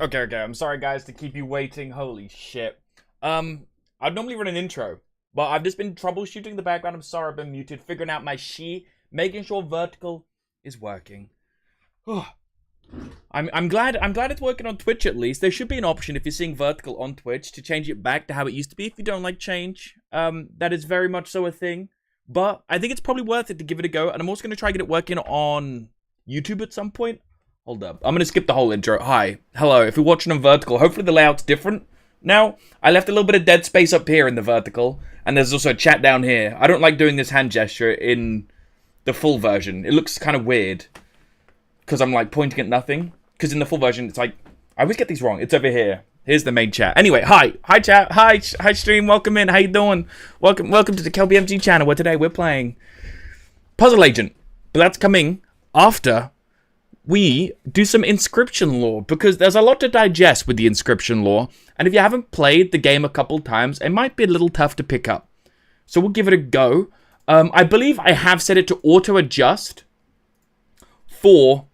Okay. I'm sorry, guys, to keep you waiting. Holy shit. I'd normally run an intro, but I've just been troubleshooting the background. I'm sorry I've been muted, figuring out my making sure vertical is working. I'm glad it's working on Twitch at least. There should be an option if you're seeing vertical on Twitch to change it back to how it used to be if you don't like change. That is very much so a thing. But I think it's probably worth it to give it a go, and I'm also going to try to get it working on YouTube at some point. Hold up. I'm going to skip the whole intro. Hi. Hello. If you're watching on vertical, hopefully the layout's different. Now, I left a little bit of dead space up here in the vertical, and there's also a chat down here. I don't like doing this hand gesture in the full version. It looks kind of weird, because I'm like pointing at nothing. Because in the full version, it's like, I always get these wrong. It's over here. Here's the main chat. Anyway, hi chat. Hi stream. Welcome in. How you doing? Welcome to the KelbyMG channel, where today we're playing Puzzle Agent. But that's coming after we do some Inscryption lore, because there's a lot to digest with the Inscryption lore, and if you haven't played the game a couple times, it might be a little tough to pick up. So we'll give it a go. I believe I have set it to auto-adjust for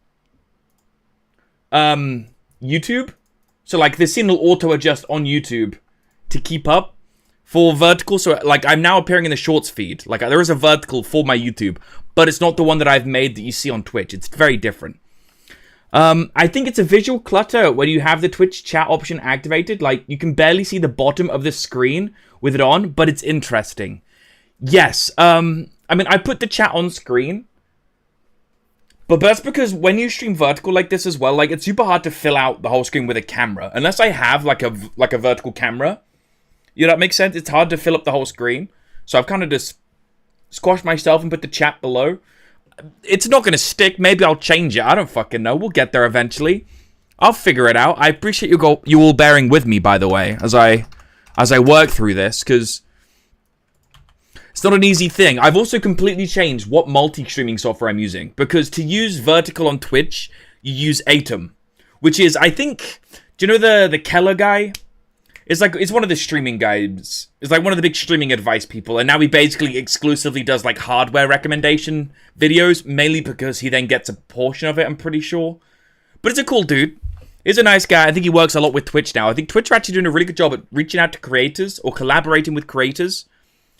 YouTube. So like the scene will auto-adjust on YouTube to keep up for vertical. So like I'm now appearing in the shorts feed. Like there is a vertical for my YouTube, but it's not the one that I've made that you see on Twitch. It's very different. I think it's a visual clutter when you have the Twitch chat option activated. Like, you can barely see the bottom of the screen with it on, but it's interesting. Yes, I mean, I put the chat on screen, but that's because when you stream vertical like this as well, like, it's super hard to fill out the whole screen with a camera. Unless I have, like a vertical camera. You know, that makes sense? It's hard to fill up the whole screen. So I've kind of just squashed myself and put the chat below. It's not going to stick. Maybe I'll change it. I don't fucking know. We'll get there eventually. I'll figure it out. I appreciate you all bearing with me, by the way, as I work through this, because it's not an easy thing. I've also completely changed what multi-streaming software I'm using, because to use vertical on Twitch, you use Atom, which is, I think, do you know the Keller guy? It's one of the streaming guys. It's like one of the big streaming advice people. And now he basically exclusively does like hardware recommendation videos. Mainly because he then gets a portion of it, I'm pretty sure. But it's a cool dude. He's a nice guy. I think he works a lot with Twitch now. I think Twitch are actually doing a really good job at reaching out to creators or collaborating with creators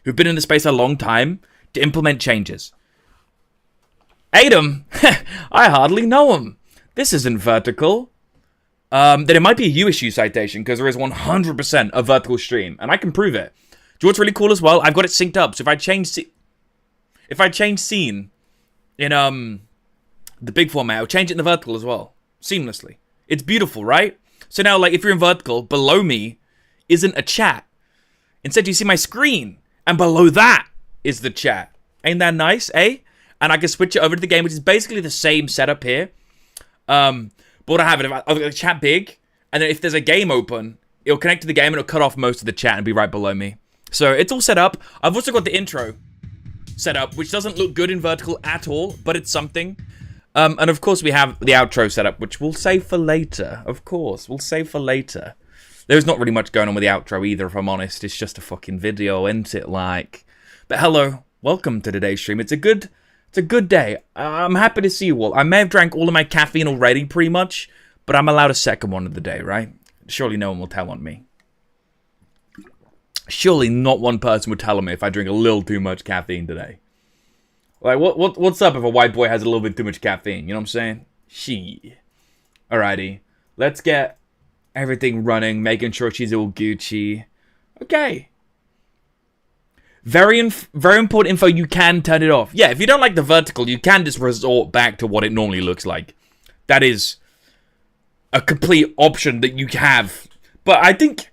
who've been in the space a long time to implement changes. Adam? I hardly know him. This isn't vertical. Then it might be a USU citation, because there is 100% a vertical stream, and I can prove it. Do you know what's really cool as well? I've got it synced up, so if I change scene in the big format, I'll change it in the vertical as well, seamlessly. It's beautiful, right? So now, like, if you're in vertical, below me isn't a chat. Instead, you see my screen, and below that is the chat. Ain't that nice, eh? And I can switch it over to the game, which is basically the same setup here. But what I have, I've got the chat big, and then if there's a game open, it'll connect to the game and it'll cut off most of the chat and be right below me. So it's all set up. I've also got the intro set up, which doesn't look good in vertical at all, but it's something. And of course we have the outro set up, which we'll save for later. Of course, we'll save for later. There's not really much going on with the outro either, if I'm honest. It's just a fucking video, isn't it, like? But hello, welcome to today's stream. It's a good day. I'm happy to see you all. I may have drank all of my caffeine already, pretty much, but I'm allowed a second one of the day, right? Surely no one will tell on me. Surely not one person would tell on me if I drink a little too much caffeine today. Like, what's up if a white boy has a little bit too much caffeine? You know what I'm saying? Shit. Alrighty. Let's get everything running, making sure she's all Gucci. Okay. Very important info, you can turn it off. Yeah, if you don't like the vertical, you can just resort back to what it normally looks like. That is a complete option that you have. But I think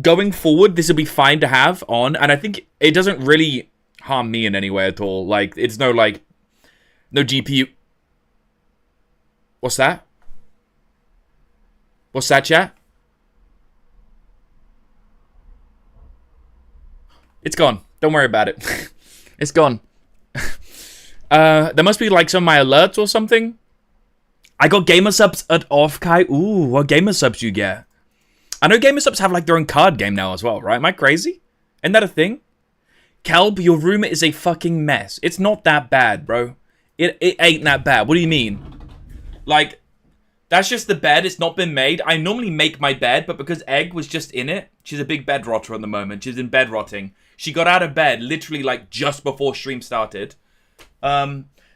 going forward, this will be fine to have on. And I think it doesn't really harm me in any way at all. Like, it's no GPU. What's that? What's that, chat? It's gone. Don't worry about it. It's gone. There must be like some of my alerts or something. I got gamer subs at off, Kai. Ooh, what gamer subs you get? I know gamer subs have like their own card game now as well, right? Am I crazy? Isn't that a thing? Kelb, your room is a fucking mess. It's not that bad, bro. It ain't that bad. What do you mean? Like, That's just the bed. It's not been made. I normally make my bed, but because Egg was just in it, she's a big bed rotter at the moment. She's in bed rotting. She got out of bed literally like just before stream started.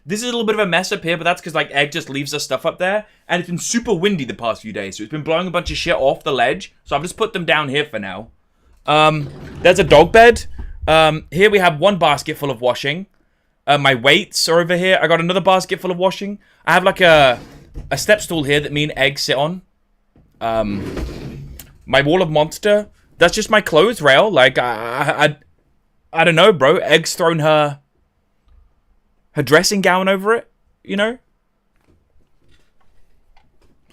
This is a little bit of a mess up here, but that's because like Egg just leaves her stuff up there. And it's been super windy the past few days, so it's been blowing a bunch of shit off the ledge. So I've just put them down here for now. There's a dog bed. Here we have one basket full of washing. My weights are over here. I got another basket full of washing. I have like a step stool here that me and Egg sit on. My wall of monster. That's just my clothes rail. Like, I don't know, bro. Egg's thrown her dressing gown over it, you know?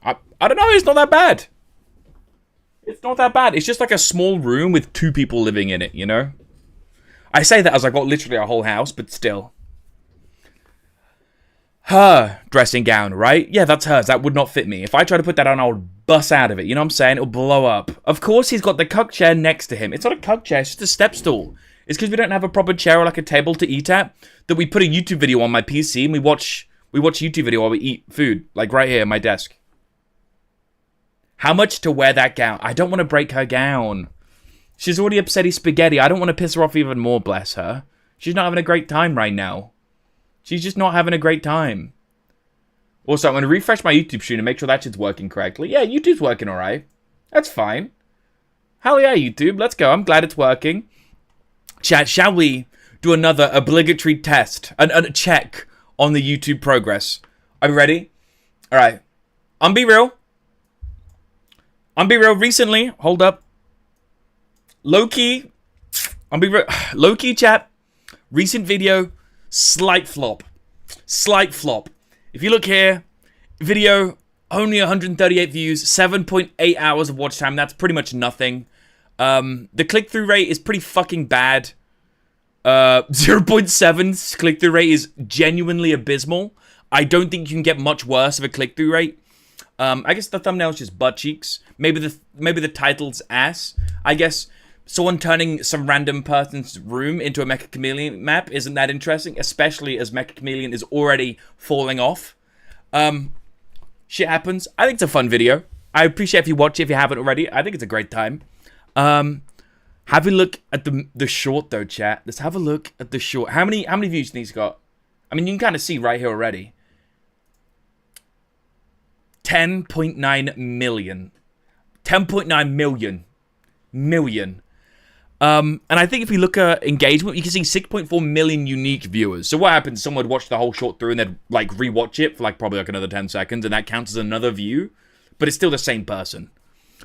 I don't know. It's not that bad. It's not that bad. It's just like a small room with 2 people living in it, you know? I say that as I got literally a whole house, but still. Her dressing gown, right? Yeah, that's hers. That would not fit me. If I try to put that on, I would bust out of it. You know what I'm saying? It'll blow up. Of course, he's got the cuck chair next to him. It's not a cuck chair. It's just a step stool. It's because we don't have a proper chair or like a table to eat at that we put a YouTube video on my PC and we watch YouTube video while we eat food. Like right here at my desk. How much to wear that gown? I don't want to break her gown. She's already upsetty spaghetti. I don't want to piss her off even more, bless her. She's not having a great time right now. She's just not having a great time. Also, I'm going to refresh my YouTube stream and make sure that shit's working correctly. Yeah, YouTube's working alright. That's fine. Hell yeah, YouTube. Let's go. I'm glad it's working. Chat, shall we do another obligatory test? A check on the YouTube progress. Are you ready? Alright. Be real. Recently, hold up. Low-key. Be real. Low-key, chat. Recent video. Slight flop. If you look here, video only 138 views, 7.8 hours of watch time. That's pretty much nothing. The click-through rate is pretty fucking bad. 0.7 click-through rate is genuinely abysmal. I don't think you can get much worse of a click-through rate. I guess the thumbnail is just butt cheeks. Maybe the title's ass. I guess someone turning some random person's room into a Mecha Chameleon map isn't that interesting, especially as Mecha Chameleon is already falling off. Shit happens. I think it's a fun video. I appreciate if you watch it if you haven't already. I think it's a great time. Have a look at the short though, chat. Let's have a look at the short. How many views these got? I mean, you can kind of see right here already. 10.9 million. 10.9 million. And I think if we look at engagement, you can see 6.4 million unique viewers. So what happens? Someone would watch the whole short through and they'd like rewatch it for like probably like another 10 seconds, and that counts as another view. But it's still the same person.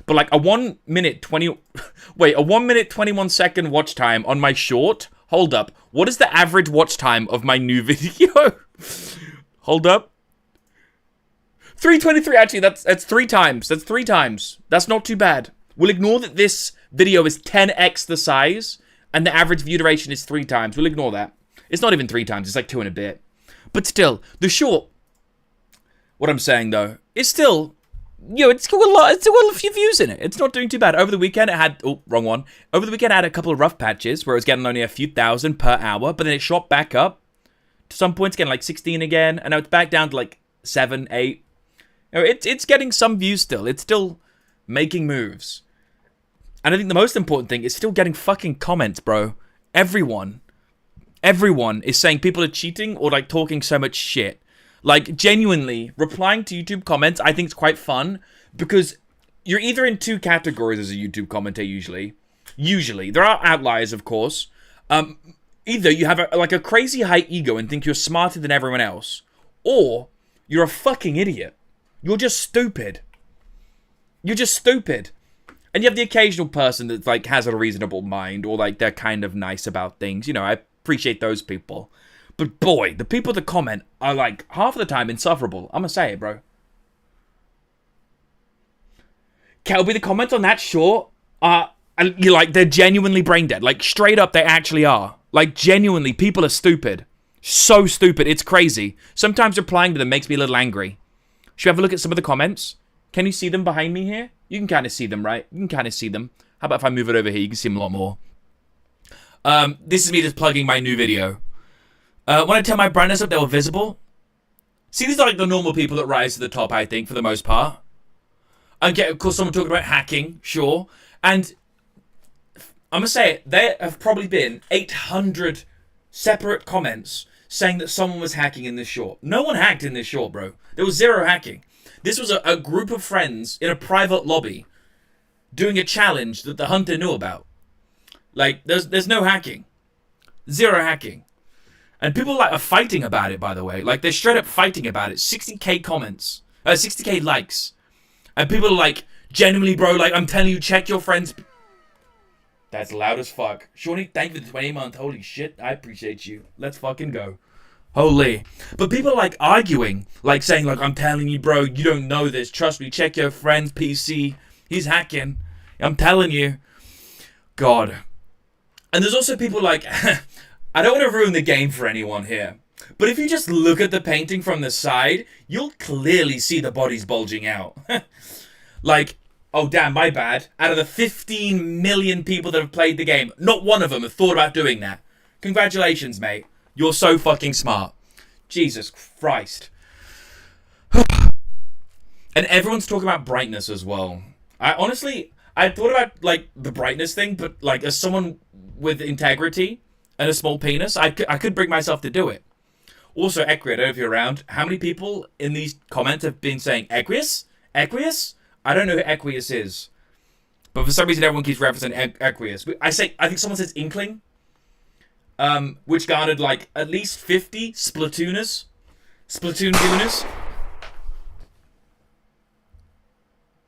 But like a 1 minute 21 second watch time on my short. Hold up. What is the average watch time of my new video? Hold up. 323. Actually, that's 3 times. That's 3 times. That's not too bad. We'll ignore that this video is 10x the size and the average view duration is 3 times. We'll ignore that. It's not even 3 times. It's like 2 and a bit. But still, the short. What I'm saying though, is still, it's got a lot. It's got a few views in it. It's not doing too bad. Over the weekend, it had wrong one. Over the weekend, I had a couple of rough patches where it was getting only a few thousand per hour, but then it shot back up to some points, getting like 16 again, and now it's back down to like 7, 8. It's getting some views still. It's still making moves. And I think the most important thing is still getting fucking comments, bro. Everyone is saying people are cheating or like talking so much shit. Like, genuinely, replying to YouTube comments, I think is quite fun because you're either in 2 categories as a YouTube commentator usually. Usually. There are outliers, of course. Either you have a crazy high ego and think you're smarter than everyone else, or you're a fucking idiot. You're just stupid. You're just stupid. And you have the occasional person that like has a reasonable mind or like they're kind of nice about things. You know, I appreciate those people. But boy, the people that comment are like half of the time insufferable. I'm gonna say it, bro. Kelby, the comments on that short are, you're like, they're genuinely brain dead. Like straight up, they actually are. Like genuinely, people are stupid. So stupid, it's crazy. Sometimes replying to them makes me a little angry. Should we have a look at some of the comments? Can you see them behind me here? You can kind of see them, right? You can kind of see them. How about if I move it over here? You can see them a lot more. This is me just plugging my new video. When I turned my brightness up, they were visible. See, these are like the normal people that rise to the top, I think, for the most part. I get, of course, someone talking about hacking, sure. And I'm going to say it, there have probably been 800 separate comments saying that someone was hacking in this short. No one hacked in this short, bro. There was zero hacking. This was a group of friends in a private lobby doing a challenge that the hunter knew about. Like, there's no hacking. Zero hacking. And people like are fighting about it, by the way. Like, they're straight up fighting about it. 60k comments. 60k likes. And people are like, genuinely, bro, like, I'm telling you, check your friends. That's loud as fuck. Shawnee, thank you for the 20 month. Holy shit, I appreciate you. Let's fucking go. Holy. But people are like arguing. Like saying, like, I'm telling you, bro, you don't know this. Trust me, check your friend's PC. He's hacking. I'm telling you. God. And there's also people like, I don't want to ruin the game for anyone here. But if you just look at the painting from the side, you'll clearly see the bodies bulging out. Like, oh damn, my bad. Out of the 15 million people that have played the game, not one of them have thought about doing that. Congratulations, mate. You're so fucking smart. Jesus Christ. And everyone's talking about brightness as well. I thought about, like, the brightness thing, but, like, as someone with integrity and a small penis, I could bring myself to do it. Also, Equi, I don't know if you're around. How many people in these comments have been saying Equius? Equius? I don't know who Equius is. But for some reason, everyone keeps referencing Equius. I think someone says Inkling. Which garnered, like, at least 50 Splatooners. Splatoon-gooners.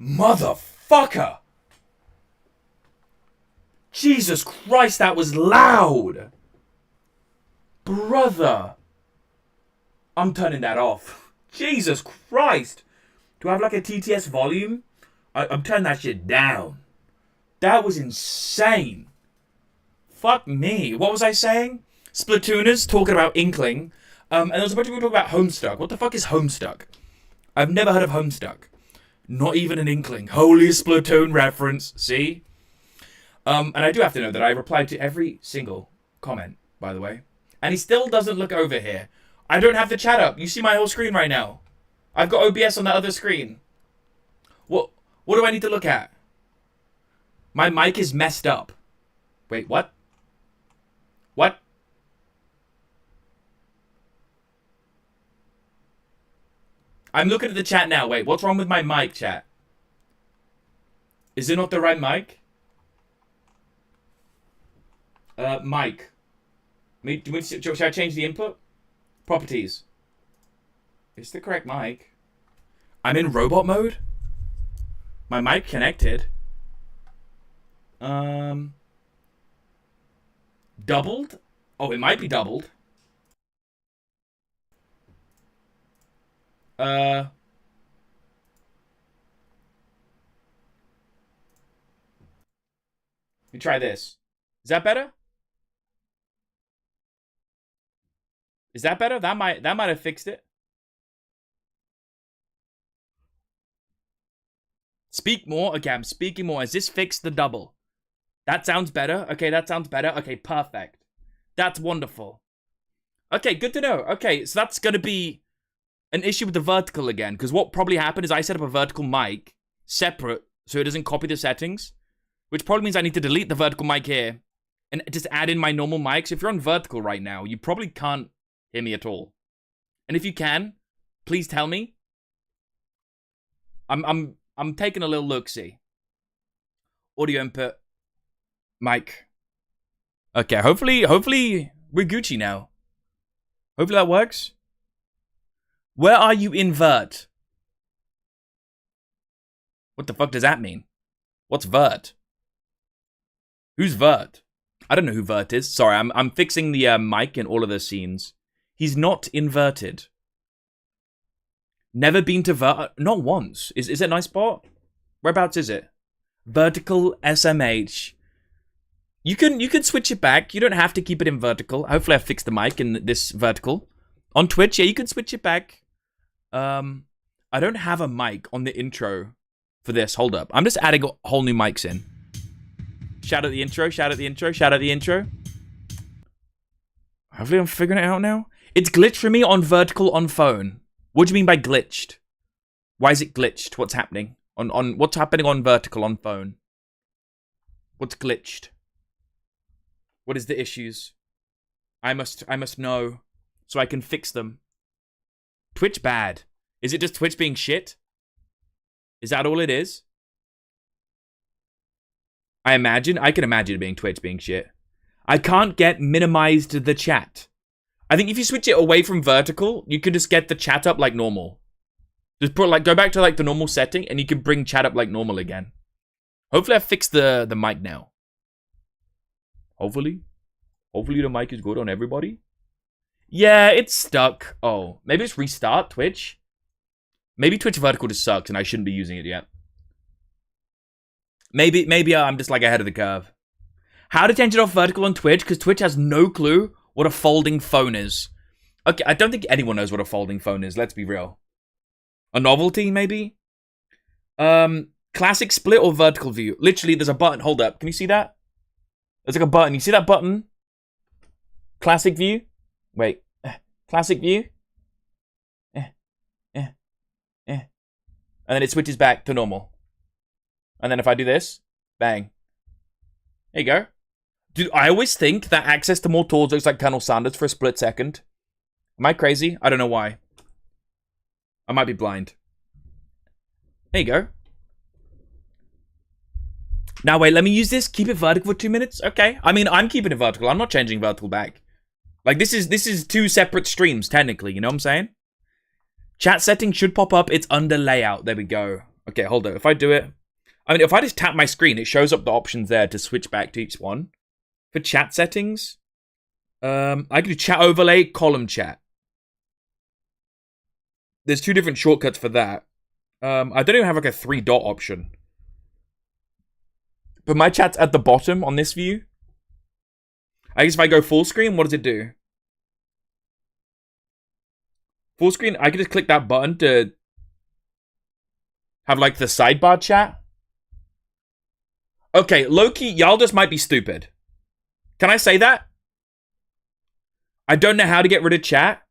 Motherfucker! Jesus Christ, that was loud! Brother! I'm turning that off. Jesus Christ! Do I have like a TTS volume? I'm turning that shit down. That was insane. Fuck me. What was I saying? Splatooners talking about Inkling. And there was a bunch of people talking about Homestuck. What the fuck is Homestuck? I've never heard of Homestuck. Not even an Inkling. Holy Splatoon reference. See? And I do have to know that I replied to every single comment, by the way. And he still doesn't look over here. I don't have the chat up. You see my whole screen right now. I've got OBS on that other screen. What do I need to look at? My mic is messed up. Wait, what? What? I'm looking at the chat now. Wait, what's wrong with my mic, chat? Is it not the right mic? Mic. Should I change the input? Properties. It's the correct mic. I'm in robot mode? My mic connected. Doubled? Oh, it might be doubled. Let me try this. Is that better? Is that better? That might have fixed it. Speak more. Okay, I'm speaking more. Has this fixed the double? That sounds better. Okay, that sounds better. Okay, perfect. That's wonderful. Okay, good to know. Okay, so that's going to be an issue with the vertical again. Because what probably happened is I set up a vertical mic separate so it doesn't copy the settings. Which probably means I need to delete the vertical mic here and just add in my normal mic. So if you're on vertical right now, you probably can't hear me at all. And if you can, please tell me. I'm taking a little look-see. Audio input. Mic. Okay, hopefully we're Gucci now. Hopefully that works. Where are you in vert? What the fuck does that mean? What's vert? Who's vert? I don't know who vert is. Sorry, I'm fixing the mic in all of the scenes. He's not inverted. Never been to vert. Not once. Is it a nice spot? Whereabouts is it? Vertical SMH. You can switch it back. You don't have to keep it in vertical. Hopefully I fixed the mic in this vertical. On Twitch, yeah, you can switch it back. I don't have a mic on the intro for this. Hold up. I'm just adding whole new mics in. Shout out the intro, shout out the intro, shout out the intro. Hopefully I'm figuring it out now. It's glitched for me on vertical on phone. What do you mean by glitched? Why is it glitched? What's happening? What's happening on vertical on phone? What's glitched? What is the issues? I must know so I can fix them. Twitch bad. Is it just Twitch being shit? Is that all it is? I can imagine it being Twitch being shit. I can't get minimized the chat. I think if you switch it away from vertical, you could just get the chat up like normal. Just go back to like the normal setting and you can bring chat up like normal again. Hopefully I fixed the mic now. Hopefully the mic is good on everybody. Yeah, it's stuck. Oh, maybe it's restart Twitch. Maybe Twitch vertical just sucks and I shouldn't be using it yet. Maybe I'm just like ahead of the curve. How to change it off vertical on Twitch? Because Twitch has no clue what a folding phone is. Okay, I don't think anyone knows what a folding phone is. Let's be real. A novelty, maybe? Classic split or vertical view? Literally, there's a button. Hold up. Can you see that? There's like a button. You see that button? Classic view? Wait. Classic view? And then it switches back to normal. And then if I do this, bang. There you go. Dude, I always think that access to more tools looks like Colonel Sanders for a split second. Am I crazy? I don't know why. I might be blind. There you go. Now wait, let me use this. Keep it vertical for 2 minutes. Okay. I mean, I'm keeping it vertical. I'm not changing vertical back. Like, this is two separate streams, technically. You know what I'm saying? Chat settings should pop up. It's under layout. There we go. Okay, hold on. If I do it... I mean, if I just tap my screen, it shows up the options there to switch back to each one. For chat settings, I can do chat overlay, column chat. There's 2 different shortcuts for that. I don't even have like a 3-dot option. But my chat's at the bottom on this view. I guess if I go full screen, what does it do? Full screen, I can just click that button to have like the sidebar chat. Okay, low-key, y'all just might be stupid. Can I say that? I don't know how to get rid of chat.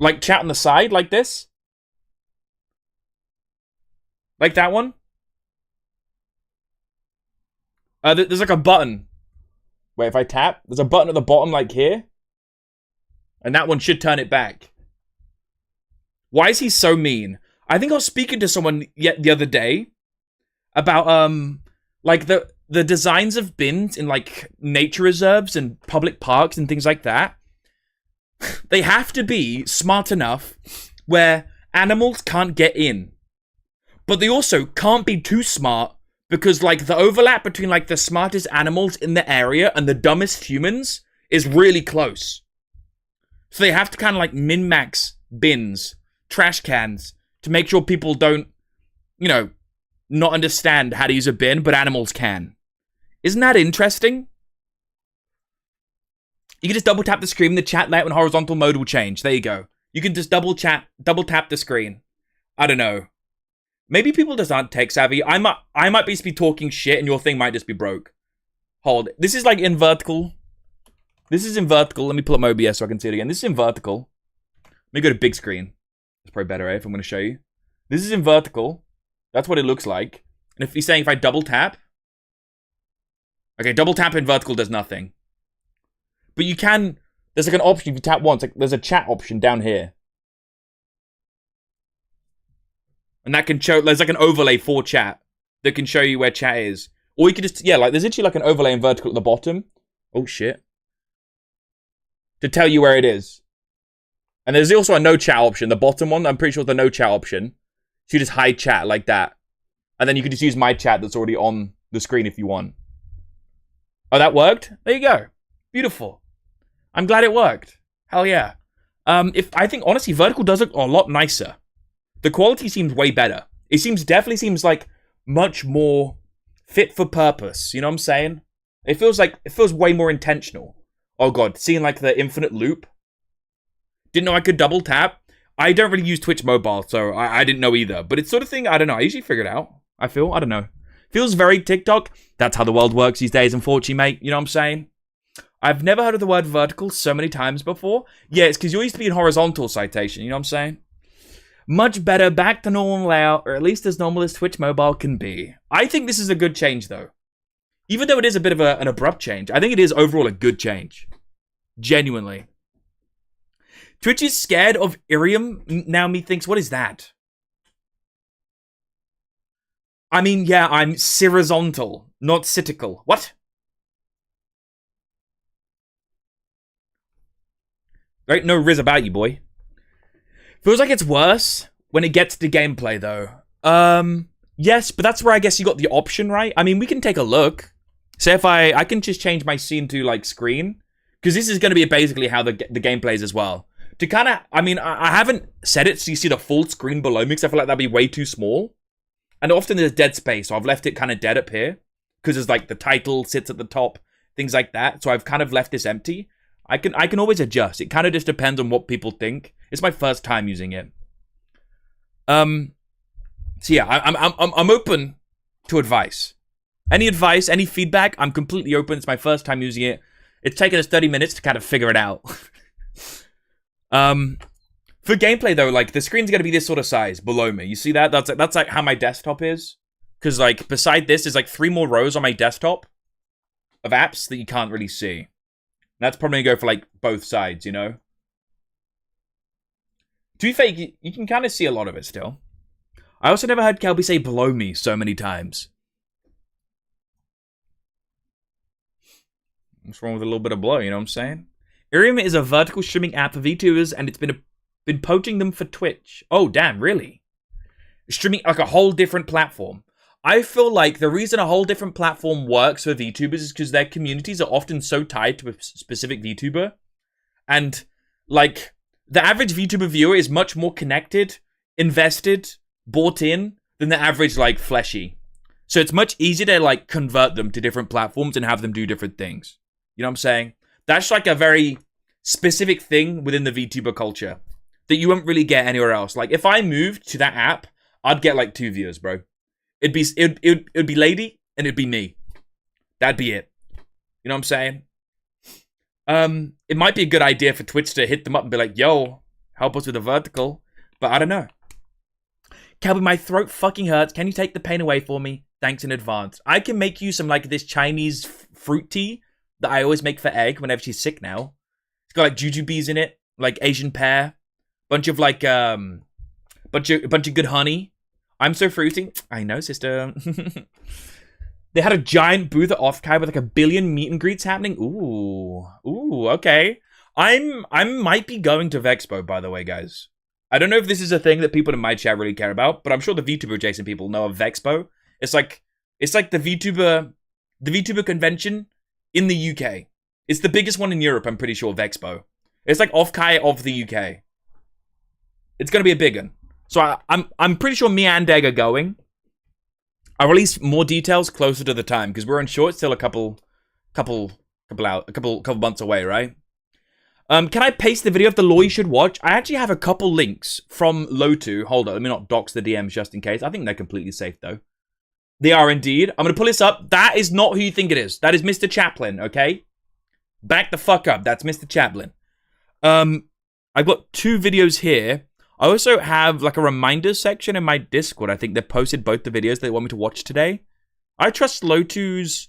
Like chat on the side, like this. Like that one. There's like a button. Wait, if I tap, there's a button at the bottom like here. And that one should turn it back. Why is he so mean? I think I was speaking to someone the other day about like the designs of bins in like nature reserves and public parks and things like that. They have to be smart enough where animals can't get in. But they also can't be too smart because like the overlap between like the smartest animals in the area and the dumbest humans is really close. So they have to kind of like min-max bins, trash cans, to make sure people don't, you know, not understand how to use a bin, but animals can. Isn't that interesting? You can just double tap the screen, the chat layout and horizontal mode will change. There you go. You can just double tap the screen. I don't know. Maybe people just aren't tech savvy. I might be talking shit and your thing might just be broke. Hold. This is like in vertical. This is in vertical. Let me pull up my OBS so I can see it again. This is in vertical. Let me go to big screen. That's probably better, if I'm going to show you. This is in vertical. That's what it looks like. And if he's saying if I double tap. Okay, double tap in vertical does nothing. But you can, there's like an option if you tap once, like there's a chat option down here. And that can show, there's like an overlay for chat that can show you where chat is. Or you could just, yeah, like there's actually like an overlay in vertical at the bottom. Oh shit. To tell you where it is. And there's also a no chat option, the bottom one, I'm pretty sure the no chat option. So you just hide chat like that. And then you can just use my chat that's already on the screen if you want. Oh, that worked? There you go. Beautiful. I'm glad it worked. Hell yeah. I think, honestly, vertical does look a lot nicer. The quality seems way better. It definitely seems like much more fit for purpose. You know what I'm saying? It feels way more intentional. Oh god, seeing like the infinite loop. Didn't know I could double tap. I don't really use Twitch mobile, so I didn't know either. But it's sort of thing, I don't know. I usually figure it out. I don't know. Feels very TikTok. That's how the world works these days, unfortunately, mate. You know what I'm saying? I've never heard of the word vertical so many times before. Yeah, it's because you're used to be in horizontal citation. You know what I'm saying? Much better, back to normal layout, or at least as normal as Twitch Mobile can be. I think this is a good change, though. Even though it is a bit of an abrupt change, I think it is overall a good change. Genuinely. Twitch is scared of Irium, now methinks. What is that? I mean, yeah, I'm horizontal, not citical. What? Right, no riz about you, boy. Feels like it's worse when it gets to gameplay, though. Yes, but that's where I guess you got the option, right? I mean, we can take a look. Say if I can just change my scene to, like, screen. Because this is going to be basically how the game plays as well. To kind of, I mean, I haven't set it so you see the full screen below me because I feel like that'd be way too small. And often there's dead space, so I've left it kind of dead up here. Because there's, like, the title sits at the top, things like that. So I've kind of left this empty. I can always adjust. It kind of just depends on what people think. It's my first time using it. So yeah, I'm open to advice. Any advice, any feedback, I'm completely open. It's my first time using it. It's taken us 30 minutes to kind of figure it out. For gameplay though, like the screen's gonna be this sort of size below me. You see that? That's like how my desktop is. Because like beside this is like 3 more rows on my desktop of apps that you can't really see. That's probably gonna go for like both sides, you know? To be fair, you can kind of see a lot of it still. I also never heard Kelby say below me so many times. What's wrong with a little bit of blow, you know what I'm saying? Irium is a vertical streaming app for VTubers, and it's been poaching them for Twitch. Oh, damn, really? Streaming like a whole different platform. I feel like the reason a whole different platform works for VTubers is because their communities are often so tied to a specific VTuber. And, like, the average VTuber viewer is much more connected, invested, bought in, than the average, like, fleshy. So it's much easier to, like, convert them to different platforms and have them do different things. You know what I'm saying? That's, like, a very specific thing within the VTuber culture that you won't really get anywhere else. Like, if I moved to that app, I'd get, like, 2 viewers, bro. It'd be Lady, and it'd be me. That'd be it. You know what I'm saying? It might be a good idea for Twitch to hit them up and be like, yo, help us with a vertical. But I don't know. Calvin, my throat fucking hurts. Can you take the pain away for me? Thanks in advance. I can make you some, like, this Chinese fruit tea that I always make for Egg whenever she's sick now. It's got, like, jujubes in it. Like, Asian pear. Bunch of, like, bunch of good honey. I'm so fruity. I know, sister. They had a giant booth at Offkai with like 1 billion meet and greets happening. Ooh, okay. I might be going to Vexpo, by the way, guys. I don't know if this is a thing that people in my chat really care about, but I'm sure the VTuber adjacent people know of Vexpo. It's like the VTuber convention in the UK. It's the biggest one in Europe, I'm pretty sure, Vexpo. It's like Offkai of the UK. It's gonna be a big one. So I'm pretty sure me and Deg are going. I'll release more details closer to the time because we're unsure. It's still a couple months away, right? Can I paste the video of the law you should watch? I actually have a couple links from Lotu. Hold on, let me not dox the DMs just in case. I think they're completely safe though. They are indeed. I'm gonna pull this up. That is not who you think it is. That is Mr. Chaplin. Okay, back the fuck up. That's Mr. Chaplin. I've got 2 videos here. I also have like a reminders section in my Discord. I think they posted both the videos they want me to watch today. I trust Lotu's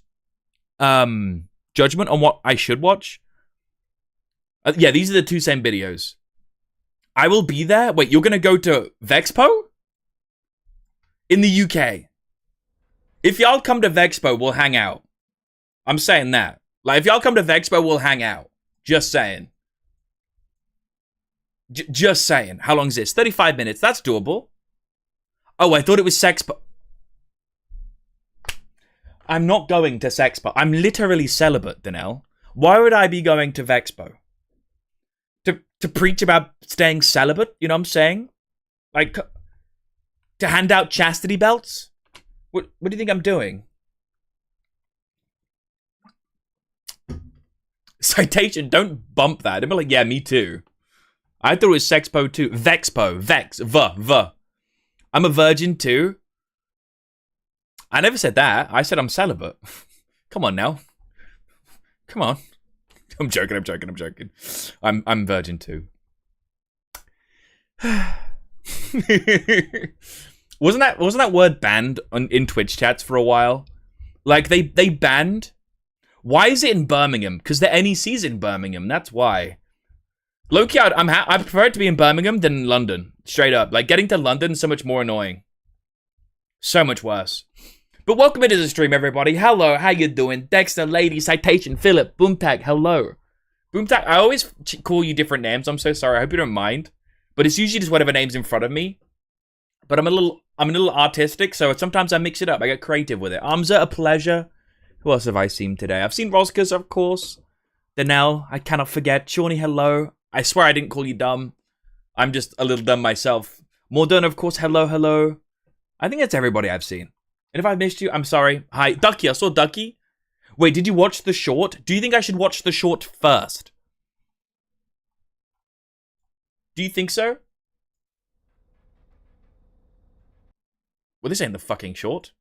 judgment on what I should watch. Yeah, these are the 2 same videos. I will be there. Wait, you're going to go to Vexpo? In the UK. If y'all come to Vexpo, we'll hang out. I'm saying that. Like, if y'all come to Vexpo, we'll hang out. Just saying. Just saying. How long is this? 35 minutes. That's doable. Oh, I thought it was Sexpo. I'm not going to Sexpo. I'm literally celibate, Danelle. Why would I be going to Vexpo? To preach about staying celibate? You know what I'm saying? Like, to hand out chastity belts? What do you think I'm doing? Citation, don't bump that. Don't be like, yeah, me too. I thought it was Sexpo too. Vexpo. Vex. I'm a virgin too. I never said that. I said I'm celibate. Come on now. Come on. I'm joking. I'm virgin too. Wasn't that word banned in Twitch chats for a while? Like they banned. Why is it in Birmingham? Because the NEC's in Birmingham. That's why. Low-key, I prefer it to be in Birmingham than in London. Straight up. Like, getting to London is so much more annoying. So much worse. But welcome into the stream, everybody. Hello, how you doing? Dexter, Lady, Citation, Philip, Boomtag, hello. Boomtag, I always call you different names. I'm so sorry. I hope you don't mind. But it's usually just whatever name's in front of me. But I'm a little artistic, so sometimes I mix it up. I get creative with it. Amza, a pleasure. Who else have I seen today? I've seen Roskas, of course. Danelle, I cannot forget. Shawnee, hello. I swear I didn't call you dumb. I'm just a little dumb myself. Mordern, of course, hello, hello. I think that's everybody I've seen. And if I missed you, I'm sorry. Hi, Ducky, I saw Ducky. Wait, did you watch the short? Do you think I should watch the short first? Do you think so? Well, this ain't the fucking short.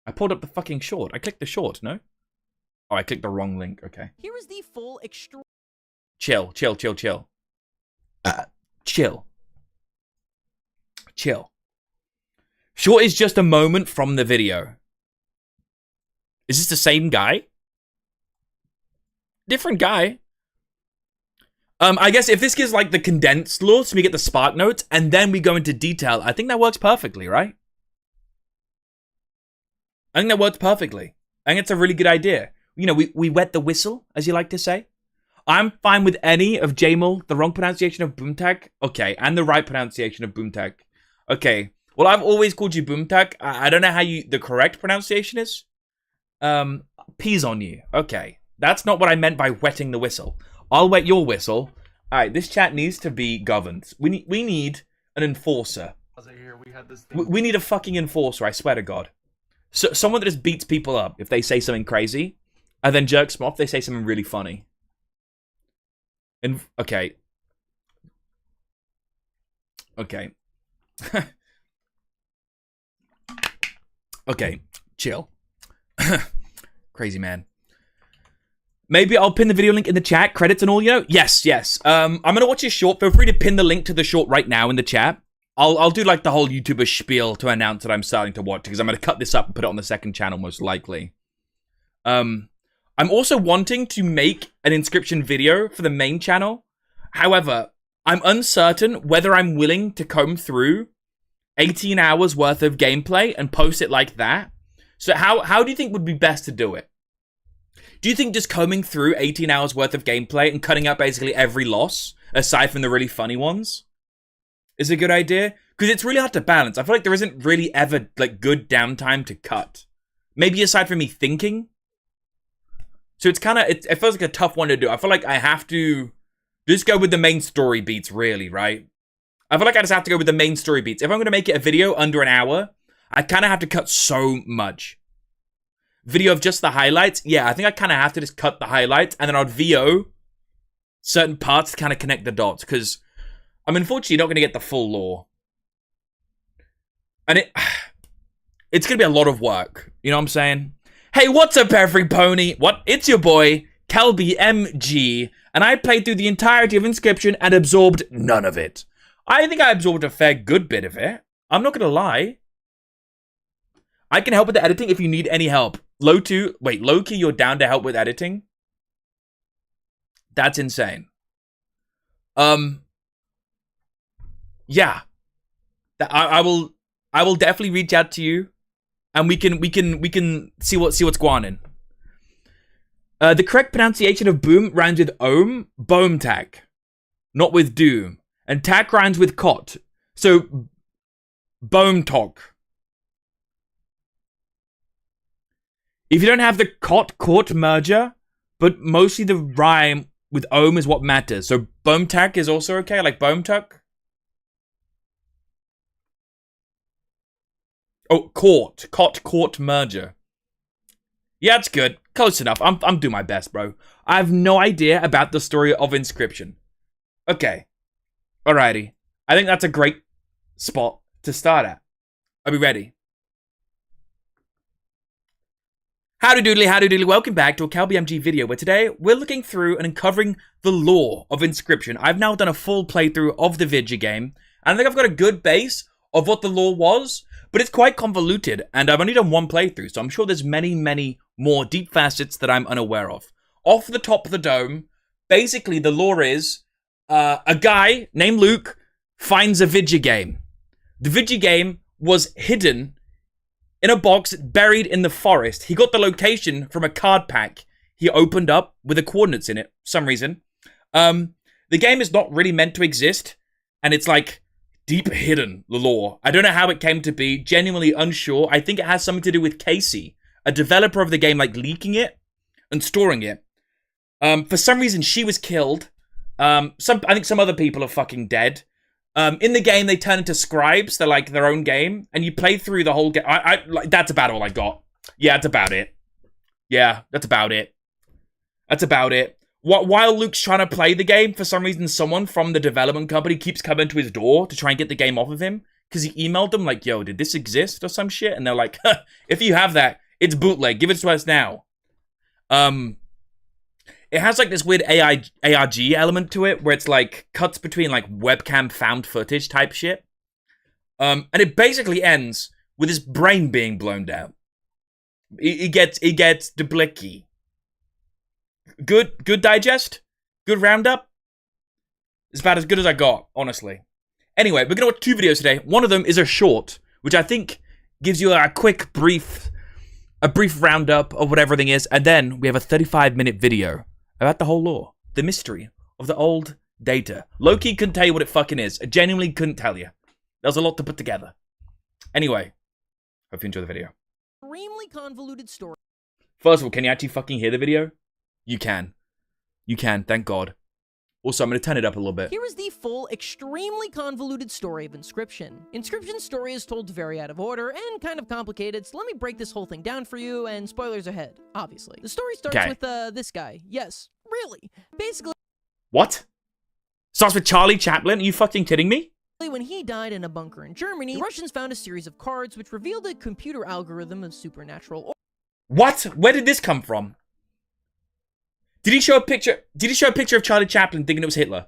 I pulled up the fucking short. I clicked the short, no? Oh, I clicked the wrong link. Okay. Here is the full extra. Chill. Chill. Short is just a moment from the video. Is this the same guy? Different guy. I guess if this gives like the condensed lore, so we get the spark notes, and then we go into detail, I think that works perfectly, right? I think that works perfectly. I think it's a really good idea. You know, we wet the whistle, as you like to say. I'm fine with any of Jamal, the wrong pronunciation of Boomtag. Okay, and the right pronunciation of Boomtag. Okay. Well, I've always called you Boomtag. I don't know how the correct pronunciation is. Peas on you. Okay. That's not what I meant by wetting the whistle. I'll wet your whistle. Alright, this chat needs to be governed. We need an enforcer. We need a fucking enforcer, I swear to God. So, someone that just beats people up if they say something crazy, and then jerks them off if they say something really funny. And okay. Okay. Okay, chill. Crazy man. Maybe I'll pin the video link in the chat, credits and all, you know? Yes. I'm gonna watch your short. Feel free to pin the link to the short right now in the chat. I'll do like the whole YouTuber spiel to announce that I'm starting to watch, because I'm gonna cut this up and put it on the second channel most likely. I'm also wanting to make an Inscryption video for the main channel. However, I'm uncertain whether I'm willing to comb through 18 hours worth of gameplay and post it like that. So how do you think would be best to do it? Do you think just combing through 18 hours worth of gameplay and cutting out basically every loss, aside from the really funny ones, is a good idea? Because it's really hard to balance. I feel like there isn't really ever like good downtime to cut. Maybe aside from me thinking. So it's kind of, it feels like a tough one to do. I feel like I have to just go with the main story beats, really, right? I feel like I just have to go with the main story beats. If I'm going to make it a video under an hour, I kind of have to cut so much. Video of just the highlights? Yeah, I think I kind of have to just cut the highlights, and then I'd VO certain parts to kind of connect the dots, because I'm unfortunately not going to get the full lore. And it's going to be a lot of work. You know what I'm saying? Hey, what's up, every pony? What? It's your boy, Kelby MG, and I played through the entirety of Inscryption and absorbed none of it. I think I absorbed a fair good bit of it. I'm not going to lie. I can help with the editing if you need any help. Low-key, you're down to help with editing? That's insane. Yeah. I will definitely reach out to you, and we can see what's going on. The correct pronunciation of boom rhymes with ohm, boom tack, not with doom, and tack rhymes with cot. So boom talk. If you don't have the cot-court merger, but mostly the rhyme with ohm is what matters. So boom tack is also okay, like boom tuck. Oh, cot-court merger. Yeah, it's good. Close enough. I'm doing my best, bro. I have no idea about the story of Inscryption. Okay. Alrighty. I think that's a great spot to start at. Are we ready? Howdy doodly, welcome back to a CalBMG video, where today we're looking through and uncovering the lore of Inscryption. I've now done a full playthrough of the video game, And I think I've got a good base of what the lore was, but it's quite convoluted, and I've only done one playthrough, so I'm sure there's many, many more deep facets that I'm unaware of. Off the top of the dome, basically the lore is a guy named Luke finds a video game. The video game was hidden in a box buried in the forest. He got the location from a card pack he opened up with the coordinates in it for some reason. The game is not really meant to exist, and it's like deep hidden, the lore. I don't know how it came to be, genuinely unsure. I think it has something to do with Casey, a developer of the game, like leaking it and storing it. For some reason, she was killed. I think some other people are fucking dead. In the game, they turn into scribes. They're like their own game, and you play through the whole game. That's about all I got. Yeah, that's about it. Yeah, that's about it. That's about it. While Luke's trying to play the game, for some reason, someone from the development company keeps coming to his door to try and get the game off of him. Because he emailed them like, yo, did this exist or some shit? And they're like, if you have that, it's bootleg. Give it to us now. It has like this weird ARG element to it where it's like cuts between like webcam found footage type shit. And it basically ends with his brain being blown down. He gets deblicky. Good digest? Good roundup? It's about as good as I got, honestly. Anyway, we're gonna watch 2 videos today. One of them is a short, which I think gives you a quick brief roundup of what everything is, and then we have a 35-minute video about the whole lore, the mystery of the old data. Loki couldn't tell you what it fucking is. I genuinely couldn't tell you. There was a lot to put together. Anyway, hope you enjoy the video. Extremely convoluted story. First of all, can you actually fucking hear the video? You can. You can, thank God. Also, I'm going to turn it up a little bit. Here is the full, extremely convoluted story of Inscryption. Inscryption's story is told very out of order and kind of complicated, so let me break this whole thing down for you, and spoilers ahead, obviously. The story starts with, this guy. Yes, really. Basically... What? Starts with Charlie Chaplin? Are you fucking kidding me? When he died in a bunker in Germany, the Russians found a series of cards which revealed a computer algorithm of supernatural... What? Where did this come from? Did he show a picture of Charlie Chaplin thinking it was Hitler?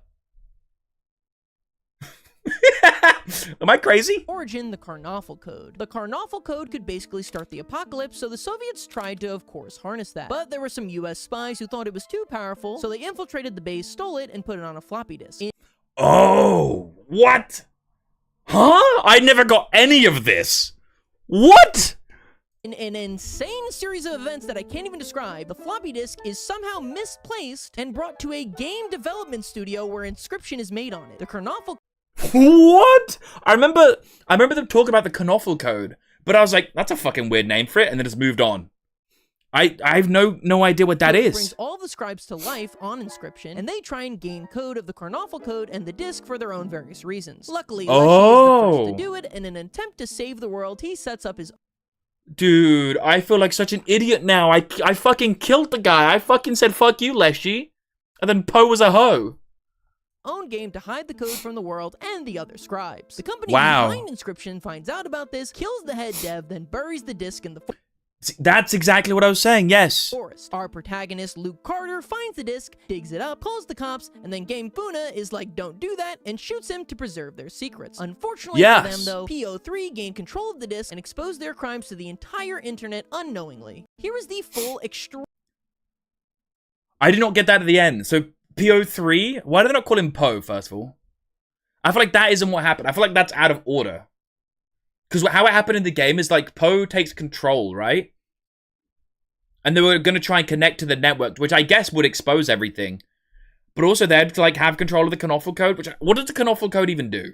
Am I crazy? Origin, the Karnoffel Code. The Karnoffel Code could basically start the apocalypse, so the Soviets tried to, of course, harness that. But there were some US spies who thought it was too powerful, so they infiltrated the base, stole it, and put it on a floppy disk. Oh, what? Huh? I never got any of this. What? In an insane series of events that I can't even describe, the floppy disk is somehow misplaced and brought to a game development studio where Inscryption is made on it. The Karnoffel... What? I remember them talking about the Karnoffel Code, but I was like, that's a fucking weird name for it, and then just moved on. I have no idea what that is. Brings all the scribes to life on Inscryption, and they try and gain code of the Karnoffel Code and the disk for their own various reasons. Luckily, Leshy is the first to do it, and in an attempt to save the world, he sets up his... Dude, I feel like such an idiot now. I fucking killed the guy. I fucking said, fuck you, Leshy. And then Poe was a hoe. Own game to hide the code from the world and the other scribes. The company Wow. behind Inscryption finds out about this, kills the head dev, then buries the disk in the That's exactly what I was saying, yes. forest. Our protagonist, Luke Carter, finds the disc, digs it up, calls the cops, and then Game Funa is like, don't do that, and shoots him to preserve their secrets. Unfortunately for them, though, PO3 gained control of the disc and exposed their crimes to the entire internet unknowingly. Here is the full I did not get that at the end. So, PO3? Why do they not call him Poe, first of all? I feel like that isn't what happened. I feel like that's out of order. Because how it happened in the game is like, Poe takes control, right? And they were going to try and connect to the network, which I guess would expose everything. But also they had to like have control of the Karnoffel Code, what does the Karnoffel Code even do?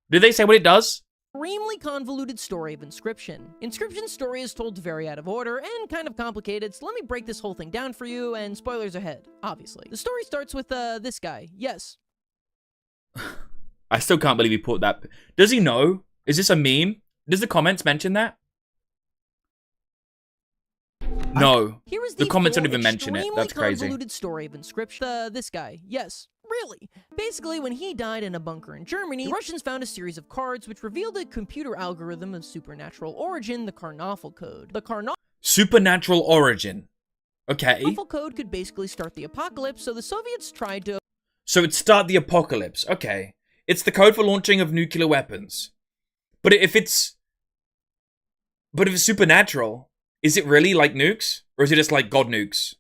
Did they say what it does? extremely convoluted story of Inscryption. Inscryption's story is told very out of order and kind of complicated, so let me break this whole thing down for you, and spoilers ahead, obviously. The story starts with, this guy. Yes. I still can't believe he put that. Does he know? Is this a meme? Does the comments mention that? No. Here is the comments don't even mention it. That's crazy. Convoluted story of Inscryption. This guy. Yes. Really. Basically, when he died in a bunker in Germany, the Russians found a series of cards which revealed a computer algorithm of supernatural origin, the Karnoffel Code. The Supernatural origin. Okay. Karnoffel Code could basically start the apocalypse, so the Soviets tried to... So it'd start the apocalypse. Okay. It's the code for launching of nuclear weapons. But if it's supernatural, is it really like nukes? Or is it just like God nukes?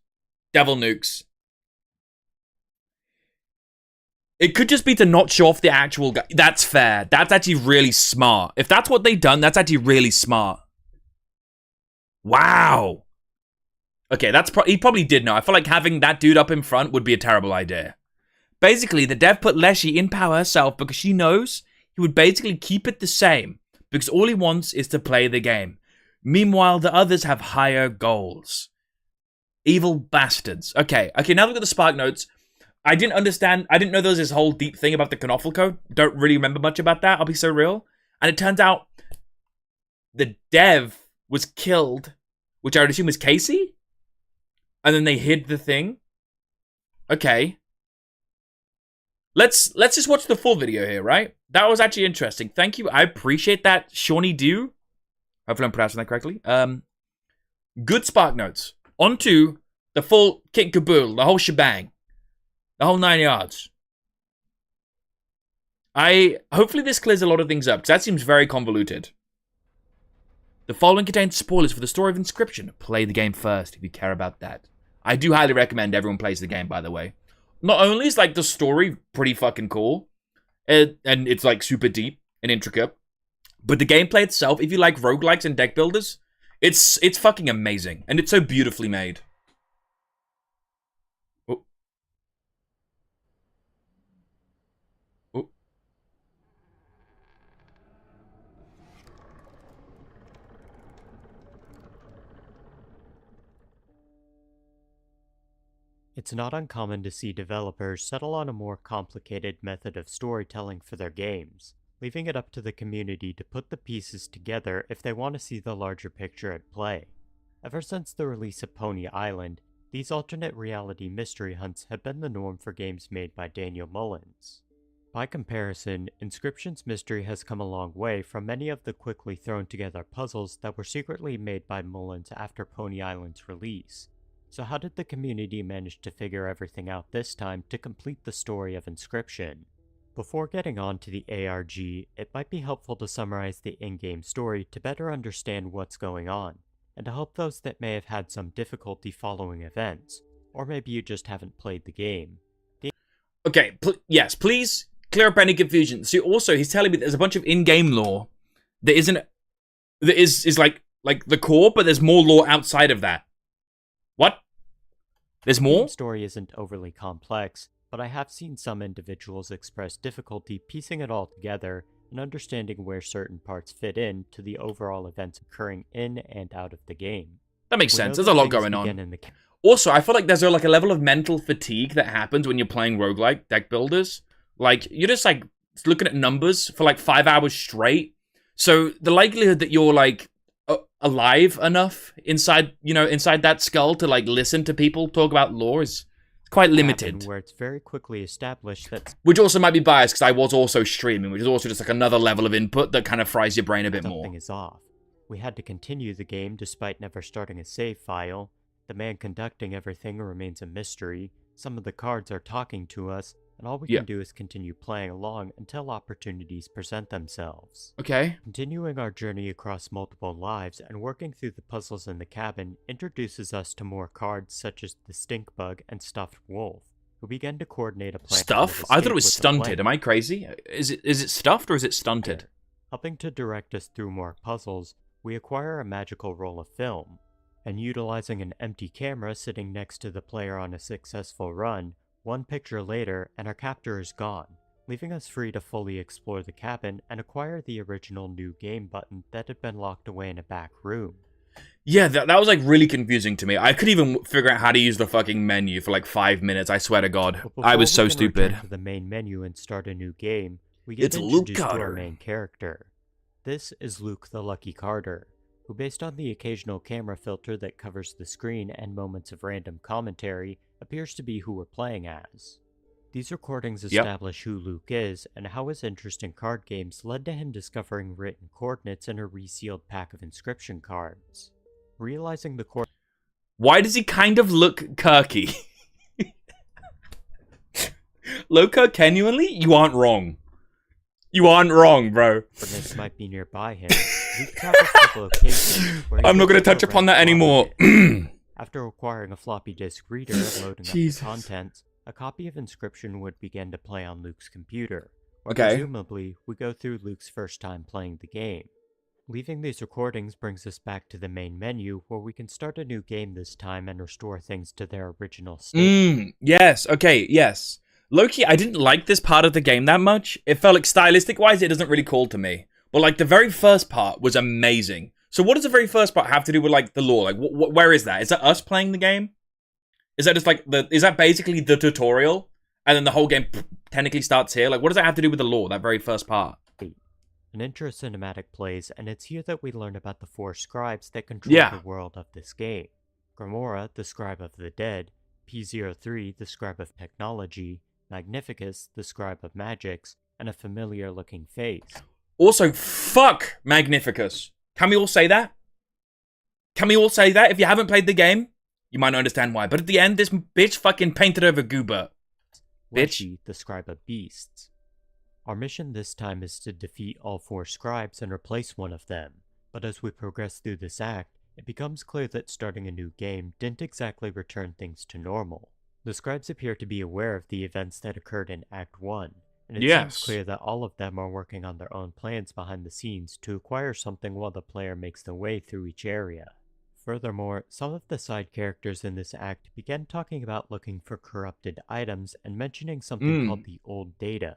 Devil nukes? It could just be to not show off the actual guy. That's fair. That's actually really smart. If that's what they've done, that's actually really smart. Wow. Okay, he probably did know. I feel like having that dude up in front would be a terrible idea. Basically, the dev put Leshy in power herself because she knows he would basically keep it the same because all he wants is to play the game. Meanwhile, the others have higher goals. Evil bastards. Okay, now look at the Spark Notes. I didn't know there was this whole deep thing about the Knoffel code. Don't really remember much about that, I'll be so real. And it turns out the dev was killed, which I would assume was Casey? And then they hid the thing? Okay. Let's just watch the full video here, right? That was actually interesting. Thank you. I appreciate that, Shawnee Dew. Hopefully I'm pronouncing that correctly. Good Spark Notes. On to the full kit and caboodle, the whole shebang. The whole 9 yards. Hopefully this clears a lot of things up, because that seems very convoluted. The following contains spoilers for the story of Inscryption. Play the game first if you care about that. I do highly recommend everyone plays the game, by the way. Not only is like the story pretty fucking cool, and it's like super deep and intricate, but the gameplay itself, if you like roguelikes and deck builders, it's fucking amazing, and it's so beautifully made. Oh. Oh. It's not uncommon to see developers settle on a more complicated method of storytelling for their games, leaving it up to the community to put the pieces together if they want to see the larger picture at play. Ever since the release of Pony Island, these alternate reality mystery hunts have been the norm for games made by Daniel Mullins. By comparison, Inscryption's mystery has come a long way from many of the quickly thrown together puzzles that were secretly made by Mullins after Pony Island's release. So how did the community manage to figure everything out this time to complete the story of Inscryption? Before getting on to the ARG, it might be helpful to summarize the in-game story to better understand what's going on, and to help those that may have had some difficulty following events, or maybe you just haven't played the game. Okay, yes, please clear up any confusion. So also, he's telling me there's a bunch of in-game lore that is like the core, but there's more lore outside of that. What? There's more? The story isn't overly complex, but I have seen some individuals express difficulty piecing it all together and understanding where certain parts fit in to the overall events occurring in and out of the game. That makes sense. There's a lot going on. Also, I feel like there's like a level of mental fatigue that happens when you're playing roguelike deck builders. Like, you're just like looking at numbers for like 5 hours straight. So the likelihood that you're like alive enough inside that skull to like listen to people talk about lore is quite limited. Where it's very quickly established that, which also might be biased because I was also streaming, which is also just like another level of input that kind of fries your brain a bit more. Something is off. We had to continue the game despite never starting a save file. The man conducting everything remains a mystery. Some of the cards are talking to us, and all we can do is continue playing along until opportunities present themselves. Okay. Continuing our journey across multiple lives and working through the puzzles in the cabin introduces us to more cards such as the Stink Bug and Stuffed Wolf, who begin to coordinate a plan. Stuff? I thought it was stunted. Am I crazy? Is it stuffed or is it stunted? Helping to direct us through more puzzles, we acquire a magical roll of film, and utilizing an empty camera sitting next to the player on a successful run, one picture later, and our captor is gone, leaving us free to fully explore the cabin and acquire the original new game button that had been locked away in a back room. Yeah, that was like really confusing to me. I couldn't even figure out how to use the fucking menu for like 5 minutes, I swear to God. I was so stupid. To the main menu and start a new game, we get introduced to our main character. This is Luke the Lucky Carter, who, based on the occasional camera filter that covers the screen and moments of random commentary, appears to be who we're playing as. These recordings establish who Luke is and how his interest in card games led to him discovering written coordinates in a resealed pack of Inscryption cards. Realizing the Why does he kind of look Kirky? Low Kirk, genuinely? You aren't wrong. You aren't wrong, bro. Coordinates might be nearby him. Luke travels to the location where he I'm not going to looks at touch a upon red that anymore. floppy. After acquiring a floppy disk reader and loading up the Jesus. contents, a copy of Inscryption would begin to play on Luke's computer, where Okay. presumably we go through Luke's first time playing the game. Leaving these recordings brings us back to the main menu, where we can start a new game this time and restore things to their original state. Yes, okay, yes. Loki, I didn't like this part of the game that much. It felt like stylistic-wise, it doesn't really call to me. But like the very first part was amazing. So what does the very first part have to do with like the lore? Like where is that? Is that us playing the game? Is that just like is that basically the tutorial? And then the whole game technically starts here? Like what does that have to do with the lore, that very first part? An intro cinematic plays, and it's here that we learn about the 4 scribes that control the world of this game. Grimora, the scribe of the dead, P03, the scribe of technology, Magnificus, the scribe of magics, and a familiar-looking face. Also, fuck Magnificus. Can we all say that? Can we all say that? If you haven't played the game, you might not understand why. But at the end, this bitch fucking painted over Goober. Bitch. Leshy, the scribe of beasts. Our mission this time is to defeat all 4 scribes and replace one of them. But as we progress through this act, it becomes clear that starting a new game didn't exactly return things to normal. The scribes appear to be aware of the events that occurred in Act 1, and it seems clear that all of them are working on their own plans behind the scenes to acquire something while the player makes their way through each area. Furthermore, some of the side characters in this act began talking about looking for corrupted items and mentioning something called the old data.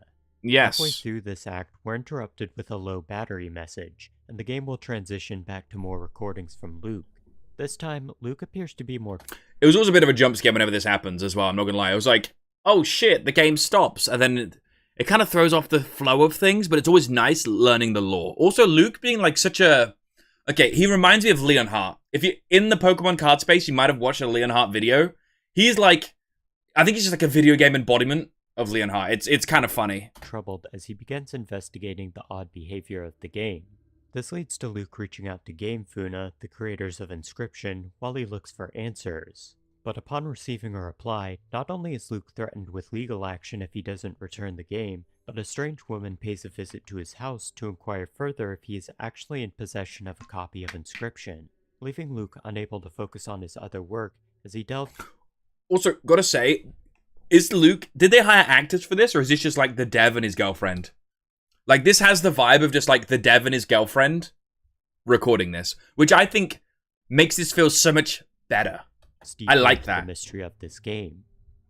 Halfway through this act, we're interrupted with a low battery message, and the game will transition back to more recordings from Luke. This time, Luke appears to be more... It was always a bit of a jump scare whenever this happens as well, I'm not gonna lie. I was like, oh shit, the game stops, and then it kind of throws off the flow of things, but it's always nice learning the lore. Also, Luke being like such a... Okay, he reminds me of Leonhardt. If you're in the Pokemon card space, you might have watched a Leonhardt video. He's like... I think he's just like a video game embodiment of Leonhardt. It's kind of funny. Troubled as he begins investigating the odd behavior of the game. This leads to Luke reaching out to Game Funa, the creators of Inscryption, while he looks for answers. But upon receiving a reply, not only is Luke threatened with legal action if he doesn't return the game, but a strange woman pays a visit to his house to inquire further if he is actually in possession of a copy of Inscryption, leaving Luke unable to focus on his other work as he delves... Also, gotta say, is Luke... Did they hire actors for this, or is this just like the dev and his girlfriend? Like, this has the vibe of just, like, the dev and his girlfriend recording this, which I think makes this feel so much better. I like that. The mystery of this game.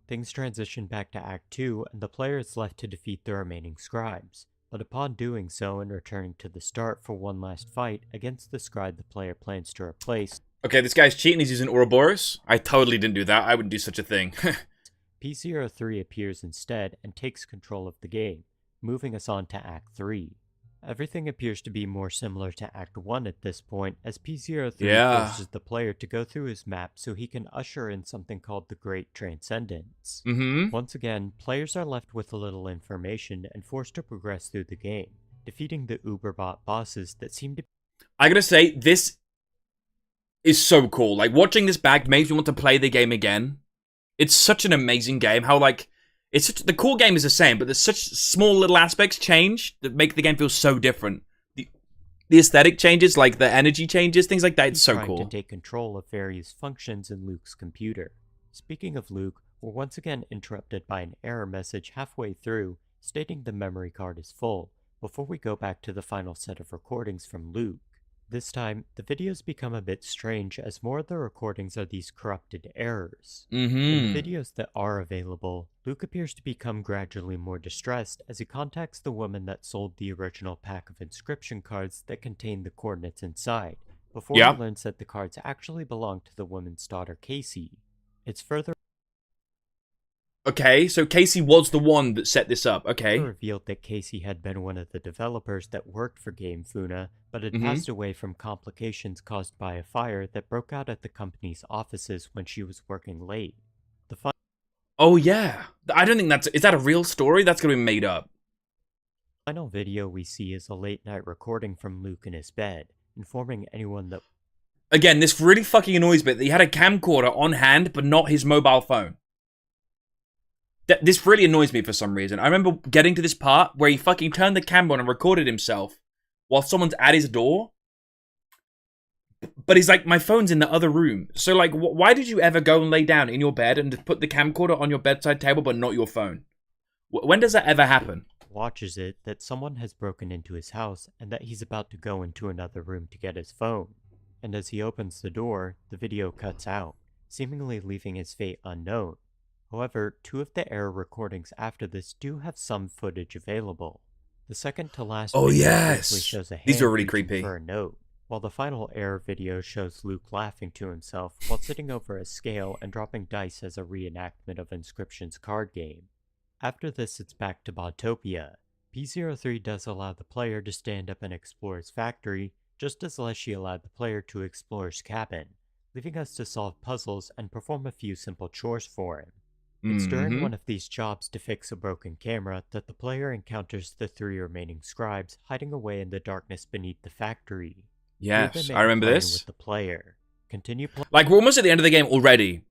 Things transition back to Act 2, and the player is left to defeat the remaining scribes. But upon doing so and returning to the start for one last fight against the scribe the player plans to replace... Okay, this guy's cheating, he's using Ouroboros. I totally didn't do that, I wouldn't do such a thing. P03 appears instead and takes control of the game, moving us on to Act 3. Everything appears to be more similar to Act 1 at this point, as P03 forces the player to go through his map so he can usher in something called the Great Transcendence. Once again, players are left with a little information and forced to progress through the game, defeating the Uberbot bosses that seem to... I gotta say, this is so cool. Like, watching this back makes me want to play the game again. It's such an amazing game, how, like... It's such, the core game is the same, but there's such small little aspects change that make the game feel so different. The aesthetic changes, like the energy changes, things like that. It's so cool. To take control of various functions in Luke's computer. Speaking of Luke, we're once again interrupted by an error message halfway through, stating the memory card is full, before we go back to the final set of recordings from Luke. This time, the videos become a bit strange as more of the recordings are these corrupted errors. In the videos that are available, Luke appears to become gradually more distressed as he contacts the woman that sold the original pack of Inscryption cards that contain the coordinates inside, before he learns that the cards actually belong to the woman's daughter Casey. It's further Okay, so Casey was the one that set this up, okay. Revealed that Casey had been one of the developers that worked for Game Funa, but had passed away from complications caused by a fire that broke out at the company's offices when she was working late. Oh yeah, I don't think is that a real story? That's gonna be made up. The final video we see is a late night recording from Luke in his bed, informing anyone that... Again, this really fucking annoys me that he had a camcorder on hand, but not his mobile phone. This really annoys me for some reason. I remember getting to this part where he fucking turned the camera on and recorded himself while someone's at his door. But he's like, my phone's in the other room. So, like, why did you ever go and lay down in your bed and put the camcorder on your bedside table but not your phone? When does that ever happen? Watches it that someone has broken into his house and that he's about to go into another room to get his phone. And as he opens the door, the video cuts out, seemingly leaving his fate unknown. However, 2 of the error recordings after this do have some footage available. The second to last video briefly shows a hand These are really reaching creepy. for a note, while the final error video shows Luke laughing to himself while sitting over a scale and dropping dice as a reenactment of Inscryption's card game. After this, it's back to Botopia. P03 does allow the player to stand up and explore his factory, just as Leshy allowed the player to explore his cabin, leaving us to solve puzzles and perform a few simple chores for him. It's during one of these jobs to fix a broken camera that the player encounters the 3 remaining scribes hiding away in the darkness beneath the factory. Yes, I remember this. With the player. Continue like, we're almost at the end of the game already.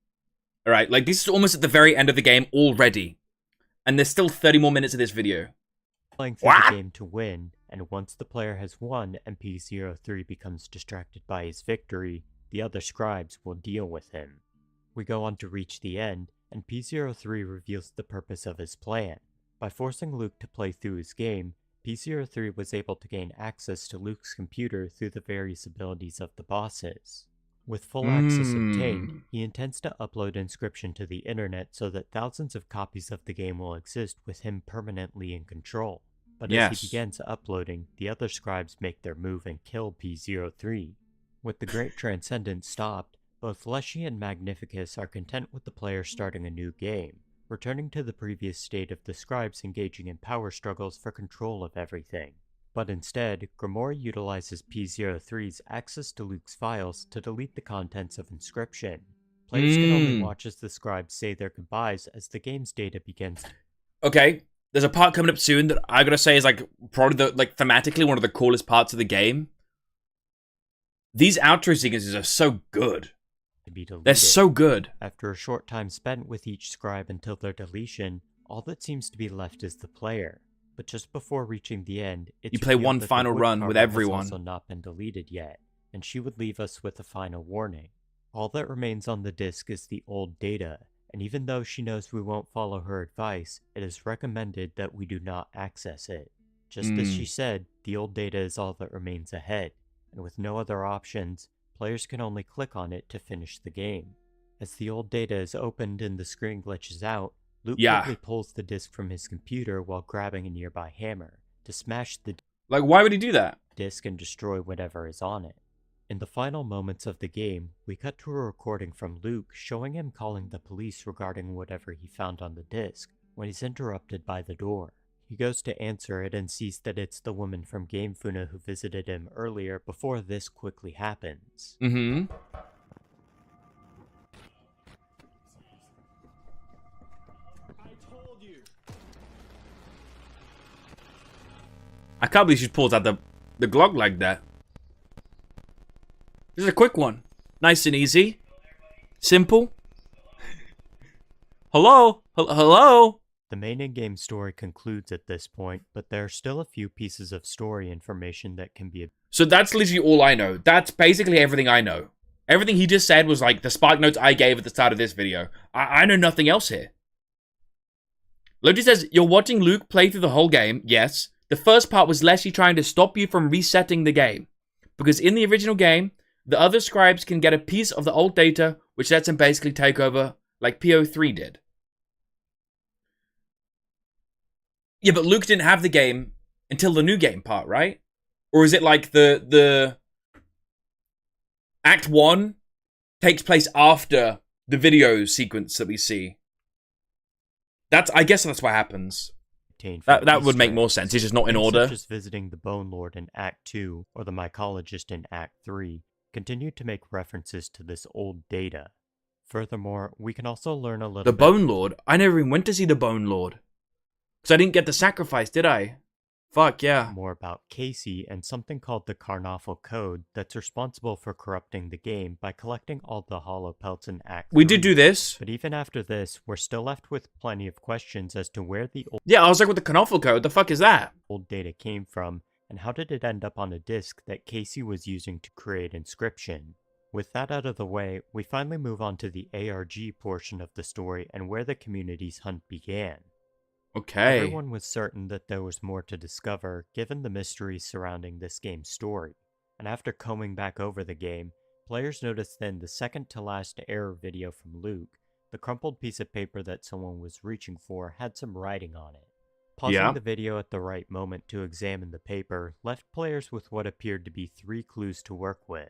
Alright, like, this is almost at the very end of the game already. And there's still 30 more minutes of this video. Playing through the game to win, and once the player has won and P03 becomes distracted by his victory, the other scribes will deal with him. We go on to reach the end, and P03 reveals the purpose of his plan. By forcing Luke to play through his game, P03 was able to gain access to Luke's computer through the various abilities of the bosses. With full access obtained, he intends to upload Inscryption to the internet so that thousands of copies of the game will exist with him permanently in control. But as he begins uploading, the other scribes make their move and kill P03. With the Great Transcendence stopped, both Leshy and Magnificus are content with the player starting a new game, returning to the previous state of the scribes engaging in power struggles for control of everything. But instead, Grimoire utilizes P03's access to Luke's files to delete the contents of Inscryption. Players can only watch as the scribes say their goodbyes as the game's data begins. Okay, there's a part coming up soon that I gotta say is like probably thematically one of the coolest parts of the game. These outro sequences are so good. They're so good. After a short time spent with each scribe until their deletion, all that seems to be left is the player. But just before reaching the end, you play one final run with everyone. Has also not been deleted yet, and she would leave us with a final warning. All that remains on the disc is the old data, and even though she knows we won't follow her advice, it is recommended that we do not access it. Just as she said, the old data is all that remains ahead, and with no other options, players can only click on it to finish the game. As the old data is opened and the screen glitches out, Luke quickly pulls the disc from his computer while grabbing a nearby hammer to smash the like, why would he do that? Disc and destroy whatever is on it. In the final moments of the game, we cut to a recording from Luke showing him calling the police regarding whatever he found on the disc when he's interrupted by the door. He goes to answer it and sees that it's the woman from Game Funa who visited him earlier before this quickly happens. I can't believe she pulls out the Glock like that. This is a quick one. Nice and easy. Simple. Hello? Hello? The main in-game story concludes at this point, but there are still a few pieces of story information that can be... So that's literally all I know. That's basically everything I know. Everything he just said was like the spark notes I gave at the start of this video. I know nothing else here. Logi says, you're watching Luke play through the whole game. Yes. The first part was Leshy trying to stop you from resetting the game. Because in the original game, the other scribes can get a piece of the old data, which lets them basically take over like P03 did. Yeah, but Luke didn't have the game until the new game part, right? Or is it like the Act 1 takes place after the video sequence that we see? I guess that's what happens. That would make more sense. It's just not in order. Such as visiting the Bone Lord in Act 2 or the Mycologist in Act 3 continue to make references to this old data. Furthermore, we can also learn a little The Bone Lord? I never even went to see the Bone Lord. Because I didn't get the sacrifice, did I? Fuck yeah. More about Casey and something called the Carnoffel Code that's responsible for corrupting the game by collecting all the hollow pelts in Act 3. We did do this. But even after this, we're still left with plenty of questions as to where the Yeah, I was like, with the Knoffel code, the fuck is that? old data came from, and how did it end up on a disk that Casey was using to create Inscryption? With that out of the way, we finally move on to the ARG portion of the story and where the community's hunt began. Okay. Everyone was certain that there was more to discover, given the mysteries surrounding this game's story. And after combing back over the game, players noticed then the second to last error video from Luke, the crumpled piece of paper that someone was reaching for had some writing on it. Pausing the video at the right moment to examine the paper left players with what appeared to be 3 clues to work with: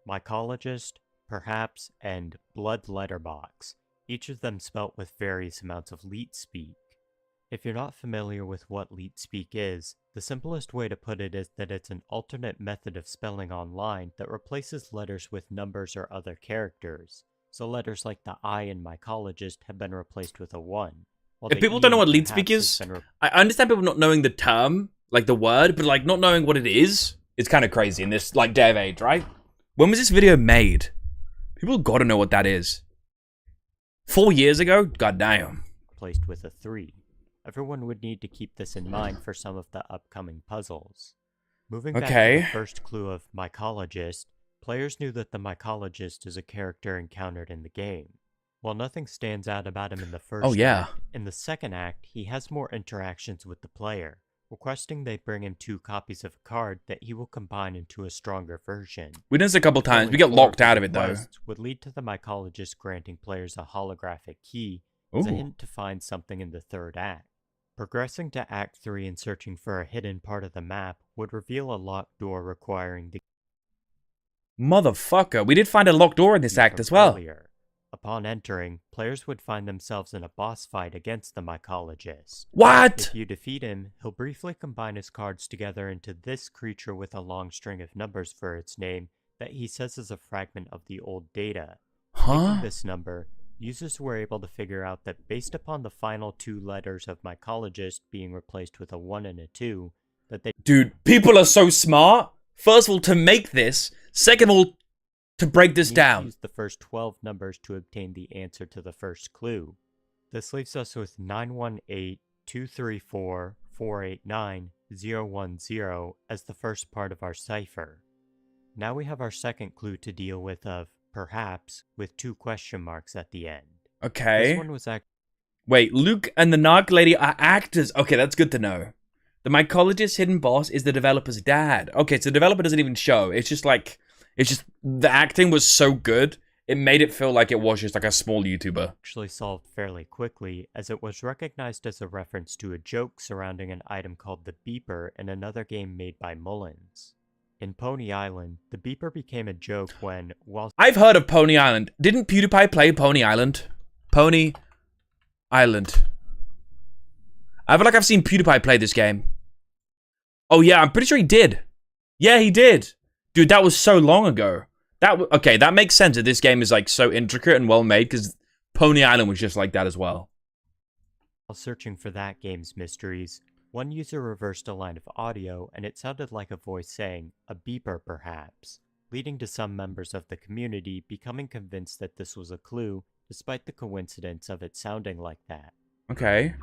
mycologist, perhaps, and blood letterbox, each of them spelt with various amounts of leet speak. If you're not familiar with what leet speak is, the simplest way to put it is that it's an alternate method of spelling online that replaces letters with numbers or other characters. So letters like the I in mycologist have been replaced with a 1. If people don't know what leet speak is, I understand people not knowing the term, like the word, but like not knowing what it is, it's kind of crazy in this like day of age, right? When was this video made? People gotta know what that is. 4 years ago? Goddamn. Replaced with a 3. Everyone would need to keep this in mind for some of the upcoming puzzles. Moving back to the first clue of mycologist, players knew that the mycologist is a character encountered in the game. While nothing stands out about him in the first act, in the second act, he has more interactions with the player, requesting they bring him 2 copies of a card that he will combine into a stronger version. We did this a couple times. We get locked out of it, though. Would lead to the mycologist granting players a holographic key as a hint to find something in the third act. Progressing to Act 3 and searching for a hidden part of the map would reveal a locked door requiring the... Motherfucker, we did find a locked door in this act as well. Upon entering, players would find themselves in a boss fight against the mycologist. What? If you defeat him, he'll briefly combine his cards together into this creature with a long string of numbers for its name that he says is a fragment of the old data. Taking this number, users were able to figure out that based upon the final 2 letters of mycologist being replaced with a 1 and a 2, that they... Dude, people are so smart. First of all, to make this. Second of all, to break this down. Use the first 12 numbers to obtain the answer to the first clue. This leaves us with 918-234-489-010 as the first part of our cipher. Now we have our second clue to deal with of perhaps with 2 question marks at the end. Okay. This one was Wait, Luke and the Narc lady are actors. Okay, that's good to know. The mycologist's hidden boss is the developer's dad. Okay, so the developer doesn't even show. It's just the acting was so good, it made it feel like it was just like a small YouTuber. Actually solved fairly quickly, as it was recognized as a reference to a joke surrounding an item called the beeper in another game made by Mullins. In Pony Island, the beeper became a joke when, while... I've heard of Pony Island. Didn't PewDiePie play Pony Island? Pony Island. I feel like I've seen PewDiePie play this game. Oh yeah, I'm pretty sure he did. Yeah, he did. Dude, that was so long ago. Okay, that makes sense that this game is like so intricate and well made because Pony Island was just like that as well. While searching for that game's mysteries, one user reversed a line of audio and it sounded like a voice saying, "a beeper perhaps," leading to some members of the community becoming convinced that this was a clue, despite the coincidence of it sounding like that. Okay.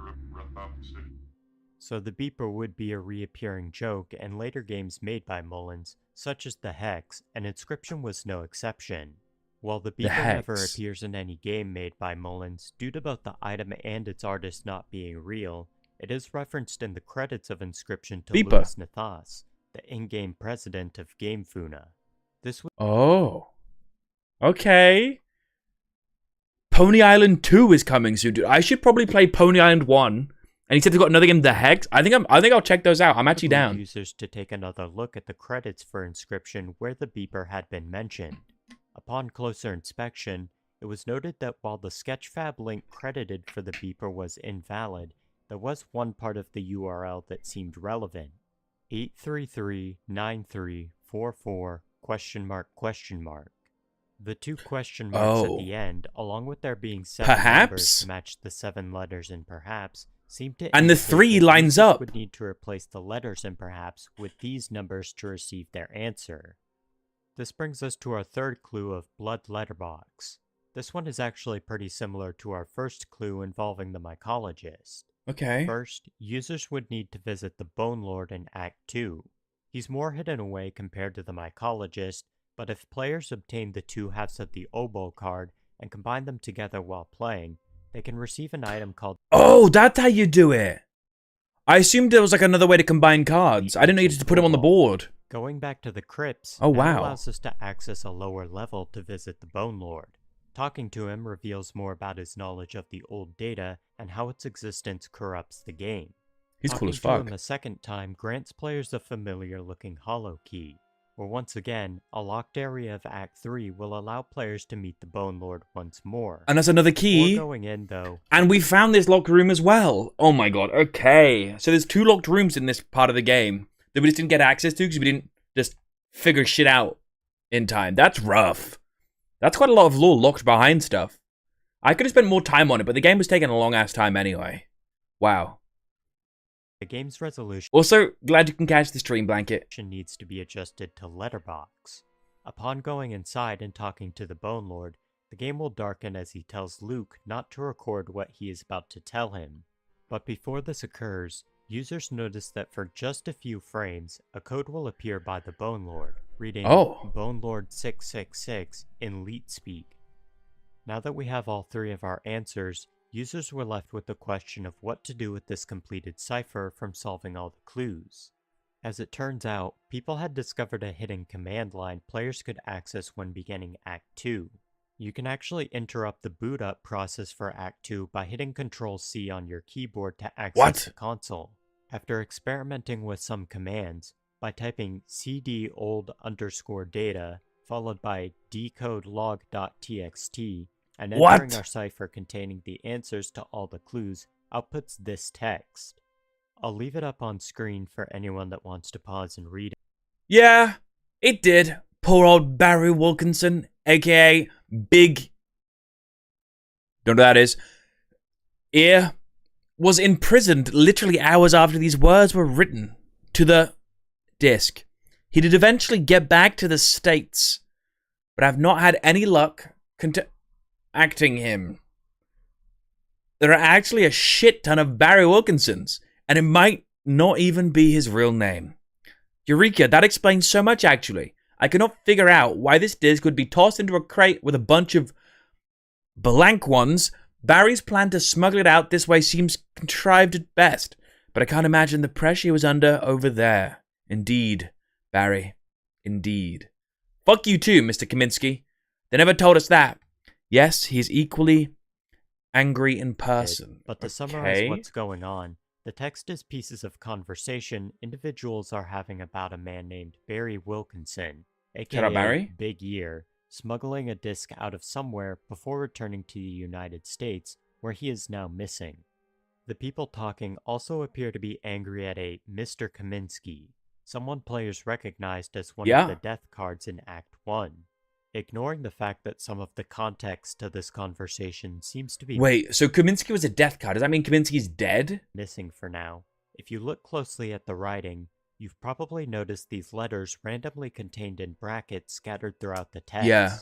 So the beeper would be a reappearing joke in later games made by Mullins, such as The Hex, and Inscryption was no exception. While the beeper never appears in any game made by Mullins, due to both the item and its artist not being real, it is referenced in the credits of Inscryption to Louis Nathas, the in-game president of GameFuna. This was... Oh. Okay. Pony Island 2 is coming soon, dude. I should probably play Pony Island 1. And he said they've got another game, The Hex. I think I'll check those out. I'm actually down. Users to take another look at the credits for Inscryption where the beeper had been mentioned. Upon closer inspection, it was noted that while the Sketchfab link credited for the beeper was invalid, there was one part of the URL that seemed relevant. 833-9344 ? The 2 question marks at the end, along with there being 7 numbers to match the 7 letters in perhaps, seem to And the indicate 3 that lines users up. would need to replace the letters and perhaps with these numbers to receive their answer. This brings us to our third clue of Blood Letterbox. This one is actually pretty similar to our first clue involving the mycologist. Okay. First, users would need to visit the Bone Lord in Act 2. He's more hidden away compared to the mycologist, but if players obtain the 2 halves of the oboe card and combine them together while playing, they can receive an item called... Oh, that's how you do it. I assumed there was like another way to combine cards. I didn't know you had to put them on the board. Going back to the crypts, Oh, wow. that allows us to access a lower level to visit the Bone Lord. Talking to him reveals more about his knowledge of the old data and how its existence corrupts the game. He's cool as Talking fuck. to him a second time grants players a familiar-looking hollow key, where once again, a locked area of Act 3 will allow players to meet the Bone Lord once more. And that's another key. Before going in, though... And we found this locked room as well. Oh my god, okay. So there's 2 locked rooms in this part of the game that we just didn't get access to because we didn't just figure shit out in time. That's rough. That's quite a lot of lore locked behind stuff. I could have spent more time on it, but the game was taking a long-ass time anyway. Wow. The game's resolution Also, glad you can catch the stream, Blanket. needs to be adjusted to letterbox. Upon going inside and talking to the Bone Lord, the game will darken as he tells Luke not to record what he is about to tell him. But before this occurs, users notice that for just a few frames, a code will appear by the Bone Lord, reading Bone Lord 666 in Leet speak. Now that we have all 3 of our answers, users were left with the question of what to do with this completed cipher from solving all the clues. As it turns out, people had discovered a hidden command line players could access when beginning Act 2. You can actually interrupt the boot up process for Act 2 by hitting Ctrl-C on your keyboard to access the console. After experimenting with some commands, by typing cd old_data followed by decodelog.txt and entering our cipher containing the answers to all the clues, outputs this text. I'll leave it up on screen for anyone that wants to pause and read it. Yeah, it did. Poor old Barry Wilkinson, aka Big... Don't know what that is. Ear was imprisoned literally hours after these words were written to the disc. He did eventually get back to the States, but I've not had any luck acting him. There are actually a shit ton of Barry Wilkinsons, and it might not even be his real name. Eureka, that explains so much actually. I cannot figure out why this disc would be tossed into a crate with a bunch of blank ones. Barry's plan to smuggle it out this way seems contrived at best, but I can't imagine the pressure he was under over there. Indeed, Barry. Indeed. Fuck you too, Mr. Kaminsky. They never told us that. Yes, he's equally angry in person. But to summarize what's going on, the text is pieces of conversation individuals are having about a man named Barry Wilkinson, aka Big Ear, smuggling a disc out of somewhere before returning to the United States, where he is now missing. The people talking also appear to be angry at a Mr. Kaminsky, someone players recognized as one of the death cards in Act 1. Ignoring the fact that some of the context to this conversation seems to be... Wait, so Kaminsky was a death card. Does that mean Kaminsky's dead? ...missing for now. If you look closely at the writing, you've probably noticed these letters randomly contained in brackets scattered throughout the text. Yeah.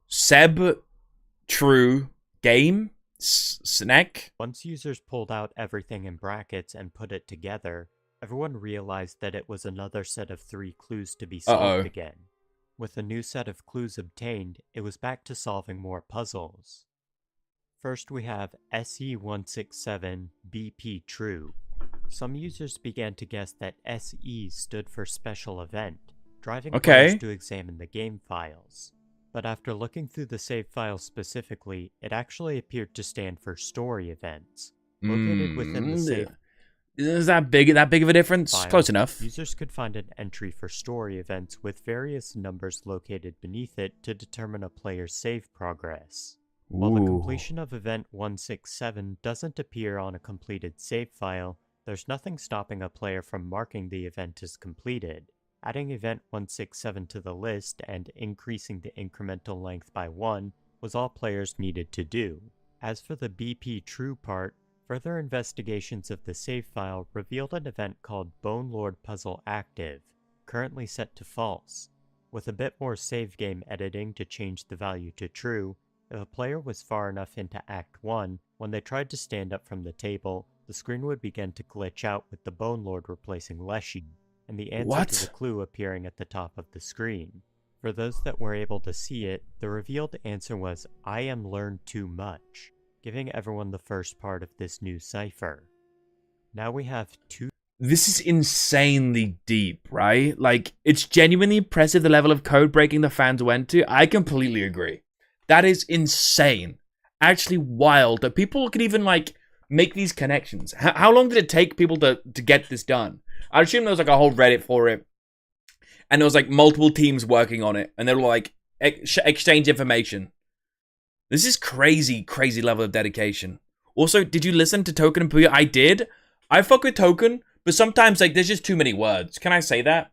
Seb, True, Game, Snack. Once users pulled out everything in brackets and put it together, everyone realized that it was another set of 3 clues to be solved again. With a new set of clues obtained, it was back to solving more puzzles. First we have SE167BP True. Some users began to guess that SE stood for Special Event, driving players to examine the game files. But after looking through the save files specifically, it actually appeared to stand for Story Events, located within the save. Is that big of a difference? File. Close enough. Users could find an entry for story events with various numbers located beneath it to determine a player's save progress. While the completion of Event 167 doesn't appear on a completed save file, there's nothing stopping a player from marking the event as completed. Adding Event 167 to the list and increasing the incremental length by 1 was all players needed to do. As for the BP True part, Further investigations of the save file revealed an event called Bone Lord Puzzle Active, currently set to false. With a bit more save game editing to change the value to true, if a player was far enough into Act 1, when they tried to stand up from the table, the screen would begin to glitch out with the Bone Lord replacing Leshy, and the answer to the clue appearing at the top of the screen. For those that were able to see it, the revealed answer was, "I am learned too much," giving everyone the first part of this new cipher. Now we have two. This is insanely deep, right? Like, it's genuinely impressive the level of code breaking the fans went to. I completely agree. That is insane. Actually wild that people can even, like, make these connections. How long did it take people to get this done? I assume there was, like, a whole Reddit for it. And there was, like, multiple teams working on it. And they were, like, exchange information. This is crazy, crazy level of dedication. Also, did you listen to Token and Puya? I did. I fuck with Token, but sometimes, like, there's just too many words. Can I say that?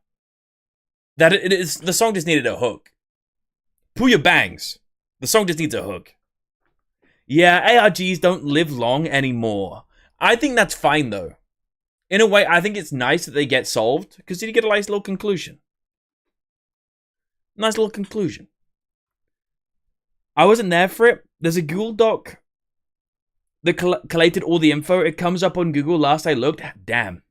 That it is, the song just needed a hook. Puya bangs. The song just needs a hook. Yeah, ARGs don't live long anymore. I think that's fine, though. In a way, I think it's nice that they get solved, because you get a nice little conclusion. Nice little conclusion. I wasn't there for it. There's a Google Doc that collated all the info. It comes up on Google last I looked. Damn.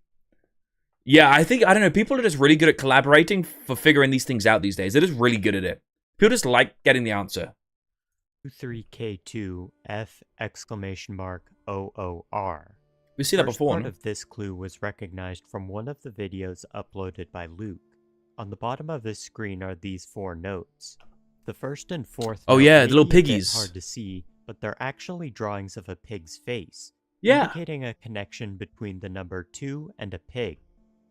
Yeah, I don't know, people are just really good at collaborating for figuring these things out these days. They're just really good at it. People just like getting the answer. 23K2F exclamation mark OOR. We see that before. Part of this clue was recognized from one of the videos uploaded by Luke. On the bottom of this screen are these 4 notes. The first and fourth the little piggies. Hard to see, but they're actually drawings of a pig's face, indicating a connection between the number 2 and a pig.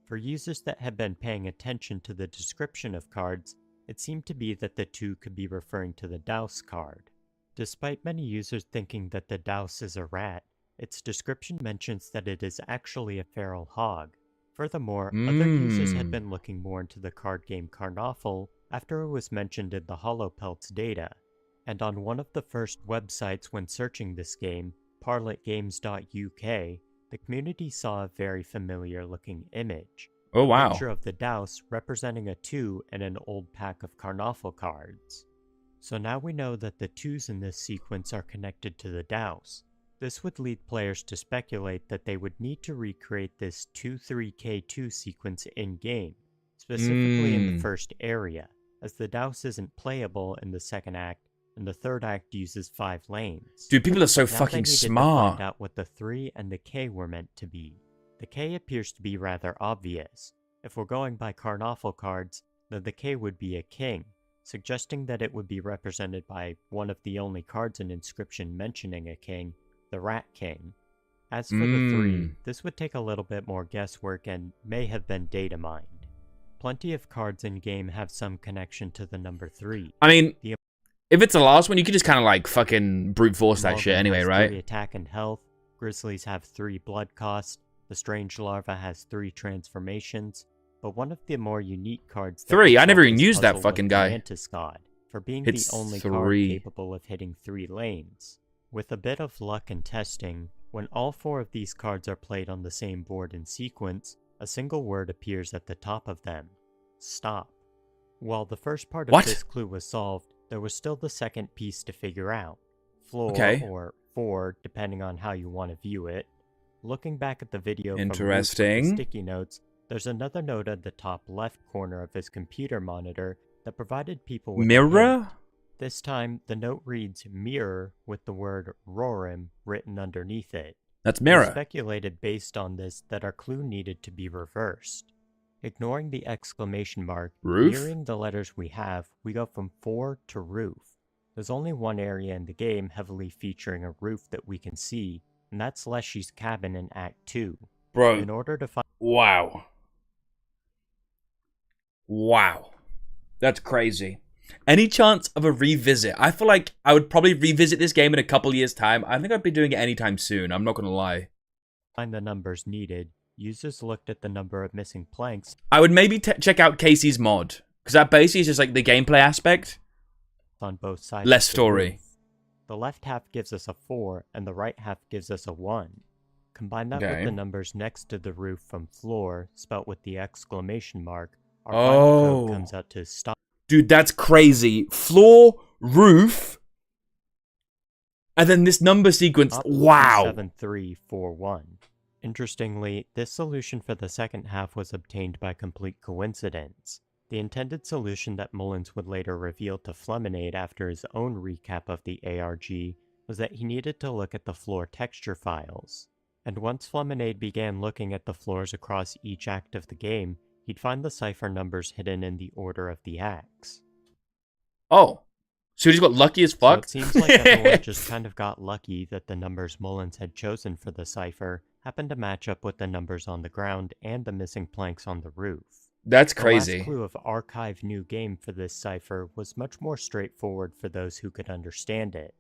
For users that have been paying attention to the description of cards, it seemed to be that the 2 could be referring to the Douse card. Despite many users thinking that the Douse is a rat, its description mentions that it is actually a feral hog. Furthermore, other users had been looking more into the card game Karnoffel after it was mentioned in the HoloPelts data, and on one of the first websites when searching this game, parletgames.uk, the community saw a very familiar looking image. Oh wow. A picture of the Douse representing a 2 and an old pack of Karnoffel cards. So now we know that the 2s in this sequence are connected to the Douse. This would lead players to speculate that they would need to recreate this 2-3K2 sequence in-game, specifically in the first area, as the Douse isn't playable in the second act, and the third act uses 5 lanes. Dude, people are so Now fucking they needed smart. to find out what the 3 and the K were meant to be. The K appears to be rather obvious. If we're going by Karnoffel cards, then the K would be a king, suggesting that it would be represented by one of the only cards in Inscryption mentioning a king, the Rat King. As for the 3, this would take a little bit more guesswork and may have been data mined. Plenty of cards in-game have some connection to the number 3. I mean, if it's the last one, you could just kind of like fucking brute force that shit anyway, right? 3 attack and health, Grizzlies have 3 blood cost, the Strange Larva has 3 transformations, but one of the more unique cards... 3? I never even used that fucking guy. Mantis God, for being the only card capable of hitting 3 lanes. With a bit of luck and testing, when all 4 of these cards are played on the same board in sequence, a single word appears at the top of them. Stop. While the first part of this clue was solved, there was still the second piece to figure out. Floor, or 4, depending on how you want to view it. Looking back at the video from the sticky notes, there's another note at the top left corner of his computer monitor that provided people with mirror? This time, the note reads mirror with the word Rorim written underneath it. That's mirror. It's speculated based on this that our clue needed to be reversed. Ignoring the exclamation mark, mirroring the letters we have, we go from 4 to roof. There's only one area in the game heavily featuring a roof that we can see, and that's Leshy's cabin in Act 2. Bro, in order to find... Wow. That's crazy. Any chance of a revisit? I feel like I would probably revisit this game in a couple years' time. I think I'd be doing it anytime soon. I'm not going to lie. Find the numbers needed. Users looked at the number of missing planks. I would maybe check out Casey's mod, because that basically is just like the gameplay aspect. On both sides. Less story. The left half gives us a 4, and the right half gives us a 1. Combine that with the numbers next to the roof from floor, spelt with the exclamation mark, our final code comes out to stop. Dude, that's crazy. Floor, roof, and then this number sequence. Wow. 7341. Interestingly, this solution for the second half was obtained by complete coincidence. The intended solution that Mullins would later reveal to Flemonade after his own recap of the ARG was that he needed to look at the floor texture files. And once Flemonade began looking at the floors across each act of the game, he'd find the cipher numbers hidden in the order of the acts. Oh. So he just got lucky as fuck? So it seems like everyone just kind of got lucky that the numbers Mullins had chosen for the cipher happened to match up with the numbers on the ground and the missing planks on the roof. That's crazy. The last clue of Archive New Game for this cipher was much more straightforward for those who could understand it.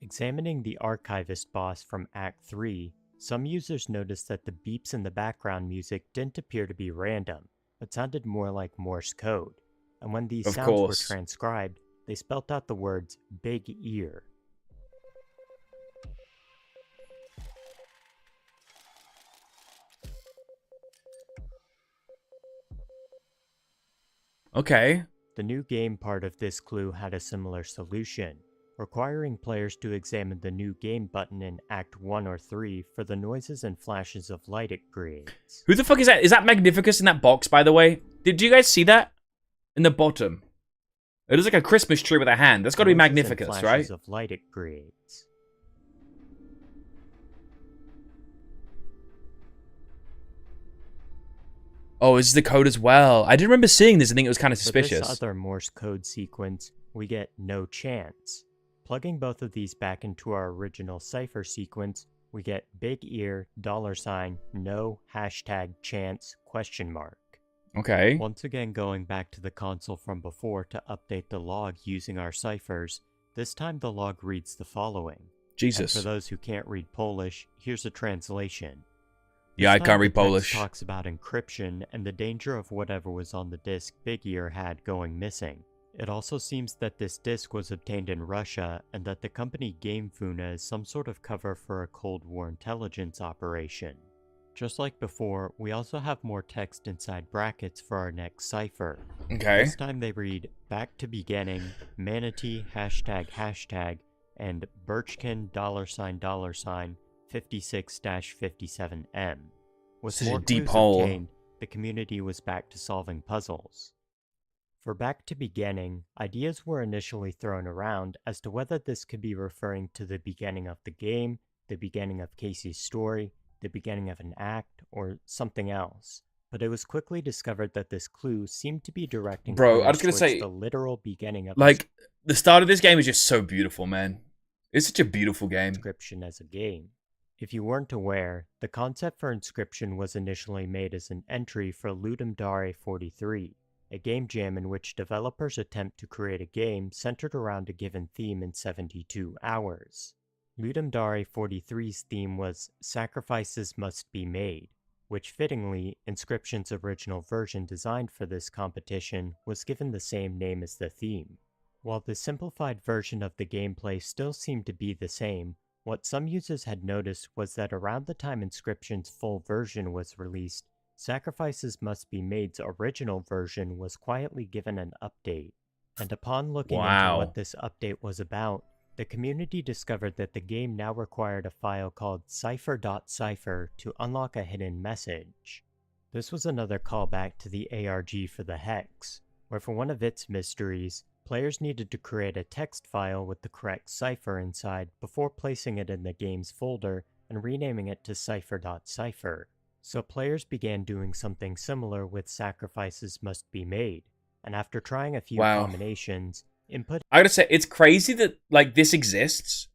Examining the Archivist boss from Act 3, some users noticed that the beeps in the background music didn't appear to be random, but sounded more like Morse code. And when these sounds were transcribed, they spelt out the words Big Ear. Okay. The new game part of this clue had a similar solution, requiring players to examine the new game button in Act 1 or 3 for the noises and flashes of light it creates. Who the fuck is that? Is that Magnificus in that box, by the way? Did you guys see that? In the bottom. It is like a Christmas tree with a hand. That's got to be Magnificus, right? Of light it creates. Oh, this is the code as well. I didn't remember seeing this. I think it was kind of suspicious. For this other Morse code sequence, we get no chance. Plugging both of these back into our original cipher sequence, we get big ear, $, no, #chance, ? Okay. Once again going back to the console from before to update the log using our ciphers, this time the log reads the following. Jesus. And for those who can't read Polish, here's a translation. Yeah, I can't read Polish. It talks about encryption and the danger of whatever was on the disk Big Ear had going missing. It also seems that this disk was obtained in Russia and that the company GameFuna is some sort of cover for a Cold War intelligence operation. Just like before, we also have more text inside brackets for our next cipher. Okay. This time they read back to beginning, manatee, ##, and Birchkin, $, 56-57M. With Such a more deep clues hole. obtained, the community was back to solving puzzles. For back to beginning, ideas were initially thrown around as to whether this could be referring to the beginning of the game, the beginning of Casey's story, the beginning of an act, or something else. But it was quickly discovered that this clue seemed to be directing Bro, I was gonna towards say, the literal beginning of like, the start of this game is just so beautiful, man. It's such a beautiful game. Inscryption as a game. If you weren't aware, the concept for Inscryption was initially made as an entry for Ludum Dare 43, a game jam in which developers attempt to create a game centered around a given theme in 72 hours. Ludum Dare 43's theme was Sacrifices Must Be Made, which fittingly, Inscryption's original version designed for this competition was given the same name as the theme. While the simplified version of the gameplay still seemed to be the same, what some users had noticed was that around the time Inscryption's full version was released, Sacrifices Must Be Made's original version was quietly given an update. And upon looking into what this update was about, the community discovered that the game now required a file called cipher.cipher to unlock a hidden message. This was another callback to the ARG for the Hex, where for one of its mysteries, players needed to create a text file with the correct cipher inside before placing it in the game's folder and renaming it to cipher.cipher. So players began doing something similar with Sacrifices Must Be Made, and after trying a few combinations, input... I gotta say, it's crazy that, like, this exists,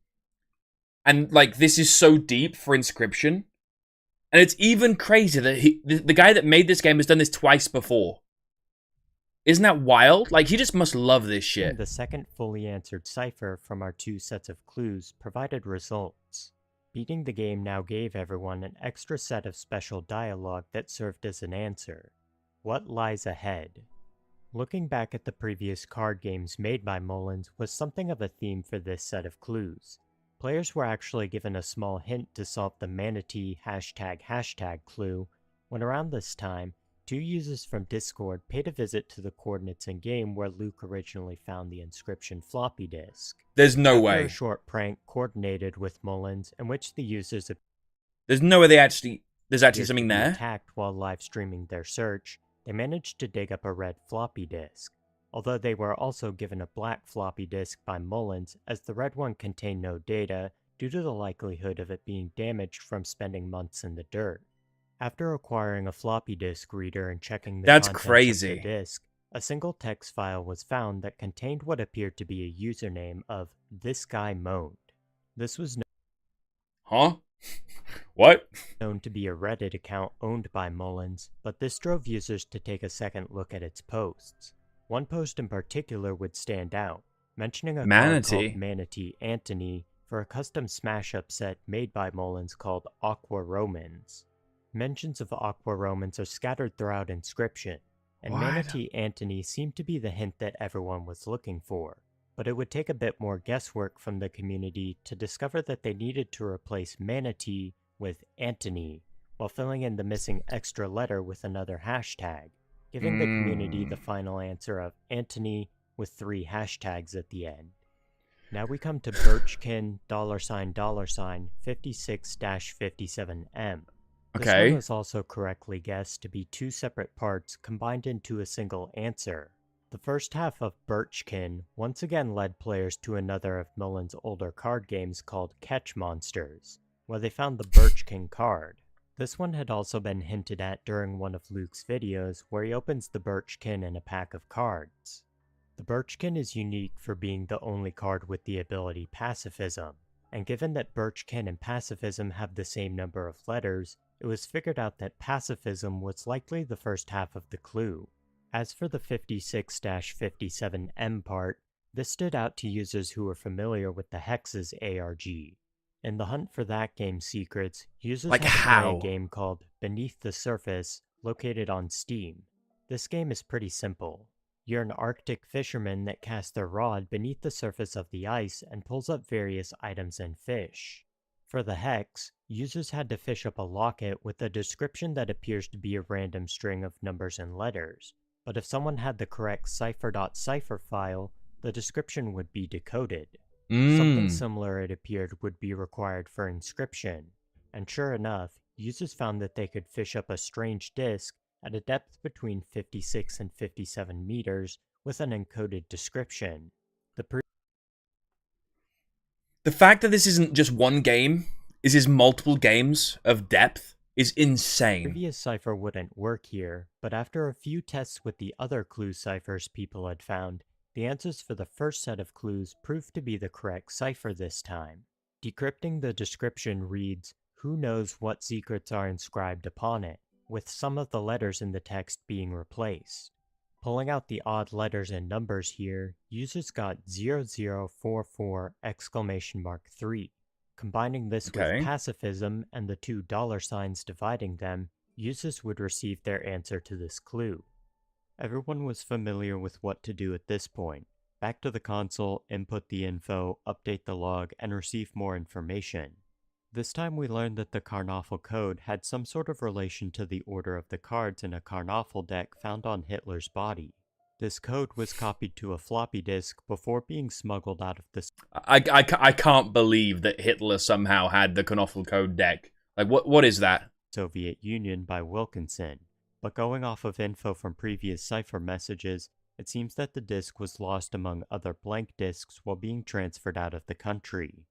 and, like, this is so deep for Inscryption, and it's even crazier that the guy that made this game has done this twice before. Isn't that wild? Like, he just must love this shit. The second fully answered cipher from our two sets of clues provided results. Beating the game now gave everyone an extra set of special dialogue that served as an answer. What lies ahead? Looking back at the previous card games made by Mullins was something of a theme for this set of clues. Players were actually given a small hint to solve the manatee ### clue when around this time, 2 users from Discord paid a visit to the coordinates in-game where Luke originally found the Inscryption floppy disk. There's no After way. a short prank coordinated with Mullins in which the users There's no way there's actually something there. attacked while live streaming their search, they managed to dig up a red floppy disk, although they were also given a black floppy disk by Mullins as the red one contained no data due to the likelihood of it being damaged from spending months in the dirt. After acquiring a floppy disk reader and checking the That's contents crazy. of the disk, a single text file was found that contained what appeared to be a username of "This Guy Moaned." This was Huh? What? known to be a Reddit account owned by Mullins, but this drove users to take a second look at its posts. One post in particular would stand out, mentioning a card called Manatee Antony for a custom smash-up set made by Mullins called Aqua Romans. Mentions of Aqua Romans are scattered throughout Inscryption, and Manatee Antony seemed to be the hint that everyone was looking for. But it would take a bit more guesswork from the community to discover that they needed to replace Manatee with Antony, while filling in the missing extra letter with another hashtag, giving the community the final answer of Antony with 3 hashtags at the end. Now we come to Birchkin $56-57M. This one was also correctly guessed to be 2 separate parts combined into a single answer. The first half of Birchkin once again led players to another of Mullins' older card games called Catch Monsters, where they found the Birchkin card. This one had also been hinted at during one of Luke's videos where he opens the Birchkin in a pack of cards. The Birchkin is unique for being the only card with the ability Pacifism, and given that Birchkin and Pacifism have the same number of letters, it was figured out that Pacifism was likely the first half of the clue. As for the 56-57M part, this stood out to users who were familiar with the Hexes ARG. In the hunt for that game's secrets, users had to play a game called Beneath the Surface, located on Steam. This game is pretty simple. You're an Arctic fisherman that casts their rod beneath the surface of the ice and pulls up various items and fish. For the Hex, users had to fish up a locket with a description that appears to be a random string of numbers and letters. But if someone had the correct cipher.cipher file, the description would be decoded. Something similar, it appeared, would be required for Inscryption. And sure enough, users found that they could fish up a strange disk at a depth between 56 and 57 meters with an encoded description. The fact that this isn't just one game, is multiple games of depth, is insane. Previous cipher wouldn't work here, but after a few tests with the other clue ciphers people had found, the answers for the first set of clues proved to be the correct cipher this time. Decrypting the description reads, "Who knows what secrets are inscribed upon it," with some of the letters in the text being replaced. Pulling out the odd letters and numbers here, users got 0044!3. Combining this with Pacifism and the 2 $signs dividing them, users would receive their answer to this clue. Everyone was familiar with what to do at this point. Back to the console, input the info, update the log, and receive more information. This time we learned that the Karnoffel code had some sort of relation to the order of the cards in a Karnoffel deck found on Hitler's body. This code was copied to a floppy disk before being smuggled out of the... I can't believe that Hitler somehow had the Karnoffel code deck. Like, what is that? Soviet Union by Wilkinson. But going off of info from previous cipher messages, it seems that the disk was lost among other blank disks while being transferred out of the country.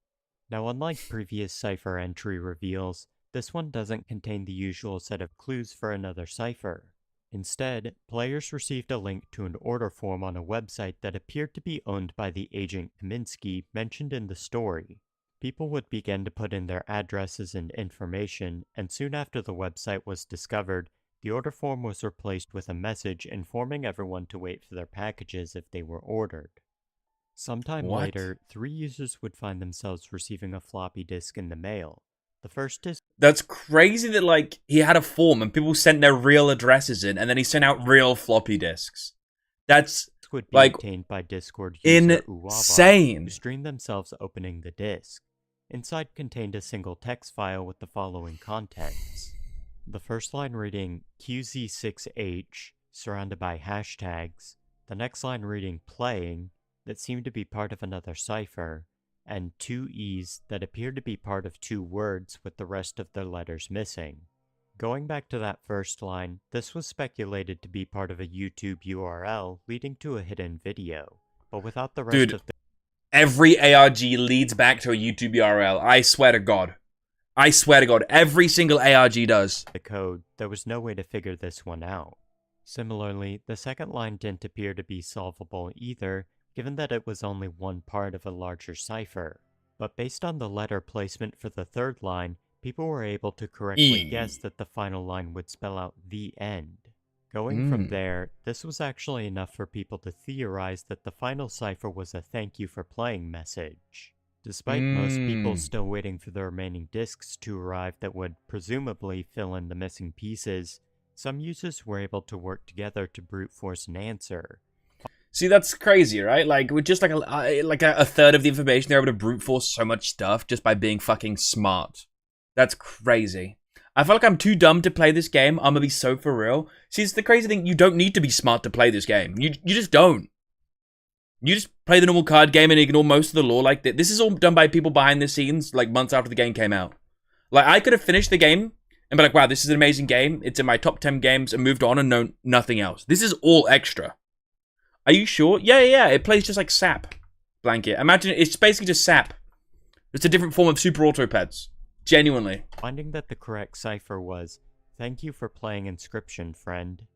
Now, unlike previous cipher entry reveals, this one doesn't contain the usual set of clues for another cipher. Instead, players received a link to an order form on a website that appeared to be owned by the agent Kaminsky mentioned in the story. People would begin to put in their addresses and information, and soon after the website was discovered, the order form was replaced with a message informing everyone to wait for their packages if they were ordered. Sometime later, 3 users would find themselves receiving a floppy disk in the mail. The first is... That's crazy that, like, he had a form and people sent their real addresses in, and then he sent out real floppy disks. That's, would be like, obtained by Discord user insane. Uwava, who streamed themselves opening the disk. Inside contained a single text file with the following contents. The first line reading QZ6H, surrounded by hashtags. The next line reading playing, that seemed to be part of another cipher, and two E's that appeared to be part of two words with the rest of the letters missing. Going back to that first line, this was speculated to be part of a YouTube URL leading to a hidden video, but without the rest of the... Every ARG leads back to a YouTube URL. I swear to God. I swear to God, every single ARG does. The code, there was no way to figure this one out. Similarly, the second line didn't appear to be solvable either, given that it was only one part of a larger cipher. But based on the letter placement for the third line, people were able to correctly guess that the final line would spell out the end. Going from there, this was actually enough for people to theorize that the final cipher was a thank you for playing message. Despite most people still waiting for the remaining discs to arrive that would presumably fill in the missing pieces, some users were able to work together to brute force an answer. See, that's crazy, right? Like, with just like a third of the information, they're able to brute force so much stuff just by being fucking smart. That's crazy. I feel like I'm too dumb to play this game. I'm gonna be so for real. See, it's the crazy thing. You don't need to be smart to play this game. You just don't. You just play the normal card game and ignore most of the lore. Like, this is all done by people behind the scenes, like, months after the game came out. Like, I could have finished the game and be like, wow, this is an amazing game. It's in my top 10 games, and moved on and known nothing else. This is all extra. Are you sure? Yeah. It plays just like SAP. Blanket. Imagine it's basically just SAP. It's a different form of Super Auto Pets. Genuinely. Finding that the correct cipher was, "Thank you for playing Inscryption, friend."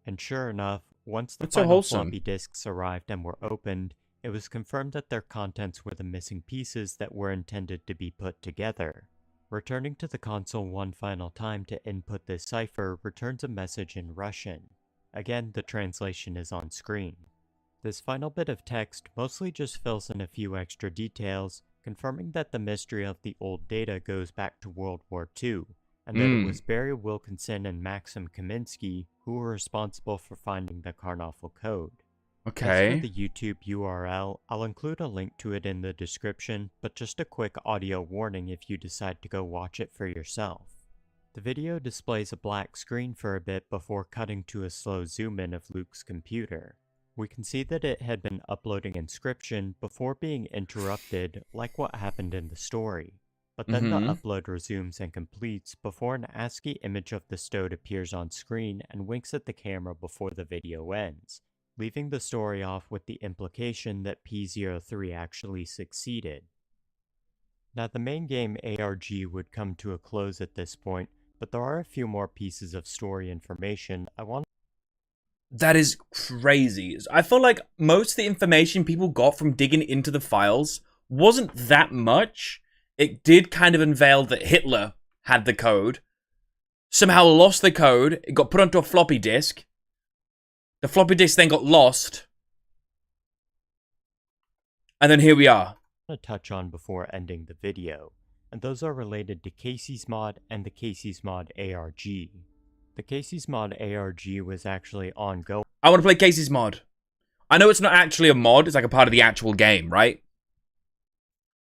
And sure enough, once the final floppy disks arrived and were opened, it was confirmed that their contents were the missing pieces that were intended to be put together. Returning to the console one final time to input this cipher returns a message in Russian. Again, the translation is on screen. This final bit of text mostly just fills in a few extra details, confirming that the mystery of the old data goes back to World War II, and that it was Barry Wilkinson and Maxim Kaminsky who were responsible for finding the Karnoffel code. Okay. As for the YouTube URL, I'll include a link to it in the description, but just a quick audio warning if you decide to go watch it for yourself. The video displays a black screen for a bit before cutting to a slow zoom-in of Luke's computer. We can see that it had been uploading Inscryption before being interrupted, like what happened in the story. But then the upload resumes and completes before an ASCII image of the Stode appears on screen and winks at the camera before the video ends, leaving the story off with the implication that P03 actually succeeded. Now the main game ARG would come to a close at this point, but there are a few more pieces of story information I want. That is crazy. I feel like most of the information people got from digging into the files wasn't that much. It did kind of unveil that Hitler had the code, somehow lost the code, it got put onto a floppy disk, the floppy disk then got lost, and then here we are. I want to touch on before ending the video, and those are related to Casey's Mod and the Casey's Mod ARG. The Casey's Mod ARG was actually ongoing. I want to play Casey's Mod. I know it's not actually a mod, it's like a part of the actual game, right?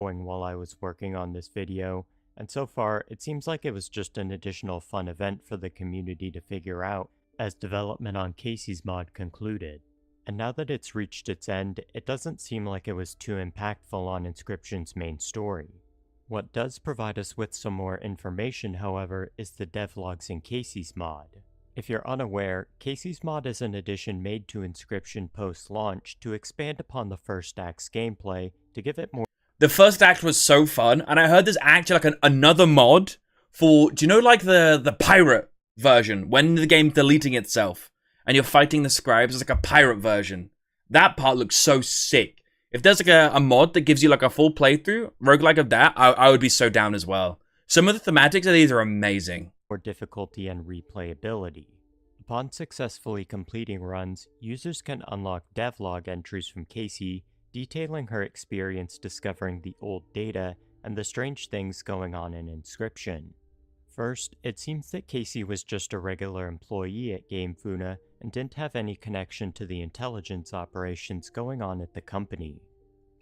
While I was working on this video, and so far it seems like it was just an additional fun event for the community to figure out as development on Casey's Mod concluded. And now that it's reached its end, it doesn't seem like it was too impactful on Inscryption's main story. What does provide us with some more information, however, is the devlogs in Casey's Mod. If you're unaware, Casey's Mod is an addition made to Inscryption post-launch to expand upon the first act's gameplay to give it more. The first act was so fun, and I heard there's actually like another mod for, do you know like the pirate version, when the game's deleting itself, and you're fighting the scribes, it's like a pirate version. That part looks so sick. If there's like a mod that gives you like a full playthrough, roguelike of that, I would be so down as well. Some of the thematics of these are amazing. More difficulty and replayability. Upon successfully completing runs, users can unlock devlog entries from Casey, detailing her experience discovering the old data and the strange things going on in Inscryption. First, it seems that Casey was just a regular employee at Game Funa and didn't have any connection to the intelligence operations going on at the company.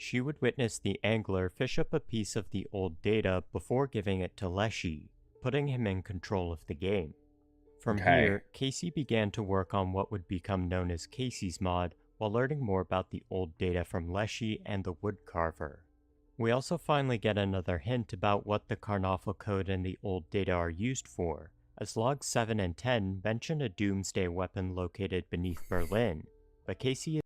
She would witness the angler fish up a piece of the old data before giving it to Leshy, putting him in control of the game. From here, Casey began to work on what would become known as Casey's Mod while learning more about the old data from Leshy and the woodcarver. We also finally get another hint about what the Karnoffel code and the old data are used for, as logs 7 and 10 mention a doomsday weapon located beneath Berlin, but Casey is...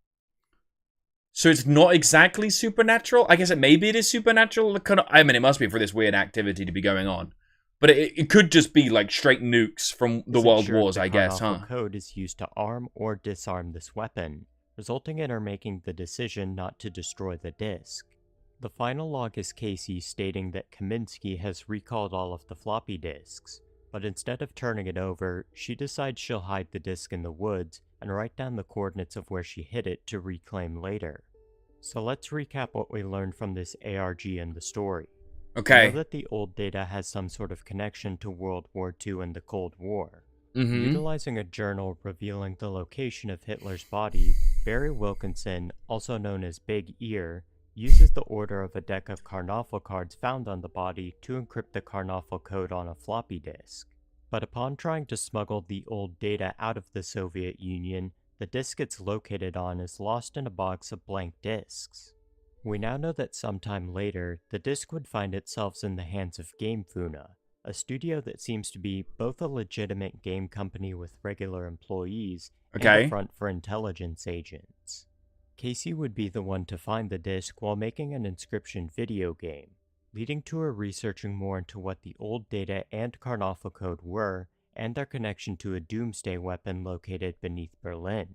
So it's not exactly supernatural? I guess maybe it is supernatural. I mean, it must be for this weird activity to be going on. But it could just be like straight nukes from the World Wars, I guess, huh? The code is used to arm or disarm this weapon, resulting in her making the decision not to destroy the disk. The final log is Casey stating that Kaminsky has recalled all of the floppy disks, but instead of turning it over, she decides she'll hide the disk in the woods and write down the coordinates of where she hid it to reclaim later. So let's recap what we learned from this ARG in the story. Okay. We know that the old data has some sort of connection to World War II and the Cold War. Utilizing a journal revealing the location of Hitler's body, Barry Wilkinson, also known as Big Ear, uses the order of a deck of Karnoffel cards found on the body to encrypt the Karnoffel code on a floppy disk. But upon trying to smuggle the old data out of the Soviet Union, the disk it's located on is lost in a box of blank disks. We now know that sometime later, the disk would find itself in the hands of GameFuna, a studio that seems to be both a legitimate game company with regular employees and a front for intelligence agents. Casey would be the one to find the disk while making an Inscryption video game, leading to her researching more into what the old data and Karnoffel code were, and their connection to a doomsday weapon located beneath Berlin.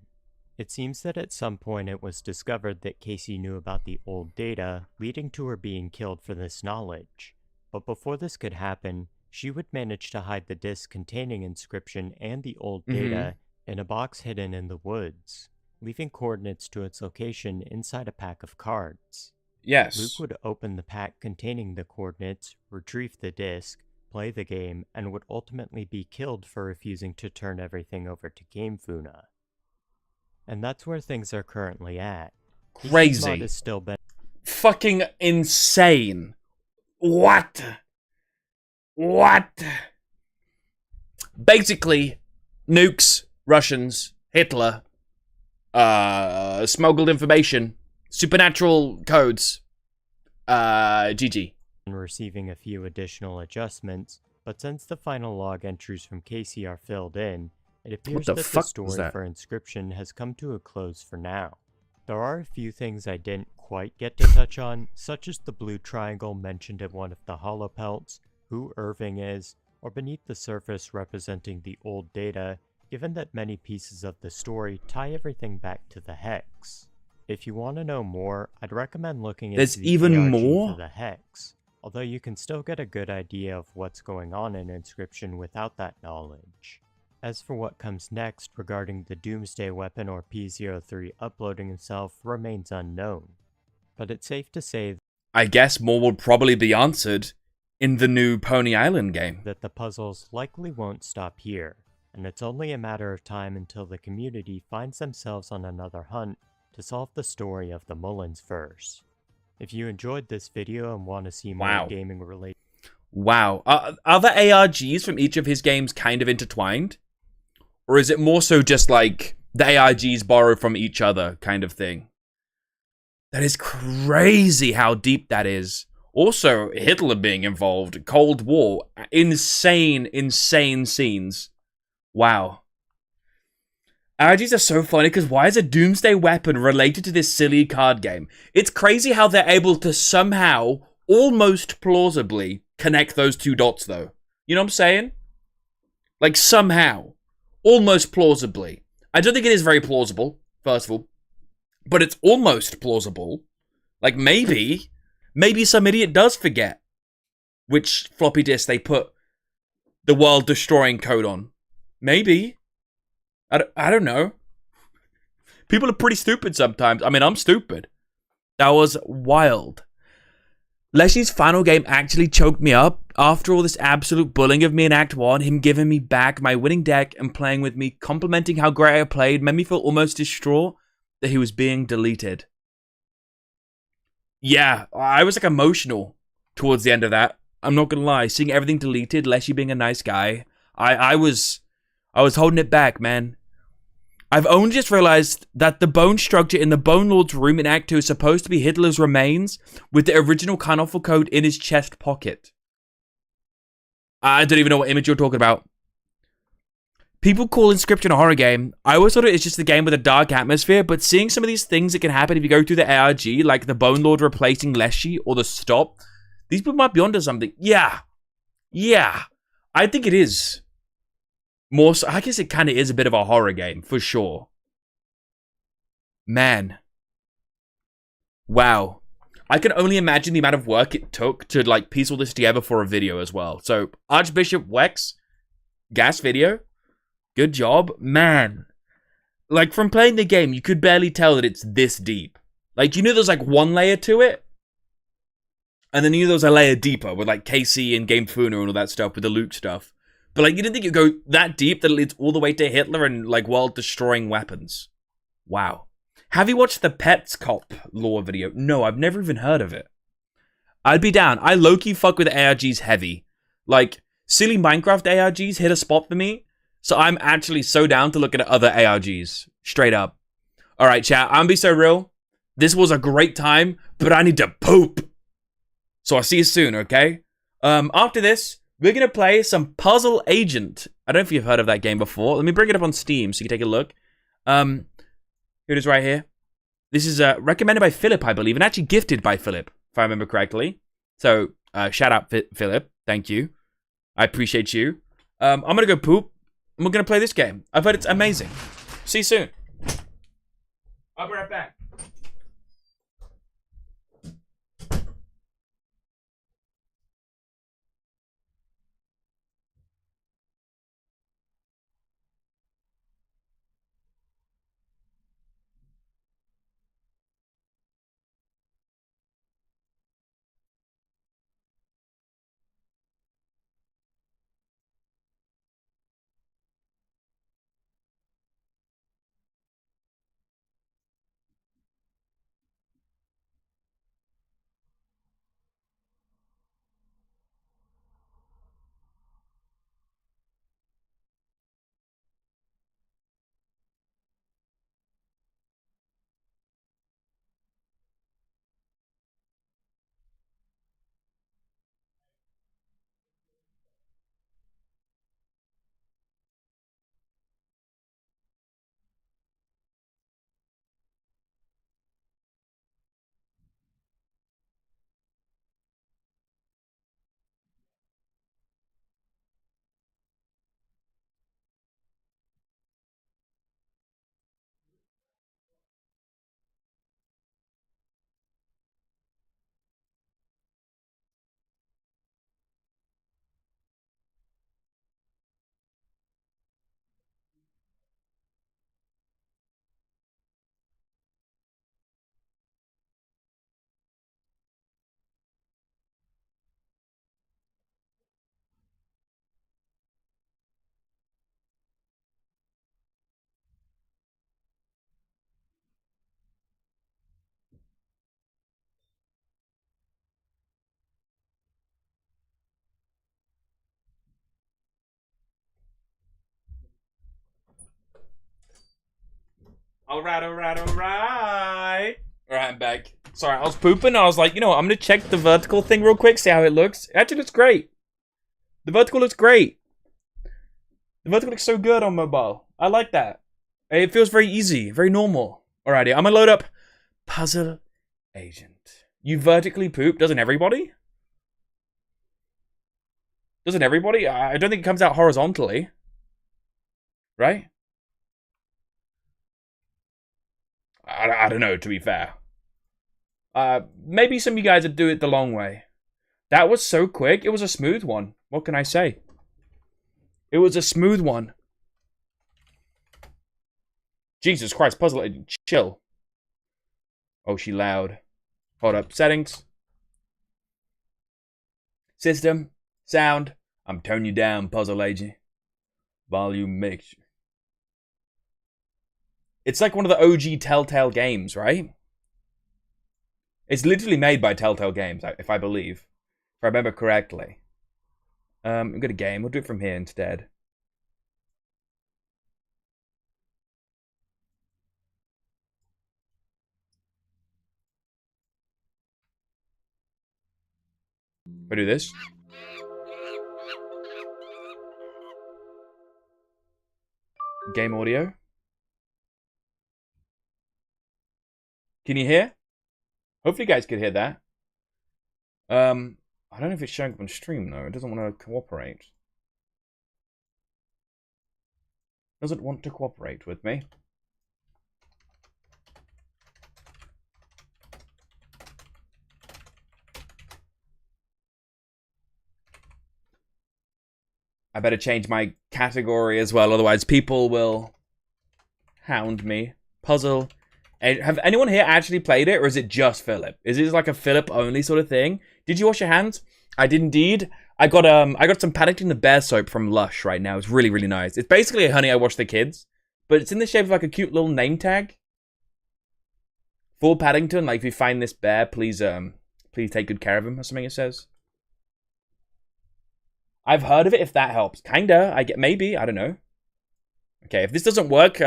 It seems that at some point it was discovered that Casey knew about the old data, leading to her being killed for this knowledge. But before this could happen, she would manage to hide the disk containing Inscryption and the old data in a box hidden in the woods, leaving coordinates to its location inside a pack of cards. Yes. Luke would open the pack containing the coordinates, retrieve the disk, play the game, and would ultimately be killed for refusing to turn everything over to GameFuna. And that's where things are currently at. Crazy. Is still fucking insane. What? Basically, nukes, Russians, Hitler, smuggled information, supernatural codes, GG. And receiving a few additional adjustments, but since the final log entries from Casey are filled in, it appears that the story for Inscryption has come to a close for now. There are a few things I didn't quite get to touch on, such as the blue triangle mentioned in one of the holopelts, who Irving is, or beneath the surface representing the old data, given that many pieces of the story tie everything back to the Hex. If you want to know more, I'd recommend looking into the ARG for the Hex, although you can still get a good idea of what's going on in Inscryption without that knowledge. As for what comes next regarding the Doomsday Weapon or P03 uploading himself remains unknown, but it's safe to say I guess more will probably be answered in the new Pony Island game. That the puzzles likely won't stop here, and it's only a matter of time until the community finds themselves on another hunt to solve the story of the Mullins verse. If you enjoyed this video and want to see more gaming related... Wow. Are the ARGs from each of his games kind of intertwined? Or is it more so just like the ARGs borrow from each other kind of thing? That is crazy how deep that is. Also, Hitler being involved, Cold War, insane scenes. Wow. ARGs are so funny because why is a doomsday weapon related to this silly card game? It's crazy how they're able to somehow, almost plausibly, connect those two dots though. You know what I'm saying? Like somehow. Almost plausibly. I don't think it is very plausible, first of all. But it's almost plausible. Like maybe some idiot does forget which floppy disk they put the world-destroying code on. Maybe. I don't know. People are pretty stupid sometimes. I mean, I'm stupid. That was wild. Leshy's final game actually choked me up. After all this absolute bullying of me in Act 1, him giving me back my winning deck and playing with me, complimenting how great I played, made me feel almost distraught that he was being deleted. Yeah, I was like emotional towards the end of that. I'm not gonna lie, seeing everything deleted, Leshy being a nice guy, I was holding it back, man. I've only just realized that the bone structure in the Bone Lord's room in Act 2 is supposed to be Hitler's remains with the original Karnoffel code in his chest pocket. I don't even know what image you're talking about. People call Inscryption a horror game. I always thought it was just a game with a dark atmosphere, but seeing some of these things that can happen if you go through the ARG, like the Bone Lord replacing Leshy or the stop, these people might be onto something. Yeah. I think it is. More so, I guess it kind of is a bit of a horror game, for sure. Man. Wow. I can only imagine the amount of work it took to, like, piece all this together for a video as well. So, Archbishop Wex, gas video. Good job. Man. Like, from playing the game, you could barely tell that it's this deep. Like, you knew there's, like, one layer to it. And then you knew there was a layer deeper with, like, KC and Game Funa and all that stuff with the Luke stuff. But, like, you didn't think it'd go that deep that it leads all the way to Hitler and, like, world-destroying weapons. Wow. Have you watched the Pets Cop lore video? No, I've never even heard of it. I'd be down. I low-key fuck with ARGs heavy. Like, silly Minecraft ARGs hit a spot for me. So I'm actually so down to look at other ARGs. Straight up. Alright, chat. I'm gonna be so real. This was a great time, but I need to poop. So I'll see you soon, okay? After this, we're gonna play some Puzzle Agent. I don't know if you've heard of that game before. Let me bring it up on Steam so you can take a look. Here it is right here. This is recommended by Philip, I believe, and actually gifted by Philip, if I remember correctly. So, shout out, Philip. Thank you. I appreciate you. I'm gonna go poop. And we're going to play this game. I've heard it's amazing. See you soon. I'll be right back. Alright. Alright, I'm back. Sorry, I was pooping. I was like, you know what? I'm going to check the vertical thing real quick, see how it looks. It actually looks great. The vertical looks great. The vertical looks so good on mobile. I like that. It feels very easy, very normal. Alrighty, I'm going to load up Puzzle Agent. You vertically poop, doesn't everybody? Doesn't everybody? I don't think it comes out horizontally. Right? I don't know, to be fair. Maybe some of you guys would do it the long way. That was so quick. It was a smooth one. What can I say? It was a smooth one. Jesus Christ, Puzzle Agent, chill. Oh, she loud. Hold up. Settings. System. Sound. I'm turning you down, Puzzle Agent. Volume mix. It's like one of the OG Telltale games, right? It's literally made by Telltale Games, if I believe. If I remember correctly. We've got a game. We'll do it from here instead. If I do this. Game audio. Can you hear? Hopefully you guys could hear that. I don't know if it's showing up on stream though. It doesn't want to cooperate. Doesn't want to cooperate with me. I better change my category as well, otherwise people will hound me. Puzzle. Have anyone here actually played it, or is it just Philip? Is it like a Philip only sort of thing? Did you wash your hands? I did indeed. I got some Paddington the Bear soap from Lush right now. It's really, really nice. It's basically a Honey I Wash the Kids, but it's in the shape of like a cute little name tag. For Paddington, like if you find this bear, please take good care of him or something it says. I've heard of it, if that helps. Kinda. Maybe, I don't know. Okay, if this doesn't work,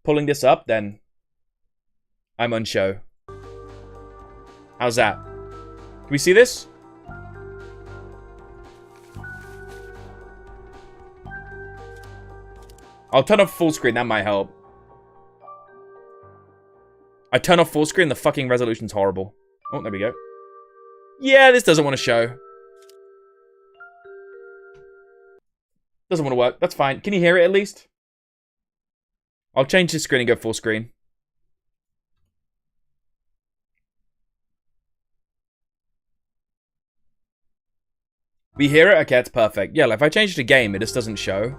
pulling this up, then I'm on show. How's that? Can we see this? I'll turn off full screen, that might help. I turn off full screen, the fucking resolution's horrible. Oh, there we go. Yeah, this doesn't want to show. Doesn't want to work. That's fine. Can you hear it at least? I'll change the screen and go full screen. We hear it? Okay, it's perfect. Yeah, like if I change it to game, it just doesn't show.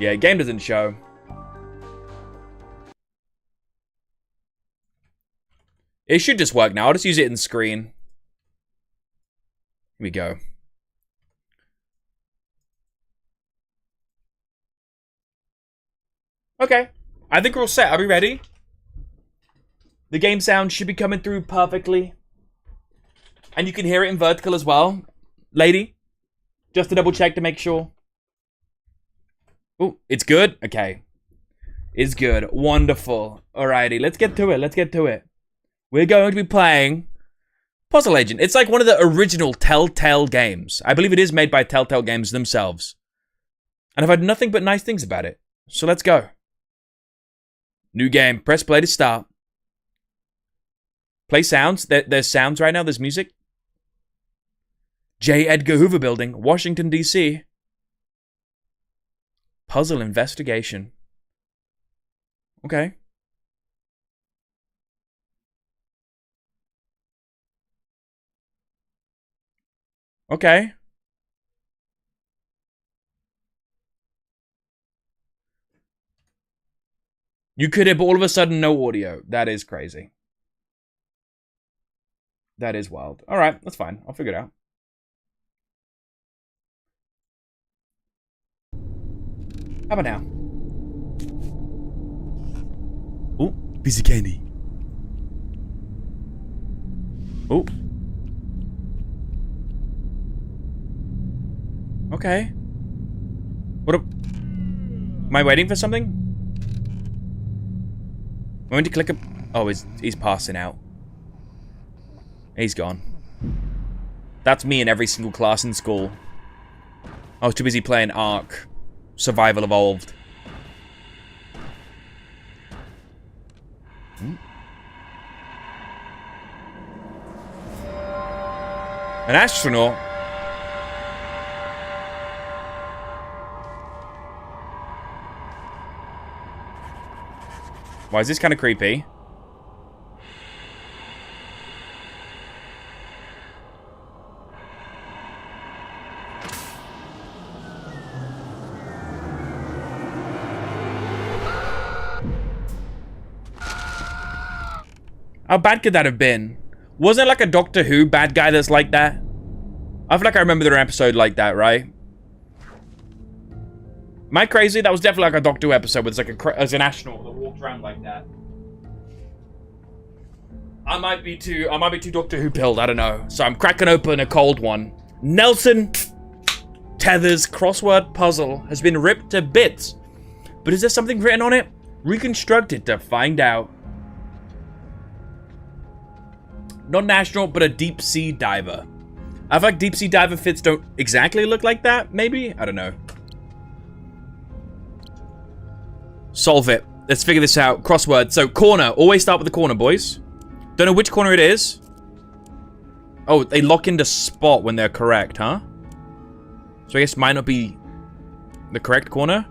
Yeah, game doesn't show. It should just work now. I'll just use it in screen. Here we go. Okay. I think we're all set. Are we ready? The game sound should be coming through perfectly. And you can hear it in vertical as well. Lady, just to double check to make sure. Oh, it's good? Okay. It's good. Wonderful. Alrighty, let's get to it. Let's get to it. We're going to be playing Puzzle Agent. It's like one of the original Telltale games. I believe it is made by Telltale Games themselves. And I've heard nothing but nice things about it. So let's go. New game. Press play to start. Play sounds. There's sounds right now. There's music. J. Edgar Hoover Building, Washington, D.C. Puzzle investigation. Okay. Okay. You could have all of a sudden no audio. That is crazy. That is wild. All right, that's fine. I'll figure it out. How about now? Oh, piece of candy. Oh. Okay. What am I waiting for something? I'm going to click a... Oh, he's passing out. He's gone. That's me in every single class in school. I was too busy playing Ark. Survival Evolved. An astronaut? Why is this kind of creepy? How bad could that have been? Wasn't it like a Doctor Who bad guy that's like that? I feel like I remember an episode like that, right? Am I crazy? That was definitely like a Doctor Who episode with like as an astronaut that walked around like that. I might be too Doctor Who pilled, I don't know. So I'm cracking open a cold one. Nelson Tether's crossword puzzle has been ripped to bits. But is there something written on it? Reconstruct it to find out. Not an astronaut, but a deep sea diver. I feel like deep sea diver fits don't exactly look like that, maybe? I don't know. Solve it. Let's figure this out. Crossword. So, corner. Always start with the corner, boys. Don't know which corner it is. Oh, they lock into spot when they're correct, huh? So I guess might not be the correct corner.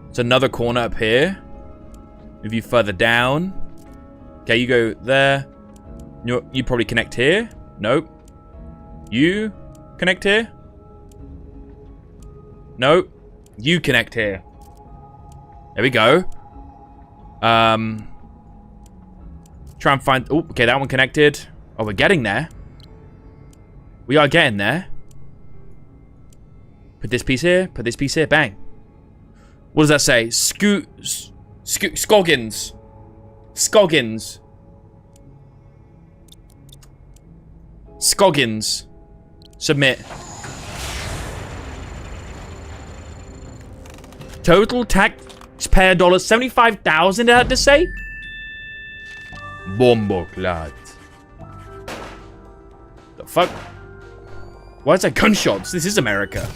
It's another corner up here. Move you further down. Okay, you go there. You probably connect here. Nope. You connect here. Nope. You connect here. There we go. Try and find... Oh, okay, that one connected. Oh, we're getting there. We are getting there. Put this piece here. Put this piece here. Bang. What does that say? Scoggins. Scoggins. Scoggins. Submit. Total taxpayer dollars 75,000 I had to say? Bomboclat. The fuck? Why is that gunshots? This is America.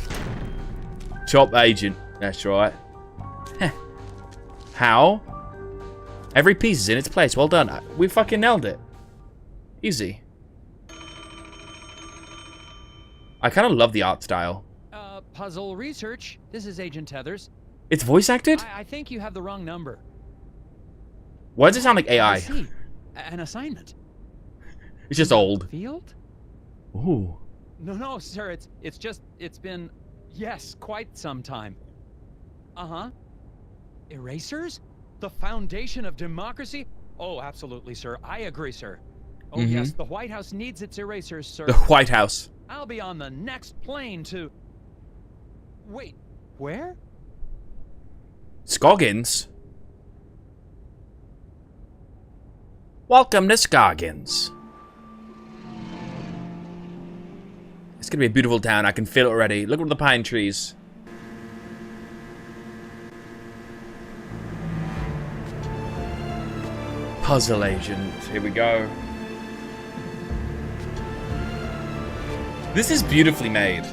Top agent. That's right. Heh. How? Every piece is in its place. Well done. We fucking nailed it. Easy. I kind of love the art style. Puzzle research. This is Agent Tethers. It's voice acted? I think you have the wrong number. Why does it sound like AI? I see. An assignment. It's just old. Field? Ooh. No, sir. It's been, yes, quite some time. Uh-huh. Erasers? The foundation of democracy? Oh, absolutely, sir. I agree, sir. Oh, yes, the White House needs its erasers, sir. The White House. I'll be on the next plane to... Wait, where? Scoggins? Welcome to Scoggins. It's gonna be a beautiful town. I can feel it already. Look at the pine trees. Puzzle agent. Here we go. This is beautifully made.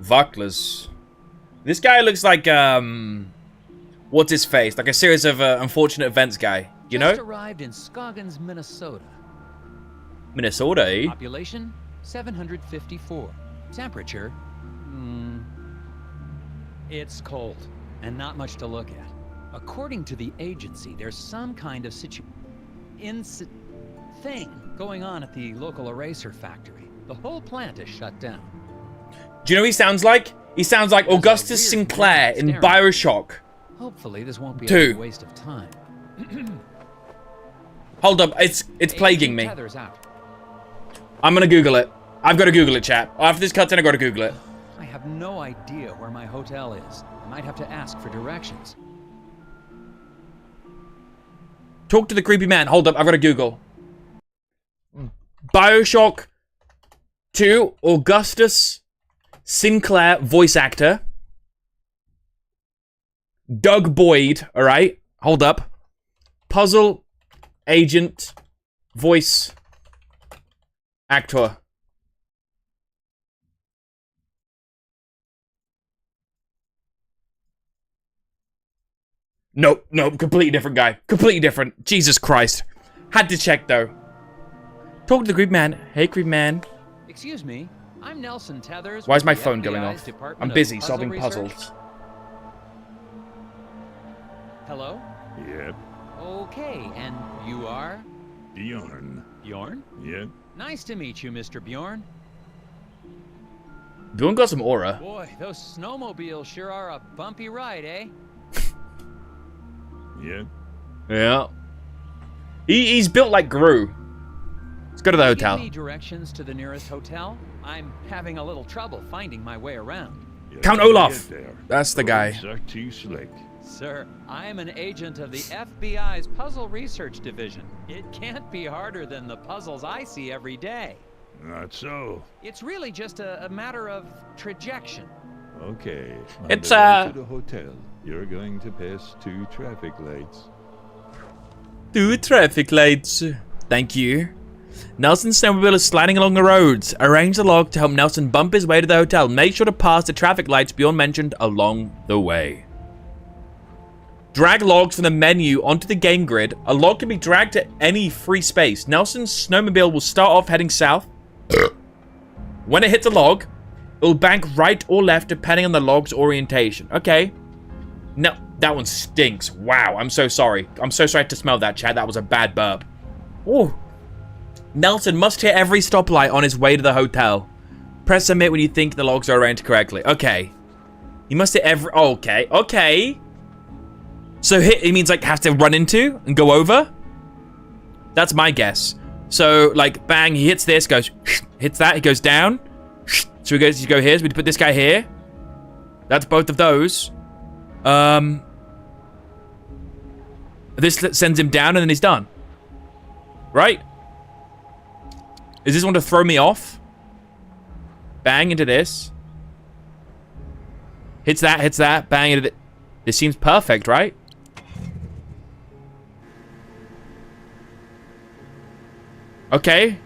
Vuckler's. This guy looks like, what's his face? Like a series of unfortunate events guy, you know? Just arrived in Scoggins, Minnesota. Minnesota, eh? Population, 754. Temperature, it's cold, and not much to look at. According to the agency, there's some kind of thing going on at the local eraser factory. The whole plant is shut down. Do you know what he sounds like? He sounds like Augustus Sinclair in Bioshock. Hopefully this won't be a waste of time. Hold up, it's plaguing me. Tethers out. I'm gonna Google it. I've got to Google it, chat. After this cutscene, I've got to Google it. I have no idea where my hotel is. I might have to ask for directions. Talk to the creepy man. Hold up, I've got to Google. Bioshock 2, Augustus Sinclair, voice actor. Doug Boyd, alright? Hold up. Puzzle agent, voice actor. Nope, completely different guy. Completely different. Jesus Christ. Had to check, though. Talk to the creep man. Hey, creep man. Excuse me, I'm Nelson Tethers. Why is my phone going off? I'm busy solving puzzles. Hello? Yep. Okay, and you are? Bjorn. Bjorn? Yep. Nice to meet you, Mr. Bjorn. Boone got some aura. Boy, those snowmobiles sure are a bumpy ride, eh? Yeah. Yeah. He's built like Gru. Let's go to the hotel. Give me directions to the nearest hotel. I'm having a little trouble finding my way around. Count Olaf. That's the guy. Roads are too slick. Sir, I'm an agent of the FBI's Puzzle Research Division. It can't be harder than the puzzles I see every day. Not so. It's really just a matter of trajection. Okay. on It's, the way to the hotel. You're going to pass 2 traffic lights. 2 traffic lights. Thank you. Nelson's snowmobile is sliding along the roads. Arrange the log to help Nelson bump his way to the hotel. Make sure to pass the traffic lights beyond mentioned along the way. Drag logs from the menu onto the game grid. A log can be dragged to any free space. Nelson's snowmobile will start off heading south. When it hits a log, it will bank right or left depending on the log's orientation. Okay. No, that one stinks. Wow, I'm so sorry. I'm so sorry to smell that, Chad. That was a bad burp. Ooh. Nelson must hit every stoplight on his way to the hotel. Press submit when you think the logs are arranged correctly. Okay. He must hit every... Okay. Okay. So hit, it means like have to run into and go over? That's my guess. So like bang, he hits this, goes, hits that, he goes down. So he goes, you go here, so we put this guy here. That's both of those. This sends him down and then he's done. Right? Is this one to throw me off? Bang into this. Hits that, bang into it. This seems perfect, right? Okay.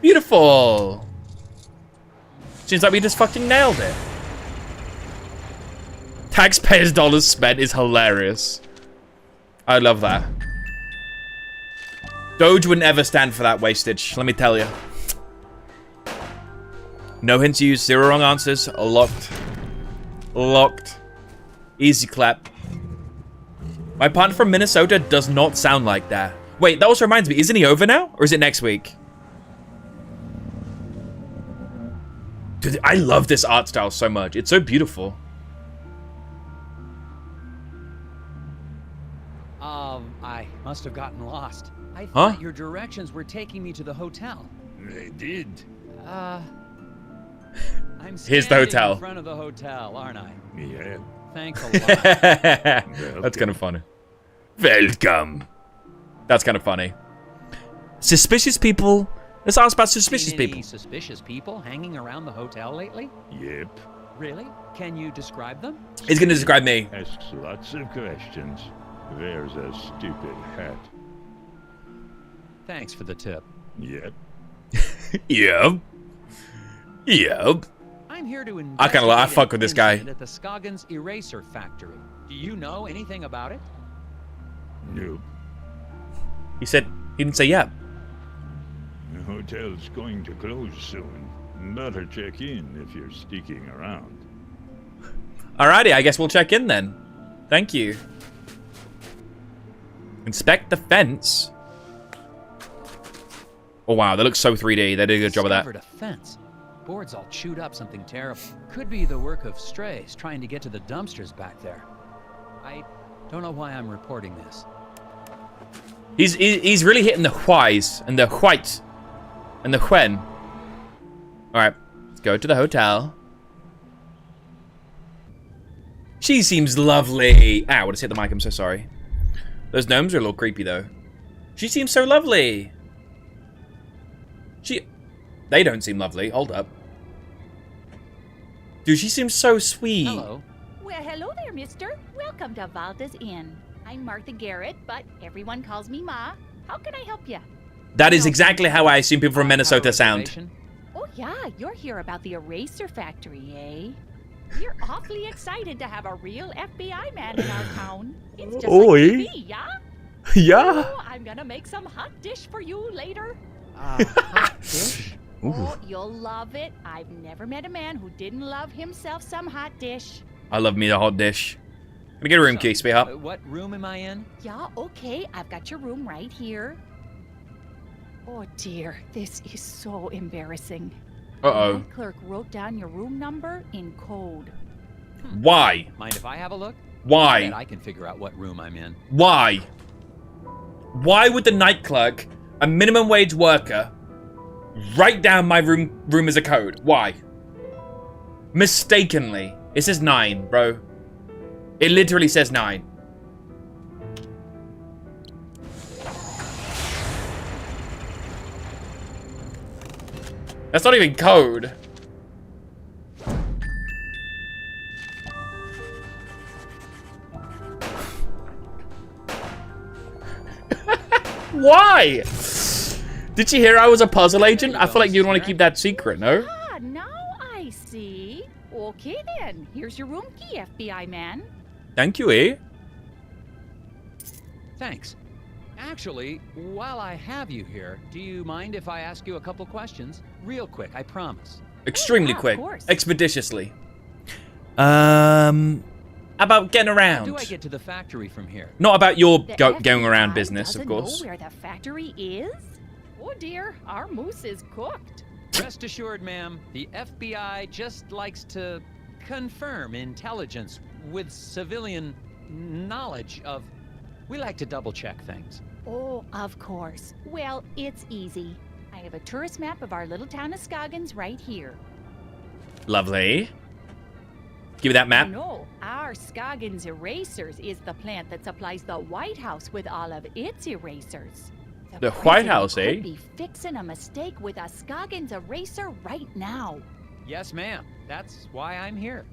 Beautiful. Seems like we just fucking nailed it. Taxpayers' dollars spent is hilarious. I love that. Doge would never stand for that wastage, let me tell you. No hints used, 0 wrong answers. Locked. Locked. Easy clap. My partner from Minnesota does not sound like that. Wait, that also reminds me, isn't he over now? Or is it next week? Dude, I love this art style so much. It's so beautiful. I must have gotten lost. I Huh? thought your directions were taking me to the hotel. They did. I'm Here's the standing hotel. in front of the hotel, aren't I? Yeah. Thanks a lot. That's kind of funny. Welcome. That's kind of funny. Suspicious people. Let's ask about suspicious Seen any people. suspicious people hanging around the hotel lately? Yep. Really? Can you describe them? He's gonna describe me. Asks lots of questions. Wears a stupid hat. Thanks for the tip. Yep. Yep. Yep. I'm here to I kinda like- I investigate fuck with this an guy. incident at the Scoggins Eraser Factory. Do you know anything about it? Nope. He said, he didn't say yep. The hotel's going to close soon. Better check in if you're sticking around. Alrighty, I guess we'll check in then. Thank you. Inspect the fence. Oh wow, that looks so 3D. They did a good job of that. Discovered a fence. Boards all chewed up something terrible. Could be the work of strays trying to get to the dumpsters back there. I don't know why I'm reporting this. He's really hitting the whys and the white and the when. Alright, let's go to the hotel. She seems lovely. Ow, I just hit the mic, I'm so sorry. Those gnomes are a little creepy though. She seems so lovely. They don't seem lovely. Hold up. Dude, she seems so sweet. Hello. Well, hello there, mister. Welcome to Valda's Inn. I'm Martha Garrett, but everyone calls me Ma. How can I help you? That is exactly how I assume people from Minnesota sound. Reservation? Oh, yeah, you're here about the eraser factory, eh? You're awfully excited to have a real FBI man in our town. It's just Oi. like TV, yeah? Yeah. Oh, I'm gonna make some hot dish for you later. Hot dish? Oh, you'll love it. I've never met a man who didn't love himself some hot dish. I love me a hot dish. Let me get a room key, sweetheart. What room am I in? Yeah, okay, I've got your room right here. Oh dear, this is so embarrassing. Uh-oh. The night clerk wrote down your room number in code. Why? Mind if I have a look? Why? I bet I can figure out what room I'm in. Why? Why would the night clerk, a minimum wage worker, write down my room as a code? Why? Mistakenly. It says 9, bro. It literally says 9. That's not even code. Why? Did you hear I was a puzzle agent? I feel like you'd want to keep that secret, no? Ah, now I see. Okay then, here's your room key, FBI man. Thank you, eh? Thanks. Actually, while I have you here, do you mind if I ask you a couple questions? Real quick, I promise. Extremely yeah, of quick. course. Expeditiously. About getting around. How do I get to the factory from here? Not about your The going around FBI business, of doesn't course. know where the factory is? Oh dear, our moose is cooked. Rest assured, ma'am, the FBI just likes to confirm intelligence with civilian knowledge of... We like to double-check things. Oh, of course. Well, it's easy. I have a tourist map of our little town of Scoggins right here. Lovely. Give me that map. No, our Scoggins Erasers is the plant that supplies the White House with all of its erasers. The White House, president eh? could be fixing a mistake with a Scoggins eraser right now. Yes, ma'am. That's why I'm here.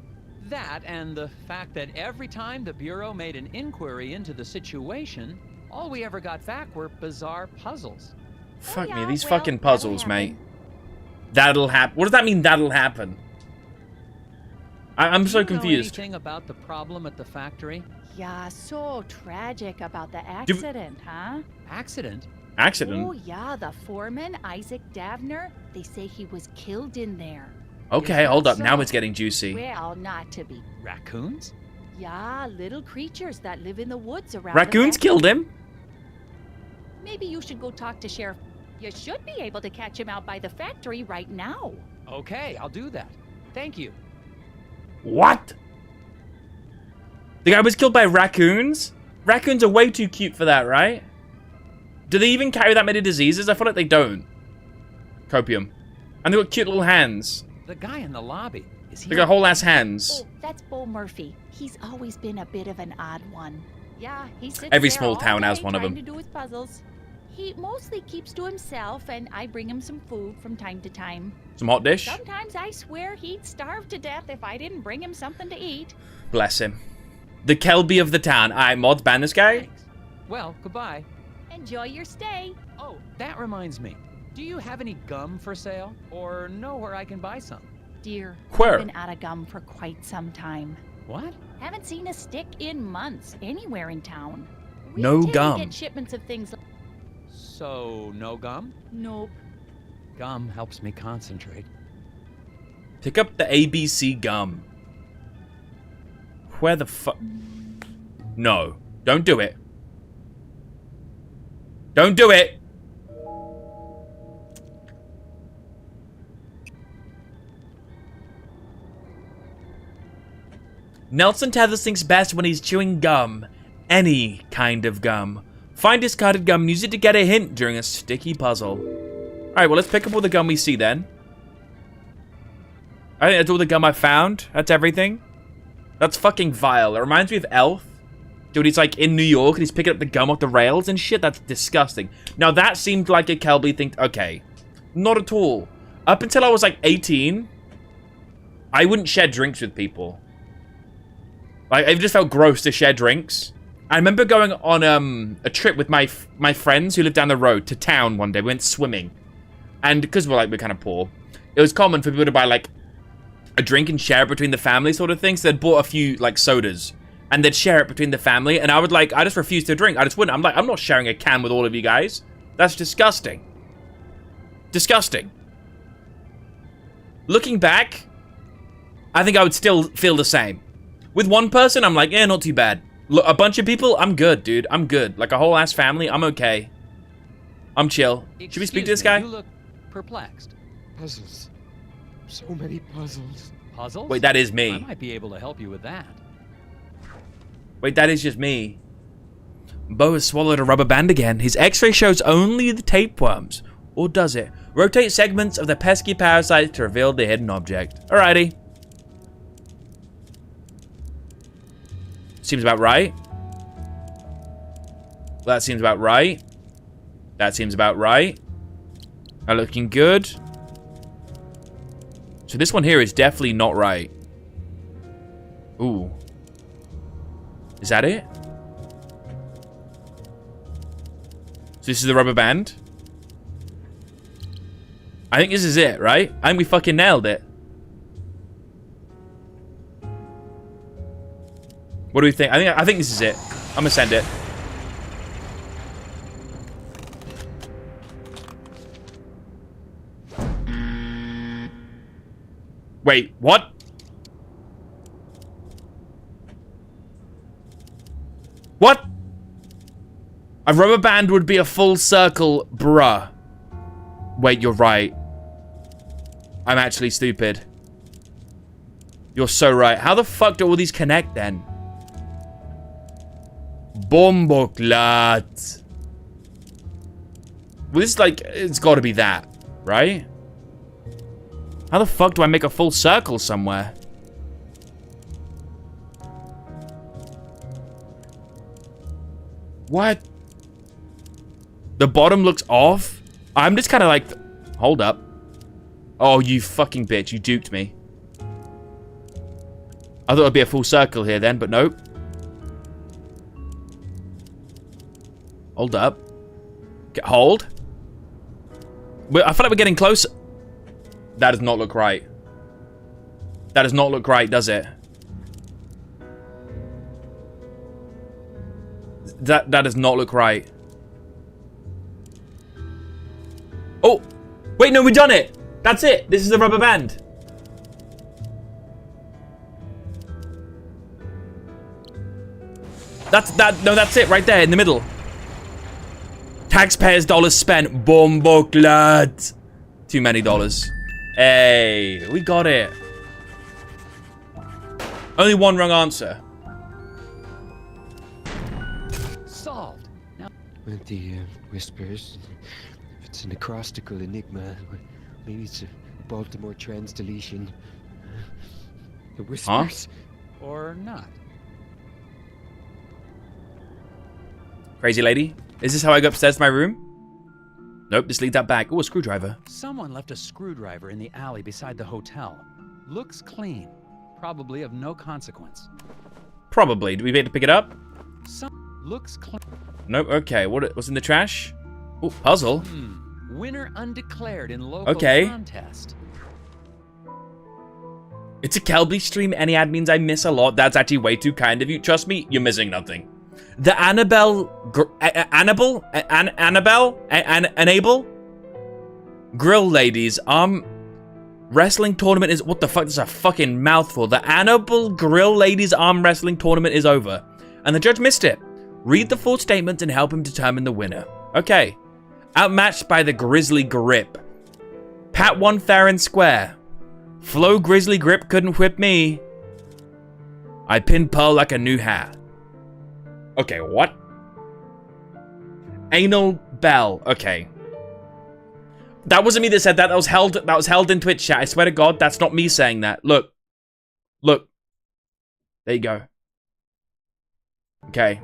That and the fact that every time the Bureau made an inquiry into the situation, all we ever got back were bizarre puzzles. Fuck me, yeah, these well, fucking that'll puzzles, mate. happen. That'll happen. What does that mean, that'll happen? I'm so Do you know confused. anything about the problem at the factory? Yeah, so tragic about the accident, huh? Accident? Accident? Oh yeah, the foreman, Isaac Davner, they say he was killed in there. Okay, Is hold that up. Now so? it's getting juicy. Well, not to be. Raccoons? Yeah, little creatures that live in the woods around. Raccoons the killed him? Maybe you should go talk to Sheriff. You should be able to catch him out by the factory right now. Okay, I'll do that. Thank you. What? The guy was killed by raccoons? Raccoons are way too cute for that, right? Do they even carry that many diseases? I feel like they don't. Copium. And they've got cute little hands. The guy in the lobby. Is he? They got whole ass hands. Oh, that's Bo Murphy. He's always been a bit of an odd one. Yeah, he sits Every there small all town has day one of trying them. to do his puzzles. He mostly keeps to himself, and I bring him some food from time to time. Some hot dish? Sometimes I swear he'd starve to death if I didn't bring him something to eat. Bless him. The Kelby of the town. Alright, mods, ban this guy. Thanks. Well, goodbye. Enjoy your stay. Oh, that reminds me. Do you have any gum for sale? Or know where I can buy some? Dear, Where? I've been out of gum for quite some time. What? Haven't seen a stick in months anywhere in town. We No tend to gum. get shipments of things like... So, no gum? Nope. Gum helps me concentrate. Pick up the ABC gum. Where the fuck? No. Don't do it. Don't do it! Nelson Tethers thinks best when he's chewing gum. Any kind of gum. Find discarded gum and use it to get a hint during a sticky puzzle. Alright, well, let's pick up all the gum we see then. I think that's all the gum I found. That's everything. That's fucking vile. It reminds me of Elf. Dude, he's like in New York and he's picking up the gum off the rails and shit. That's disgusting. Now, that seemed like a Kelby thing. Okay. Not at all. Up until I was like 18, I wouldn't share drinks with people. Like, it just felt gross to share drinks. I remember going on a trip with my friends who lived down the road to town one day. We went swimming. And because we're kind of poor, it was common for people to buy like a drink and share it between the family sort of thing. So they'd bought a few like sodas and they'd share it between the family. And I would I just refused to drink. I just wouldn't. I'm like, I'm not sharing a can with all of you guys. That's disgusting. Disgusting. Looking back, I think I would still feel the same. With one person, I'm like, yeah, not too bad. Look, a bunch of people, I'm good, dude. I'm good. Like a whole ass family, I'm okay. I'm chill. Should we speak to this guy? You look perplexed. Puzzles. So many puzzles. Puzzles? Wait, that is I me. might be able to help you with that. Wait, that is just me. Bo has swallowed a rubber band again. His x-ray shows only the tapeworms. Or does it? Rotate segments of the pesky parasite to reveal the hidden object. Alrighty. Seems about right. That seems about right. That seems about right. Are looking good. So this one here is definitely not right. Ooh. Is that it? So this is the rubber band. I think this is it, right? I think we fucking nailed it. What do we think? I think this is it. I'm gonna send it. Wait, what? What? A rubber band would be a full circle, bruh. Wait, you're right. I'm actually stupid. You're so right. How the fuck do all these connect then? Bomboklat. Well, this is like, it's gotta be that, right? How the fuck do I make a full circle somewhere? What? The bottom looks off? I'm just kind of like, hold up. Oh, you fucking bitch. You duped me. I thought it'd be a full circle here then, but nope. Hold up. Hold. I feel like we're getting closer. That does not look right. That does not look right, does it? That does not look right. Oh! Wait, no, we've done it! That's it! This is the rubber band. No, that's it right there in the middle. Taxpayers' dollars spent. Bomboklat. Too many dollars. Hey, we got it. Only one wrong answer. Solved. Now, With the whispers, if it's an acrostical enigma, maybe it's a Baltimore trans-deletion. The whispers. or not. Crazy lady. Is this how I go upstairs to my room? Nope, just lead that back. Oh, a screwdriver. Someone left a screwdriver in the alley beside the hotel. Looks clean. Probably of no consequence. Probably. Do we be able to pick it up? Looks clean. Nope. Okay. What's in the trash? Oh, puzzle. Winner undeclared in local Okay. contest. It's a Kelby stream. Any admins I miss a lot. That's actually way too kind of you. Trust me, you're missing nothing. The Annabelle Grill Ladies wrestling tournament is, what the fuck, this is a fucking mouthful. The Annabelle Grill Ladies arm wrestling tournament is over, and the judge missed it. Read the full statement and help him determine the winner. Okay. Outmatched by the Grizzly Grip. Pat won fair and square. Flo Grizzly Grip couldn't whip me. I pinned Pearl like a new hat. Okay, what? Anal Bell. Okay. That wasn't me that said that. That was held in Twitch chat. I swear to God, that's not me saying that. Look. Look. There you go. Okay.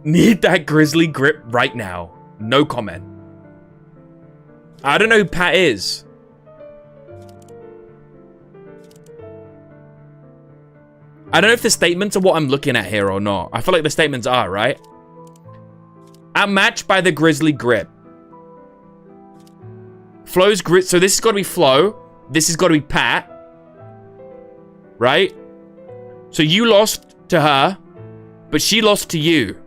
Need that Grizzly Grip right now. No comment. I don't know who Pat is. I don't know if the statements are what I'm looking at here or not. I feel like the statements are, right? Outmatched by the Grizzly Grip. Flo's Grit. So this has got to be Flo. This has got to be Pat. Right? So you lost to her, but she lost to you.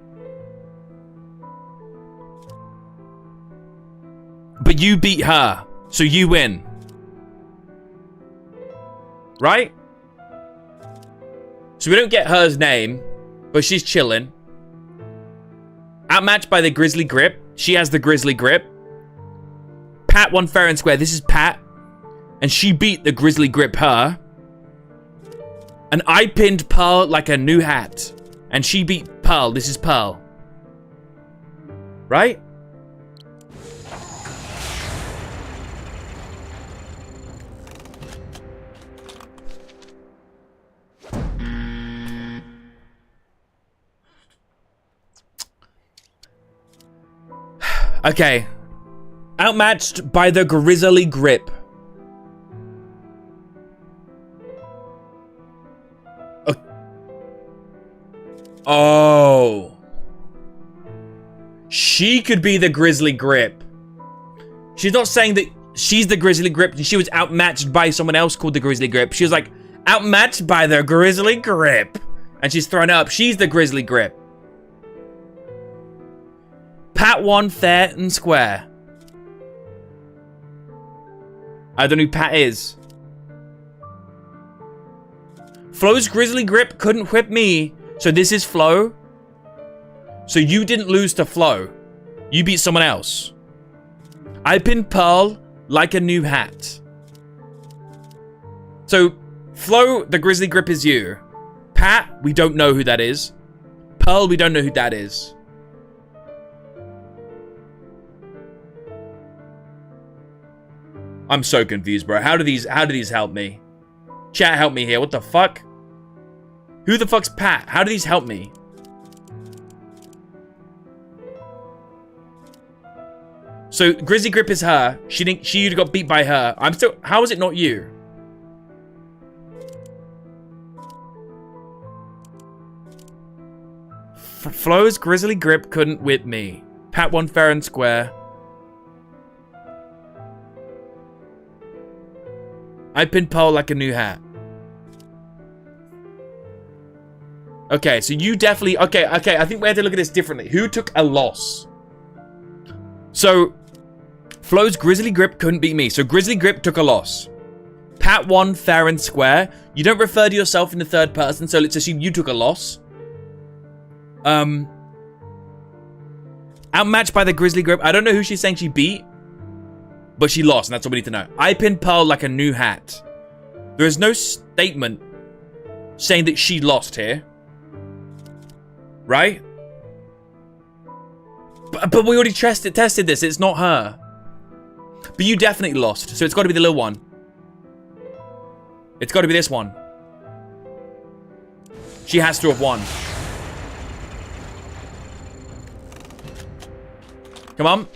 But you beat her, so you win. Right? So we don't get her's name, but she's chilling. Outmatched by the Grizzly Grip. She has the Grizzly Grip. Pat won fair and square. This is Pat. And she beat the Grizzly Grip her. And I pinned Pearl like a new hat. And she beat Pearl. This is Pearl. Right? Okay. Outmatched by the Grizzly Grip. Oh. She could be the Grizzly Grip. She's not saying that she's the Grizzly Grip and she was outmatched by someone else called the Grizzly Grip. She was like, outmatched by the Grizzly Grip. And she's thrown up. She's the Grizzly Grip. Pat won fair and square. I don't know who Pat is. Flo's Grizzly Grip couldn't whip me. So this is Flo. So you didn't lose to Flo. You beat someone else. I pinned Pearl like a new hat. So Flo, the Grizzly Grip is you. Pat, we don't know who that is. Pearl, we don't know who that is. I'm so confused, bro. How do these help me? Chat, help me here. What the fuck? Who the fuck's Pat? How do these help me? So Grizzly Grip is her. She got beat by her. I'm still. How is it not you? Flo's Grizzly Grip couldn't whip me. Pat won fair and square. I pinned Pearl like a new hat. Okay, so you definitely... Okay, I think we have to look at this differently. Who took a loss? So, Flo's Grizzly Grip couldn't beat me. So, Grizzly Grip took a loss. Pat won fair and square. You don't refer to yourself in the third person, so let's assume you took a loss. Outmatched by the Grizzly Grip. I don't know who she's saying she beat, but she lost, and that's all we need to know. I pinned Pearl like a new hat. There is no statement saying that she lost here. Right? But we already tested this. It's not her. But you definitely lost. So it's got to be the little one. It's got to be this one. She has to have won. Come on.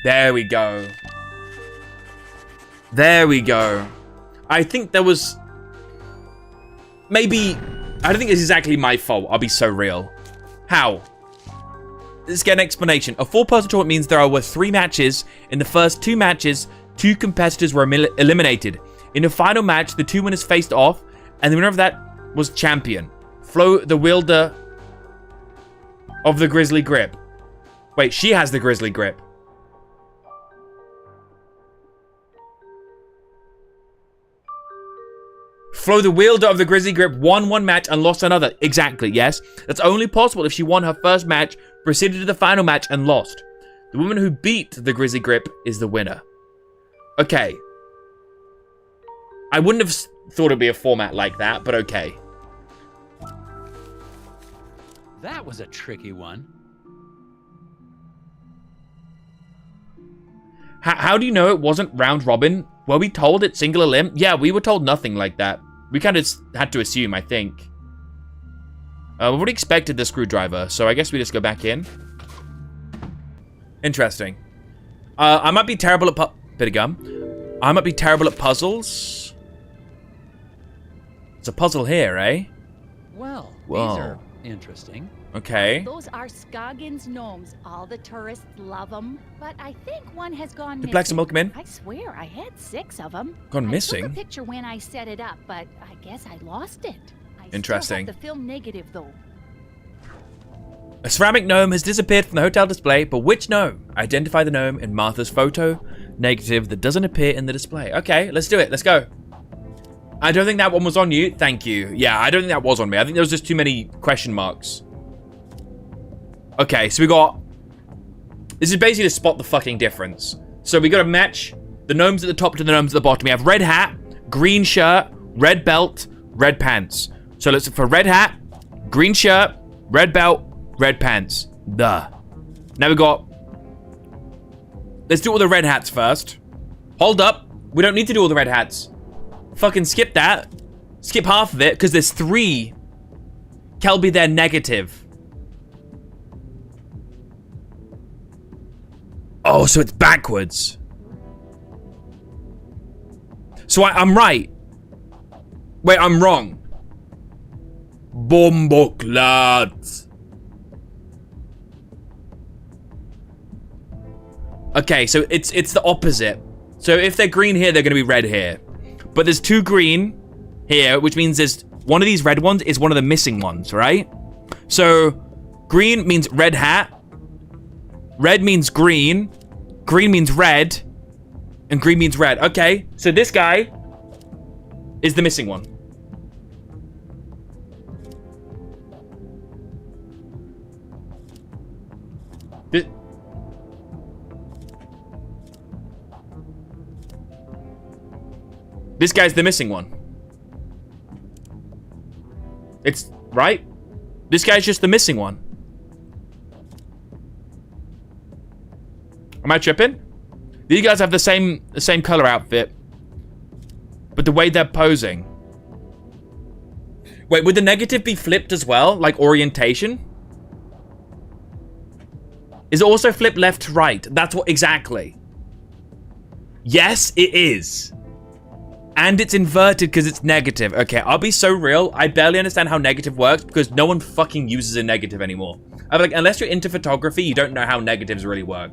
There we go. There we go. I think there was... Maybe... I don't think it's exactly my fault. I'll be so real. How? Let's get an explanation. A 4-person tournament means there were 3 matches. In the first 2 matches, 2 competitors were eliminated. In the final match, the 2 winners faced off, and the winner of that was champion. Flo, the wielder of the Grizzly Grip. Wait, she has the Grizzly Grip. Flo, the wielder of the Grizzly Grip, won 1 match and lost another. Exactly, yes. That's only possible if she won her first match, proceeded to the final match, and lost. The woman who beat the Grizzly Grip is the winner. Okay. I wouldn't have thought it'd be a format like that, but okay. That was a tricky one. How do you know it wasn't round robin? Were we told it's single elim? Yeah, we were told nothing like that. We kind of had to assume, I think. We already expected the screwdriver, so I guess we just go back in. Interesting. I might be terrible at bit of gum. I might be terrible at puzzles. It's a puzzle here, eh? Well, Whoa. these are interesting. Okay. Those are Scoggins gnomes. All the tourists love them. But I think one has gone Did Black's missing. Milk come in? I swear, I had 6 of them. Gone missing? I took a picture when I set it up, but I guess I lost it. I Interesting. Still have the film negative, though. A ceramic gnome has disappeared from the hotel display, but which gnome? Identify the gnome in Martha's photo negative that doesn't appear in the display. Okay, let's do it. Let's go. I don't think that one was on you. Thank you. Yeah, I don't think that was on me. I think there was just too many question marks. Okay, so we got... This is basically to spot the fucking difference. So we got a match the gnomes at the top to the gnomes at the bottom. We have red hat, green shirt, red belt, red pants. So let's look for red hat, green shirt, red belt, red pants. Duh. Now we got... Let's do all the red hats first. Hold up. We don't need to do all the red hats. Fucking skip that. Skip half of it, because there's 3. Kelby, they're negative. Oh, so it's backwards. So I'm right. Wait, I'm wrong. Bomboklat. Okay, so it's the opposite. So if they're green here, they're going to be red here. But there's 2 green here, which means there's one of these red ones is one of the missing ones, right? So green means red hat. Red means green. Green means red. And green means red. Okay, so this guy is the missing one. This guy's the missing one. It's right? This guy's just the missing one. Am I tripping? These guys have the same color outfit, but the way they're posing. Wait, would the negative be flipped as well, like orientation? Is it also flipped left to right? That's what exactly. Yes, it is. And it's inverted because it's negative. Okay, I'll be so real. I barely understand how negative works because no one fucking uses a negative anymore. I'm like, unless you're into photography, you don't know how negatives really work.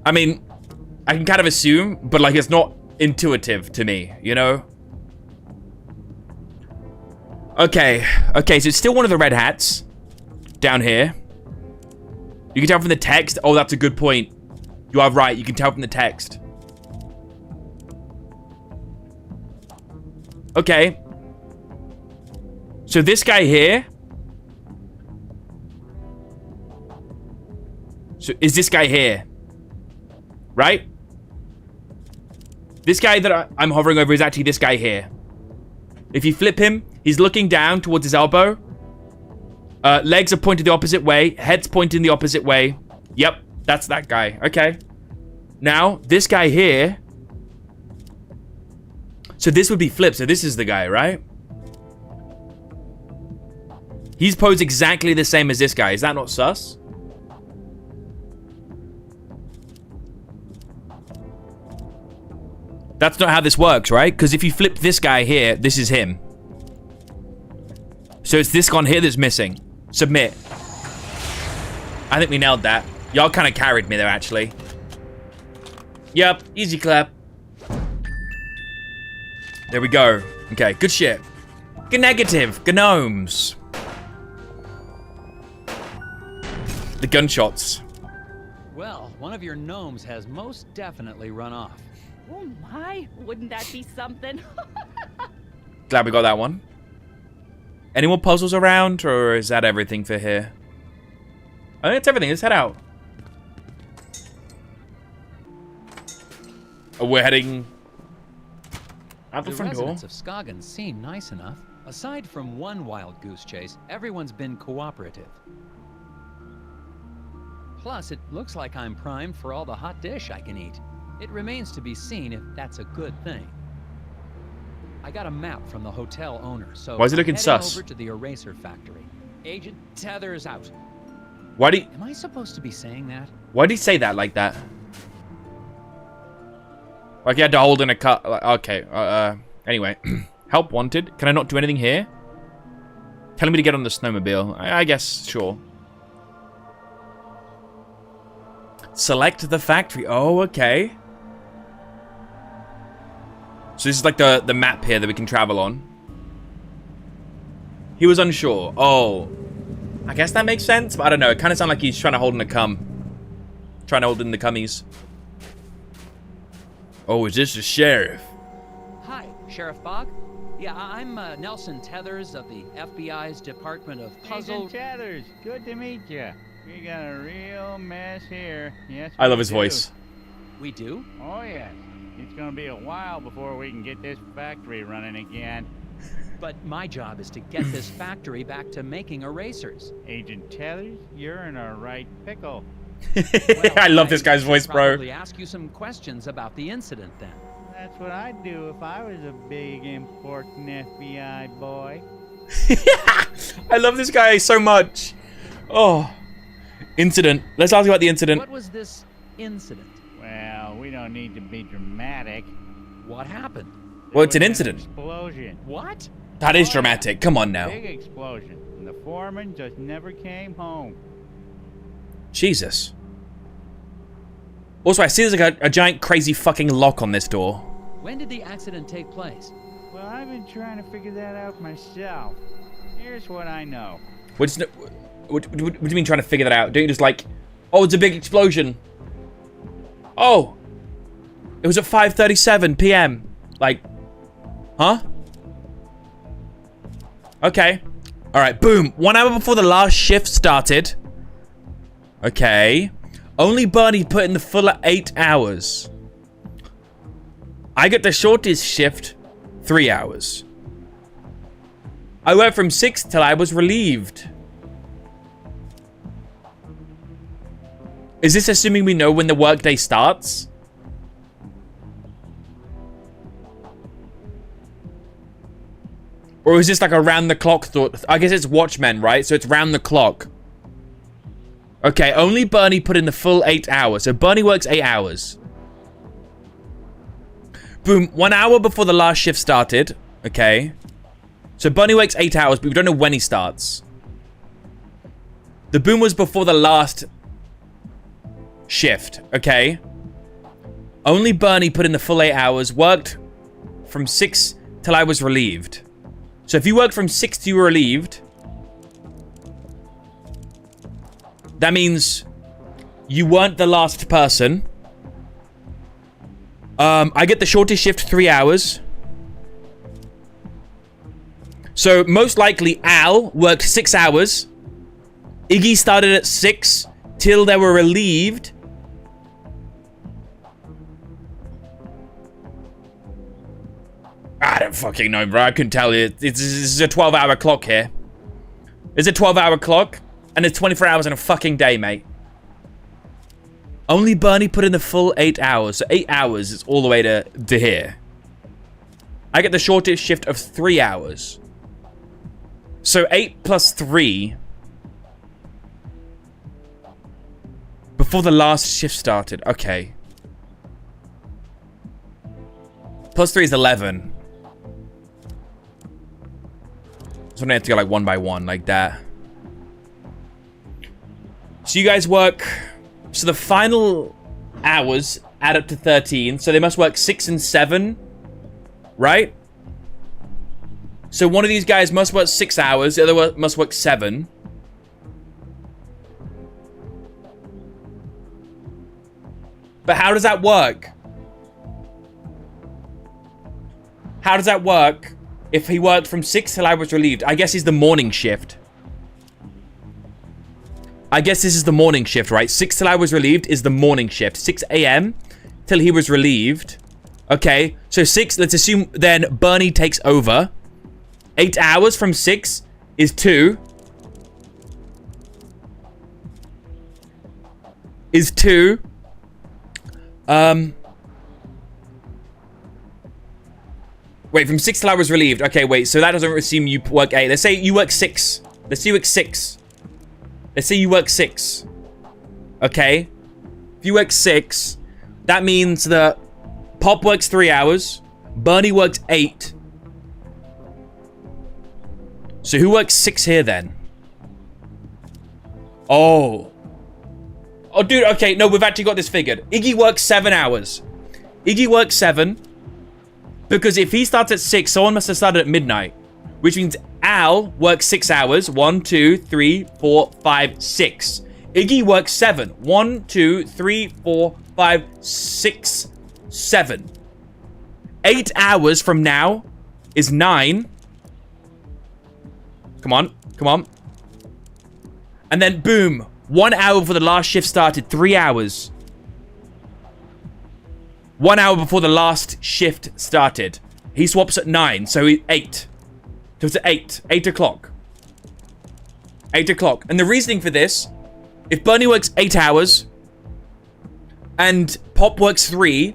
I mean, I can kind of assume, but like it's not intuitive to me, you know? Okay, so it's still one of the red hats down here. You can tell from the text. Oh, that's a good point. You are right, you can tell from the text. Okay. So this guy here. So is this guy here? Right? This guy that I'm hovering over is actually this guy here. If you flip him, he's looking down towards his elbow. Legs are pointed the opposite way. Head's pointing the opposite way. Yep, that's that guy. Okay. Now, this guy here. So this would be flipped. So this is the guy, right? He's posed exactly the same as this guy. Is that not sus? That's not how this works, right? Because if you flip this guy here, this is him. So it's this one here that's missing. Submit. I think we nailed that. Y'all kind of carried me there, actually. Yep, easy clap. There we go. Okay, good shit. Good negative. Gnomes. The gunshots. Well, one of your gnomes has most definitely run off. Oh my, wouldn't that be something? Glad we got that one. Any more puzzles around, or is that everything for here? I think it's everything. Let's head out. Oh, we're heading out the front door. The residents of Skagen seem nice enough. Aside from one wild goose chase, everyone's been cooperative. Plus, it looks like I'm primed for all the hot dish I can eat. It remains to be seen if that's a good thing. I got a map from the hotel owner, so why is it looking sus? Over to the eraser factory. Agent Tethers out. Why do you... Am I supposed to be saying that? Why did he say that like that? Like he had to hold in a cut. Like, okay. Anyway, help wanted. Can I not do anything here? Telling me to get on the snowmobile. I guess sure. Select the factory. Oh, okay. So this is like the map here that we can travel on. He was unsure. Oh. I guess that makes sense, but I don't know. It kind of sounds like he's trying to hold in the cum. Trying to hold in the cummies. Oh, is this the sheriff? Hi, Sheriff Bog. Yeah, I'm Nelson Tethers of the FBI's Department of Puzzle... Agent Tethers, good to meet you. We got a real mess here. Yes, I love his voice. We do? Oh, yes. It's gonna be a while before we can get this factory running again. But my job is to get this factory back to making erasers. Agent Tellers, you're in a right pickle. Well, I love this guy's voice, bro. Probably ask you some questions about the incident then. That's what I'd do if I was a big, important FBI boy. I love this guy so much. Oh. Incident. Let's ask about the incident. What was this incident? Well, we don't need to be dramatic. What happened? Well, it's an There was incident. Explosion. What? That is dramatic. Come on now. Big explosion. And the foreman just never came home. Jesus. Also, I see there's like a giant crazy fucking lock on this door. When did the accident take place? Well, I've been trying to figure that out myself. Here's what I know. What do you mean trying to figure that out? Don't you just like, oh, it's a big explosion. Oh. It was at 5:37 p.m. Like, huh? Okay. All right, boom. 1 hour before the last shift started. Okay. Only Bernie put in the full 8 hours. I get the shortest shift, 3 hours. I worked from 6 till I was relieved. Is this assuming we know when the workday starts? Or is this like a round the clock thought? I guess it's Watchmen, right? So it's round the clock. Okay, only Bernie put in the full 8 hours. So Bernie works 8 hours. Boom, 1 hour before the last shift started. Okay. So Bernie works 8 hours, but we don't know when he starts. The boom was before the last shift. Okay. Only Bernie put in the full 8 hours, worked from 6 till I was relieved. So if you worked from 6 till you were relieved, that means you weren't the last person. I get the shortest shift, 3 hours. So most likely Al worked 6 hours. Iggy started at 6 till they were relieved. I don't fucking know, bro. I couldn't tell you. This is a 12-hour clock here. It's a 12-hour clock, and it's 24 hours in a fucking day, mate. Only Bernie put in the full 8 hours. So 8 hours is all the way to here. I get the shortest shift of 3 hours. So 8 plus 3. Before the last shift started. Okay. Plus 3 is 11. So I'm gonna have to go like one by one, like that. So you guys work... So the final hours add up to 13. So they must work 6 and 7. Right? So one of these guys must work 6 hours. The other must work 7. But how does that work? How does that work if he worked from 6 till I was relieved? I guess he's the morning shift. I guess this is the morning shift, right? 6 till I was relieved is the morning shift. 6 a.m. till he was relieved. Okay, so 6, let's assume then Bernie takes over. 8 hours from 6 is 2. Is 2. Wait, from 6 till I was relieved. Okay, wait, so that doesn't assume you work 8. Let's say you work 6. Let's say you work 6. Let's say you work 6. Okay? If you work 6, that means that Pop works 3 hours. Bernie works 8. So who works 6 here then? Oh. Oh, dude, okay, no, we've actually got this figured. Iggy works 7 hours. Iggy works 7. Because if he starts at 6, someone must have started at midnight. Which means Al works 6 hours. 1, 2, 3, 4, 5, 6. Iggy works 7. 1, 2, 3, 4, 5, 6, 7. 8 hours from now is 9. Come on. Come on. And then boom. 1 hour before the last shift started. 3 hours. 1 hour before the last shift started. He swaps at 9, so 8. So it's at 8. 8 o'clock. 8 o'clock. And the reasoning for this, if Bernie works 8 hours, and Pop works 3,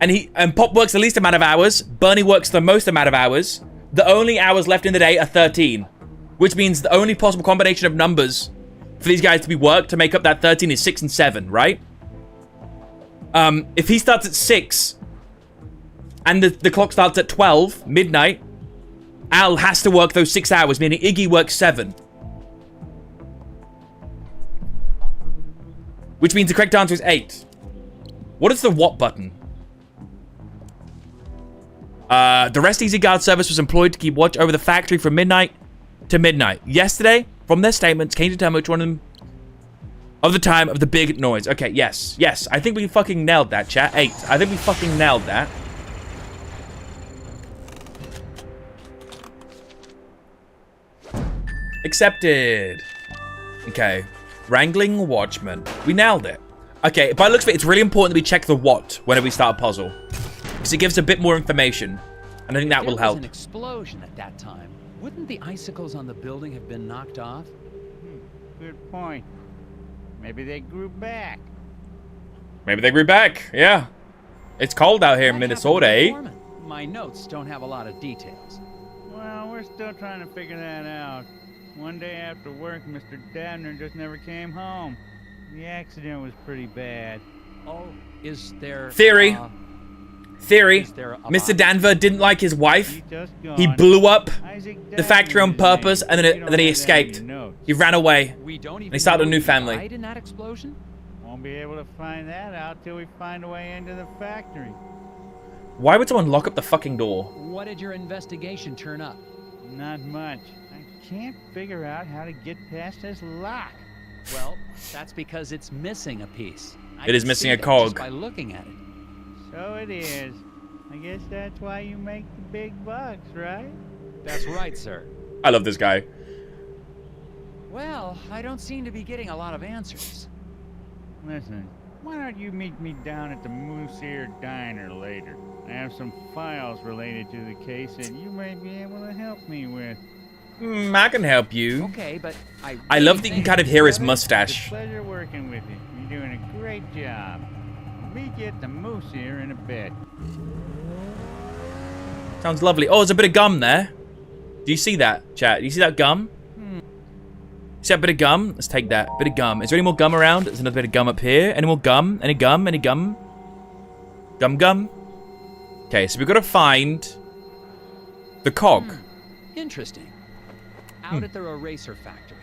and Pop works the least amount of hours, Bernie works the most amount of hours, the only hours left in the day are 13. Which means the only possible combination of numbers for these guys to be worked to make up that 13 is 6 and 7, right? If he starts at 6, and the clock starts at 12, midnight, Al has to work those 6 hours, meaning Iggy works 7. Which means the correct answer is 8. What is the what button? The Rest Easy Guard service was employed to keep watch over the factory from midnight to midnight. Yesterday, from their statements, can you determine which one of them of the time of the big noise? Okay, yes. Yes, I think we fucking nailed that, chat. 8. I think we fucking nailed that. Accepted. Okay. Wrangling Watchman. We nailed it. Okay, by the looks of it, it's really important that we check the what whenever we start a puzzle. Because it gives a bit more information. And I think that will help. There was an explosion at that time. Wouldn't the icicles on the building have been knocked off? Good point. Maybe they grew back. Maybe they grew back, yeah. It's cold out here in What Minnesota, happened to eh? the foreman? My notes don't have a lot of details. Well, we're still trying to figure that out. One day after work, Mr. Dabner just never came home. The accident was pretty bad. Oh, is there... Theory. Theory. Is there a Mr. body? Danver didn't like his wife. He just He gone. blew up Isaac the factory on Dabner is his purpose, name. and You then don't he have that in escaped. your notes. He ran away. We don't even They started a know new who family. died in that explosion? Won't be able to find that out till we find a way into the factory. Why would someone lock up the fucking door? What did your investigation turn up? Not much. I can't figure out how to get past this lock. Well, that's because it's missing a piece. I It is can missing see a that cog. just by looking at it. So it is. I guess that's why you make the big bucks, right? That's right, sir. I love this guy. Well, I don't seem to be getting a lot of answers. Listen, why don't you meet me down at the Moose Ear Diner later? I have some files related to the case that you may be able to help me with. I can help you. Okay, but I love that you can kind of hear his mustache. It's a pleasure working with you. You're doing a great job. I'll meet you at the Moose Ear in a bit. Sounds lovely. Oh, there's a bit of gum there. Do you see that, chat? Do you see that gum? See that bit of gum? Let's take that. Bit of gum. Is there any more gum around? There's another bit of gum up here. Any more gum? Any gum? Any gum? Gum? Okay, so we've got to find the cog. interesting. Out at the eraser factory.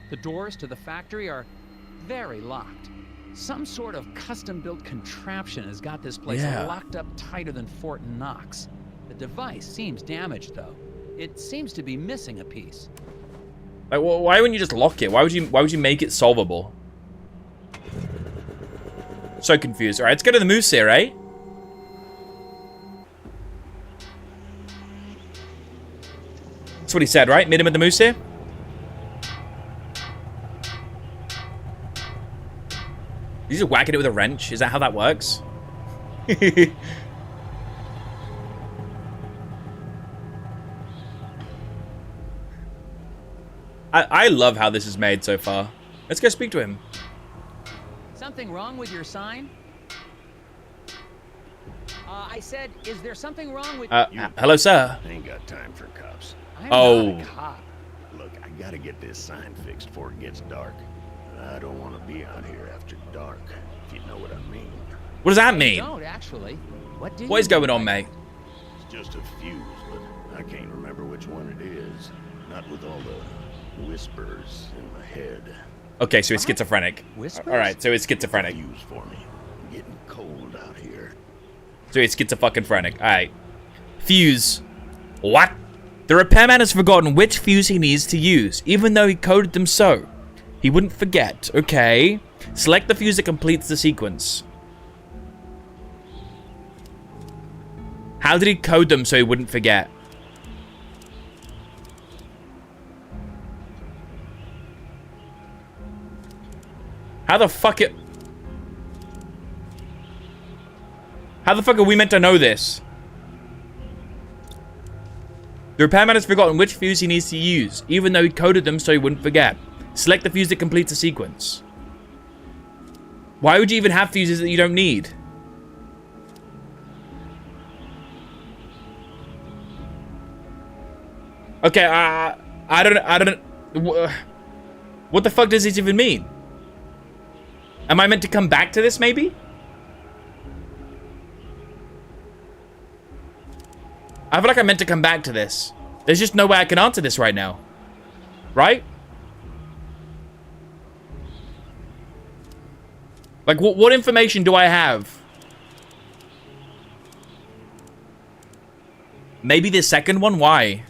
The doors to the factory are very locked. Some sort of custom-built contraption has got this place locked up tighter than Fort Knox. The device seems damaged, though. It seems to be missing a piece. Like, well, why wouldn't you just lock it? Why would you make it solvable? So confused. All right, let's go to the moose here, eh? That's what he said, right? Meet him at the moose here. You just whacking it with a wrench? Is that how that works? I love how this is made so far. Let's go speak to him. Something wrong with your sign? I said, is there something wrong with... Hello, sir. I ain't got time for cops. I'm Oh. not a cop. Look, I gotta get this sign fixed before it gets dark. I don't want to be out here after dark, if you know what I mean. What does that mean? Don't, actually. What do What you is going mean on, by mate? It's just a fuse, but I can't remember which one it is. Not with all the whispers in my head. Okay, so he's schizophrenic. Whispers? All right, so he's schizophrenic. Fuse for me. I'm getting cold out here. So he's schizophrenic. All right. Fuse. What? The repairman has forgotten which fuse he needs to use, even though he coded them so. He wouldn't forget. Okay. Select the fuse that completes the sequence. How did he code them so he wouldn't forget? How the fuck it... How the fuck are we meant to know this? The repairman has forgotten which fuse he needs to use, even though he coded them so he wouldn't forget. Select the fuse that completes the sequence. Why would you even have fuses that you don't need? Okay, I don't... What the fuck does this even mean? Am I meant to come back to this, maybe? I feel like I'm meant to come back to this. There's just no way I can answer this right now. Right? Like, what information do I have? Maybe the second one? Why?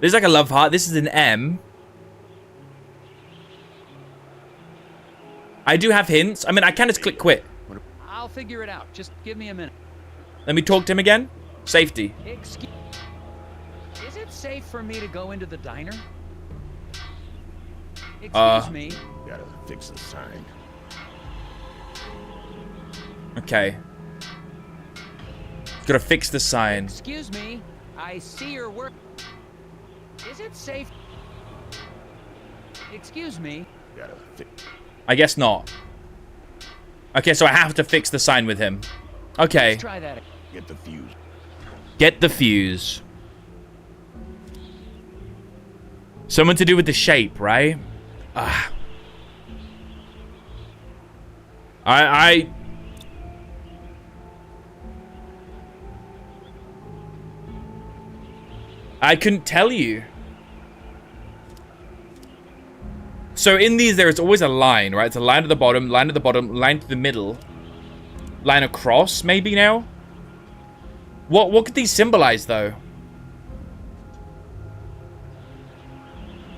There's like a love heart. This is an M. I do have hints. I mean, I can just click quit. I'll figure it out. Just give me a minute. Let me talk to him again. Safety. Excuse... Is it safe for me to go into the diner? Excuse me. Gotta fix the sign. Okay. Gotta fix the sign. Excuse me. I see your work. Is it safe? Excuse me. Gotta fix. I guess not. Okay, so I have to fix the sign with him. Okay. Let's try that. Get the fuse. Get the fuse. Something to do with the shape, right? Ah. I couldn't tell you. So in these, there is always a line, right? It's a line at the bottom, line to the middle, line across, maybe now? What could these symbolize, though?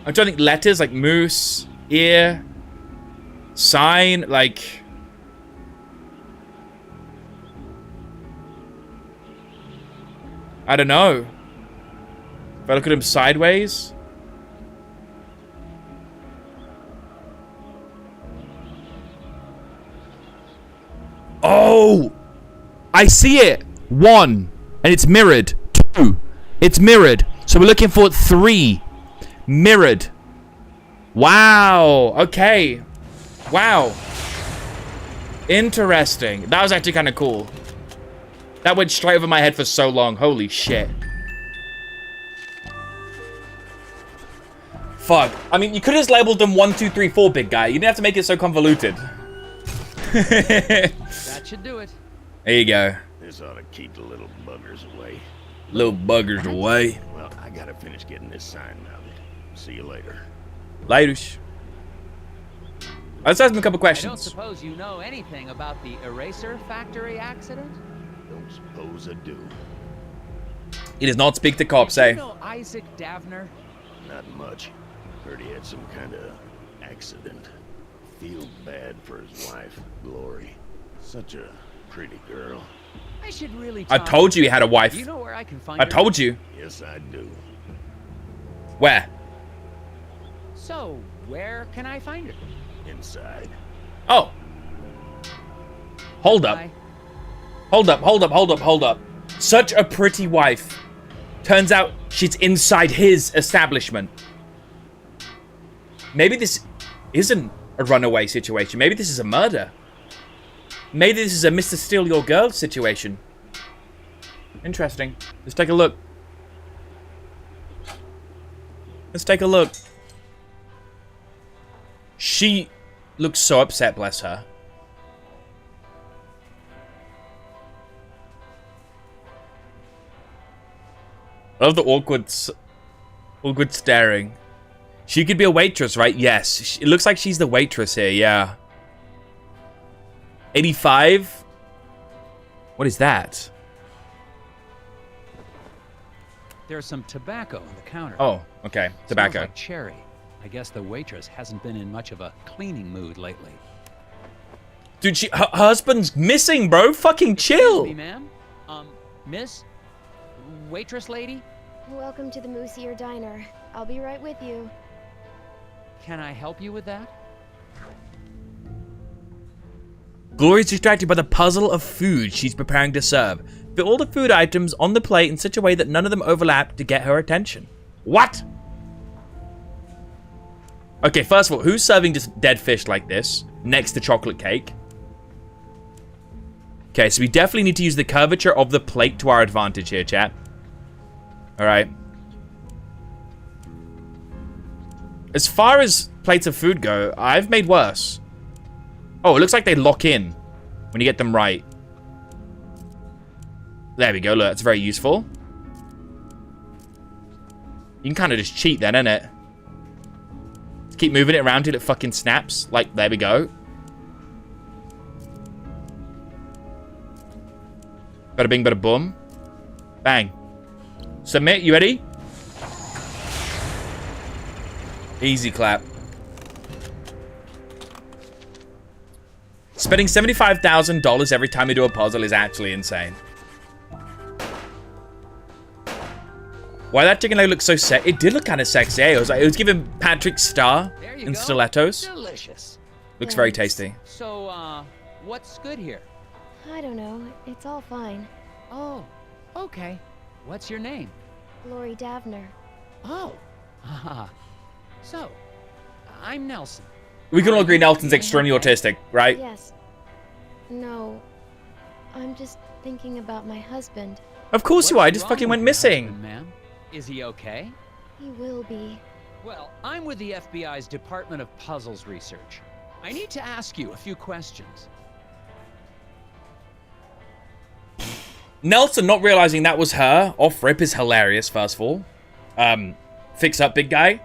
I'm trying to think letters, like moose, ear, sign, like... I don't know. If I look at him sideways... Oh! I see it! 1. And it's mirrored. 2. It's mirrored. So we're looking for 3. Mirrored. Wow. Okay. Wow. Interesting. That was actually kind of cool. That went straight over my head for so long. Holy shit. Fuck. I mean, you could have just labeled them 1, 2, 3, 4, big guy. You didn't have to make it so convoluted. That should do it. There you go. This ought to keep the little buggers away. Little buggers away. Well, I gotta finish getting this sign mounted. See you later. Laters. Let's ask him a couple I don't questions. suppose you know anything about the eraser factory accident? Don't suppose I do. He does not speak to cops, eh? You know Isaac Davner? Not much. Heard he had some kind of accident. Feel bad for his wife, Glory. Such a pretty girl. I should really I told you he had a wife. Do you know where I can find I her? told you. Yes, I do. Where? So, where can I find her? Inside. Oh. Hold up. Bye. Hold up, hold up, hold up, hold up. Such a pretty wife. Turns out she's inside his establishment. Maybe this isn't a runaway situation. Maybe this is a murder. Maybe this is a Mr. Steal Your Girl situation. Interesting. Let's take a look. Let's take a look. She looks so upset, bless her. I love the awkward staring. She could be a waitress, right? Yes. It looks like she's the waitress here, yeah. 85? What is that? There's some tobacco on the counter. Oh, okay. Tobacco. Smells like cherry. I guess the waitress hasn't been in much of a cleaning mood lately. Dude, her husband's missing, bro. Fucking chill. Excuse me, ma'am. Miss? Waitress lady? Welcome to the Moosier Diner. I'll be right with you. Can I help you with that? Glory is distracted by the puzzle of food she's preparing to serve. Fit all the food items on the plate in such a way that none of them overlap to get her attention. What? Okay, first of all, who's serving just dead fish like this next to chocolate cake? Okay, so we definitely need to use the curvature of the plate to our advantage here, chat. Alright. As far as plates of food go, I've made worse. Oh, it looks like they lock in when you get them right. There we go, look, that's very useful. You can kind of just cheat then, innit? Just keep moving it around till it fucking snaps. Like, there we go. Bada bing, bada boom. Bang. Submit, you ready? Easy clap. Spending $75,000 every time you do a puzzle is actually insane. Why that chicken leg looks so sexy? It did look kind of sexy. Eh? It was giving Patrick Star in stilettos. Delicious. Looks very tasty. So, what's good here? I don't know. It's all fine. Oh, okay. What's your name? Lori Davner. Oh, haha. So, I'm Nelson. We can all agree Nelson's extremely autistic, right? Yes. No. I'm just thinking about my husband. Of course you are. I just fucking went missing. Ma'am, is he okay? He will be. Well, I'm with the FBI's Department of Puzzles Research. I need to ask you a few questions. Nelson not realizing that was her off rip is hilarious, first of all. Fix up, big guy.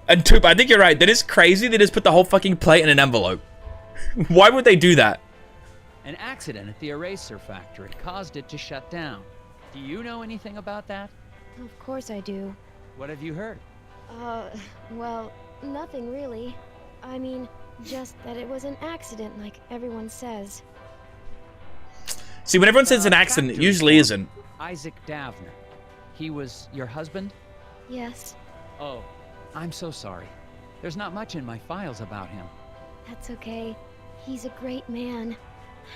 And two, I think you're right. That is crazy. They just put the whole fucking plate in an envelope. Why would they do that? An accident at the eraser factory caused it to shut down. Do you know anything about that? Of course I do. What have you heard? Well, nothing really. I mean, just that it was an accident like everyone says. See, when everyone says it's an accident, it usually isn't. Isaac Davner. He was your husband? Yes. Oh, I'm so sorry. There's not much in my files about him. That's okay. He's a great man.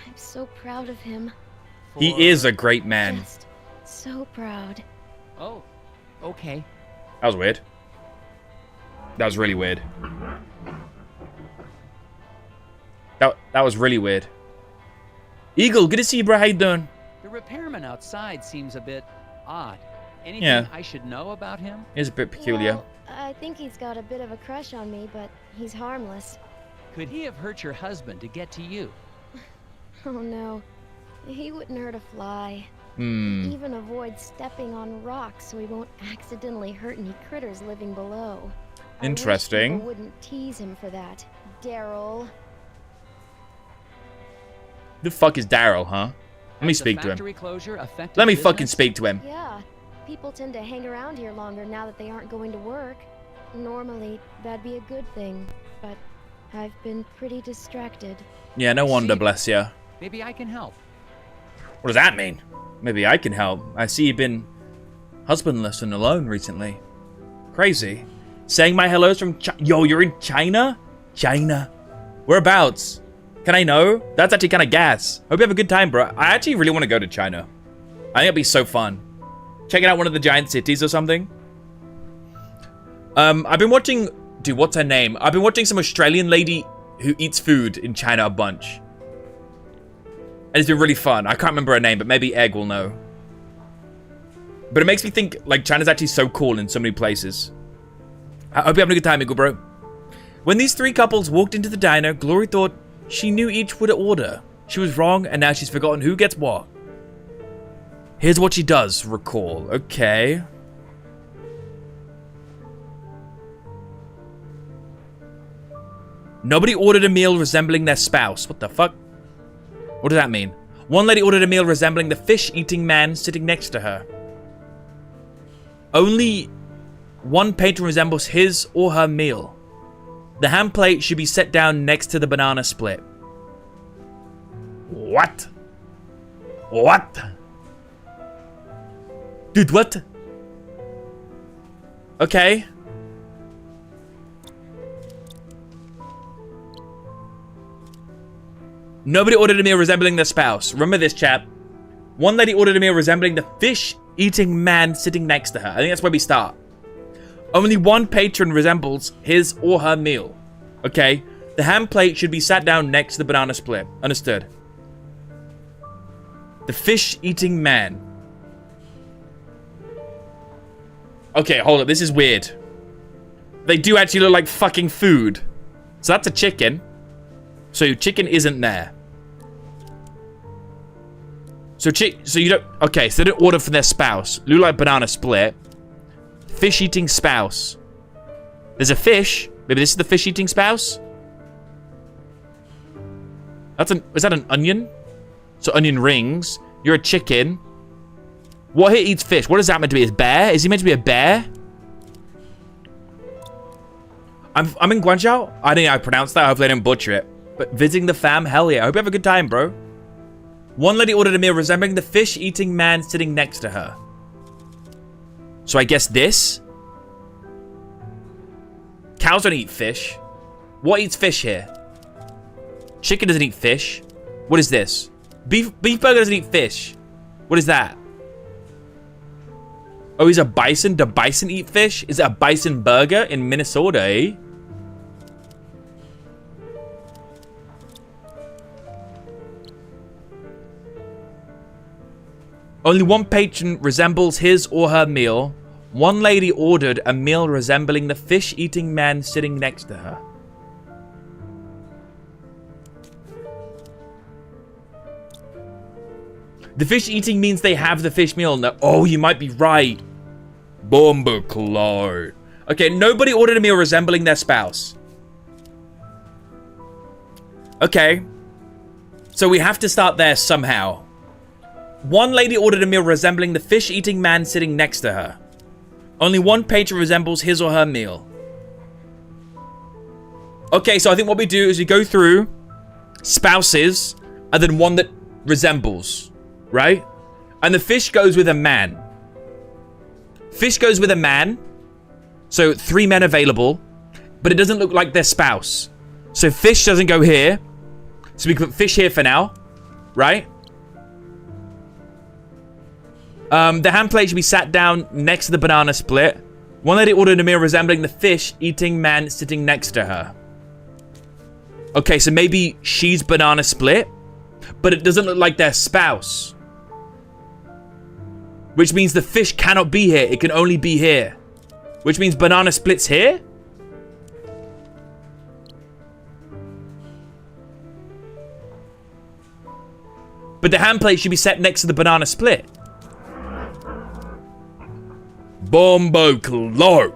I'm so proud of him. He is a great man. Just so proud. Oh, okay. That was weird. That was really weird. That was really weird. Eagle, good to see you, bro. How you doing? The repairman outside seems a bit odd. Anything I should know about him? He's a bit peculiar. Well, I think he's got a bit of a crush on me, but he's harmless. Could he have hurt your husband to get to you? Oh no. He wouldn't hurt a fly. Hmm. Even avoid stepping on rocks so he won't accidentally hurt any critters living below. Interesting. I wish people wouldn't tease him for that. Daryl. The fuck is Daryl, huh? Let me speak to him. Let me fucking speak to him. Yeah. People tend to hang around here longer now that they aren't going to work. Normally, that'd be a good thing, but I've been pretty distracted. Yeah, no wonder, bless you. Maybe I can help. What does that mean? Maybe I can help. I see you've been husbandless and alone recently. Crazy. Saying my hellos from Yo, you're in China? China. Whereabouts? Can I know? That's actually kind of gas. Hope you have a good time, bro. I actually really want to go to China. I think it'd be so fun. Checking out one of the giant cities or something. I've been watching... Dude, what's her name? I've been watching some Australian lady who eats food in China a bunch. And it's been really fun. I can't remember her name, but maybe Egg will know. But it makes me think, like, China's actually so cool in so many places. I hope you're having a good time, Eagle, bro. When these three couples walked into the diner, Glory thought she knew each would order. She was wrong, and now she's forgotten who gets what. Here's what she does recall. Okay. Nobody ordered a meal resembling their spouse. What the fuck? What does that mean? One lady ordered a meal resembling the fish-eating man sitting next to her. Only one patron resembles his or her meal. The hand plate should be set down next to the banana split. What? What? Dude, what? Okay. Nobody ordered a meal resembling their spouse. Remember this, chat. One lady ordered a meal resembling the fish-eating man sitting next to her. I think that's where we start. Only one patron resembles his or her meal. Okay. The ham plate should be sat down next to the banana split. Understood. The fish-eating man. Okay, hold up. This is weird. They do actually look like fucking food. So that's a chicken. So chicken isn't there. So you don't... Okay, so they don't order for their spouse. Look like banana split. Fish-eating spouse. There's a fish. Maybe this is the fish-eating spouse? Is that an onion? So onion rings. You're a chicken. What here eats fish? What is that meant to be? A bear? Is he meant to be a bear? I'm in Guangzhou. I think I pronounced that. Hopefully I didn't butcher it. But visiting the fam, hell yeah. I hope you have a good time, bro. One lady ordered a meal resembling the fish-eating man sitting next to her. So I guess this? Cows don't eat fish. What eats fish here? Chicken doesn't eat fish. What is this? Beef burger doesn't eat fish. What is that? Oh, he's a bison? Do bison eat fish? Is it a bison burger in Minnesota, eh? Only one patron resembles his or her meal. One lady ordered a meal resembling the fish-eating man sitting next to her. The fish eating means they have the fish meal. No, oh, you might be right. Bombaclo. Okay, nobody ordered a meal resembling their spouse. Okay. So we have to start there somehow. One lady ordered a meal resembling the fish-eating man sitting next to her. Only one patron resembles his or her meal. Okay, so I think what we do is we go through spouses and then one that resembles, right? And the fish goes with a man. Fish goes with a man. So 3 men available, but it doesn't look like their spouse. So fish doesn't go here. So we can put fish here for now, right? The ham plate should be sat down next to the banana split. One lady ordered a meal resembling the fish-eating man sitting next to her. Okay, so maybe she's banana split, but it doesn't look like their spouse. Which means the fish cannot be here. It can only be here. Which means banana split's here? But the ham plate should be set next to the banana split. Bombaclo.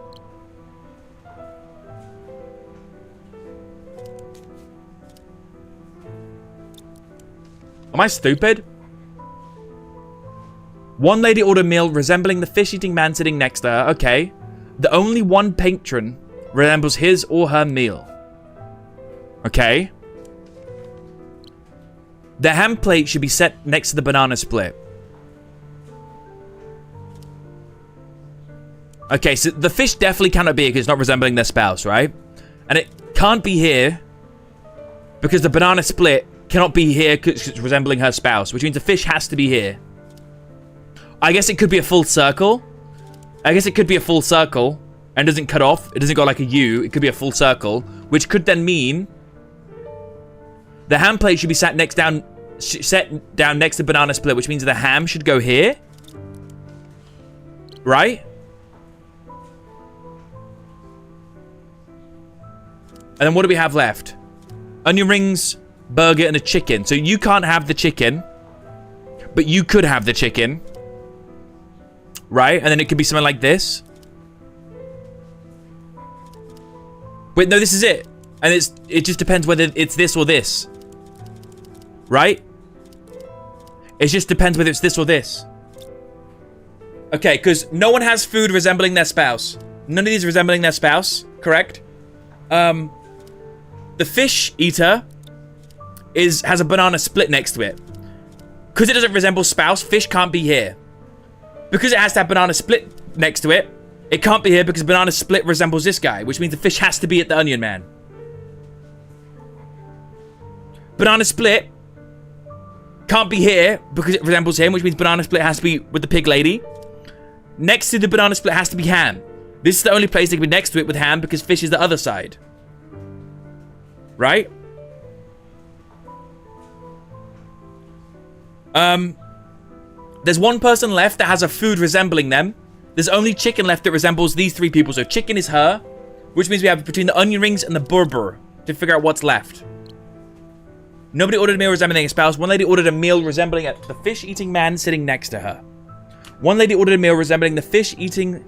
Am I stupid? One lady ordered a meal resembling the fish-eating man sitting next to her. Okay. The only one patron resembles his or her meal. Okay. The ham plate should be set next to the banana split. Okay, so the fish definitely cannot be here because it's not resembling their spouse, right? And it can't be here because the banana split cannot be here because it's resembling her spouse, which means the fish has to be here. I guess it could be a full circle. I guess it could be a full circle and doesn't cut off. It doesn't go like a U. It could be a full circle, which could then mean the ham plate should be set down next to banana split, which means the ham should go here. Right? And then what do we have left? Onion rings, burger, and a chicken. So you can't have the chicken, but you could have the chicken. Right? And then it could be something like this. Wait, no, this is it. And it just depends whether it's this or this. Right? It just depends whether it's this or this. Okay, because no one has food resembling their spouse. None of these are resembling their spouse. Correct? The fish eater has a banana split next to it. Because it doesn't resemble spouse, fish can't be here. Because it has to have banana split next to it, it can't be here because banana split resembles this guy, which means the fish has to be at the onion man. Banana split can't be here because it resembles him, which means banana split has to be with the pig lady. Next to the banana split has to be ham. This is the only place they can be next to it with ham because fish is the other side. Right? There's one person left that has a food resembling them. There's only chicken left that resembles these three people. So chicken is her, which means we have between the onion rings and the burger to figure out what's left. Nobody ordered a meal resembling a spouse. One lady ordered a meal resembling the fish-eating man sitting next to her. One lady ordered a meal resembling the fish-eating...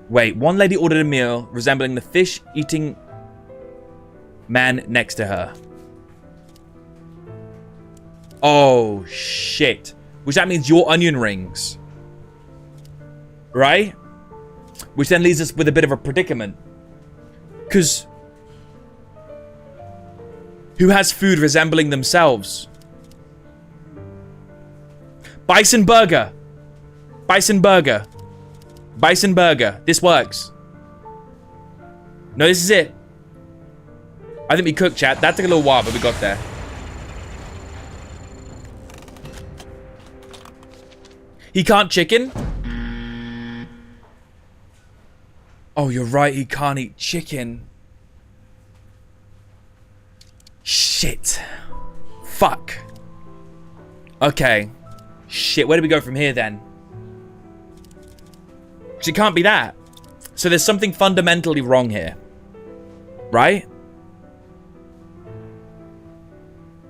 Wait, one lady ordered a meal resembling the fish-eating man next to her. Oh, shit. Which that means your onion rings. Right? Which then leaves us with a bit of a predicament. Because... who has food resembling themselves? Bison burger. Bison burger. Bison burger. This works. No, this is it. I think we cooked, chat. That took a little while, but we got there. He can't chicken? Oh, you're right. He can't eat chicken. Shit. Fuck. Okay. Shit, where do we go from here then? Because it can't be that. So there's something fundamentally wrong here. Right?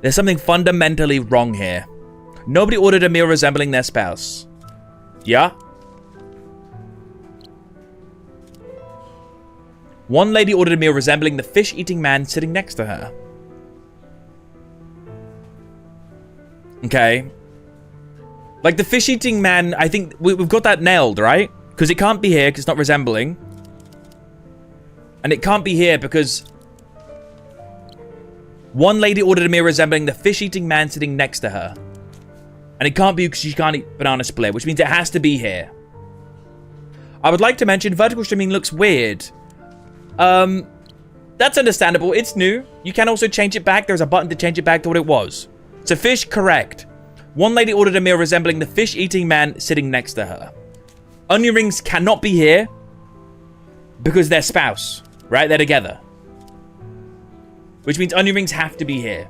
There's something fundamentally wrong here. Nobody ordered a meal resembling their spouse. Yeah? One lady ordered a meal resembling the fish-eating man sitting next to her. Okay. Like the fish-eating man, I think we've got that nailed, right? Because it can't be here because it's not resembling. And it can't be here because... one lady ordered a meal resembling the fish-eating man sitting next to her. And it can't be because she can't eat banana split, which means it has to be here. I would like to mention vertical streaming looks weird. That's understandable. It's new. You can also change it back. There's a button to change it back to what it was. So fish, correct. One lady ordered a meal resembling the fish-eating man sitting next to her. Onion rings cannot be here because they're spouse, right? They're together. Which means onion rings have to be here.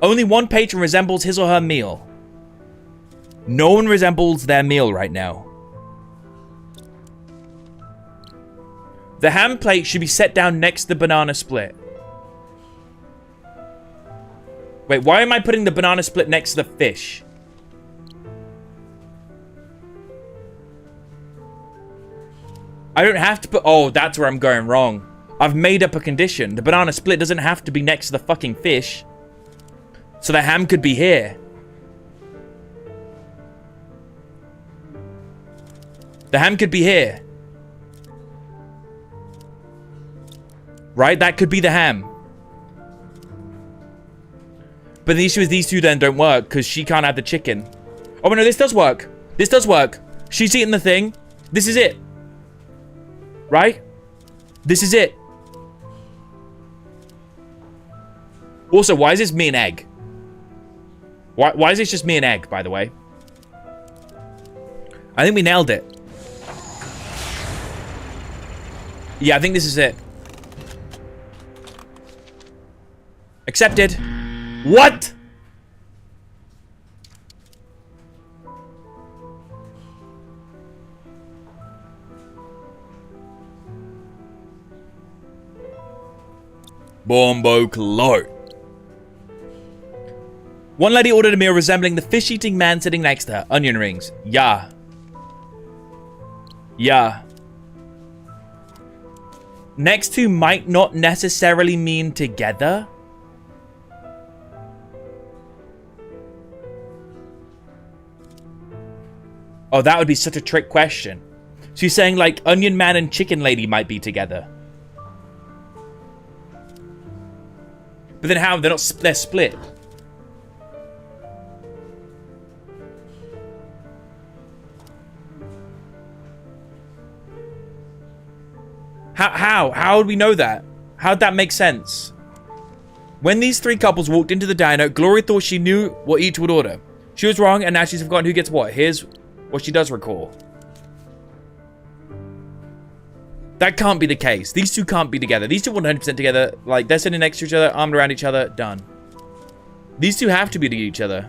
Only one patron resembles his or her meal. No one resembles their meal right now. The ham plate should be set down next to the banana split. Wait, why am I putting the banana split next to the fish? I don't have to put... oh, that's where I'm going wrong. I've made up a condition. The banana split doesn't have to be next to the fucking fish. So the ham could be here. The ham could be here. Right? That could be the ham. But the issue is these two then don't work because she can't have the chicken. Oh, no, this does work. This does work. She's eating the thing. This is it. Right? This is it. Also, why is this me and egg? Why is this just me and egg, by the way? I think we nailed it. Yeah, I think this is it. Accepted. What? Bombo Clo. One lady ordered a meal resembling the fish-eating man sitting next to her. Onion rings. Yeah. Yeah. Next to might not necessarily mean together. Oh, that would be such a trick question. So you're saying like Onion Man and Chicken Lady might be together. But then how? They're not. They're split. How would we know that? How'd that make sense? When these three couples walked into the diner, Glory thought she knew what each would order. She was wrong, and now she's forgotten who gets what. Here's what she does recall. That can't be the case. These two can't be together. These two 100% together. Like, they're sitting next to each other, armed around each other. Done. These two have to be to each other.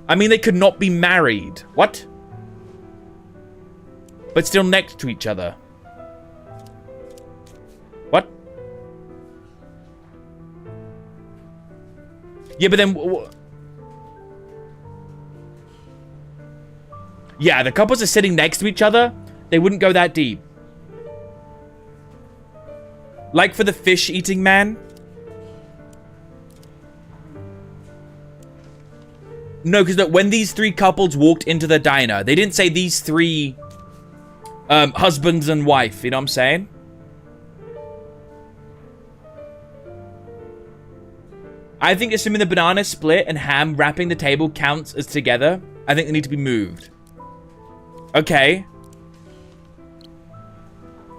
I mean, they could not be married. What? But still next to each other. What? Yeah, but then... Yeah, the couples are sitting next to each other. They wouldn't go that deep. Like for the fish-eating man. No, because when these three couples walked into the diner, they didn't say these three husbands and wife. You know what I'm saying? I think assuming the banana split and ham wrapping the table counts as together, I think they need to be moved. Okay.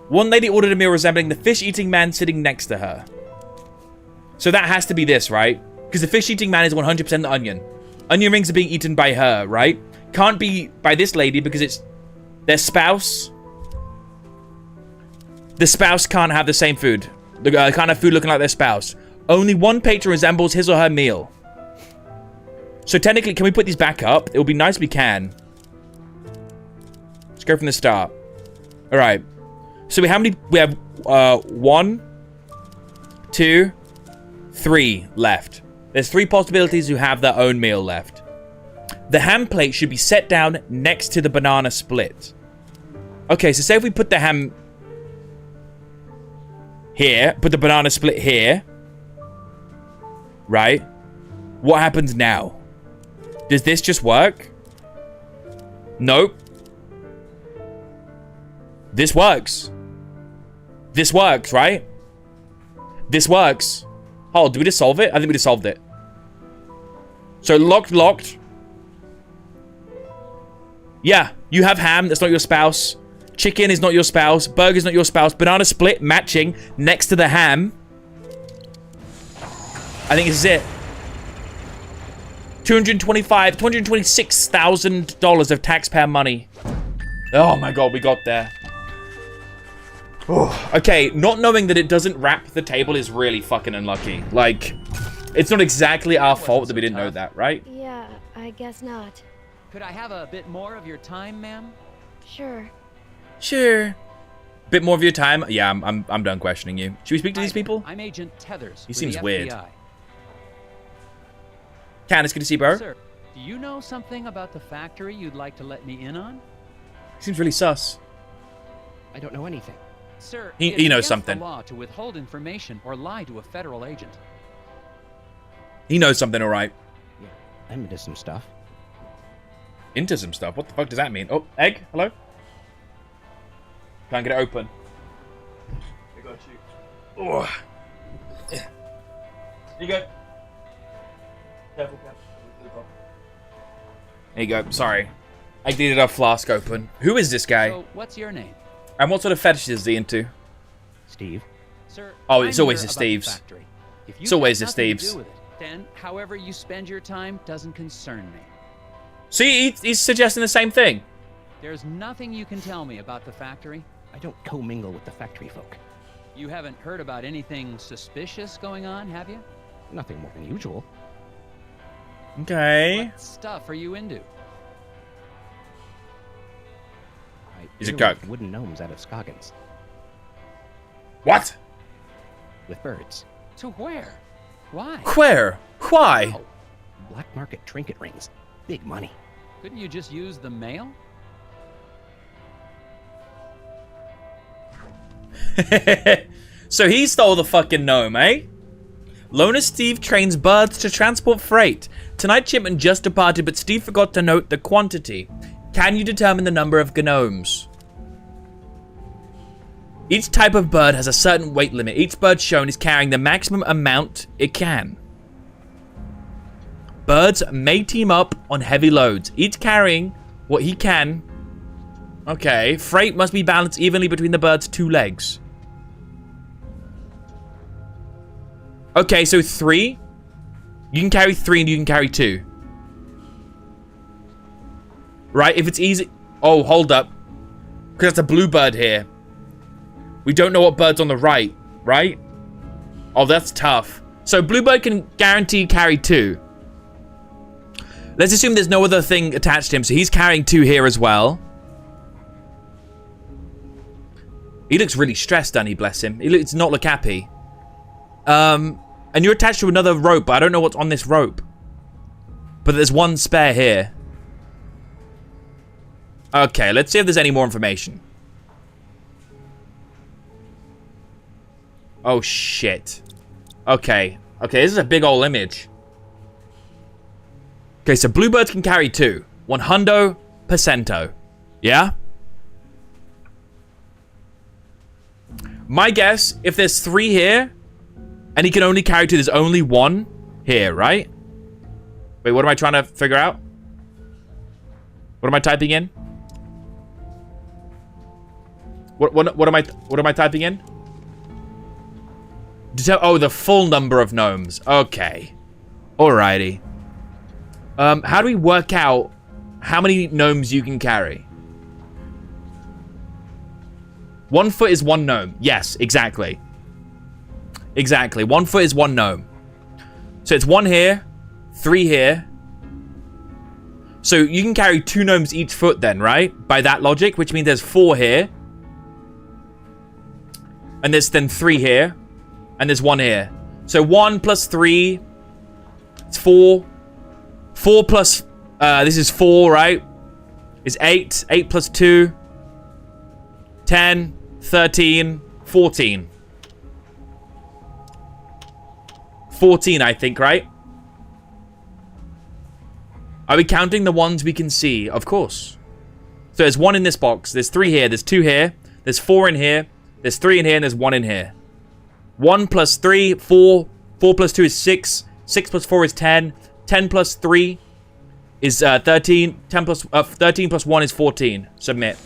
One lady ordered a meal resembling the fish-eating man sitting next to her. So that has to be this, right? Because the fish-eating man is 100% the onion. Onion rings are being eaten by her, right? Can't be by this lady because it's their spouse. The spouse can't have the same food. They can't have food looking like their spouse. Only one patron resembles his or her meal. So technically, can we put these back up? It would be nice if we can. Let's go from the start. All right. So we have 1, 2, 3 left. There's 3 possibilities who have their own meal left. The ham plate should be set down next to the banana split. Okay, so say if we put the ham here, put the banana split here. Right? What happens now? Does this just work? Nope. This works. This works, right? This works. Oh, did we just solve it? I think we just solved it. So locked. Yeah, you have ham, that's not your spouse. Chicken is not your spouse. Burger is not your spouse. Banana split matching next to the ham. I think this is it. $226,000 of taxpayer money. Oh my god, we got there. Oh, okay, not knowing that it doesn't wrap the table is really fucking unlucky. Like, it's not exactly our fault that we didn't know that, right? Yeah, I guess not. Could I have a bit more of your time, ma'am? Sure. Sure. Bit more of your time? Yeah, I'm done questioning you. Should we speak to these people? I'm Agent Tethers. He seems the weird. FBI. Candace, good to see you, bro. Sir, do you know something about the factory you'd like to let me in on? Seems really sus. I don't know anything. Sir, He it's knows against something. the law to withhold information or lie to a federal agent. He knows something, all right. Yeah, I'm into some stuff. Into some stuff? What the fuck does that mean? Oh, egg? Hello? Can't get it open. I got you. Oh. Here you go. Careful, careful. There you go. Sorry. I needed a flask open. Who is this guy? So, what's your name? And what sort of fetishes is he into? Steve. Sir, Oh, it's I'm always here the about the Steves. factory. If It's always the have nothing to Steves. do with it, then however you spend your time doesn't concern me. See, he's suggesting the same thing. There's nothing you can tell me about the factory. I don't commingle with the factory folk. You haven't heard about anything suspicious going on, have you? Nothing more than usual. Okay. What stuff are you into? He's a deal cook. with wooden gnomes out of Scoggins. What? With birds. To where? Why? Where? Why? How? Black market trinket rings. Big money. Couldn't you just use the mail? So he stole the fucking gnome, eh? Loner Steve trains birds to transport freight. Tonight Chipman just departed, but Steve forgot to note the quantity. Can you determine the number of gnomes? Each type of bird has a certain weight limit. Each bird shown is carrying the maximum amount it can. Birds may team up on heavy loads, each carrying what he can. Okay. Freight must be balanced evenly between the bird's 2 legs. Okay, so 3. You can carry 3 and you can carry 2. Right, if it's easy... Oh, hold up. Because that's a blue bird here. We don't know what bird's on the right, right? Oh, that's tough. So Bluebird can guarantee carry 2. Let's assume there's no other thing attached to him, so he's carrying 2 here as well. He looks really stressed, doesn't he? Bless him. He does not look happy. And you're attached to another rope, but I don't know what's on this rope. But there's 1 spare here. Okay, let's see if there's any more information. Oh, shit. Okay. Okay, this is a big old image. Okay, so Bluebirds can carry 2. 100%. Yeah? My guess, if there's 3 here, and he can only carry 2, there's only 1 here, right? Wait, what am I trying to figure out? What am I typing in? What am I typing in? Oh, the full number of gnomes. Okay. Alrighty. How do we work out how many gnomes you can carry? 1 foot is 1 gnome. Yes, exactly. Exactly. 1 foot is 1 gnome. So it's 1 here, 3 here. So you can carry 2 gnomes each foot then, right? By that logic, which means there's 4 here. And there's then 3 here. And there's 1 here. So 1 plus 3. It's 4. 4 plus... this is 4, right? Is 8. 8 plus 2. 10. 13. 14. 14, I think, right? Are we counting the ones we can see? Of course. So there's 1 in this box. There's 3 here. There's 2 here. There's 4 in here. There's 3 in here. And there's 1 in here. 1 plus 3, 4. 4 plus 2 is 6. 6 plus 4 is 10. 10 plus 3 is 13. 13 plus 1 is 14. Submit.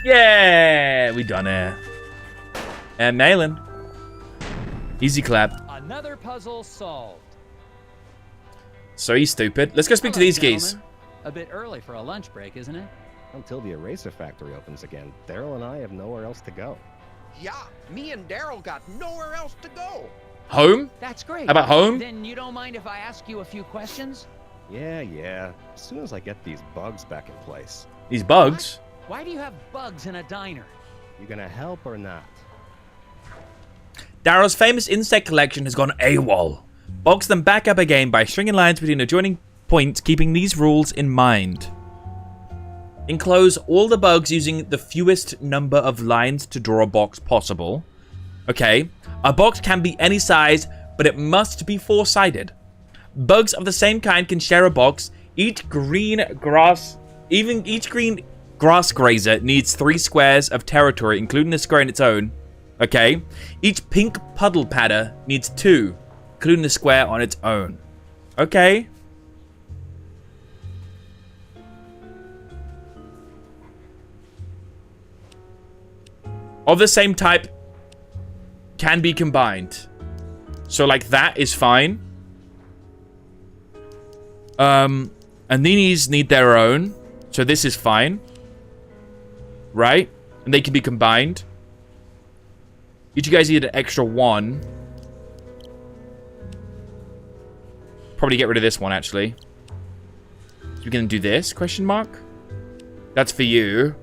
Yeah, we done it. And Malin. Easy clap. Another puzzle solved. So he's stupid. Let's go speak to these guys. A bit early for a lunch break, isn't it? Until the eraser factory opens again, Daryl and I have nowhere else to go. Yeah, me and Daryl got nowhere else to go. Home? That's great. How about home? Then you don't mind if I ask you a few questions? Yeah. As soon as I get these bugs back in place. These bugs? What? Why do you have bugs in a diner? You gonna help or not? Daryl's famous insect collection has gone AWOL. Box them back up again by stringing lines between adjoining points, keeping these rules in mind. Enclose all the bugs using the fewest number of lines to draw a box possible. Okay. A box can be any size, but it must be 4-sided. Bugs of the same kind can share a box. Each green grass grazer needs 3 squares of territory, including the square in its own. Okay. Each pink puddle padder needs 2, including the square on its own. Okay. Of the same type can be combined. So like that is fine. And these need their own. So this is fine. Right? And they can be combined. Each of you guys need an extra 1. Probably get rid of this one, actually. So we're going to do this, question mark? That's for you.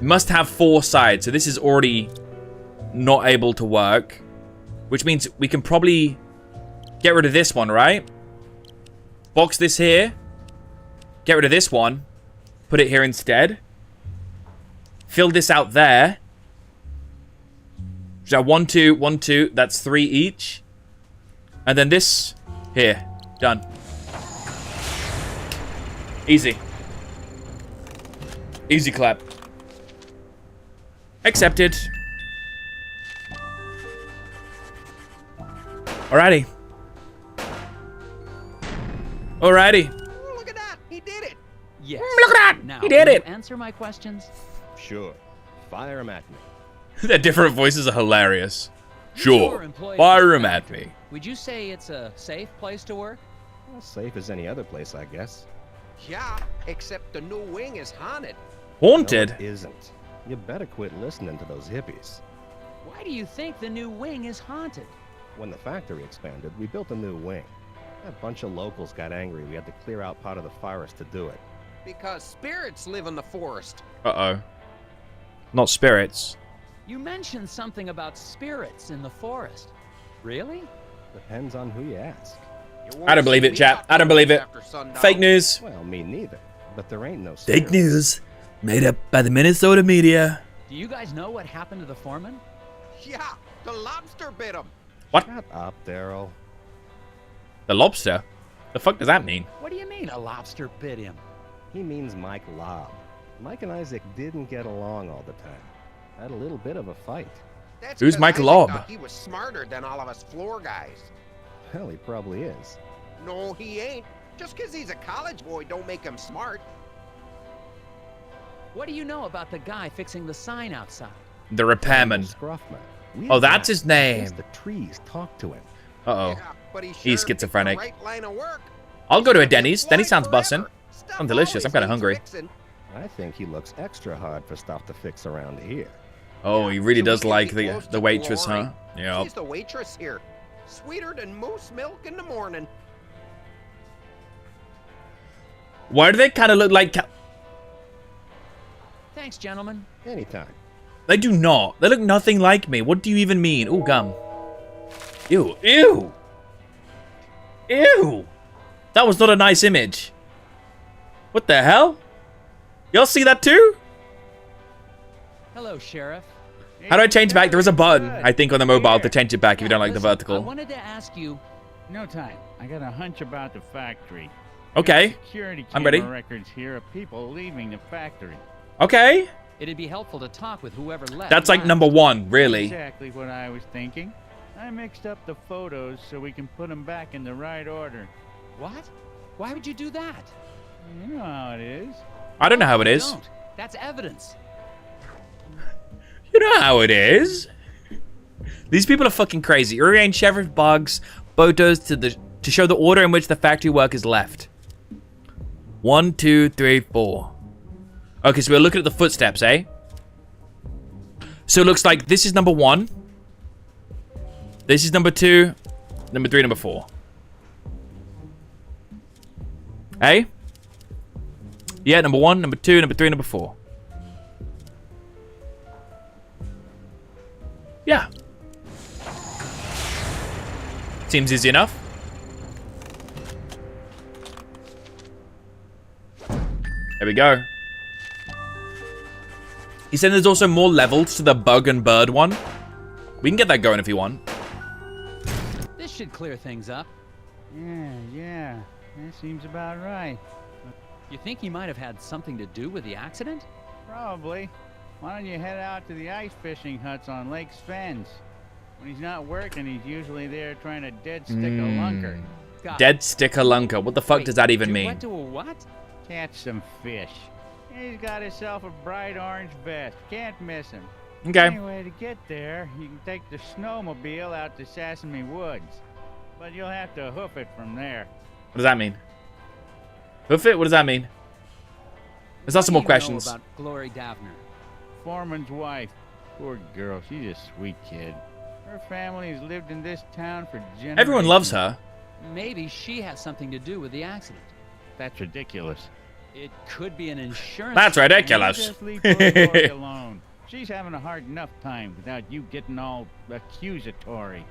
Must have 4 sides. So this is already not able to work. Which means we can probably get rid of this one, right? Box this here. Get rid of this one. Put it here instead. Fill this out there. So 1, 2, 1, 2. That's 3 each. And then this here. Done. Easy. Easy clap. Accepted. Alrighty. Alrighty. Look at that! He did it! Yes. Look at that! Now, He did will it! you answer my questions? Sure. Fire 'em at me. Their different voices are hilarious. You Sure. were employed Fire at him the at factory. me. Would you say it's a safe place to work? Well, safe as any other place, I guess. Yeah, except the new wing is haunted. Haunted? No, it isn't. You better quit listening to those hippies. Why do you think the new wing is haunted? When the factory expanded, we built a new wing. A bunch of locals got angry. We had to clear out part of the forest to do it. Because spirits live in the forest. Uh-oh. Not spirits. You mentioned something about spirits in the forest. Really? Depends on who you ask. I don't believe it, chap. I don't believe it. Fake news. Well, me neither. But there ain't no Fake spirits. news. Made up by the Minnesota media. Do you guys know what happened to the foreman? Yeah, the lobster bit him. What? Shut up, Daryl. The lobster? The fuck does that mean? What do you mean a lobster bit him? He means Mike Lobb. Mike and Isaac didn't get along all the time. Had a little bit of a fight. That's Who's 'cause Mike Isaac Lobb? thought he was smarter than all of us floor guys. Well, he probably is. No, he ain't. Just 'cause he's a college boy don't make him smart. What do you know about the guy fixing the sign outside? The repairman. Scruffman. Oh, that's his name. The trees talk to him. Uh-oh. Yeah, but he He's sure picked the schizophrenic. right line of work. I'll go to a He's gonna Denny's. fly Denny's sounds forever. bussin'. Stuff I'm delicious. I'm always kind of needs hungry. fixing. I think he looks extra hard for stuff to fix around here. Oh, he really So we does can like be the close the to waitress, Glory. huh? Yeah. She's the waitress here. Sweeter than moose milk in the morning. Why do they kind of look like... Thanks, gentlemen. Anytime. They do not. They look nothing like me. What do you even mean? Ooh, gum. Ew. Ew. Ew. That was not a nice image. What the hell? Y'all see that too? Hello, Sheriff. How do I change back? There is a button, I think, on the mobile to change it back if you don't like the Listen, I vertical. wanted to ask you... No time. I got a hunch about the factory. Okay. Security I'm camera ready. records here of people leaving the factory. Okay. It'd be helpful to talk with whoever left. That's like last. number one, really. Exactly what I was thinking. I mixed up the photos so we can put them back in the right order. What? Why would you do that? You know how it is. I don't know how it I is. don't. That's evidence. You know how it is. These people are fucking crazy. Rearrange Sheriff Boggs' photos to show the order in which the factory workers left. 1, 2, 3, 4. Okay, so we're looking at the footsteps, eh? So it looks like this is number 1. This is number 2. Number 3, number 4. Eh? Yeah, number 1, number 2, number 3, number 4. Yeah. Seems easy enough. There we go. He said there's also more levels to the bug and bird one. We can get that going if you want. This should clear things up. Yeah. That seems about right. You think he might have had something to do with the accident? Probably. Why don't you head out to the ice fishing huts on Lake Svens? When he's not working, he's usually there trying to dead stick a lunker. God. Dead sticker lunker. What the fuck Wait, does that even do mean? What to a what? Catch some fish. He's got himself a bright orange vest. Can't miss him. Okay. Anyway, to get there, you can take the snowmobile out to Sesame Woods. But you'll have to hoof it from there. What does that mean? Hoof it? What does that mean? Let's ask some more What do you know questions. about Glory Davner? Foreman's wife. Poor girl, she's a sweet kid. Her family has lived in this town for generations. Everyone loves her. Maybe she has something to do with the accident. That's ridiculous. It could be an insurance... That's ridiculous. Just leave poor Glory alone. She's having a hard enough time without you getting all accusatory.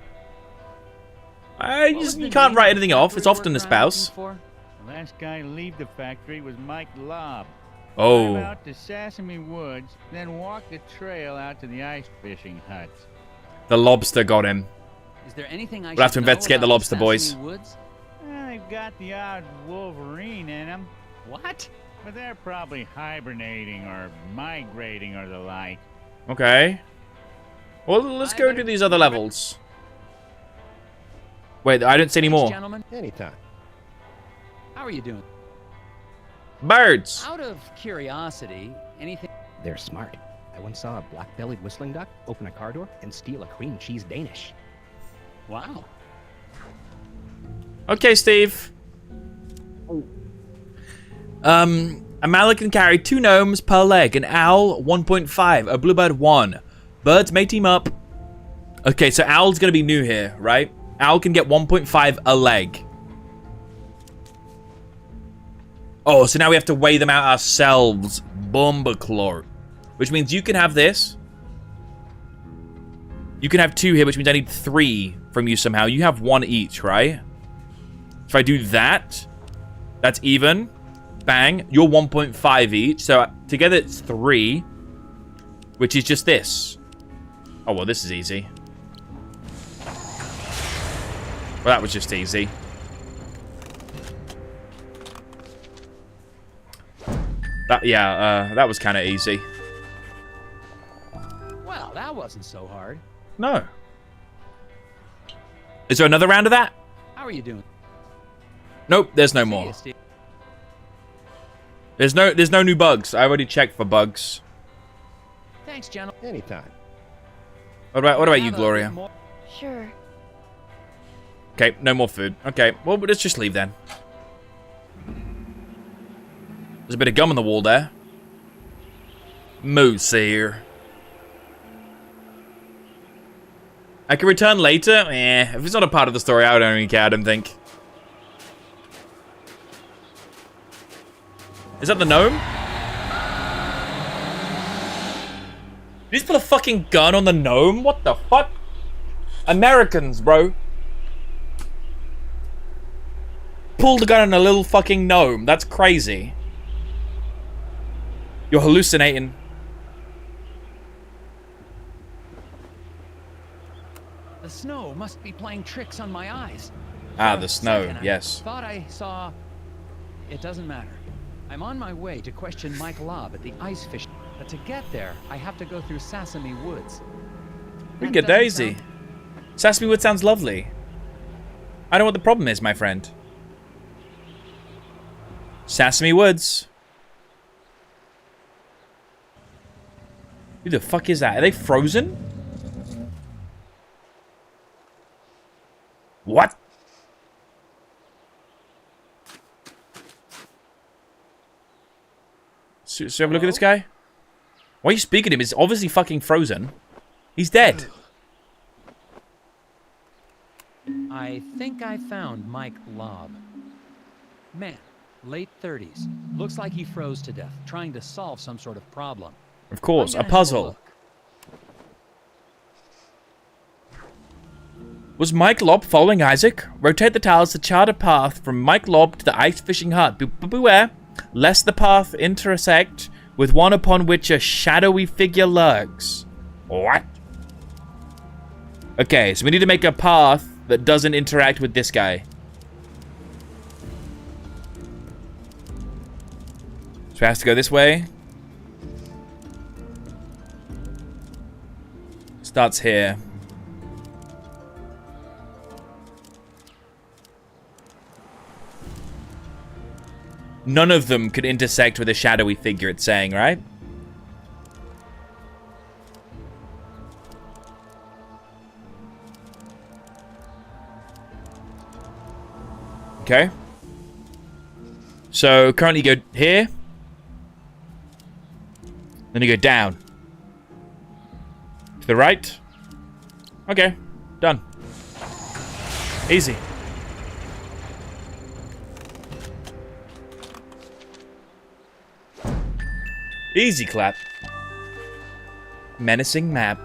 You can't write anything off. It's often the spouse. The last guy to leave the factory was Mike Lobb. Oh. Drive out to Sesame Woods, then walk the trail out to the ice fishing huts. The lobster got him. Is there anything I We'll have should to know investigate the about lobster, Sesame boys. Woods? They've got the odd Wolverine in them. What? But they're probably hibernating or migrating or the like. Okay. Well, let's go to these other levels. Wait, I didn't see any more. Gentlemen, Anytime. how are you doing? Birds. Out of curiosity, anything? They're smart. I once saw a black-bellied whistling duck open a car door and steal a cream cheese Danish. Wow. Okay, Steve. A mallet can carry 2 gnomes per leg, an owl 1.5, a bluebird 1. Birds may team up. Okay, so owl's gonna be new here, right? Owl can get 1.5 a leg. Oh, so now we have to weigh them out ourselves. Bumbleclaw. Which means you can have this. You can have 2 here, which means I need 3 from you somehow. You have 1 each, right? If I do that, that's even. Bang. You're 1.5 each. So together it's 3. Which is just this. Oh, well, this is easy. Well, that was just easy. That was kind of easy. Well, that wasn't so hard. No. Is there another round of that? How are you doing? Nope, there's no more. There's no new bugs. I already checked for bugs. Thanks, gentlemen. Anytime. What about you, Gloria? Sure. Okay, no more food. Okay, well, let's just leave then. There's a bit of gum on the wall there. Moose here. I can return later? If it's not a part of the story, I don't even care, I don't think. Is that the gnome? Did you just put a fucking gun on the gnome? What the fuck? Americans, bro. Pulled a gun on a little fucking gnome. That's crazy. You're hallucinating. The snow must be playing tricks on my eyes. Ah, For the a snow, second, yes. I thought I saw... It doesn't matter. I'm on my way to question Mike Lobb at the ice fish. But to get there, I have to go through Sesame Woods. We can get Daisy. Sesame Wood sounds lovely. I know what the problem is, my friend. Sesame Woods. Who the fuck is that? Are they frozen? What? So have a look at this guy. Why are you speaking to him? He's obviously fucking frozen. He's dead. I think I found Mike Lobb. Man, late 30s. Looks like he froze to death, trying to solve some sort of problem. Of course, a I'm gonna have puzzle. look. Was Mike Lobb following Isaac? Rotate the tiles to chart a path from Mike Lobb to the ice fishing hut. Beware, lest the path intersect with one upon which a shadowy figure lurks. What? Okay, so we need to make a path that doesn't interact with this guy. So it has to go this way. Starts here. None of them could intersect with a shadowy figure, it's saying, right? Okay. So, currently you go here. Then you go down. To the right. Okay. Done. Easy. Easy clap. Menacing map.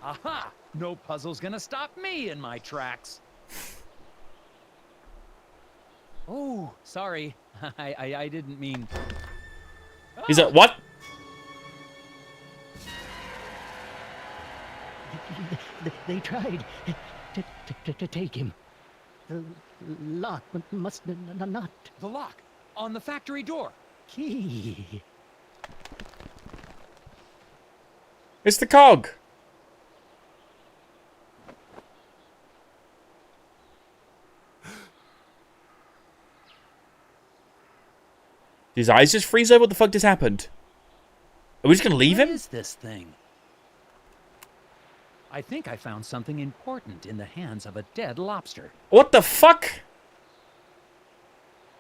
Aha! No puzzle's gonna stop me in my tracks. Oh, sorry. I didn't mean... He's like, what? They tried to take him. The lock must not. The lock. On the factory door. Key. It's the cog. His eyes just freeze over. What the fuck just happened? Are we just gonna leave him? What is this thing? I think I found something important in the hands of a dead lobster. What the fuck?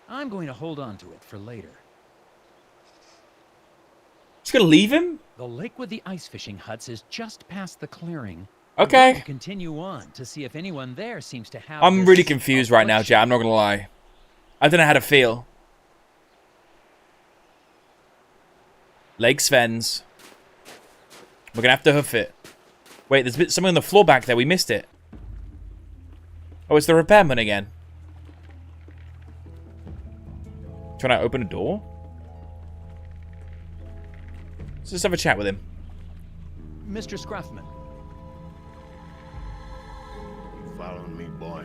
I'm going to hold on to it for later. Just gonna leave him? The lake with the ice fishing huts is just past the clearing. Okay. I'm going to continue on to see if anyone there seems to have. I'm this really confused right now, Jay. I'm not gonna lie. I don't know how to feel. Lake Sven's. We're gonna have to hoof it. Wait, there's something on the floor back there. We missed it. Oh, it's the repairman again. Trying to open a door? Let's just have a chat with him. Mr. Scruffman. You following me, boy?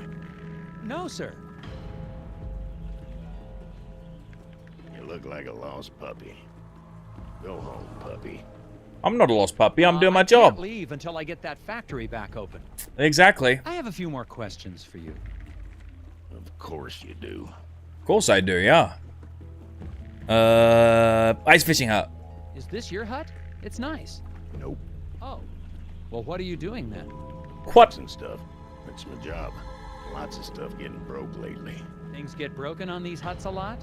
No, sir. You look like a lost puppy. Go home, puppy. I'm not a lost puppy. I'm doing my I job. can't leave until I get that factory back open. Exactly. I have a few more questions for you. Of course you do. Of course I do, yeah. Ice fishing hut. Is this your hut? It's nice. Nope. Oh. Well, what are you doing then? What? And stuff. That's my job. Lots of stuff getting broke lately. Things get broken on these huts a lot?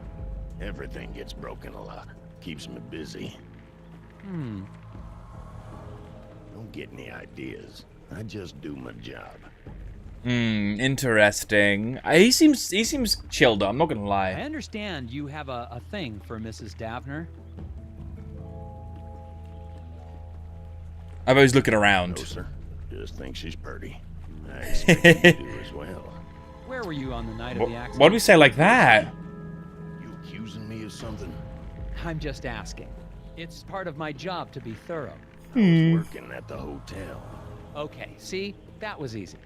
Everything gets broken a lot. Keeps me busy. Don't get any ideas. I just do my job. Interesting. He seems chilled. I'm not gonna lie. I understand you have a thing for Mrs. Davner. I'm always looking around. No, sir. Just think she's pretty. I expect you to do as well. Where were you on the night of the accident? Why do we say like that? You accusing me of something? I'm just asking. It's part of my job to be thorough. I was working at the hotel. Okay, see? That was easy.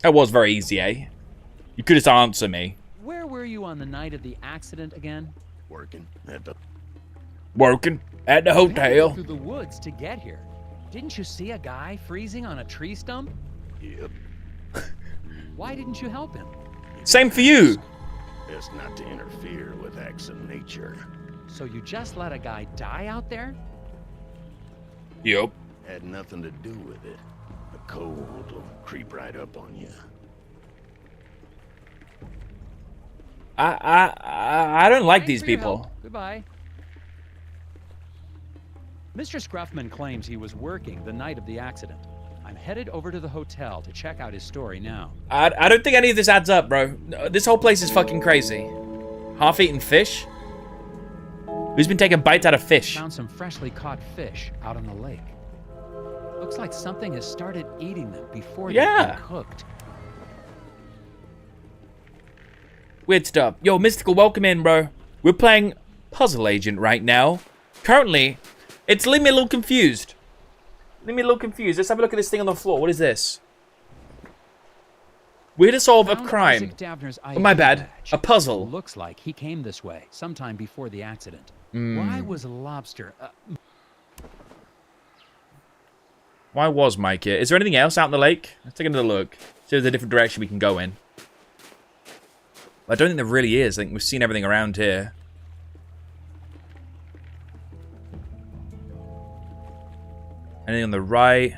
That was very easy, eh? You could just answer me. Where were you on the night of the accident again? Working at the Working at the You had to go hotel. through the woods to get here. Didn't you see a guy freezing on a tree stump? Yep. Why didn't you help him? Same for you. Best not to interfere with acts of nature. So you just let a guy die out there? Yup. Had nothing to do with it. The cold will creep right up on you. I don't like Thanks these for your people. help. Goodbye. Mr. Scruffman claims he was working the night of the accident. I'm headed over to the hotel to check out his story now. I don't think any of this adds up, bro. This whole place is fucking crazy. Half-eaten fish? Who's been taking bites out of fish? Found some freshly caught fish out on the lake. Looks like something has started eating them before they've been cooked. Weird stuff. Yo, Mystical, welcome in, bro. We're playing Puzzle Agent right now. Currently, it's leaving me a little confused. Let's have a look at this thing on the floor. What is this? We're to solve a crime. Isaac Davner's Oh, my bad. badge. A puzzle. Looks like he came this way sometime before the accident. Hmm. Why was a lobster... Why was Mike here? Is there anything else out in the lake? Let's take another look. See if there's a different direction we can go in. I don't think there really is. I think we've seen everything around here. Anything on the right?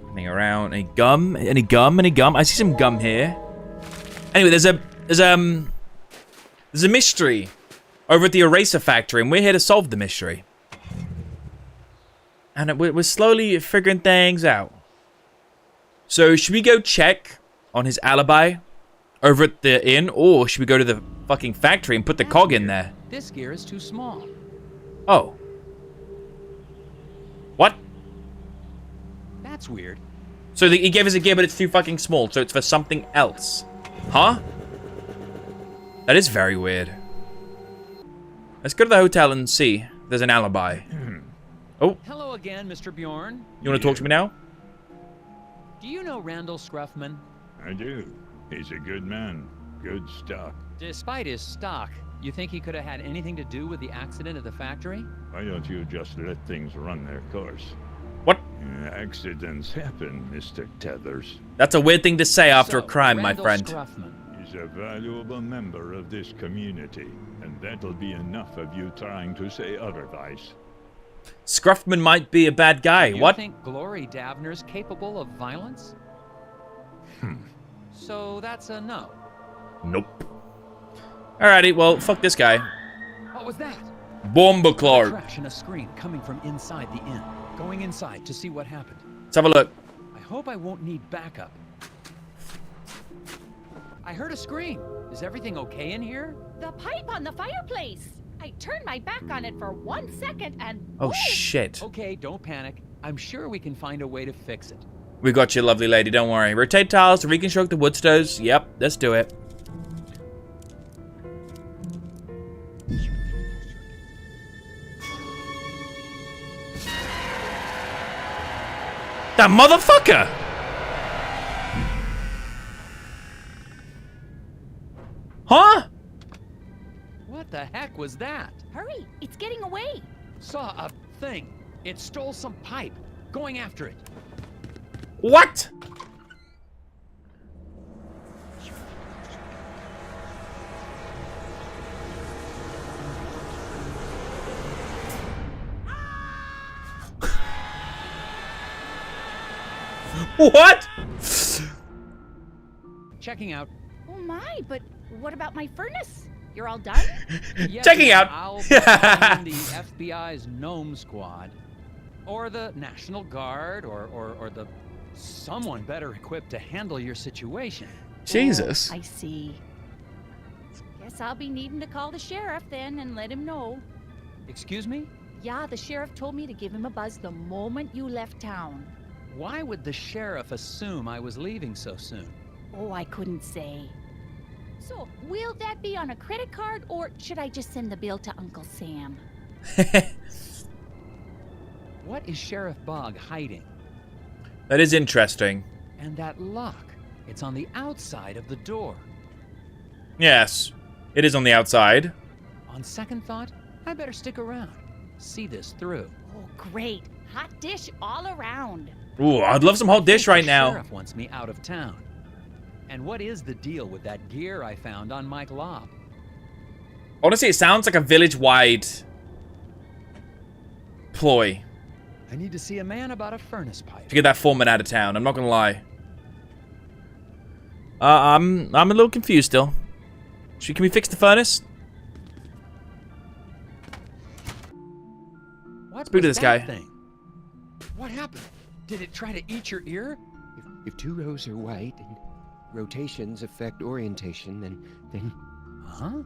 Anything around? Any gum? Any gum? Any gum? I see some gum here. Anyway, there's a mystery over at the eraser factory, and we're here to solve the mystery. And we're slowly figuring things out. So, should we go check on his alibi over at the inn, or should we go to the fucking factory and put the cog in there? This gear is too small. Oh. What? That's weird. So he gave us a gear, but it's too fucking small, so it's for something else. Huh? That is very weird. Let's go to the hotel and see if there's an alibi. Oh. Hello again, Mr. Bjorn. You want to talk to me now? Do you know Randall Scruffman? I do. He's a good man. Good stock. Despite his stock, you think he could have had anything to do with the accident at the factory? Why don't you just let things run their course? What? Accidents happen, Mr. Tethers. That's a weird thing to say after a crime, my Randall friend. Scruffman. He's a valuable member of this community, and that'll be enough of you trying to say otherwise. Scruffman might be a bad guy. You What? think Glory Davner's capable of violence? So that's a no. Nope. Alrighty, well, fuck this guy. What was that? Bomba A Clark. crash in a screen coming from inside the inn. Going inside to see what happened. Let's have a look. I hope I won't need backup. I heard a scream. Is everything okay in here? The pipe on the fireplace. I turned my back on it for 1 second and Oh, boom! shit. Okay, don't panic. I'm sure we can find a way to fix it. We got you, lovely lady. Don't worry. Rotate tiles to reconstruct the wood stoves. Yep, let's do it. That motherfucker! Huh? What the heck was that? Hurry, it's getting away. Saw a thing. It stole some pipe. Going after it. What? What? Checking out. Oh my, but what about my furnace? You're all done? Yes, Checking out. I'll be calling the FBI's Gnome Squad. Or the National Guard, or the someone better equipped to handle your situation. Jesus. Oh, I see. Guess I'll be needing to call the sheriff then and let him know. Excuse me? Yeah, the sheriff told me to give him a buzz the moment you left town. Why would the sheriff assume I was leaving so soon? Oh, I couldn't say. So, will that be on a credit card, or should I just send the bill to Uncle Sam? What is Sheriff Bog hiding? That is interesting. And that lock. It's on the outside of the door. Yes, it is on the outside. On second thought, I better stick around. See this through. Oh, great. Hot dish all around. Ooh, I'd love some hot dish right The now. sheriff wants me out of town. And what is the deal with that gear I found on Mike Lobb? Honestly, it sounds like a village-wide ploy I need to see a man about a furnace pipe. to get that foreman out of town. I'm not gonna lie. I'm a little confused still. Can we fix the furnace? What Speak to was this that guy. thing? What happened? Did it try to eat your ear? If two rows are white and rotations affect orientation, then... Huh?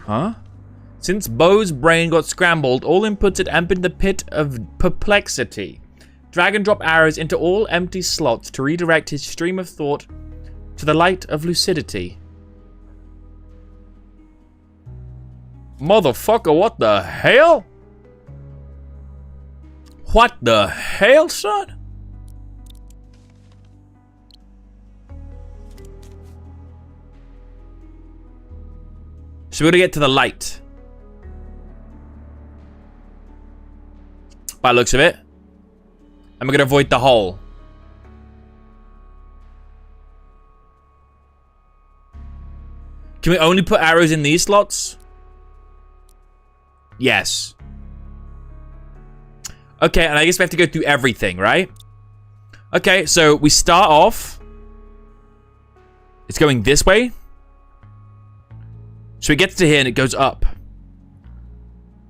Huh? Since Bo's brain got scrambled, all inputs had entered the pit of perplexity. Drag and drop arrows into all empty slots to redirect his stream of thought to the light of lucidity. Motherfucker, what the hell? What the hell, son? So we're gonna get to the light. By the looks of it. And we're gonna avoid the hole. Can we only put arrows in these slots? Yes. Okay, and I guess we have to go through everything, right? Okay, so we start off. It's going this way. So it gets to here and it goes up.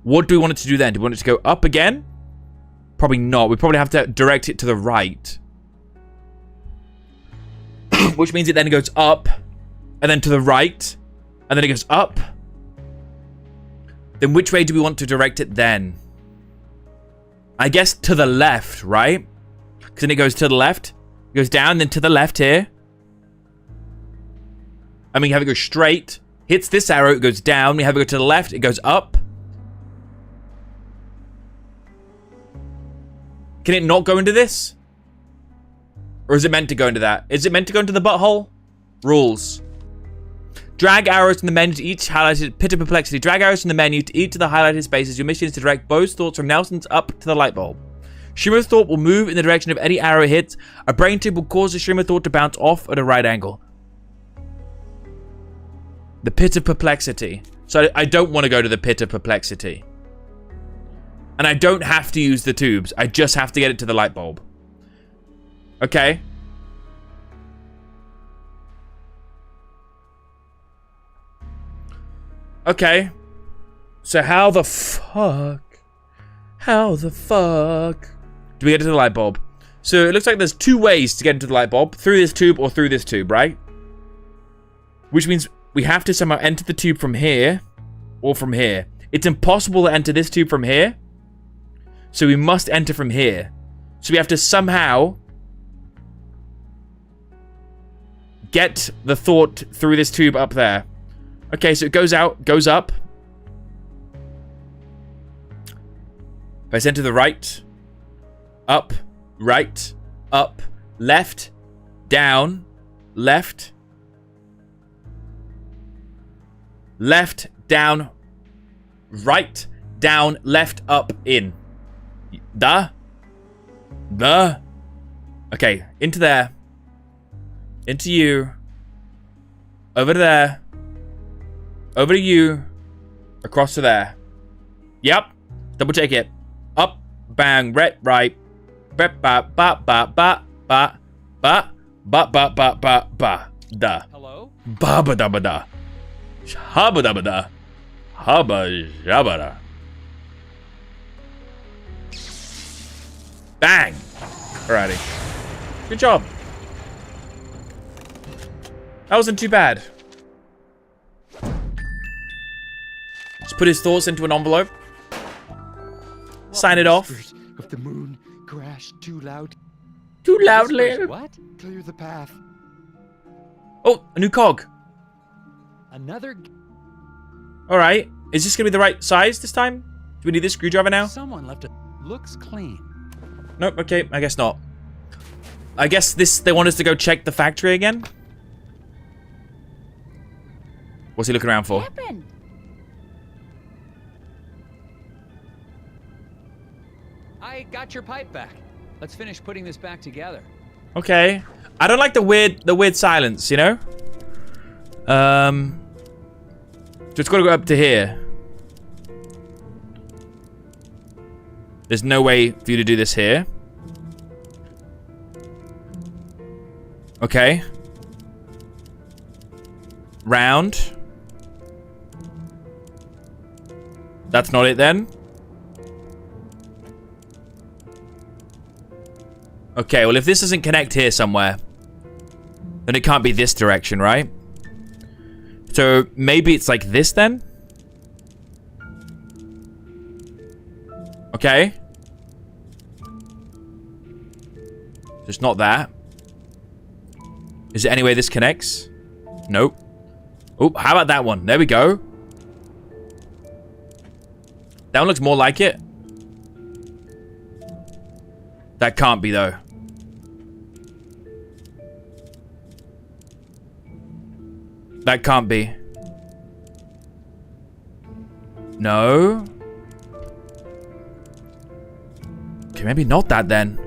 What do we want it to do then? Do we want it to go up again? Probably not. We probably have to direct it to the right. Which means it then goes up. And then to the right. And then it goes up. Then which way do we want to direct it then? I guess to the left, right? Because then it goes to the left. It goes down, then to the left here. I mean, you have it go straight. Hits this arrow, it goes down. We have it go to the left, it goes up. Can it not go into this? Or is it meant to go into that? Is it meant to go into the butthole? Rules. Drag arrows from the menu to each highlighted pit of perplexity. Drag arrows from the menu to each of the highlighted spaces. Your mission is to direct Bo's thoughts from Nelson's up to the light bulb. Shrimmer's thought will move in the direction of any arrow hits. A brain tube will cause the Shrimmer thought to bounce off at a right angle. The pit of perplexity. So I don't want to go to the pit of perplexity. And I don't have to use the tubes. I just have to get it to the light bulb. Okay. Okay. So how the fuck do we get to the light bulb? So it looks like there's two ways to get into the light bulb. Through this tube or through this tube, right? Which means we have to somehow enter the tube from here or from here. It's impossible to enter this tube from here. So we must enter from here. So we have to somehow get the thought through this tube up there. Okay, so it goes out, goes up. If I send to the right, up, right, up, left, down, left, left, down, right, down, left, up, in. Okay, into there. Into you. Over to there. Over to you. Across to there. Yep. Double check it. Up, bang, right. Ba ba ba ba ba ba ba ba ba ba ba ba da. Hello? Ba ba da ba da. Haba da ba da. Haba jabba da. Bang! Alrighty. Good job. That wasn't too bad. Just put his thoughts into an envelope. Sign it off. Of the moon crashed too loud. Too loudly. What? Clear the path. Oh, a new cog. Another. Alright. Is this gonna be the right size this time? Do we need this screwdriver now? Someone left it. Looks clean. Nope, okay, I guess not. I guess they want us to go check the factory again? What's he looking around for? Happened? I got your pipe back. Let's finish putting this back together. Okay. I don't like the weird silence, you know? So it's gotta go up to here. There's no way for you to do this here. Okay. Round. That's not it then. Okay, well if this doesn't connect here somewhere, then it can't be this direction, right? So maybe it's like this then? Okay. Just not that. Is there any way this connects? Nope. Oh, how about that one? There we go. That one looks more like it. That can't be though. That can't be. No. Okay, maybe not that then.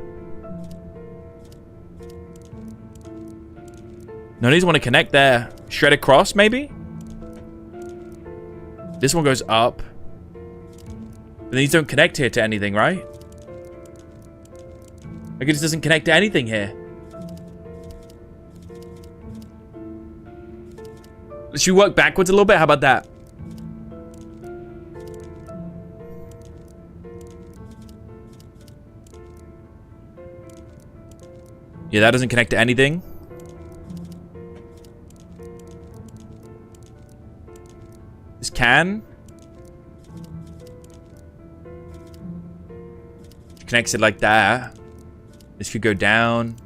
No, these want to connect there. Shred across, maybe? This one goes up. But these don't connect here to anything, right? Like it just doesn't connect to anything here. Should we work backwards a little bit? How about that? Yeah, that doesn't connect to anything. This can. Connects it like that. This could go down.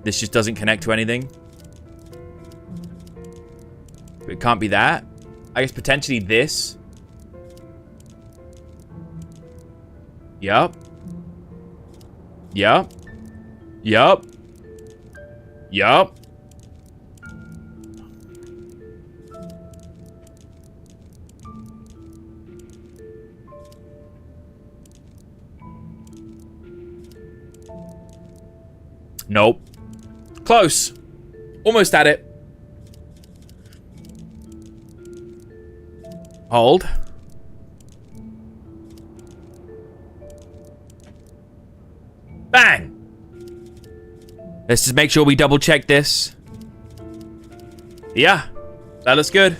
This just doesn't connect to anything. It can't be that. I guess potentially this. Yup. Yup. Yup. Yup. Nope. Close. Almost at it. Hold. Bang! Let's just make sure we double check this. Yeah, that looks good.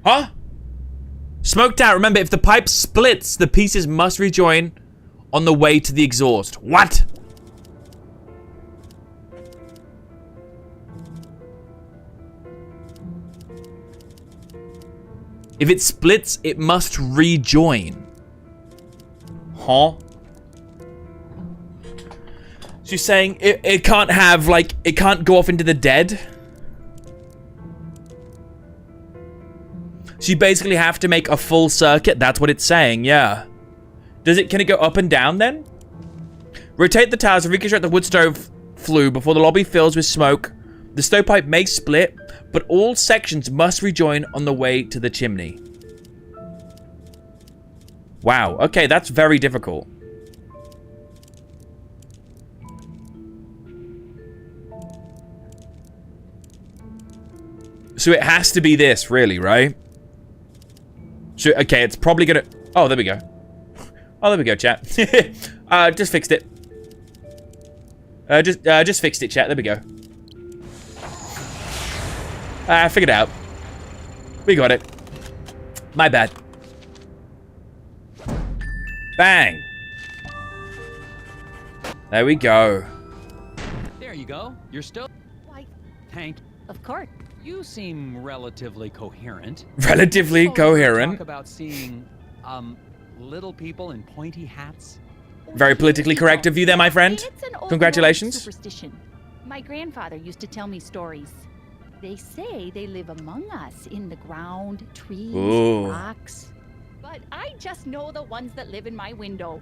Huh? Smoked out. Remember, if the pipe splits, the pieces must rejoin on the way to the exhaust. What? If it splits, it must rejoin. Huh? She's saying it can't have, like, it can't go off into the dead? So you basically have to make a full circuit? That's what it's saying, yeah. Can it go up and down then? Rotate the towers to reconstruct the wood stove flue before the lobby fills with smoke. The stovepipe may split, but all sections must rejoin on the way to the chimney. Wow, okay, that's very difficult. So it has to be this, really, right? So, okay, it's probably gonna... Oh, there we go. Oh, there we go, chat. Just fixed it. Just fixed it, chat. There we go. I figured it out. We got it. My bad. Bang. There we go. There you go. You're still... Why, Hank, of course. you seem relatively coherent. Relatively coherent. Talk about seeing, little people in pointy hats. Very politically correct of you there, my friend. It's an old Congratulations. superstition. My grandfather used to tell me stories. They say they live among us in the ground, trees, Ooh. rocks. But I just know the ones that live in my window.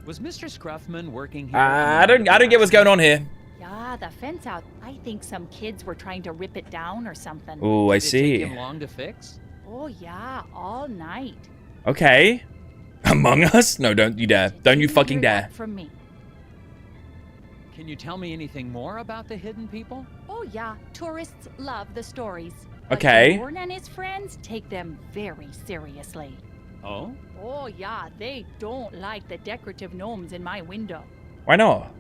Was Mr. Scruffman working here? I don't get what's going on here. Yeah, the fence out. I think some kids were trying to rip it down or something. Oh, I Did it see. take him long to fix? Oh yeah, all night. Okay. Among Us? No, don't you dare. Don't you Didn't fucking hear dare. that from me. Can you tell me anything more about the hidden people? Oh yeah, tourists love the stories. But Okay. Dorn and his friends take them very seriously. Oh? Oh yeah, they don't like the decorative gnomes in my window. Why not?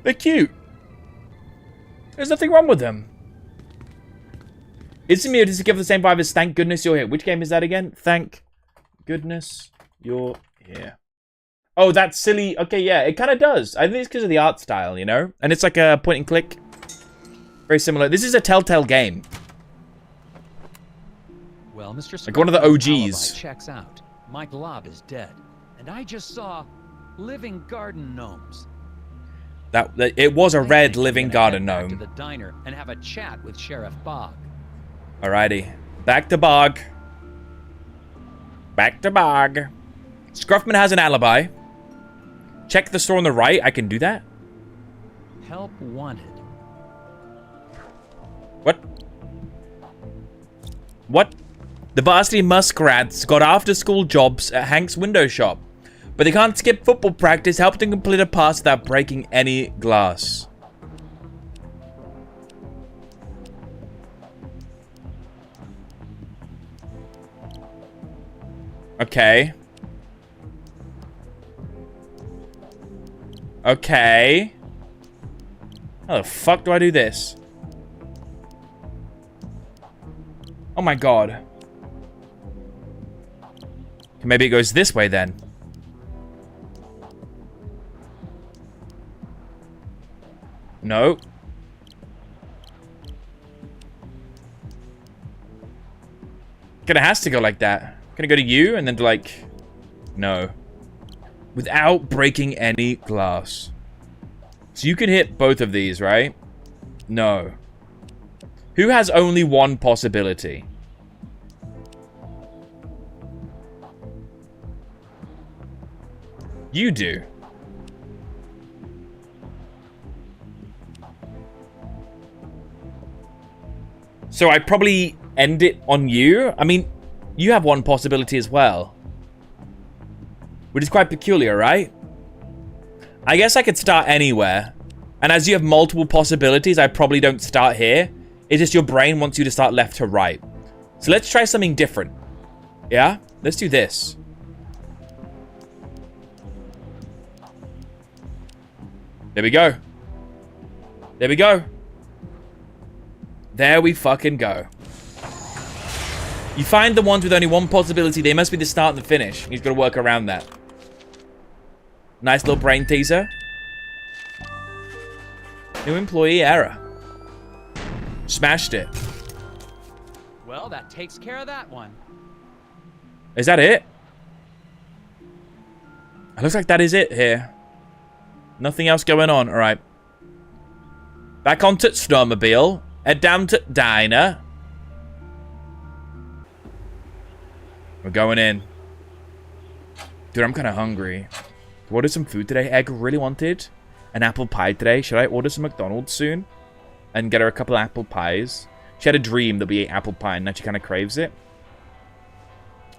They're cute. There's nothing wrong with them. It's me to give the same vibe as Thank Goodness You're Here. Which game is that again? Thank Goodness You're Here. Oh, that's silly. Okay, yeah, it kind of does. I think it's because of the art style, you know? And it's like a point and click. Very similar. This is a Telltale game. Well, Mr. Like one of the Scruffman's OGs. alibi checks out. My blob is dead. And I just saw living garden gnomes. That it was a red I'm living gonna garden head back gnome. to the diner and have a chat with Sheriff Bog. Alrighty. Back to Bog. Back to Bog. Scruffman has an alibi. Check the store on the right. I can do that? Help wanted. What? What? The varsity muskrats got after-school jobs at Hank's window shop. But they can't skip football practice. Help them complete a pass without breaking any glass. Okay. Okay. How the fuck do I do this? Oh my god. Okay, maybe it goes this way then. No. Kinda has to go like that. Can I go to you and then to like... No. Without breaking any glass. So you can hit both of these, right? No. Who has only one possibility? You do. So I probably end it on you. I mean, you have one possibility as well. Which is quite peculiar, right? I guess I could start anywhere. And as you have multiple possibilities, I probably don't start here. It's just your brain wants you to start left to right. So let's try something different. Yeah? Let's do this. There we go. There we go. There we fucking go. You find the ones with only one possibility. They must be the start and the finish. He's got to work around that. Nice little brain teaser. New employee error. Smashed it. Well, that takes care of that one. Is that it? It looks like that is it here. Nothing else going on. All right. Back onto snowmobile. Head down to diner. We're going in. Dude, I'm kind of hungry. Order some food today. Egg really wanted an apple pie today. Should I order some McDonald's soon? And get her a couple of apple pies. She had a dream that we ate apple pie and now she kind of craves it.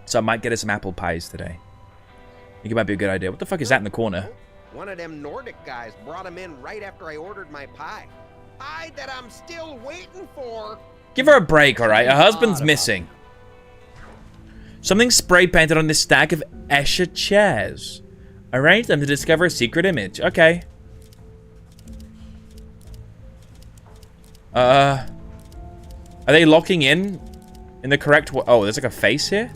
So I might get her some apple pies today. I think it might be a good idea. What the fuck is that in the corner? One of them Nordic guys brought him in right after I ordered my pie. Pie that I'm still waiting for. Give her a break, alright? Her husband's missing. Something spray painted on this stack of Escher chairs. Arrange them to discover a secret image. Okay. Are they locking in the correct way? Oh, there's like a face here?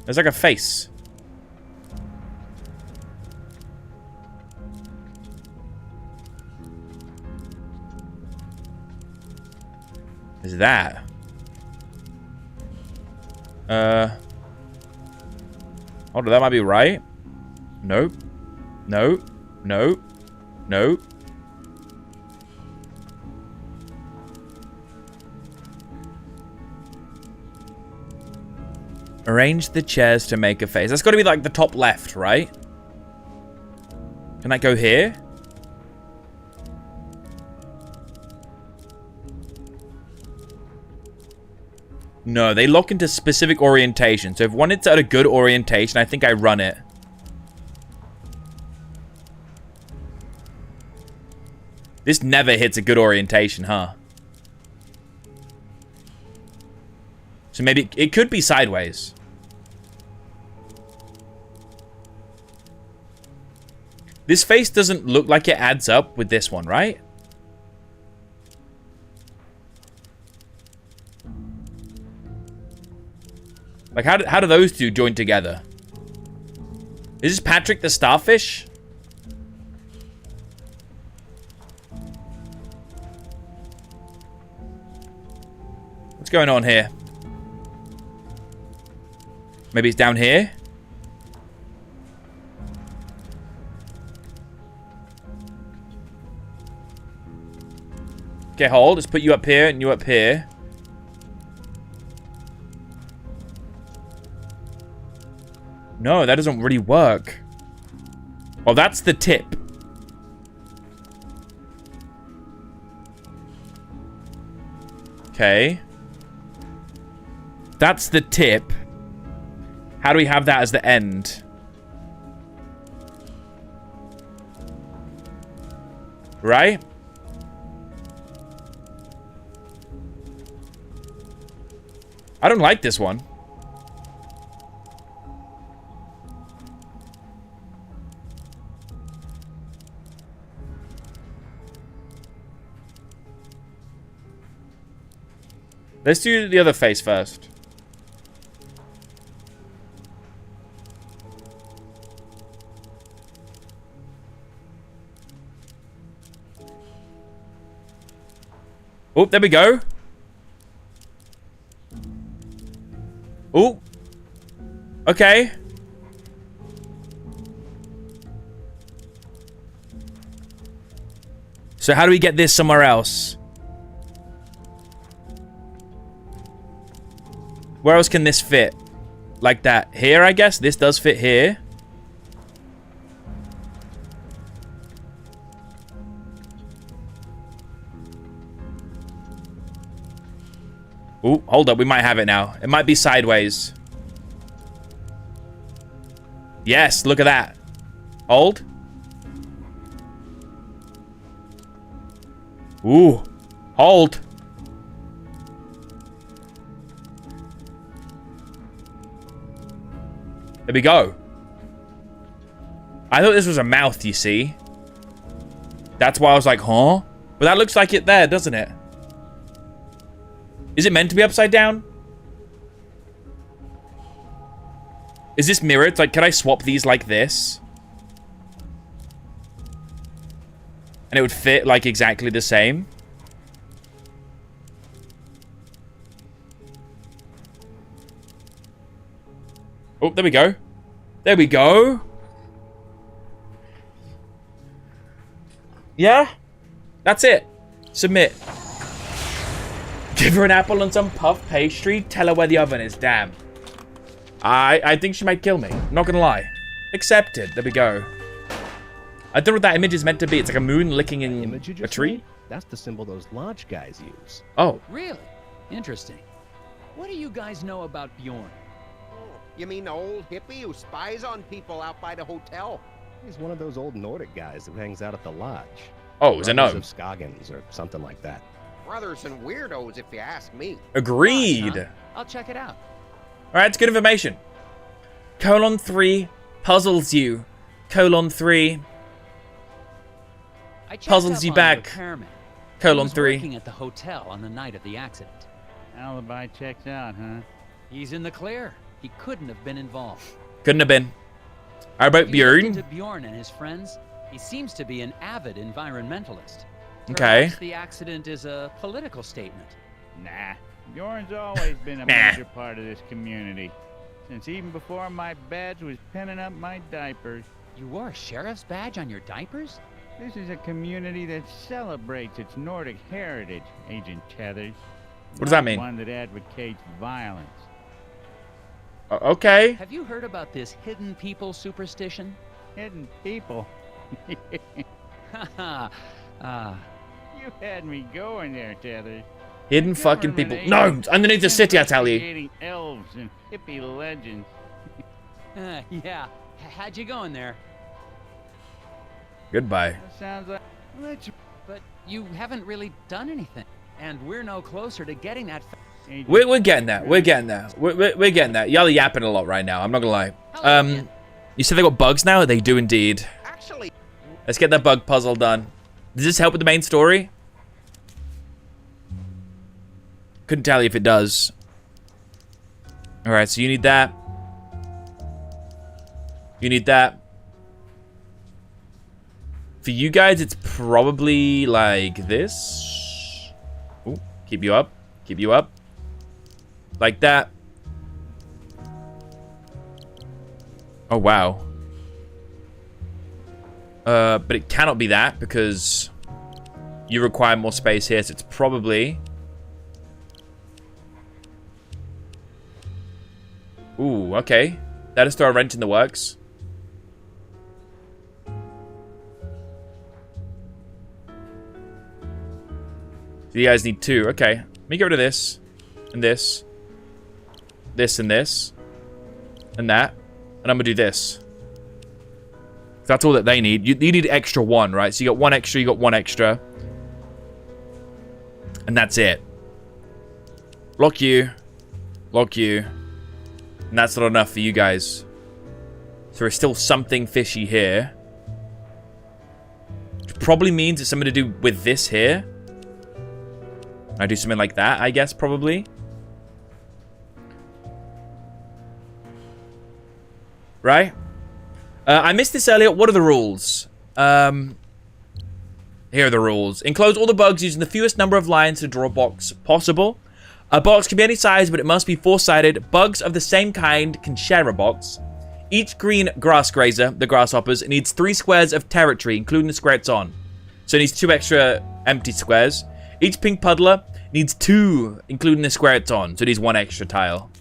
There's like a face. Is that? Hold on, that might be right. Nope. Nope. Nope. Nope. Arrange the chairs to make a face. That's got to be like the top left, right? Can I go here? No, they lock into specific orientation. So if one is at a good orientation, I think I run it. This never hits a good orientation, huh? So maybe it could be sideways. This face doesn't look like it adds up with this one, right? Like, how do those two join together? Is this Patrick the Starfish? What's going on here? Maybe it's down here? Okay, hold. Let's put you up here and you up here. No, that doesn't really work. Oh, that's the tip. Okay. That's the tip. How do we have that as the end? Right? I don't like this one. Let's do the other face first. Oh, there we go. Oh. Okay. So how do we get this somewhere else? Where else can this fit? Like that. Here, I guess. This does fit here. Ooh, hold up. We might have it now. It might be sideways. Yes, look at that. Hold. Ooh. Hold. There we go. I thought this was a mouth, you see. That's why I was like, huh? But that looks like it there, doesn't it? Is it meant to be upside down? Is this mirrored? Like, can I swap these like this? And it would fit, like, exactly the same? Oh, there we go. There we go. Yeah? That's it. Submit. Give her an apple and some puff pastry. Tell her where the oven is. Damn. I think she might kill me. Not gonna lie. Accepted. There we go. I don't know what that image is meant to be. It's like a moon licking in a tree. Made? That's the symbol those lodge guys use. Oh. Really? Interesting. What do you guys know about Bjorn? You mean the old hippie who spies on people out by the hotel? He's one of those old Nordic guys who hangs out at the lodge. Oh, is it no? Of Scoggins or something like that. Brothers and weirdos, if you ask me. Agreed. Huh? I'll check it out. Alright, it's good information. Colon 3 puzzles you. Colon 3 puzzles you back. Colon 3. Working at the hotel on the night of the accident. Alibi checks out, huh? He's in the clear. He couldn't have been involved. Couldn't have been. How about Bjorn? To Bjorn and his friends, he seems to be an avid environmentalist. Okay. Perhaps the accident is a political statement. Nah. Bjorn's always been a major part of this community. Since even before my badge was pinning up my diapers. You wore a sheriff's badge on your diapers? This is a community that celebrates its Nordic heritage, Agent Tethers. What does that mean? One that advocates violence. Okay. Have you heard about this hidden people superstition? Hidden people? Haha. You had me going there, Tethers. Hidden fucking people. No, underneath the city, I tell you. Elves and hippie legends. Yeah, how'd you going there? Goodbye. That sounds like... But you haven't really done anything. And we're no closer to getting that... We're getting there. We're getting there. We're getting there. Y'all are yapping a lot right now. I'm not gonna lie. You said they got bugs now? They do indeed. Actually... Let's get that bug puzzle done. Does this help with the main story? Couldn't tell you if it does. Alright, so you need that. You need that. For you guys, it's probably like this. Ooh, keep you up. Keep you up. Like that. Oh, wow. But it cannot be that because you require more space here, so it's probably... Ooh, okay. That is throw a wrench in the works. So you guys need two. Okay. Let me get rid of this. And this. This and this. And that. And I'm going to do this. That's all that they need. You need extra one, right? So you got one extra, you got one extra. And that's it. Lock you. Lock you. And that's not enough for you guys. So there's still something fishy here. Which probably means it's something to do with this here. I do something like that, I guess, probably. Right? I missed this earlier. What are the rules? Here are the rules. Enclose all the bugs using the fewest number of lines to draw a box possible. A box can be any size, but it must be four-sided. Bugs of the same kind can share a box. Each green grass grazer, the grasshoppers, needs 3 squares of territory, including the square it's on. So it needs 2 extra empty squares. Each pink puddler needs 2, including the square it's on. So it needs 1 extra tile.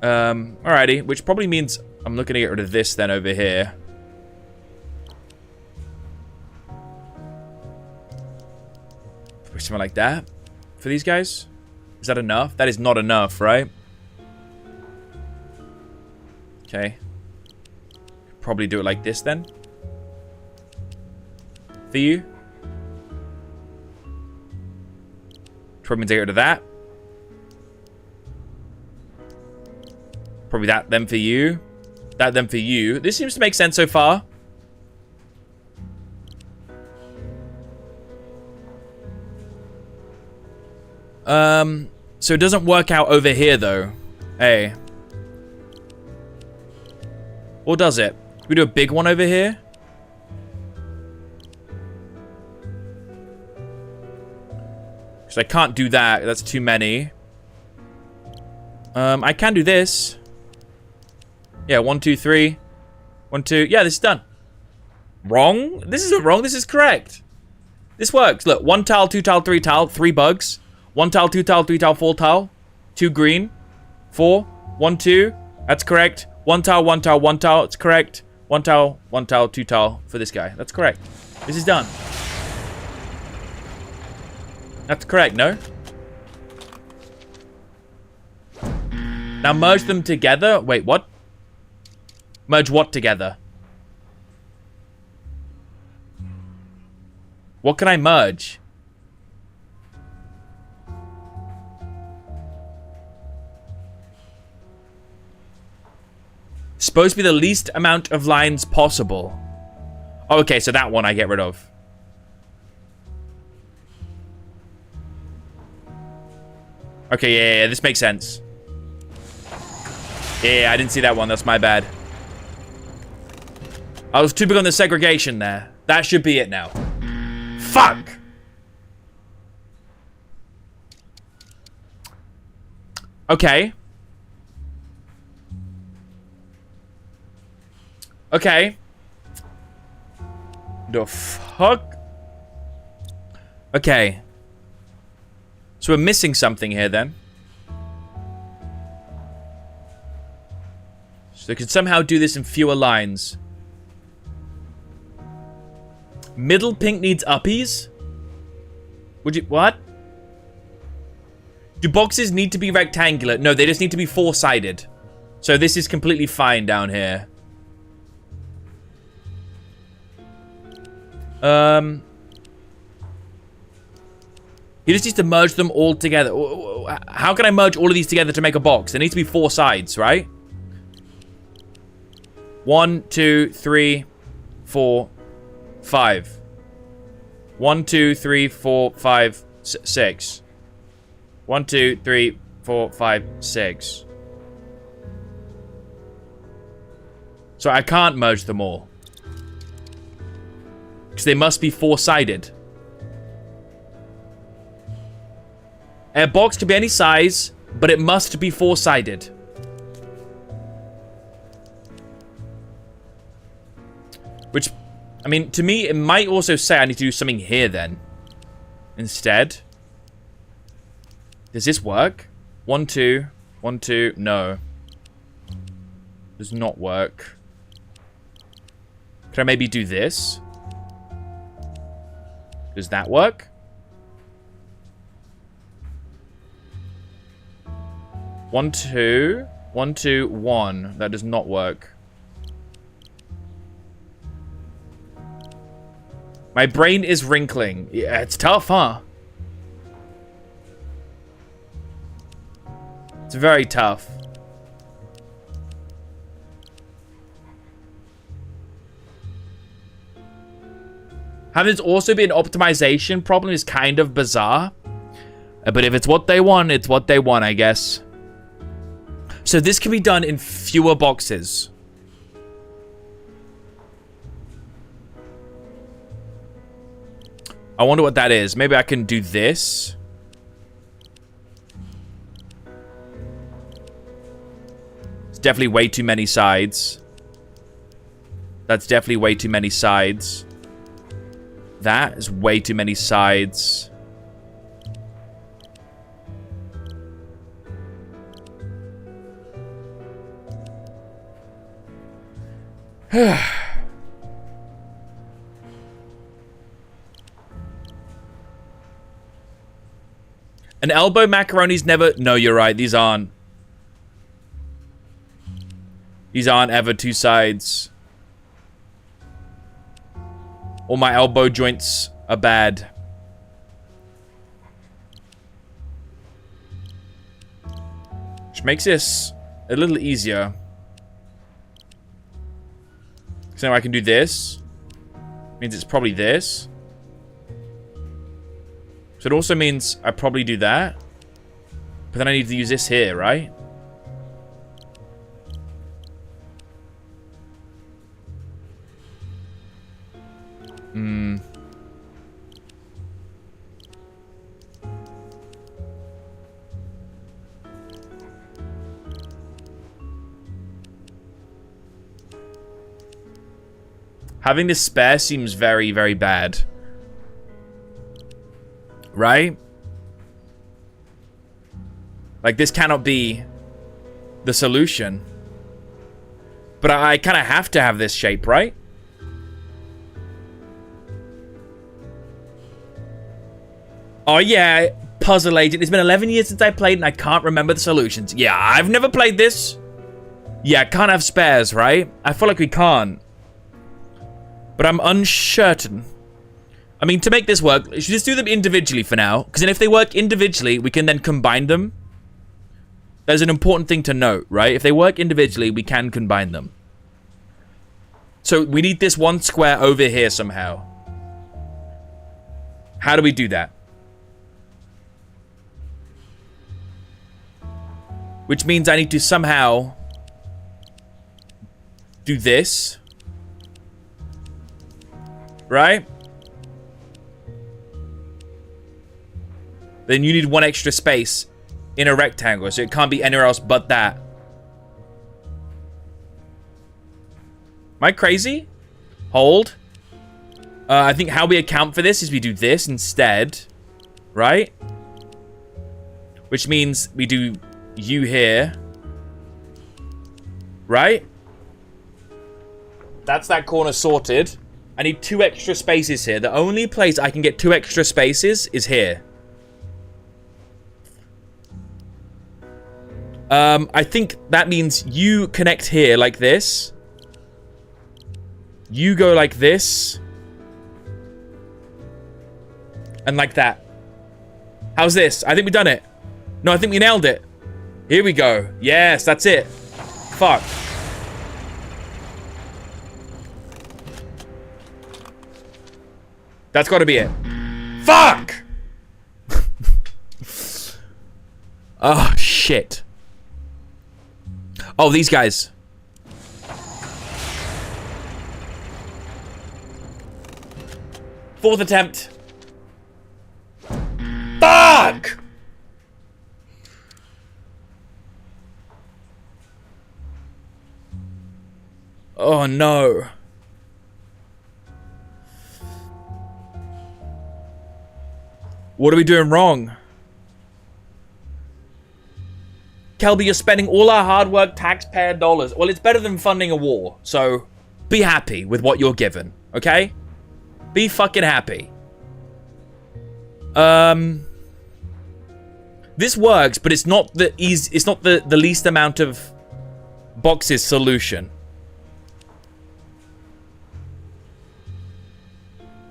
Alrighty, which probably means I'm looking to get rid of this then over here. Something like that for these guys. Is that enough? That is not enough, right? Okay. Probably do it like this then. For you. Probably take it to that. Probably that then for you. That then for you. This seems to make sense so far. So it doesn't work out over here though. Hey. Or does it? Can we do a big one over here? Because I can't do that. That's too many. I can do this. Yeah, 1, 2, 3. 1, 2. Yeah, this is done. Wrong? This isn't wrong. This is correct. This works. Look, 1 tile, 2 tile, 3 tile, 3 bugs. 1 tile, 2 tile, 3 tile, 4 tile. 2 green. 4. 1, 2. That's correct. 1 tile, 1 tile, 1 tile. It's correct. 1 tile, 1 tile, 2 tile for this guy. That's correct. This is done. That's correct, no? Now merge them together. Wait, what? Merge what together? What can I merge? Supposed to be the least amount of lines possible. Oh, okay, so that one I get rid of. Okay, yeah, this makes sense. Yeah, I didn't see that one. That's my bad. I was too big on the segregation there. That should be it now. Fuck! Okay. Okay. The fuck? Okay. So we're missing something here then. So they could somehow do this in fewer lines. Middle pink needs uppies? Would you... What? Do boxes need to be rectangular? No, they just need to be four-sided. So this is completely fine down here. He just needs to merge them all together. How can I merge all of these together to make a box? There needs to be 4 sides, right? 1, 2, 3, 4, 5. 1, 2, 3, 4, 5, 6. 1, 2, 3, 4, 5, 6. So I can't merge them all. Because they must be 4-sided. A box can be any size, but it must be 4-sided. Which, I mean, to me, it might also say I need to do something here then. Instead. Does this work? 1, 2. 1, 2. No. Does not work. Can I maybe do this? Does that work? One, two. 1, 2, 1. That does not work. My brain is wrinkling. Yeah, it's tough, huh? It's very tough. Having this also be an optimization problem is kind of bizarre. But if it's what they want, it's what they want, I guess. So this can be done in fewer boxes. I wonder what that is. Maybe I can do this. It's definitely way too many sides. That's definitely way too many sides. That is way too many sides. An elbow macaroni's never... No, you're right. These aren't. These aren't ever two sides. All my elbow joints are bad. Which makes this a little easier. So now I can do this. Means it's probably this. So it also means I probably do that. But then I need to use this here, right? Hmm. Having this spare seems very, very bad. Right? Like, this cannot be the solution. But I kind of have to have this shape, right? Oh, yeah. Puzzle Agent. It's been 11 years since I played and I can't remember the solutions. Yeah, I've never played this. Yeah, can't have spares, right? I feel like we can't. But I'm uncertain. I mean, to make this work, let's just do them individually for now. Because then if they work individually, we can then combine them. There's an important thing to note, right? If they work individually, we can combine them. So we need this one square over here somehow. How do we do that? Which means I need to somehow do this. Right? Then you need one extra space in a rectangle, so it can't be anywhere else but that. Am I crazy? Hold. I think how we account for this is we do this instead. Right? Which means we do you here. Right? That's that corner sorted. I need 2 extra spaces here. The only place I can get 2 extra spaces is here. I think that means you connect here like this. You go like this. And like that. How's this? I think we've done it. No, I think we nailed it. Here we go. Yes, that's it. Fuck. That's got to be it. Fuck! Oh, shit. Oh, these guys. Fourth attempt. Fuck! Oh, no. What are we doing wrong? Kelby, you're spending all our hard work taxpayer dollars. Well, it's better than funding a war. So, be happy with what you're given. Okay? Be fucking happy. This works, but it's not the it's not the least amount of boxes solution.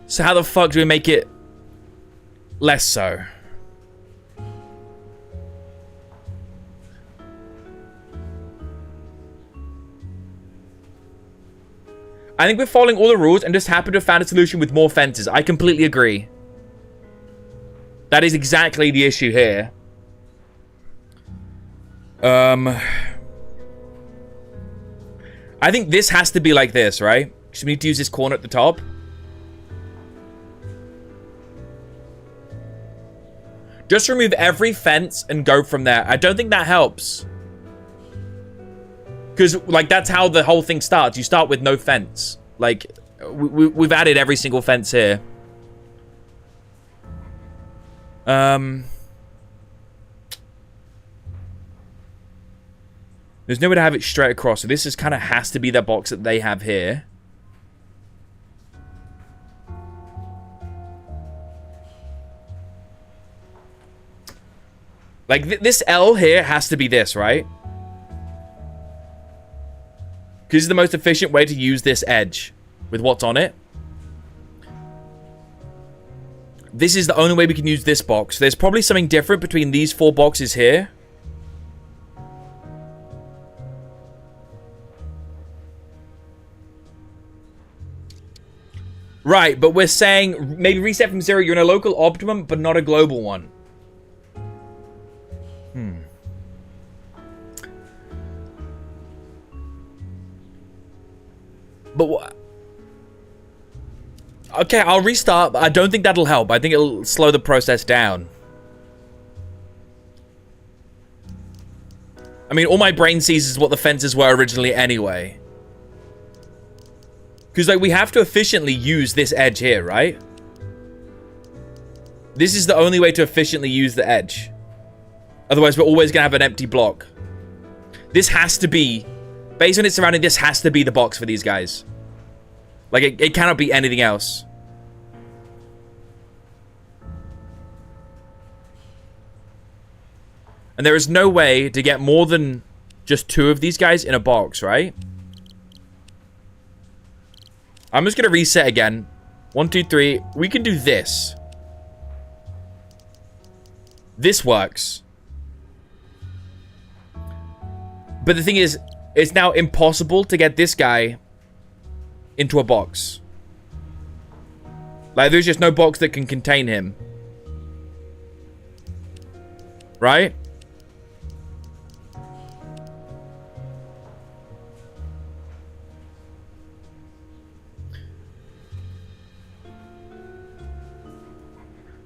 So how the fuck do we make it less so? I think we're following all the rules and just happen to have found a solution with more fences. I completely agree. That is exactly the issue here. I think this has to be like this, right? Because we need to use this corner at the top. Just remove every fence and go from there. I don't think that helps. Because, like, that's how the whole thing starts. You start with no fence. Like, we've added every single fence here. There's no way to have it straight across. So this is kind of has to be the box that they have here. Like, this L here has to be this, right? Because this is the most efficient way to use this edge with what's on it. This is the only way we can use this box. There's probably something different between these 4 boxes here. Right, but we're saying maybe reset from 0. You're in a local optimum, but not a global one. But what? Okay, I'll restart, but I don't think that'll help. I think it'll slow the process down. I mean, all my brain sees is what the fences were originally anyway. Because, like, we have to efficiently use this edge here, right? This is the only way to efficiently use the edge. Otherwise, we're always going to have an empty block. This has to be... Based on its surrounding, this has to be the box for these guys. Like, it cannot be anything else. And there is no way to get more than just 2 of these guys in a box, right? I'm just going to reset again. 1, 2, 3. We can do this. This works. But the thing is, it's now impossible to get this guy into a box. Like, there's just no box that can contain him. Right?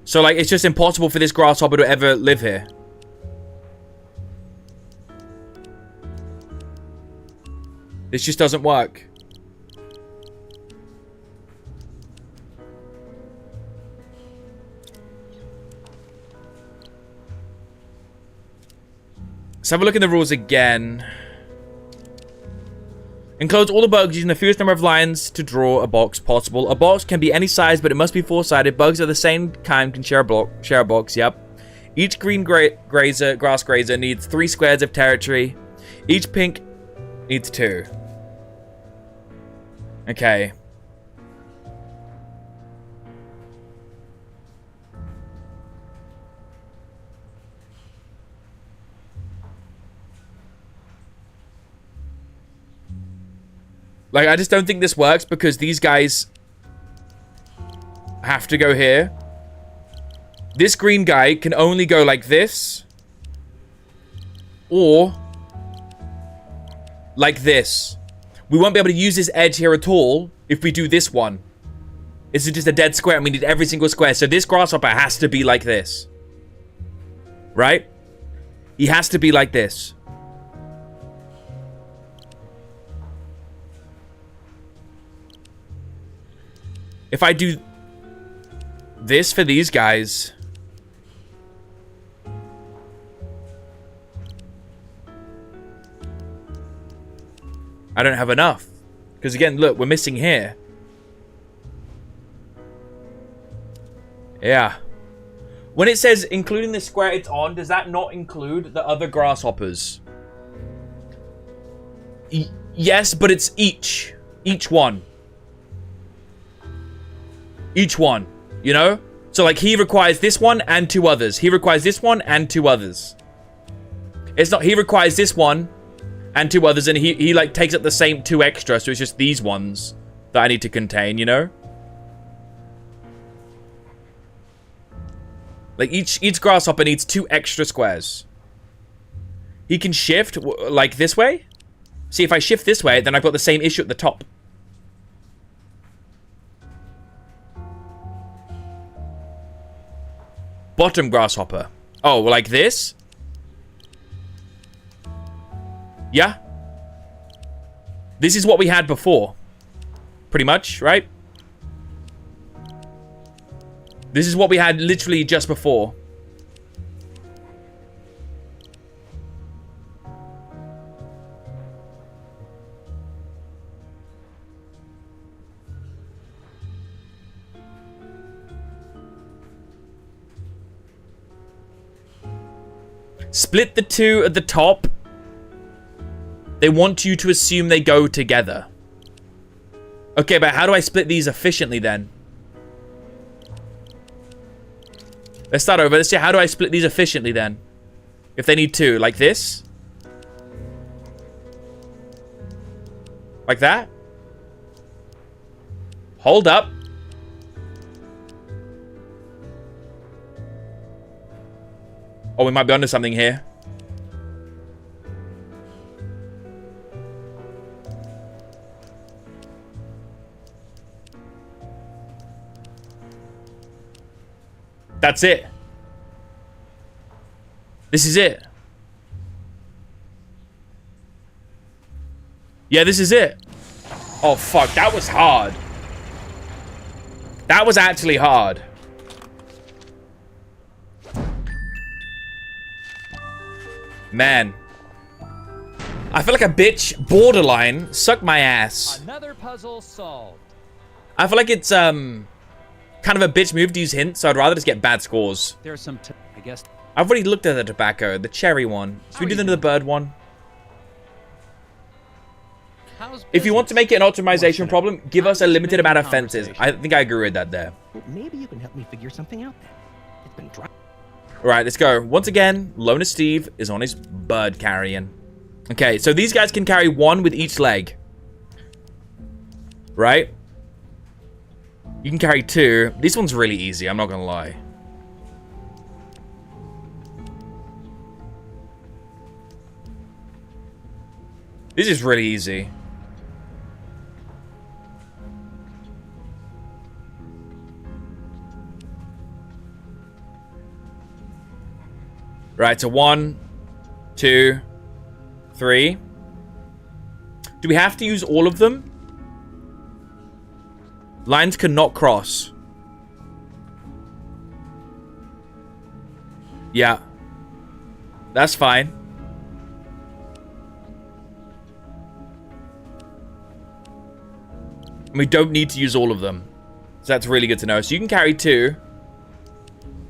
So, like, it's just impossible for this grasshopper to ever live here. This just doesn't work. Let's have a look in the rules again. Enclose all the bugs using the fewest number of lines to draw a box possible. A box can be any size, but it must be 4-sided. Bugs of the same kind can share a box, yep. Each green grass grazer needs 3 squares of territory. Each pink needs 2. Okay. Like, I just don't think this works because these guys have to go here. This green guy can only go like this. Or like this. We won't be able to use this edge here at all if we do this one. This is just a dead square and we need every single square. So this grasshopper has to be like this. Right? He has to be like this. If I do this for these guys... I don't have enough. Because again, look, we're missing here. Yeah. When it says including the square it's on, does that not include the other grasshoppers? Yes, but it's each. Each one. Each one, you know? So, like, he requires this one and 2 others. He requires this one and 2 others. It's not, he requires this one and 2 others, and he like, takes up the same 2 extra, so it's just these ones that I need to contain, you know? Like, each grasshopper needs 2 extra squares. He can shift, like, this way. See, if I shift this way, then I've got the same issue at the top. Bottom grasshopper. Oh, like this? Yeah? This is what we had before. Pretty much, right? This is what we had literally just before. Split the two at the top. They want you to assume they go together. Okay, but how do I split these efficiently then? Let's start over. Let's see, how do I split these efficiently then? If they need two, like this? Like that? Hold up. Oh, we might be onto something here. That's it. This is it. Yeah, this is it. Oh, fuck. That was hard. That was actually hard. Man. I feel like a bitch. Borderline. Suck my ass. Another puzzle solved. I feel like it's, kind of a bitch move to use hints, so I'd rather just get bad scores. There's some, I guess. I've already looked at the tobacco, the cherry one. Should we do the bird one? If you want to make it an optimization problem, give us a limited amount of fences. I think I agree with that there. Well, maybe you can help me figure something out then. It's been dry. Alright, let's go. Once again, Loner Steve is on his bird carrying. Okay, so these guys can carry one with each leg. Right? You can carry two. This one's really easy, I'm not gonna lie. This is really easy. Right, so 1, 2, 3. Do we have to use all of them? Lines cannot cross. Yeah. That's fine. And we don't need to use all of them. So that's really good to know. So you can carry 2.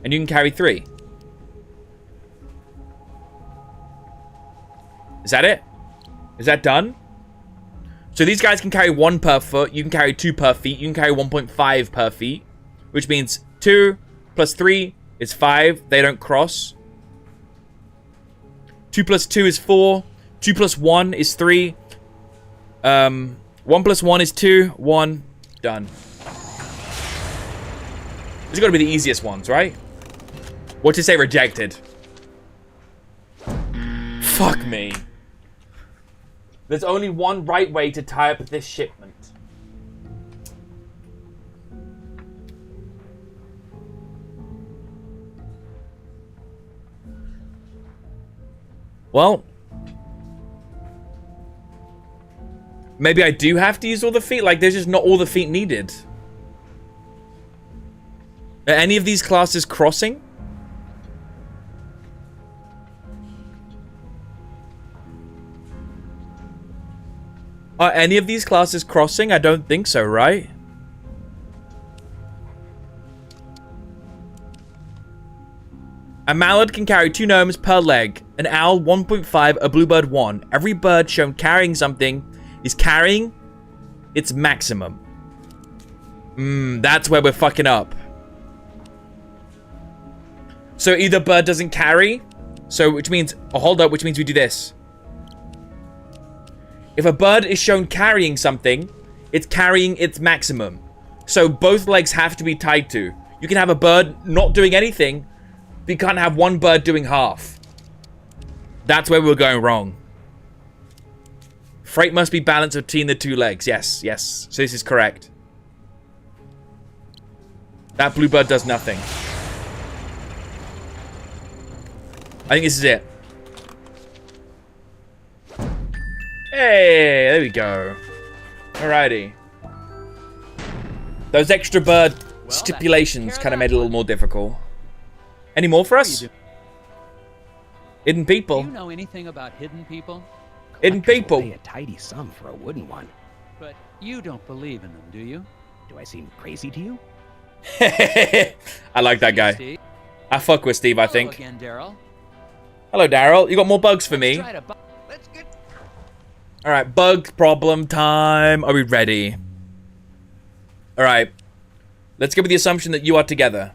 And you can carry 3. Is that it? Is that done? So these guys can carry 1 per foot. You can carry 2 per feet. You can carry 1.5 per feet. Which means 2 plus 3 is 5. They don't cross. 2 plus 2 is 4. 2 plus 1 is 3. 1 plus 1 is 2. 1. Done. These are going to be the easiest ones, right? What to say rejected? Fuck me. There's only one right way to tie up this shipment. Well, maybe I do have to use all the feet. Like, there's just not all the feet needed. Are any of these classes crossing? Are any of these classes crossing? I don't think so, right? A mallard can carry 2 gnomes per leg. An owl 1.5, a bluebird 1. Every bird shown carrying something is carrying its maximum. That's where we're fucking up. So either bird doesn't carry, so which means, oh, hold up, which means we do this. If a bird is shown carrying something, it's carrying its maximum. So both legs have to be tied to. You can have a bird not doing anything, but you can't have one bird doing half. That's where we're going wrong. Freight must be balanced between the 2 legs. Yes, yes. So this is correct. That bluebird does nothing. I think this is it. Hey, there we go. Alrighty. Those extra bird stipulations kind of made it a little more difficult. Any more for us? Hidden people. Do you know anything about hidden people? Hidden people. Pay a tidy sum for a wooden one. But you don't believe in them, do you? Do I seem crazy to you? I like that guy. I fuck with Steve, I think. Hello again, Daryl. Hello, Daryl. You got more bugs for me? Alright, bug problem time. Are we ready? Alright. Let's go with the assumption that you are together.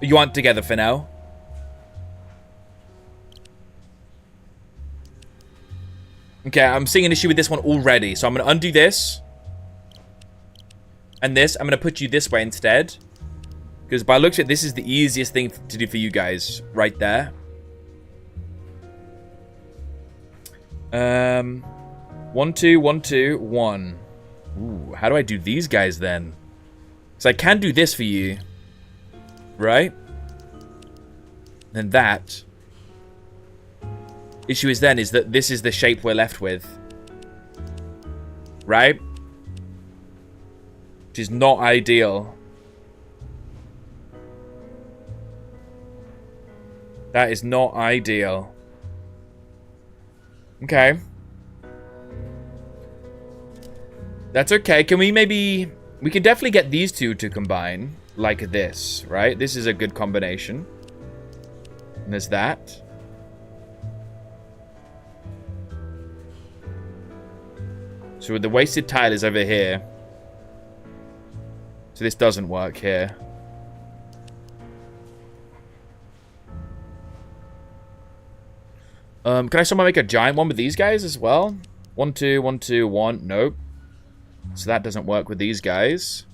You aren't together for now. Okay, I'm seeing an issue with this one already. So I'm going to undo this. And this. I'm going to put you this way instead. Because by looks at it, this is the easiest thing to do for you guys. Right there. 1, 2, 1, 2, 1. Ooh, how do I do these guys then? So I can do this for you. Right? And that. Issue is then is that this is the shape we're left with. Right? Which is not ideal. That is not ideal. Okay. That's okay. Can we maybe... We can definitely get these two to combine. Like this, right? This is a good combination. And there's that. So the wasted tile is over here. So this doesn't work here. Can I somehow make a giant one with these guys as well? 1, 2, 1, 2, 1. Nope. So that doesn't work with these guys.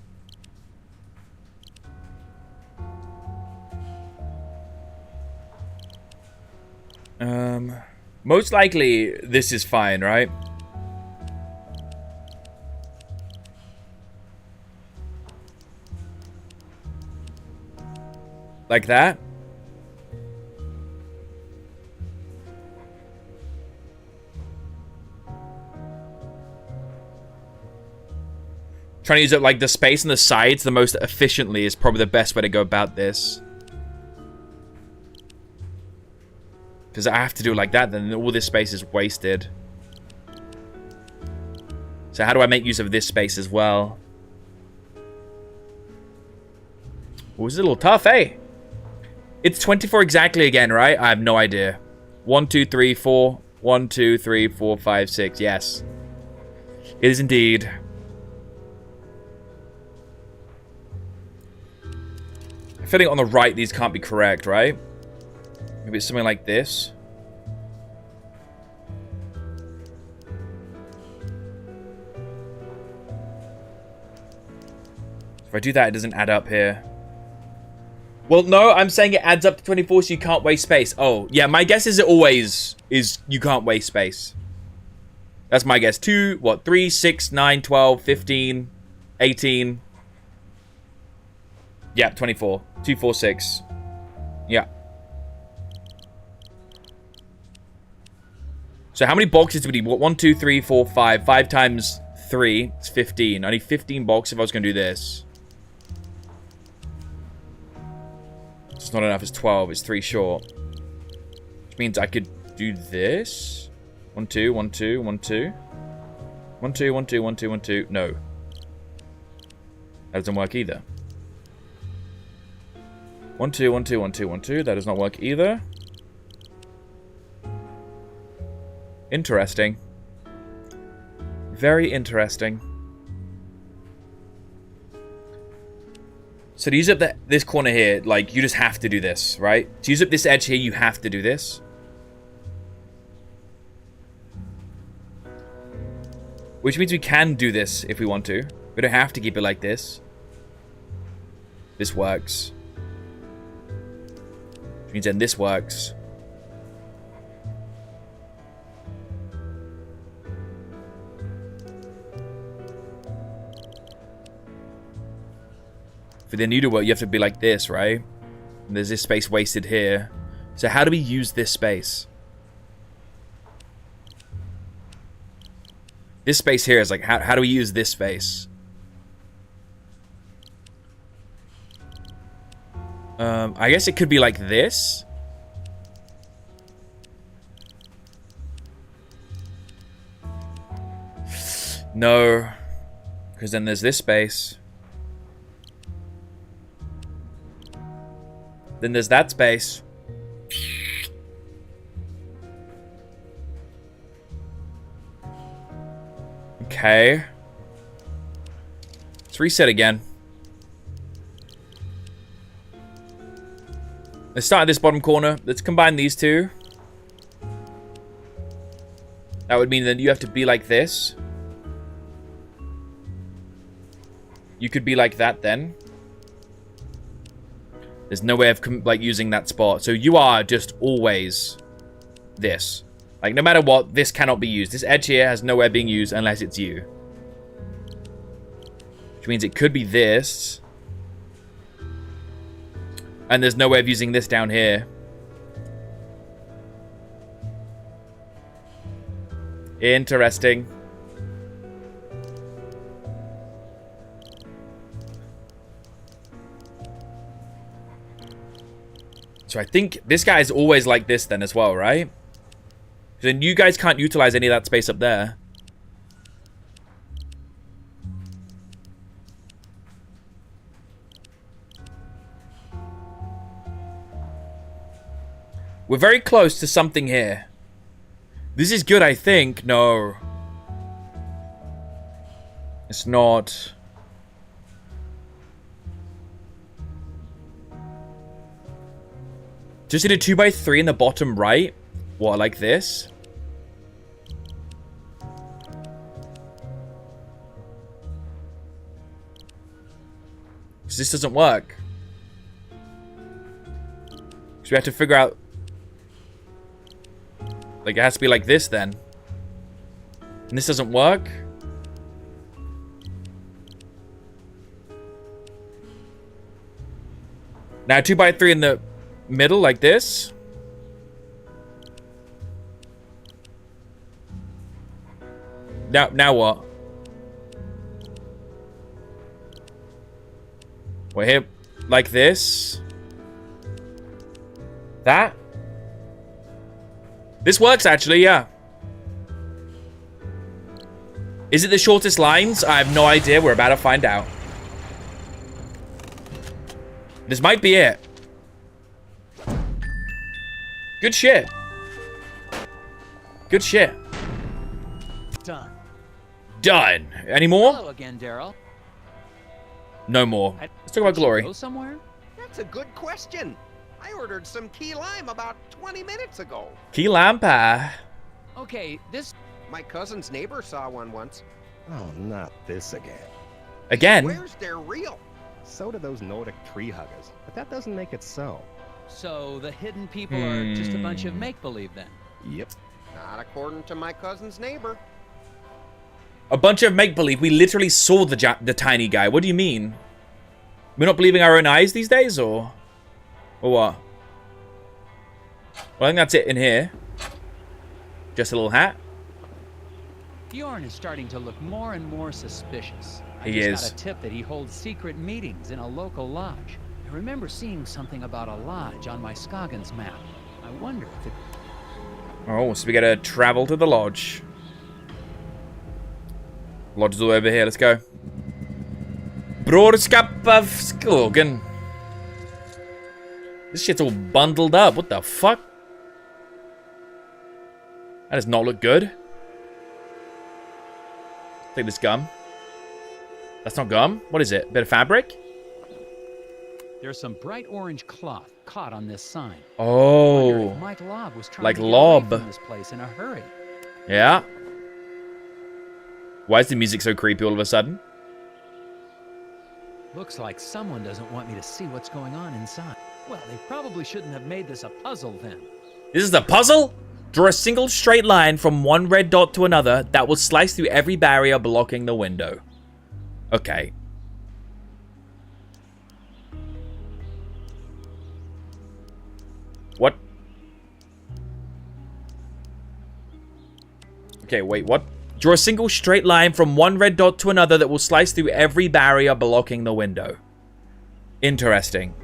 Most likely this is fine, right? Like that? Trying to use it like the space on the sides the most efficiently is probably the best way to go about this. Because I have to do it like that, then all this space is wasted. So how do I make use of this space as well? Oh, this is a little tough, eh? It's 24 exactly again, right? I have no idea. 1, 2, 3, 4. 1, 2, 3, 4, 5, 6. Yes. It is indeed. I'm feeling on the right, these can't be correct, right? Maybe it's something like this. If I do that, it doesn't add up here. Well, no, I'm saying it adds up to 24, so you can't waste space. Oh, yeah, my guess is it always is you can't waste space. That's my guess. 2, what, 3, 6, 9, 12, 15, 18. Yeah, 24. 2, 4, 6. Yeah. So how many boxes do we need? 1, 2, 3, 4, 5. 5 times 3 is 15. I need 15 boxes if I was going to do this. It's not enough. It's 12. It's 3 short. Which means I could do this. 1, 2, 1, 2, 1, 2. 1, 2, 1, 2, 1, 2, 1, 2. No. That doesn't work either. 1, 2, 1, 2, 1, 2, 1, 2. That does not work either. Interesting. Very interesting. So to use up this corner here, like, you just have to do this, right? To use up this edge here, you have to do this. Which means we can do this if we want to. We don't have to keep it like this. This works. Which means then this works. For the new to work, you have to be like this, right? And there's this space wasted here. So how do we use this space? This space here is like, how do we use this space? I guess it could be like this. No. Because then there's this space. Then there's that space. Okay. Let's reset again. Let's start at this bottom corner. Let's combine these two. That would mean that you have to be like this. You could be like that then. There's no way of like using that spot. So you are just always this. Like no matter what, this cannot be used. This edge here has no way of being used unless it's you. Which means it could be this. And there's no way of using this down here. Interesting. So I think this guy is always like this then as well, right? Then you guys can't utilize any of that space up there. We're very close to something here. This is good, I think. No. It's not. Just need a 2x3 in the bottom right. What, like this? So this doesn't work. So we have to figure out... Like, it has to be like this, then. And this doesn't work? Now, 2x3 in the middle, like this. Now what? We're here, like this. That? This works, actually, yeah. Is it the shortest lines? I have no idea. We're about to find out. This might be it. Good shit. Good shit. Done. Done. Any more? Hello again, Daryl. No more. Let's talk about Glory. Go somewhere? That's a good question. I ordered some key lime about 20 minutes ago. Key lime pie. Okay, this... My cousin's neighbor saw one once. Oh, not this again. Again? Where's their real? So do those Nordic tree huggers, but that doesn't make it so. So the hidden people are just a bunch of make-believe then? Yep. Not according to my cousin's neighbor. A bunch of make-believe. We literally saw the tiny guy. What do you mean? We're not believing our own eyes these days, or what? Well, I think that's it in here. Just a little hat. Bjorn is starting to look more and more suspicious. I He just is. got a tip that he holds secret meetings in a local lodge. I remember seeing something about a lodge on my Scoggins map. I wonder if it... Oh, so we gotta travel to the lodge. Lodge is all over here. Let's go. Broderskap of Skogen. This shit's all bundled up. What the fuck? That does not look good. Take this gum. That's not gum. What is it? A bit of fabric? There's some bright orange cloth caught on this sign. Oh. I wonder if Mike Lobb was trying Like to get Lobb. away from this place in a hurry. Yeah. Why is the music so creepy all of a sudden? Looks like someone doesn't want me to see what's going on inside. Well, they probably shouldn't have made this a puzzle then. This is a puzzle? Draw a single straight line from one red dot to another that will slice through every barrier blocking the window. Okay. What? Okay, wait, what? Draw a single straight line from one red dot to another that will slice through every barrier blocking the window. Interesting.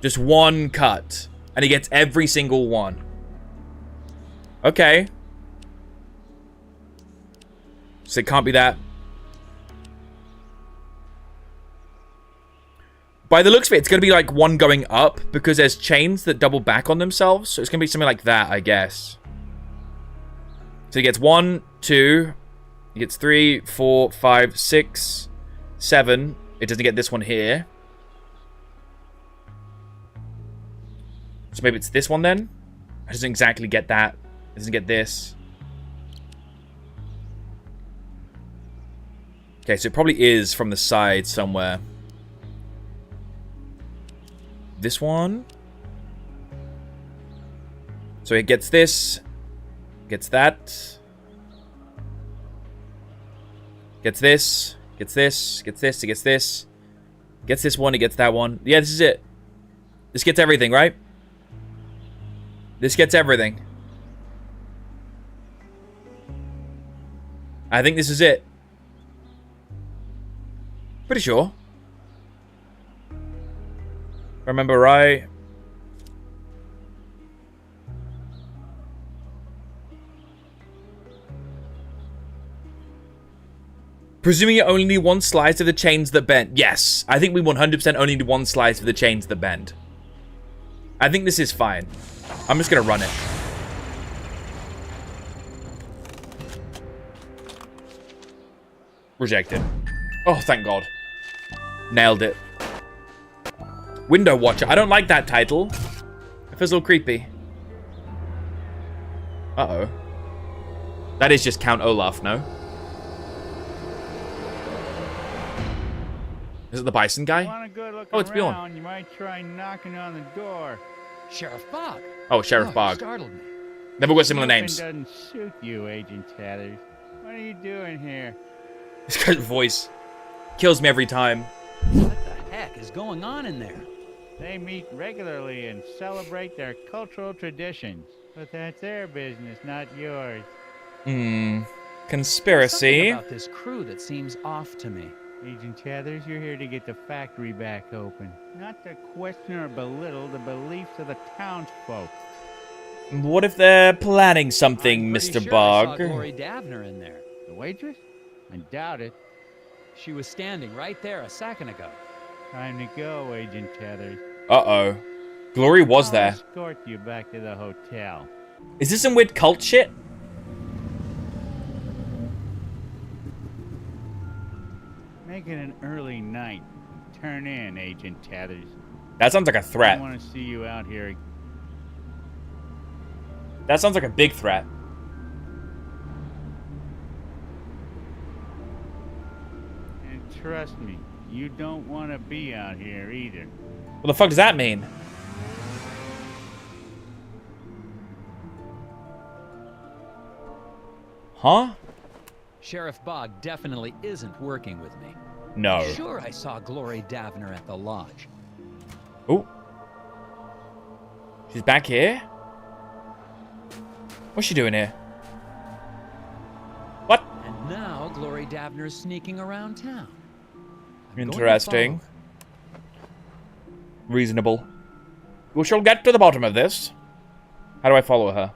Just one cut. And he gets every single one. Okay. So it can't be that. By the looks of it, it's going to be like one going up because there's chains that double back on themselves. So it's going to be something like that, I guess. So he gets one 2. He gets 3, 4, 5, 6, 7. It doesn't get this one here. So maybe it's this one then? It doesn't exactly get that. It doesn't get this. Okay, so it probably is from the side somewhere. This one. So it gets this. Gets that. Gets this. Gets this. Gets this. It gets this. Gets this one. It gets that one. Yeah, this is it. This gets everything, right? This gets everything. I think this is it. Pretty sure. Remember right? Presuming you only need one slice of the chains that bend. Yes, I think we 100% only need one slice of the chains that bend. I think this is fine. I'm just gonna run it. Rejected. Oh, thank God. Nailed it. Window Watcher. I don't like that title. It feels a little creepy. Uh-oh. That is just Count Olaf, no? Is it the bison guy? Oh, it's Bjorn. You might try knocking on the door. Sheriff Bog. Oh, Sheriff Bog. Startled me. Never got similar names. Doesn't suit you, Agent Tathers. What are you doing here? This guy's voice kills me every time. What the heck is going on in there? They meet regularly and celebrate their cultural traditions. But that's their business, not yours. Conspiracy. Something about this crew that seems off to me. Agent Tathers, you're here to get the factory back open. Not to question or belittle the beliefs of the townsfolk. What if they're planning something, Mr. Sure Bog? I saw Glory Davner in there. The waitress? I doubt it. She was standing right there a second ago. Time to go, Agent Tathers. Uh-oh. Glory was I'll there. escort you back to the hotel. Is this some weird cult shit? Make it an early night. Turn in, Agent Tathers. That sounds like a threat. I want to see you out here. That sounds like a big threat. And trust me, you don't want to be out here either. What the fuck does that mean? Huh? Sheriff Bog definitely isn't working with me. No. Sure, I saw Glory Davner at the lodge. Oh. She's back here? What's she doing here? What? And now Glory Davner's sneaking around town. Interesting. Reasonable. We shall get to the bottom of this. How do I follow her?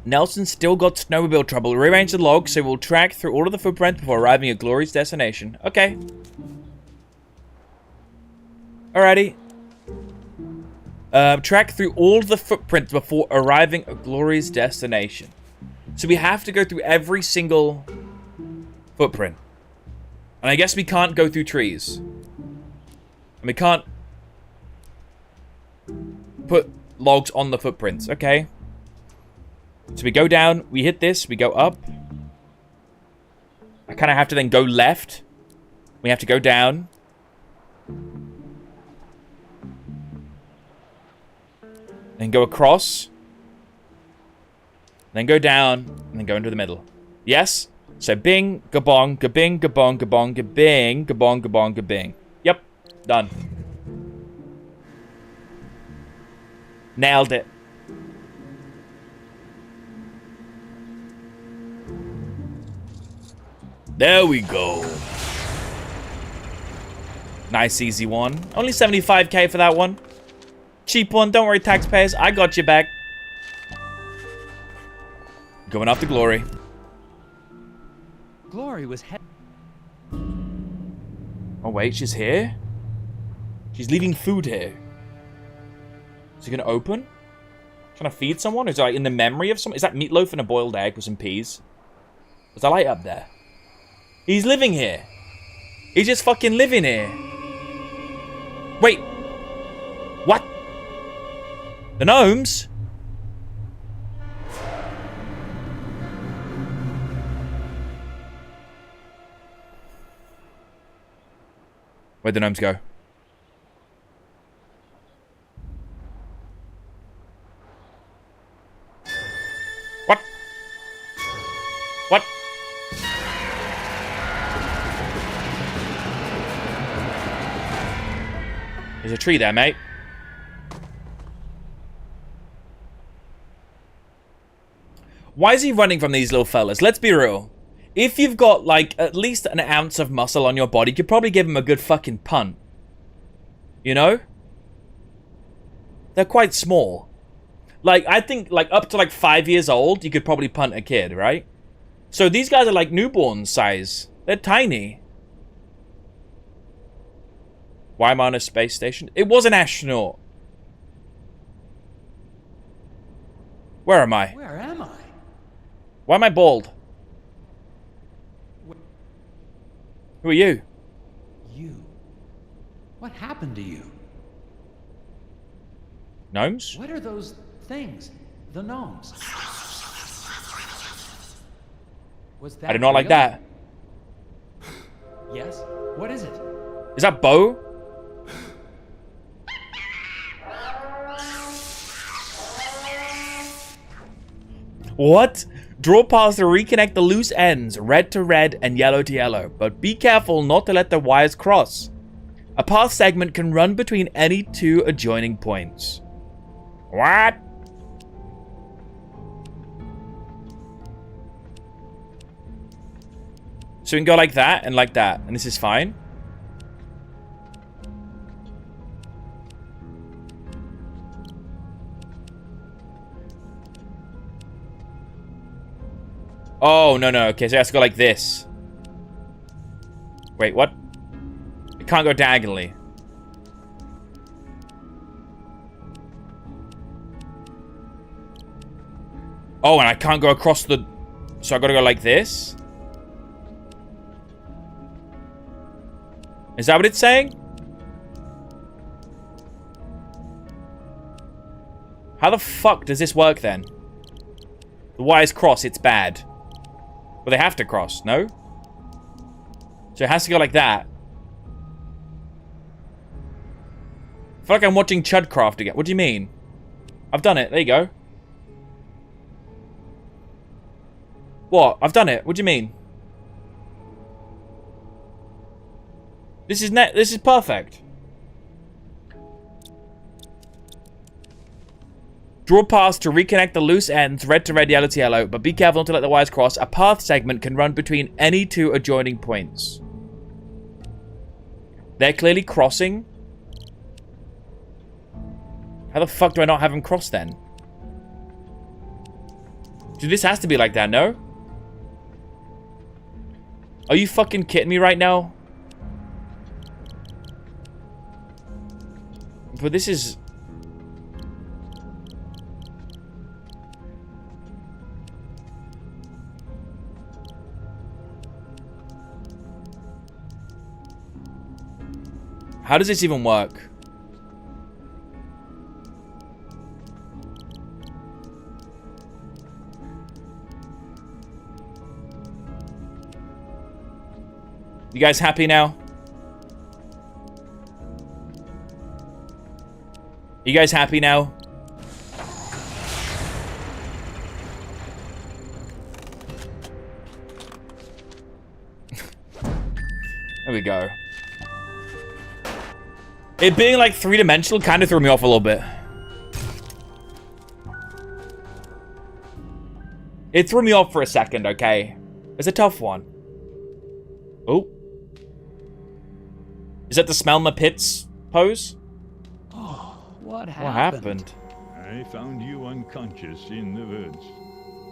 Nelson still got snowmobile trouble. Rearrange the log so we'll track through all of the footprints before arriving at Glory's destination. Okay. Alrighty. Track through all the footprints before arriving at Glory's destination. So we have to go through every single footprint. And I guess we can't go through trees. And we can't put logs on the footprints. Okay. So we go down, we hit this, we go up. I kind of have to then go left. We have to go down. Then go across. Then go down, and then go into the middle. Yes? So bing, gabong, gabing, gabong, gabong, gabing, gabong, gabong, gabing. Yep, done. Nailed it. There we go. Nice, easy one. Only 75k for that one. Cheap one. Don't worry, taxpayers. I got you back. Going after Glory. Glory was Oh, wait. She's here? She's leaving food here. Is it going to open? Trying to feed someone? Is it like in the memory of someone? Is that meatloaf and a boiled egg with some peas? There's a light up there. He's living here. He's just fucking living here. Wait. What? The gnomes? Where'd the gnomes go? What? What? There's a tree there, mate. Why is he running from these little fellas? Let's be real. If you've got, like, at least an ounce of muscle on your body, you could probably give him a good fucking punt. You know? They're quite small. Like, I think, like, up to, like, 5 years old, you could probably punt a kid, right? So these guys are, like, newborn size. They're tiny. Why am I on a space station? It was an astronaut. Where am I? Where am I? Why am I bald? Who are you? You. What happened to you? Gnomes? What are those things? The gnomes. Was that I did not like real? that. Yes? What is it? Is that Bo? What? Draw paths to reconnect the loose ends, red to red and yellow to yellow, but be careful not to let the wires cross. A path segment can run between any two adjoining points. What? So we can go like that, and this is fine. Oh, no, no. Okay, so it has to go like this. Wait, what? It can't go diagonally. Oh, and I can't go across the... So I gotta go like this? Is that what it's saying? How the fuck does this work then? The wires cross, it's bad. Well, they have to cross, no? So it has to go like that. I feel like I'm watching Chudcraft again. What do you mean? I've done it. There you go. What? I've done it. What do you mean? This is perfect. Draw paths to reconnect the loose ends, red to red, yellow to yellow, but be careful not to let the wires cross. A path segment can run between any two adjoining points. They're clearly crossing. How the fuck do I not have them cross then? Dude, this has to be like that, no? Are you fucking kidding me right now? But this is... How does this even work? You guys happy now? You guys happy now? There we go. It being like three-dimensional kind of threw me off a little bit. It threw me off for a second, okay? It's a tough one. Oh. Is that the smell my pits pose? Oh, what happened? I found you unconscious in the woods.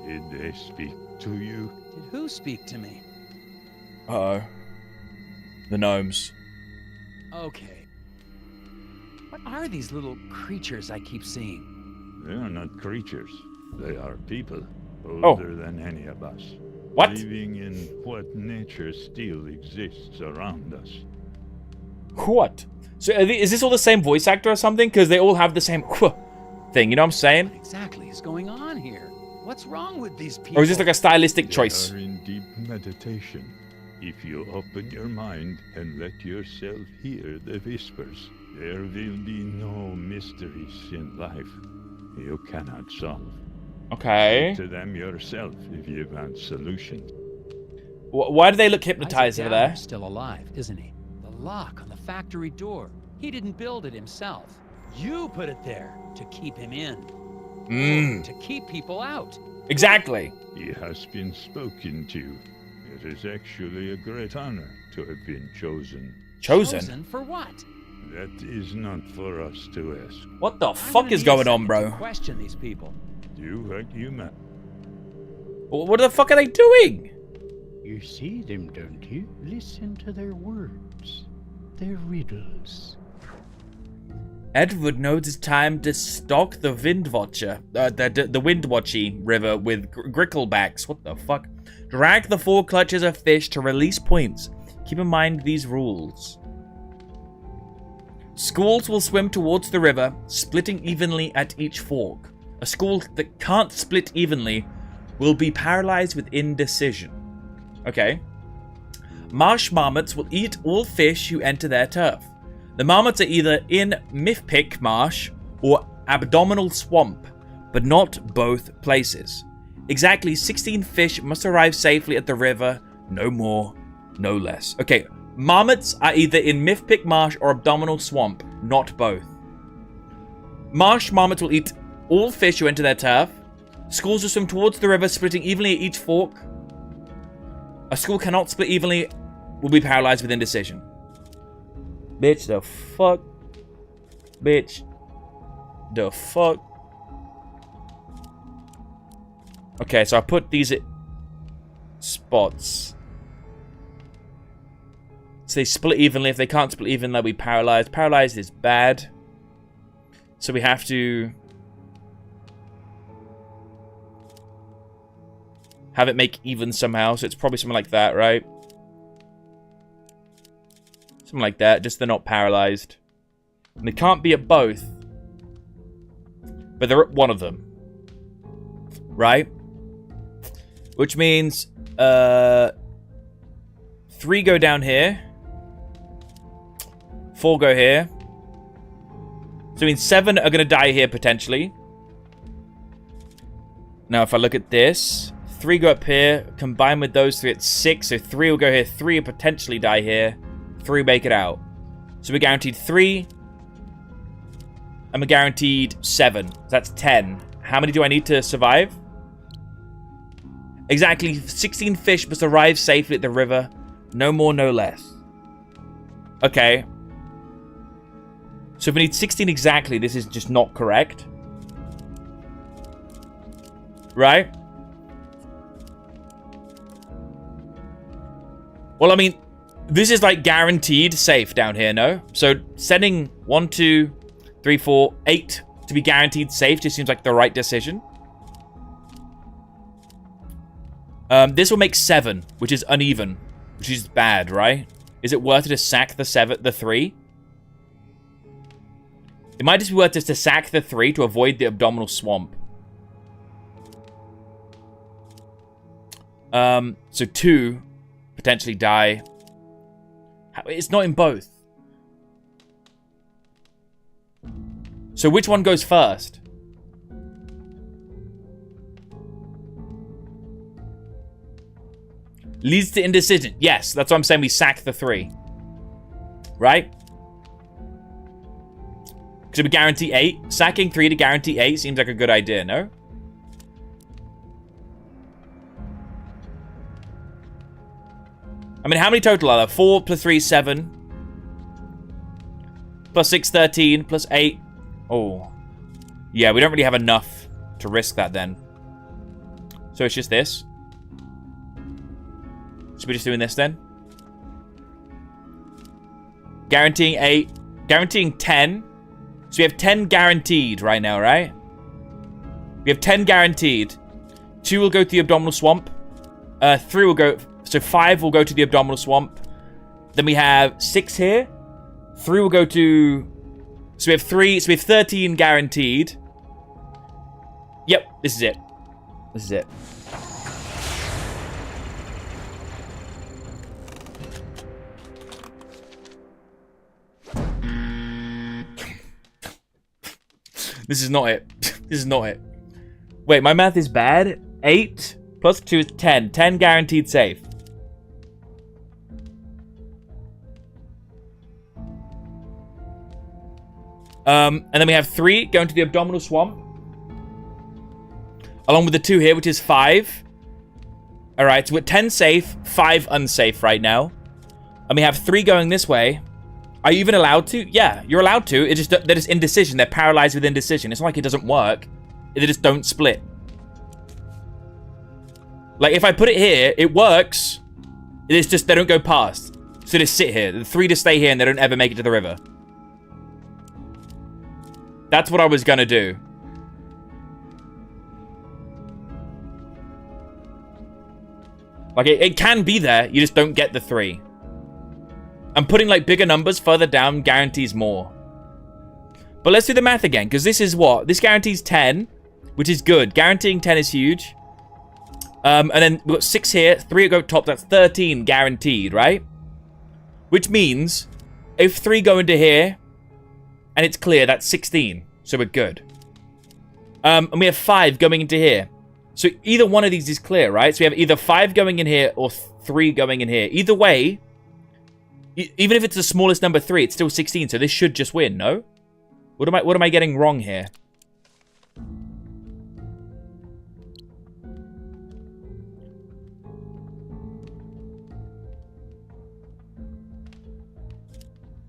Did they speak to you? Did who speak to me? Uh-oh. The gnomes. Okay. What are these little creatures I keep seeing? They are not creatures. They are people, Oh. older than any of us. What? Living in what nature still exists around us. What? So is this all the same voice actor or something? Because they all have the same thing, you know what I'm saying? What exactly is going on here? What's wrong with these people? Or is this like a stylistic choice? They are in deep meditation. If you open your mind and let yourself hear the whispers, there will be no mysteries in life you cannot solve. Okay. Speak to them yourself if you want solutions. Why do they look hypnotized Isaac over there? Downer's still alive, isn't he? The lock on the factory door. He didn't build it himself. You put it there to keep him in. Or to keep people out. Exactly. He has been spoken to. It is actually a great honor to have been chosen. Chosen? For what? That is not for us to ask. What the fuck is going on, bro? Question these people. Do what you must. What the fuck are they doing? You see them, don't you? Listen to their words. Their riddles. Edward knows it's time to stock the Windwatcher, the Windwatchy River with gricklebacks. What the fuck? Drag the 4 clutches of fish to release points. Keep in mind these rules. Schools will swim towards the river, splitting evenly at each fork. A school that can't split evenly will be paralyzed with indecision. Okay. Marsh marmots will eat all fish who enter their turf. The marmots are either in Mifpick Marsh or Abdominal Swamp, but not both places. Exactly 16 fish must arrive safely at the river, no more, no less. Okay, marmots are either in Mifpick Marsh or Abdominal Swamp, not both. Marsh marmots will eat all fish who enter their turf. Schools will swim towards the river, splitting evenly at each fork. A school cannot split evenly, will be paralyzed with indecision. Bitch, the fuck? Bitch. The fuck? Okay, so I put these at spots. So they split evenly. If they can't split evenly, they'll be paralyzed. Paralyzed is bad. So we have to have it make even somehow. So it's probably something like that, right? Something like that, just they're not paralyzed. And they can't be at both. But they're at one of them. Right? Which means 3 go down here. 4 go here. So it means 7 are going to die here potentially. Now if I look at this, 3 go up here. Combined with those 3, it's 6. So 3 will go here. 3 will potentially die here. 3 make it out. So we're guaranteed 3. And we're guaranteed 7. So that's 10. How many do I need to survive? Exactly 16 fish must arrive safely at the river. No more, no less. Okay. So if we need 16 exactly, this is just not correct. Right? Well, I mean, this is like guaranteed safe down here, no? So setting 1, 2, 3, 4, 8 to be guaranteed safe just seems like the right decision. This will make 7, which is uneven, which is bad, right? Is it worth it to sack the 3? It might just be worth it to sack the 3 to avoid the abdominal swamp. So 2 potentially die. It's not in both. So which one goes first? Leads to indecision. Yes, that's what I'm saying. We sack the 3. Right? Because we guarantee 8. Sacking 3 to guarantee 8 seems like a good idea, no? I mean, how many total are there? 4 plus 3, 7. Plus 6, 13. Plus 8. Oh. Yeah, we don't really have enough to risk that then. So it's just this. So we're just doing this then. Guaranteeing 8. Guaranteeing 10. So we have 10 guaranteed right now, right? We have 10 guaranteed. 2 will go to the abdominal swamp. 3 will go... So 5 will go to the abdominal swamp. Then we have 6 here. 3 will go to... So we have 3... So we have 13 guaranteed. Yep, this is it. This is it. This is not it. This is not it. Wait, my math is bad. 8 plus 2 is 10. 10 guaranteed safe. And then we have 3 going to the abdominal swamp. Along with the 2 here, which is 5. Alright, so we're 10 safe, 5 unsafe right now. And we have 3 going this way. Are you even allowed to? Yeah, you're allowed to. It's just they're just indecision. They're paralyzed with indecision. It's not like it doesn't work. They just don't split. Like, if I put it here, it works. It's just they don't go past. So they just sit here. The 3 just stay here and they don't ever make it to the river. That's what I was gonna do. Like, it can be there. You just don't get the 3. And putting, like, bigger numbers further down guarantees more. But let's do the math again, because this is what? This guarantees 10, which is good. Guaranteeing 10 is huge. And then we've got 6 here, 3 go top. That's 13 guaranteed, right? Which means if 3 go into here and it's clear, that's 16. So we're good. And we have 5 going into here. So either one of these is clear, right? So we have either 5 going in here or 3 going in here. Either way, even if it's the smallest number 3, it's still 16. So this should just win, no? What am I getting wrong here?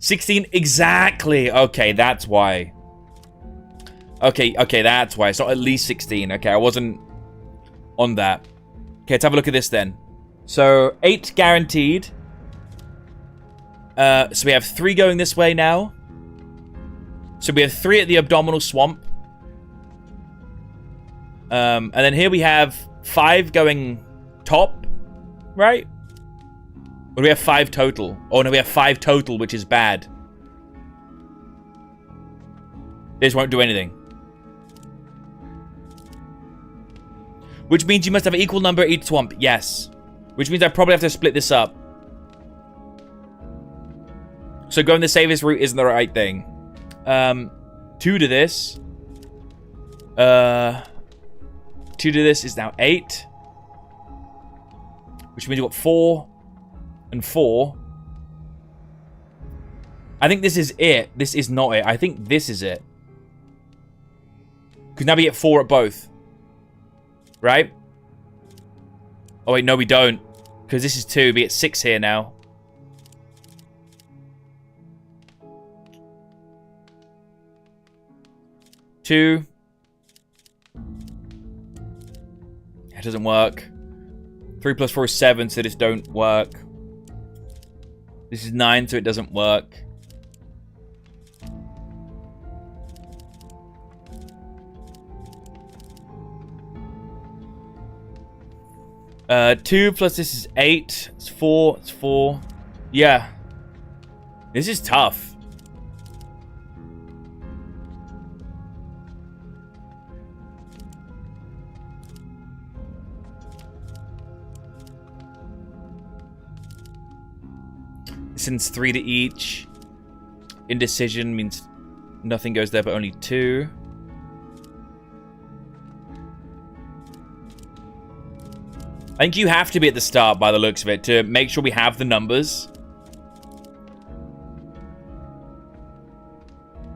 $16 exactly. Okay, that's why. Okay, that's why. It's not at least 16. Okay, I wasn't on that. Okay, let's have a look at this then. So 8 guaranteed. So we have 3 going this way now. So we have 3 at the abdominal swamp. And then here we have 5 going top, right? Or do we have 5 total? Oh no, we have 5 total, which is bad. This won't do anything. Which means you must have an equal number at each swamp. Yes. Which means I probably have to split this up. So going the safest route isn't the right thing. 2 to this. 2 to this is now 8. Which means you've got 4 and 4. I think this is it. This is not it. I think this is it. Because now we get 4 at both. Right? Oh wait, no we don't. Because this is 2. We get 6 here now. Two. It doesn't work. 3 plus 4 is 7, so this don't work. This is 9, so it doesn't work. Two plus this is 8. It's 4. It's 4. Yeah. This is tough. Since 3 to each. Indecision means nothing goes there but only 2. I think you have to be at the start by the looks of it to make sure we have the numbers.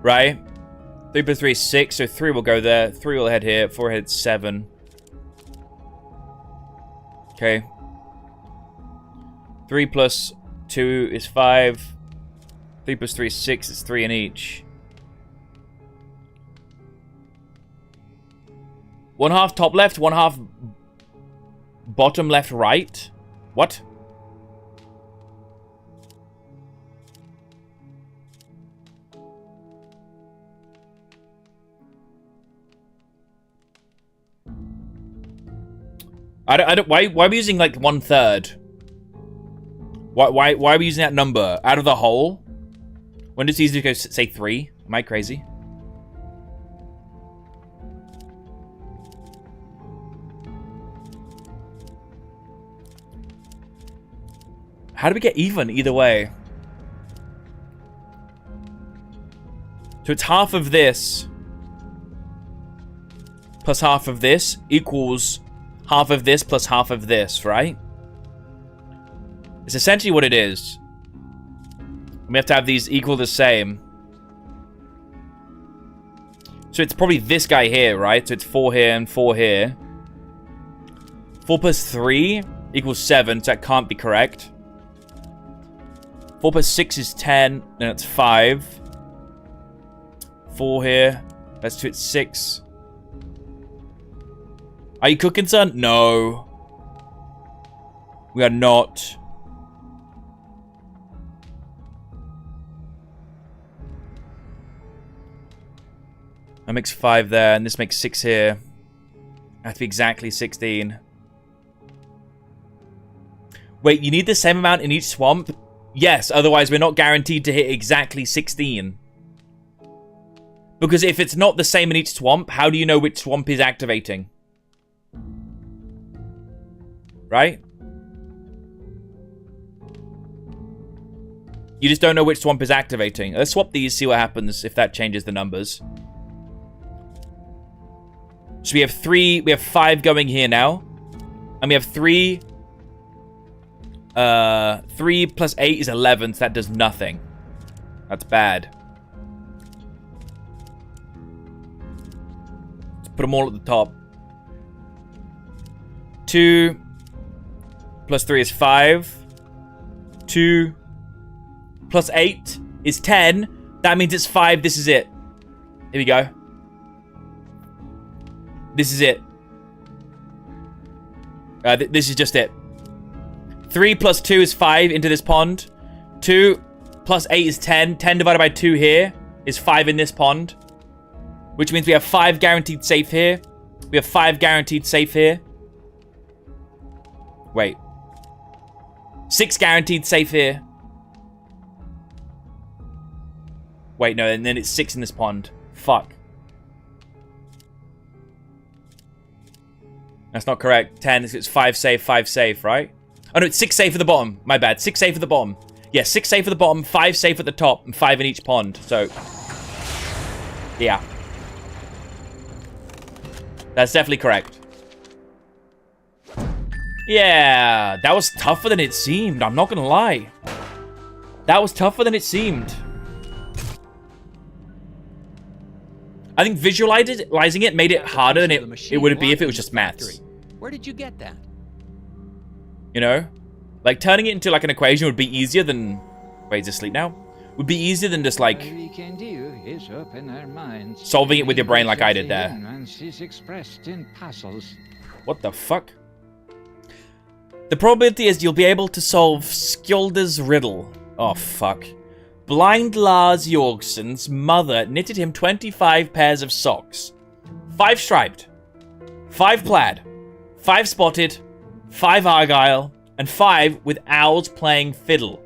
Right? 3 plus 3 is 6, so 3 will go there. 3 will head here. 4 heads 7. Okay. 3 plus 2 is 5. 3 plus 3 is 6. It's 3 in each. 1/2 top left, 1/2 bottom left right. What? I don't. Why are we using like 1/3? Why are we using that number out of the whole? When it's easy to go say 3? Am I crazy? How do we get even either way? So it's half of this plus half of this equals half of this plus half of this, right? It's essentially what it is. We have to have these equal the same. So it's probably this guy here, right? So it's 4 here and 4 here. 4 plus 3 equals 7, so that can't be correct. 4 plus 6 is 10, and it's 5. 4 here. That's 2, it's 6. Are you cooking, son? No. We are not. That makes 5 there, and this makes 6 here. I have to be exactly 16. Wait, you need the same amount in each swamp? Yes, otherwise we're not guaranteed to hit exactly 16. Because if it's not the same in each swamp, how do you know which swamp is activating? Right? You just don't know which swamp is activating. Let's swap these, see what happens if that changes the numbers. So we have 5 going here now. And we have 3. 3 plus 8 is 11, so that does nothing. That's bad. Let's put them all at the top. 2 plus 3 is 5. 2 plus 8 is 10. That means it's 5. This is it. Here we go. This is it. This is just it. 3 plus 2 is 5 into this pond. 2 plus 8 is 10. 10 divided by 2 here is 5 in this pond. Which means we have 5 guaranteed safe here. We have 5 guaranteed safe here. Wait. 6 guaranteed safe here. Wait, no, and then it's 6 in this pond. Fuck. That's not correct. 10, it's 5 safe, right? Oh no, it's 6 safe at the bottom. My bad. 6 safe at the bottom. Yeah, 6 safe at the bottom, 5 safe at the top, and 5 in each pond. So, yeah. That's definitely correct. Yeah, that was tougher than it seemed. I'm not gonna lie. That was tougher than it seemed. I think visualizing it made it harder than it would be if it was just maths. Where did you get that? You know? Like, turning it into, like, an equation would be easier than... Wait, is he asleep now? Would be easier than just, like... solving it with your brain like I did there. What the fuck? The probability is you'll be able to solve Skjolda's riddle. Oh, fuck. Blind Lars Jorgensen's mother knitted him 25 pairs of socks. 5 striped, 5 plaid, 5 spotted, 5 argyle, and 5 with owls playing fiddle.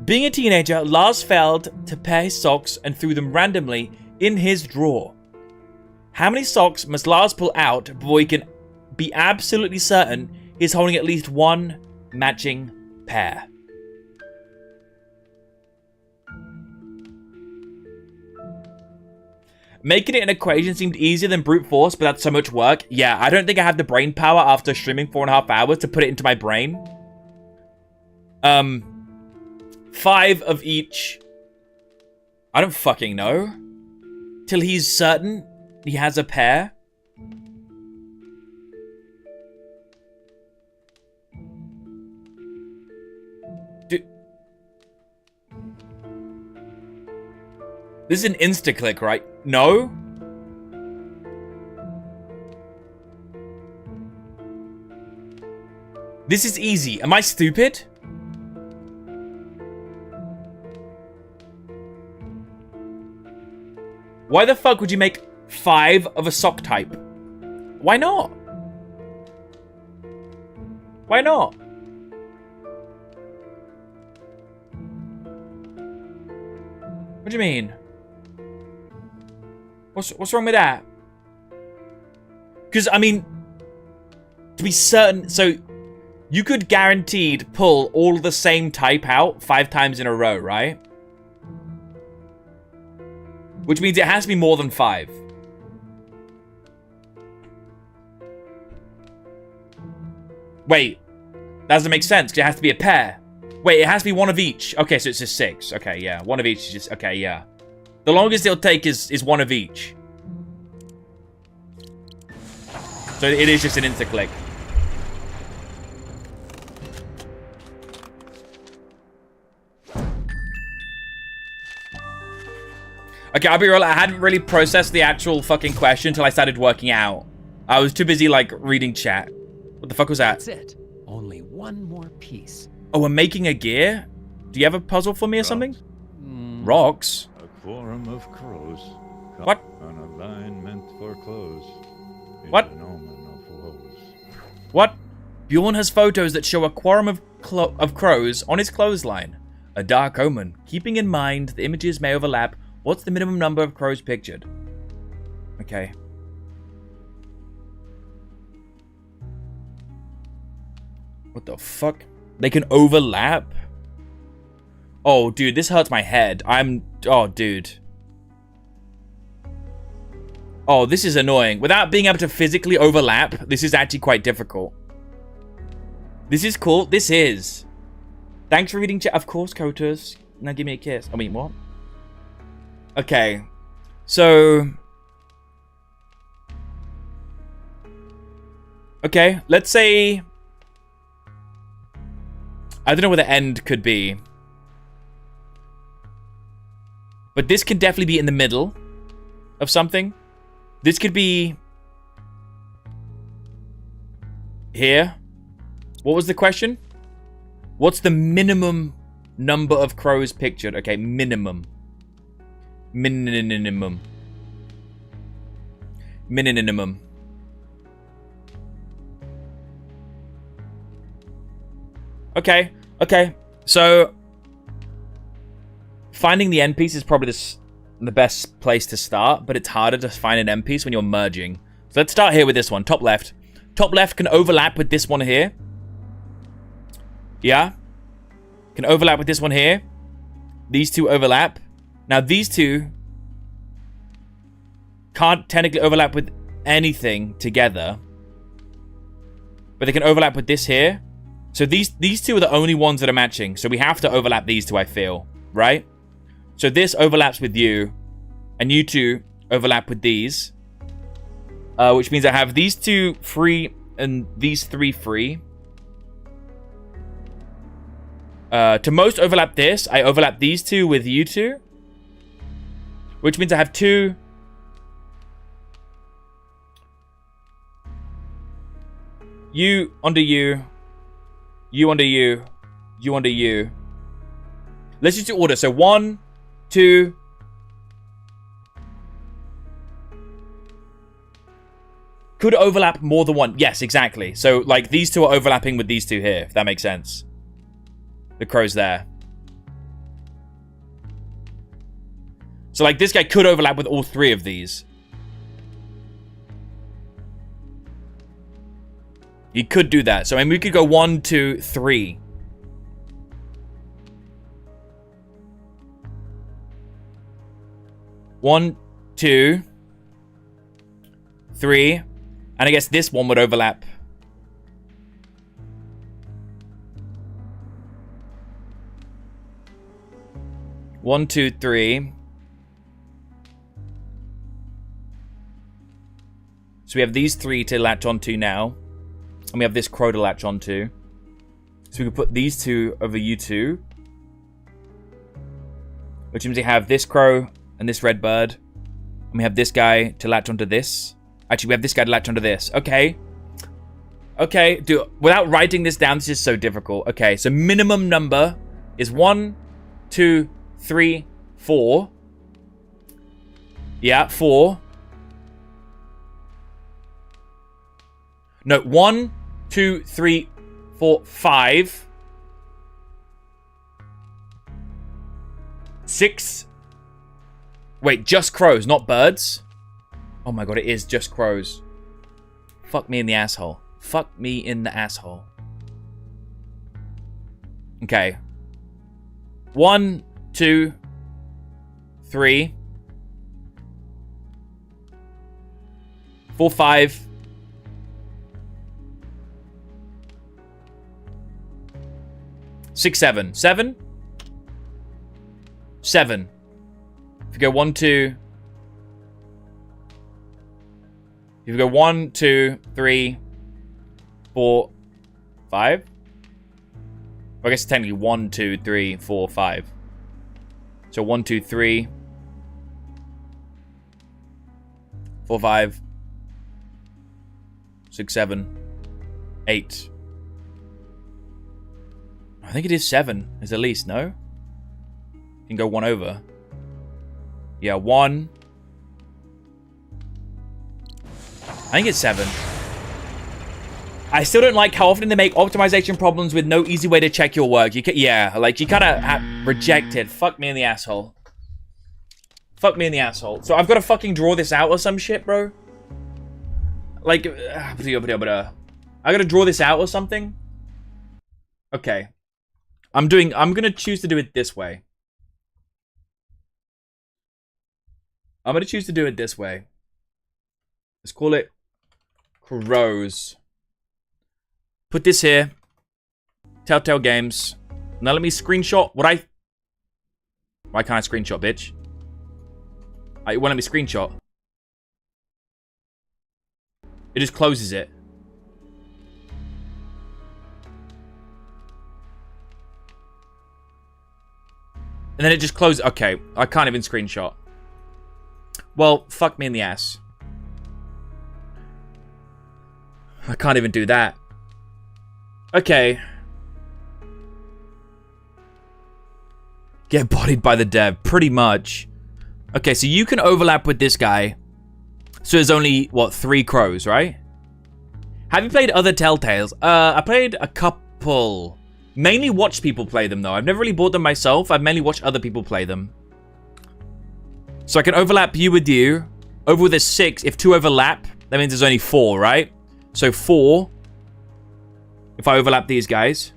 Being a teenager, Lars failed to pair his socks and threw them randomly in his drawer. How many socks must Lars pull out before he can be absolutely certain he's holding at least one matching pair? Making it an equation seemed easier than brute force, but that's so much work. Yeah, I don't think I have the brain power after streaming 4.5 hours to put it into my brain. 5 of each. I don't fucking know. Till he's certain he has a pair. This is an insta-click, right? No? This is easy. Am I stupid? Why the fuck would you make 5 of a sock type? Why not? Why not? What do you mean? What's wrong with that? Because, I mean, to be certain, so you could guaranteed pull all the same type out 5 times in a row, right? Which means it has to be more than 5. Wait, that doesn't make sense, because it has to be a pair. Wait, it has to be one of each. Okay, so it's just 6. Okay, yeah. One of each is just... Okay, yeah. The longest it'll take is one of each. So it is just an insta-click. Okay, I'll be real. I hadn't really processed the actual fucking question until I started working out. I was too busy, like, reading chat. What the fuck was that? That's it. Only one more piece. Oh, we're making a gear? Do you have a puzzle for me or something? Rocks? A quorum of crows. What? On a line meant for clothes. What? An omen of woes. What? Bjorn has photos that show a quorum of crows on his clothesline. A dark omen. Keeping in mind the images may overlap, what's the minimum number of crows pictured? Okay. What the fuck? They can overlap? Oh, dude, this hurts my head. Oh, dude. Oh, this is annoying. Without being able to physically overlap, this is actually quite difficult. This is cool. This is. Thanks for reading chat. Of course, Kotus. Now give me a kiss. I mean, what? Okay. So... Okay, let's say... I don't know where the end could be. But this could definitely be in the middle of something. This could be... here. What was the question? What's the minimum number of crows pictured? Okay, minimum. Minimum. Minimum. Okay, okay. So, finding the end piece is probably the best place to start, but it's harder to find an end piece when you're merging. So let's start here with this one, top left. Top left can overlap with this one here. Yeah? Can overlap with this one here. These two overlap. Now these two can't technically overlap with anything together. But they can overlap with this here. So these two are the only ones that are matching. So we have to overlap these two, I feel. Right? So this overlaps with you. And you two overlap with these. Which means I have these two free and these three free. To most overlap this, I overlap these two with you two. Which means I have two... You under you. You under you. You under you. Let's just do order. So 1, 2... Could overlap more than one. Yes, exactly. So, like, these two are overlapping with these two here, if that makes sense. The crow's there. So, like, this guy could overlap with all 3 of these. He could do that. So, I mean, we could go 1, 2, 3. One, 2, 3. And I guess this one would overlap. One, 2, 3. So we have these 3 to latch onto now. And we have this crow to latch onto. So we can put these 2 over you 2. Which means we have this crow and this red bird. And we have this guy to latch onto this. Actually, we have this guy to latch onto this. Okay. Okay. Without writing this down, this is so difficult. Okay, so minimum number is 1, 2, 3, 4. Yeah, 4. No, 1, 2, 3, 4, 5, 6. Wait, just crows, not birds? Oh my god, it is just crows. Fuck me in the asshole. Fuck me in the asshole. Okay. 1, 2, 3, 4, 5. 6, 7. 7? 7. If you go 1, 2. If you go 1, 2, 3, 4, 5. Well, I guess technically 1, 2, 3, 4, 5. So 1, 2, 3, 4, 5, 6, 7, 8. I think it is 7. Is the least, no? You can go 1 over. Yeah, 1. I think it's 7. I still don't like how often they make optimization problems with no easy way to check your work. You kind of reject it. Fuck me in the asshole. Fuck me in the asshole. So I've got to fucking draw this out or some shit, bro. Like, I gotta draw this out or something. Okay. I'm gonna choose to do it this way. I'm gonna choose to do it this way. Let's call it crows. Put this here. Telltale Games. Now let me screenshot what I... Why can't I screenshot, bitch? It won't let me screenshot. It just closes it. And then it just closes. Okay, I can't even screenshot. Well, fuck me in the ass. I can't even do that. Okay. Get bodied by the dev, pretty much. Okay, so you can overlap with this guy. So there's only, what, 3 crows, right? Have you played other Telltales? I played a couple. Mainly watched people play them, though. I've never really bought them myself. I've mainly watched other people play them. So I can overlap you with you. Over with a 6. If 2 overlap, that means there's only 4, right? So 4. If I overlap these guys.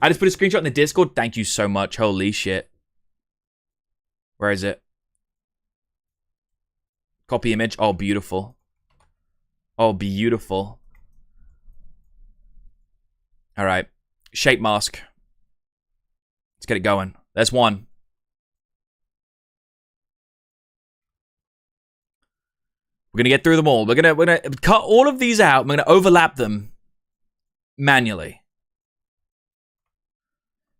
I just put a screenshot in the Discord. Thank you so much. Holy shit. Where is it? Copy image. Oh, beautiful. Oh, beautiful. All right. Shape mask. Let's get it going. There's 1. We're going to get through them all. We're gonna cut all of these out. We're going to overlap them manually.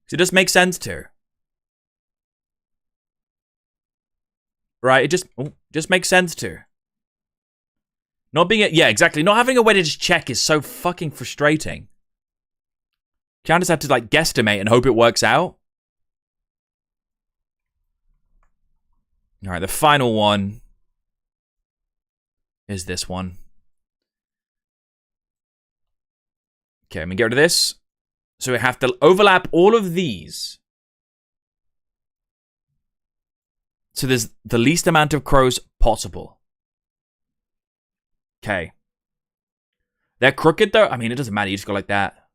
So it just makes sense to. Right? It just makes sense to. Not being yeah, exactly. Not having a way to just check is so fucking frustrating. You can't just have to like guesstimate and hope it works out. All right, the final one is this one. Okay, I'm gonna get rid of this. So we have to overlap all of these. So there's the least amount of crows possible. Okay. They're crooked though? I mean, it doesn't matter. You just go like that.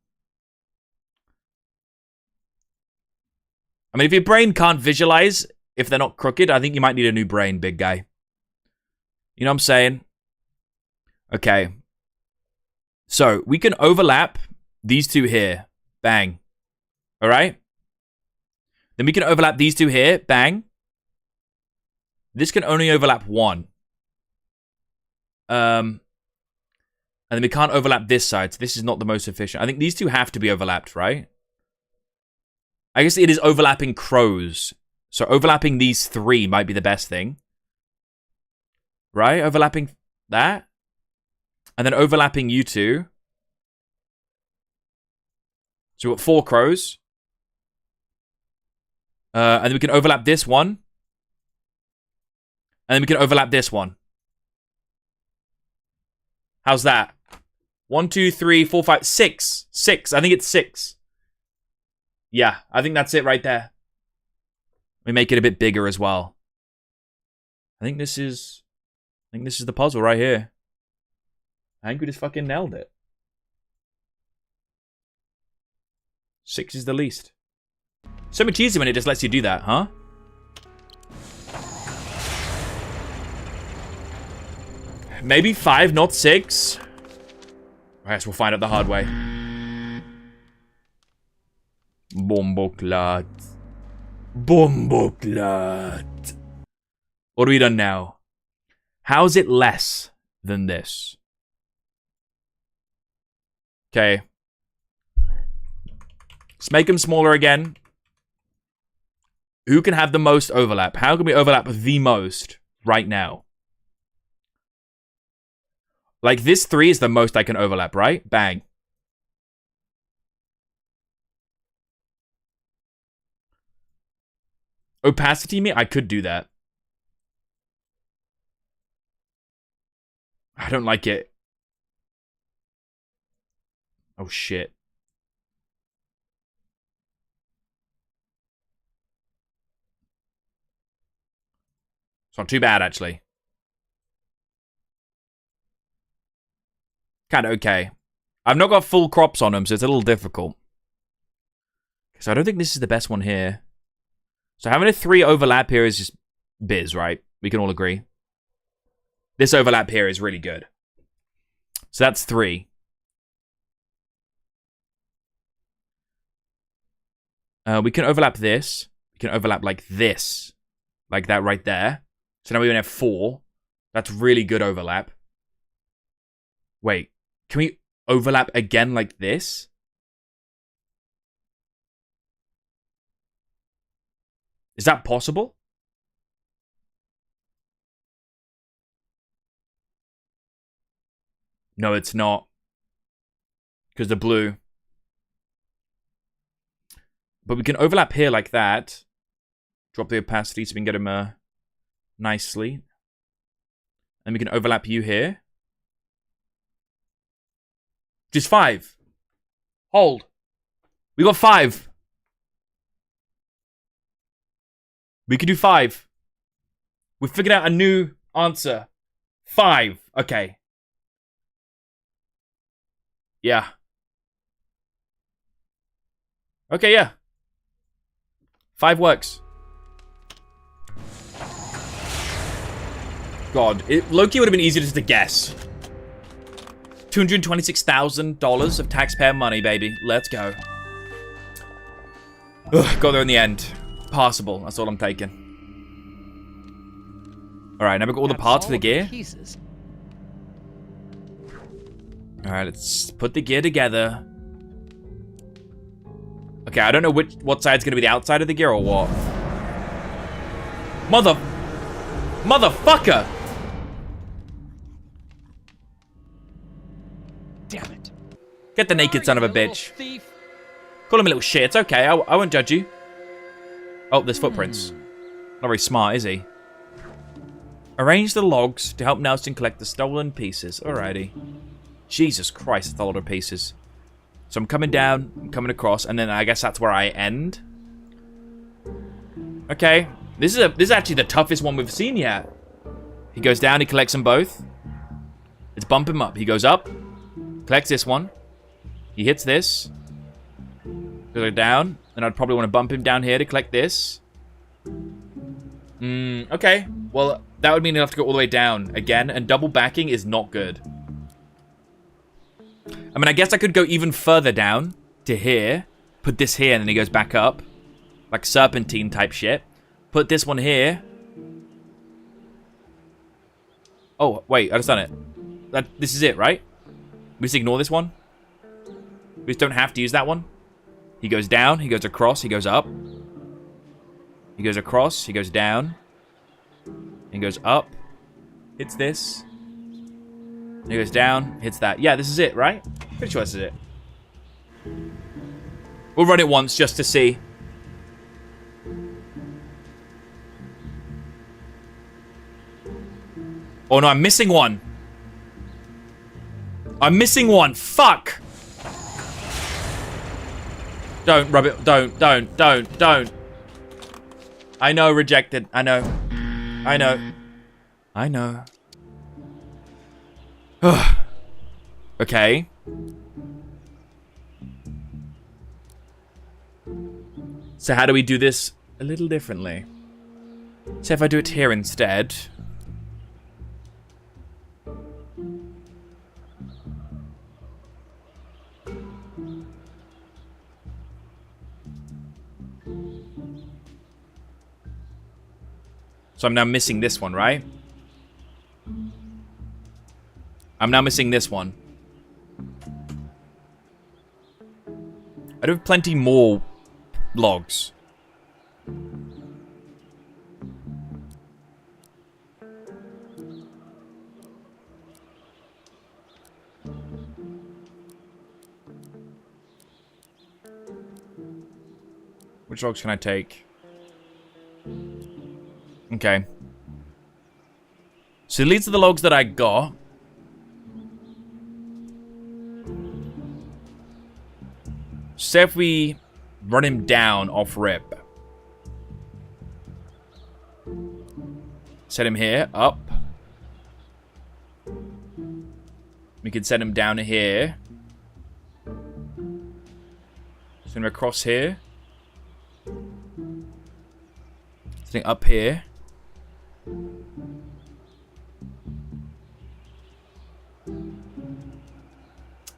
I mean, if your brain can't visualize if they're not crooked, I think you might need a new brain, big guy. You know what I'm saying? Okay. So we can overlap these 2 here. Bang. All right? Then we can overlap these 2 here. Bang. This can only overlap 1. And then we can't overlap this side, so this is not the most efficient. I think these 2 have to be overlapped, right? I guess it is overlapping crows. So overlapping these 3 might be the best thing. Right? Overlapping that. And then overlapping you 2. So we've got 4 crows. And then we can overlap this one. And then we can overlap this one. How's that? 1, 2, 3, 4, 5, 6. 6. I think it's 6. Yeah, I think that's it right there. We make it a bit bigger as well. I think this is the puzzle right here. I think we just fucking nailed it. 6 is the least. So much easier when it just lets you do that, huh? Maybe 5, not 6. I guess we'll find out the hard way. Bomboklat. Bomboklat. What have we done now? How's it less than this? Okay. Let's make them smaller again. Who can have the most overlap? How can we overlap the most right now? Like, this 3 is the most I can overlap, right? Bang. Opacity me? I could do that. I don't like it. Oh, shit. It's not too bad, actually. Kind of okay. I've not got full crops on them, so it's a little difficult. So I don't think this is the best one here. So having a 3 overlap here is just biz, right? We can all agree. This overlap here is really good. So that's 3. We can overlap this. We can overlap like this. Like that right there. So now we only have 4. That's really good overlap. Wait. Can we overlap again like this? Is that possible? No, it's not. Because the blue. But we can overlap here like that. Drop the opacity so we can get them nicely. And we can overlap you here. Just 5. Hold. We got 5. We can do 5. We figured out a new answer. 5. Okay. Yeah. Okay, yeah. 5 works. God, Loki would have been easier just to guess. $226,000 of taxpayer money, baby. Let's go. Ugh, got there in the end. Passable. That's all I'm taking. Alright, now we've got all the parts for the gear. Alright, let's put the gear together. Okay, I don't know what side's gonna be the outside of the gear or what. Motherfucker! Damn it. Get the naked son of a bitch. Call him a little shit. It's okay. I won't judge you. Oh, there's footprints. Not very smart, is he? Arrange the logs to help Nelson collect the stolen pieces. Alrighty. Jesus Christ, that's a lot of pieces. So I'm coming down, I'm coming across, and then I guess that's where I end. Okay. This is actually the toughest one we've seen yet. He goes down, he collects them both. Let's bump him up. He goes up. Collects this one. He hits this. Goes down. And I'd probably want to bump him down here to collect this. Okay. Well, that would mean he'll have to go all the way down again. And double backing is not good. I mean, I guess I could go even further down to here. Put this here and then he goes back up. Like serpentine type shit. Put this one here. Oh, wait. I just done it. This is it, right? We just ignore this one. We just don't have to use that one. He goes down, he goes across, he goes up. He goes across, he goes down. He goes up. Hits this. He goes down, hits that. Yeah, this is it, right? Pretty sure this is it. We'll run it once just to see. Oh no, I'm missing one. I'm missing one. Fuck. Don't rub it. Don't. I know, rejected. I know. Okay. So how do we do this a little differently? So if I do it here instead. So I'm now missing this one, right? I'm now missing this one. I do have plenty more logs. Which logs can I take? Okay. So these are the logs that I got. So if we run him down off rip. Set him here, up. We could set him down here. Set him across here. Set him up here.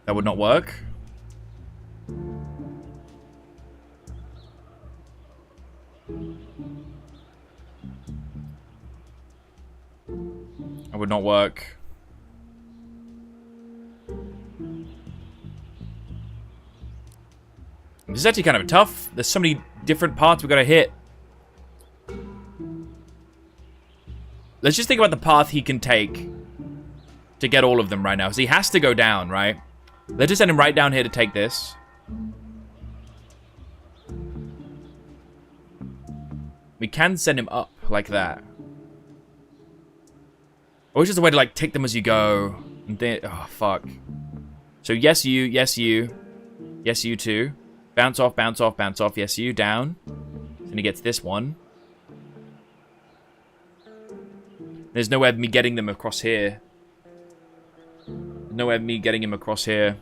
That would not work. That would not work. This is actually kind of tough. There's so many different parts we've got to hit. Let's just think about the path he can take to get all of them right now. So he has to go down, right? Let's just send him right down here to take this. We can send him up like that. Or it's just a way to like take them as you go. And then, oh fuck. So yes you, yes you. Yes you too. Bounce off, bounce off, bounce off. Yes you, down. Then he gets this one. There's no way of me getting them across here. No way of me getting him across here.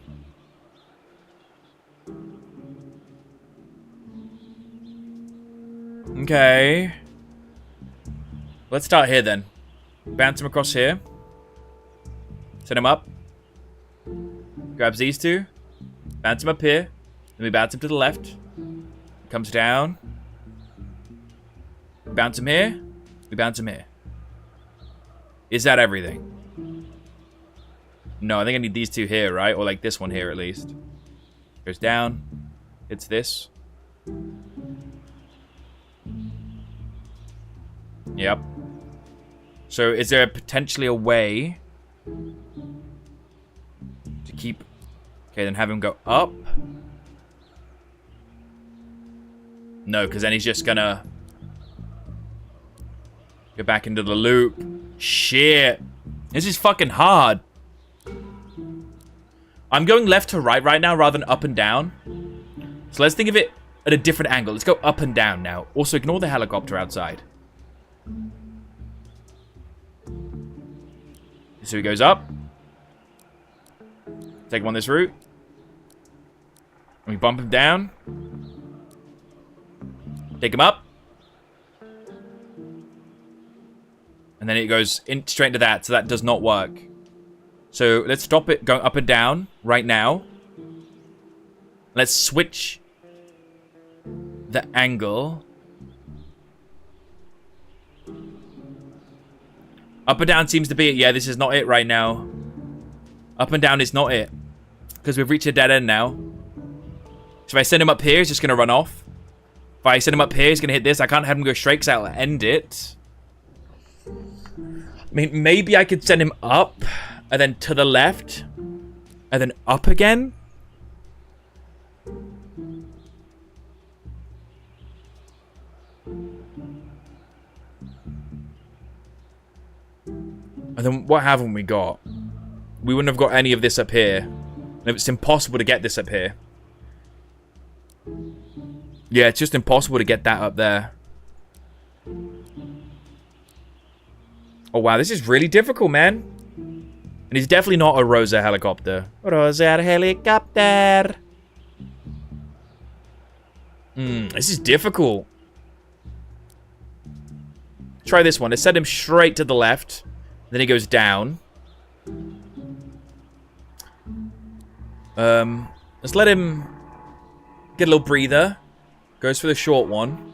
Okay. Let's start here then. Bounce him across here. Set him up. Grabs these two. Bounce him up here. Then we bounce him to the left. Comes down. Bounce him here. We bounce him here. Is that everything? No, I think I need these two here, right? Or like this one here at least. Goes down. It's this. Yep. So is there potentially a way to keep... Okay, then have him go up. No, because then he's just gonna go back into the loop. Shit. This is fucking hard. I'm going left to right now rather than up and down. So let's think of it at a different angle. Let's go up and down now. Also, ignore the helicopter outside. So he goes up. Take him on this route. And we bump him down. Take him up. And then it goes straight into that, so that does not work. So let's stop it going up and down right now. Let's switch the angle. Up and down seems to be it. Yeah, this is not it right now. Up and down is not it. Because we've reached a dead end now. So if I send him up here, he's just going to run off. If I send him up here, he's going to hit this. I can't have him go straight because that'll end it. I mean, maybe I could send him up and then to the left and then up again. And then what haven't we got? we wouldn't have got any of this up here. And it's impossible to get this up here. Yeah, it's just impossible to get that up there. Oh, wow. This is really difficult, man. And it's definitely not a Rosa helicopter. Rosa helicopter. This is difficult. Try this one. Let's set him straight to the left. Then he goes down. Let's let him get a little breather. Goes for the short one.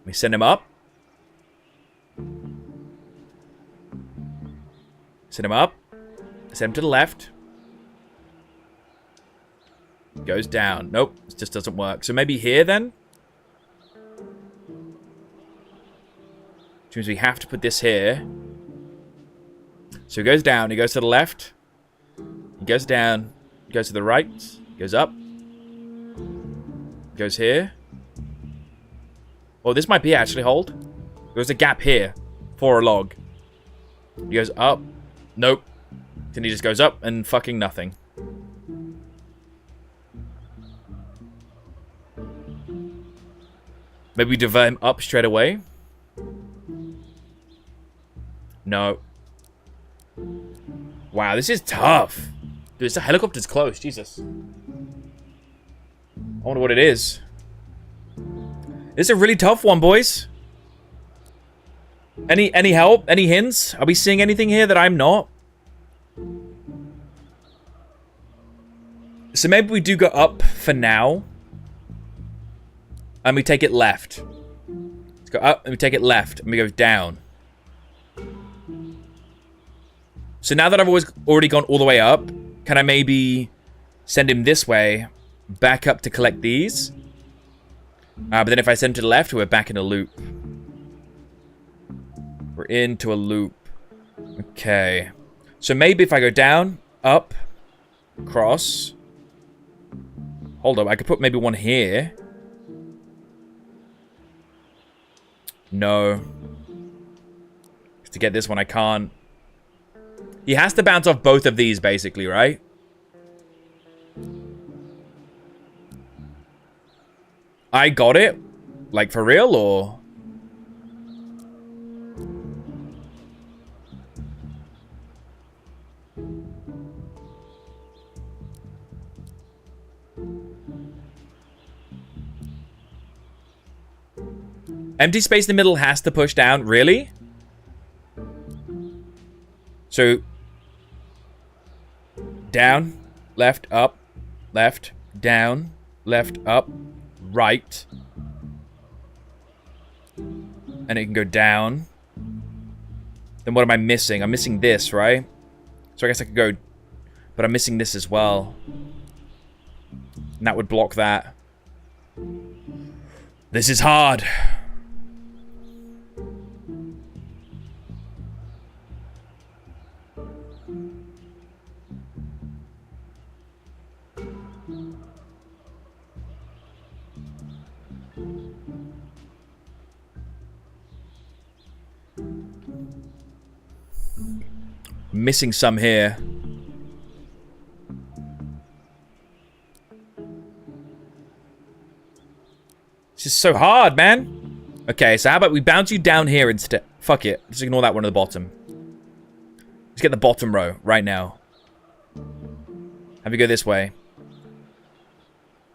We send him up. Send him up. Send him to the left. Goes down. Nope, it just doesn't work. So maybe here then? Which means we have to put this here. So he goes down, he goes to the left. He goes down, he goes to the right, goes up. Goes here. Oh, this might be actually hold. There's a gap here for a log. He goes up. Nope. Then he just goes up and fucking nothing. Maybe we divert him up straight away. No. Wow, this is tough. Dude, this helicopter's close. Jesus. I wonder what it is. This is a really tough one, boys. Any help? Any hints? Are we seeing anything here that I'm not? So maybe we do go up for now. And we take it left. Let's go up and we take it left. And we go down. So now that I've already gone all the way up, can I maybe send him this way, back up to collect these? But then if I send him to the left, we're back in a loop. We're into a loop. Okay. So maybe if I go down, up, across. Hold up, I could put maybe one here. No. To get this one, I can't. He has to bounce off both of these, basically, right? I got it? Like, for real, or...? Empty space in the middle has to push down. Really? So... down, left, up, left, down, left, up, right. And it can go down. Then what am I missing? I'm missing this, right? So I guess I could go... but I'm missing this as well. And that would block that. This is hard. Missing some here. This is so hard, man. Okay, so how about we bounce you down here instead? Fuck it. Just ignore that one at the bottom. Let's get the bottom row right now. Have you go this way.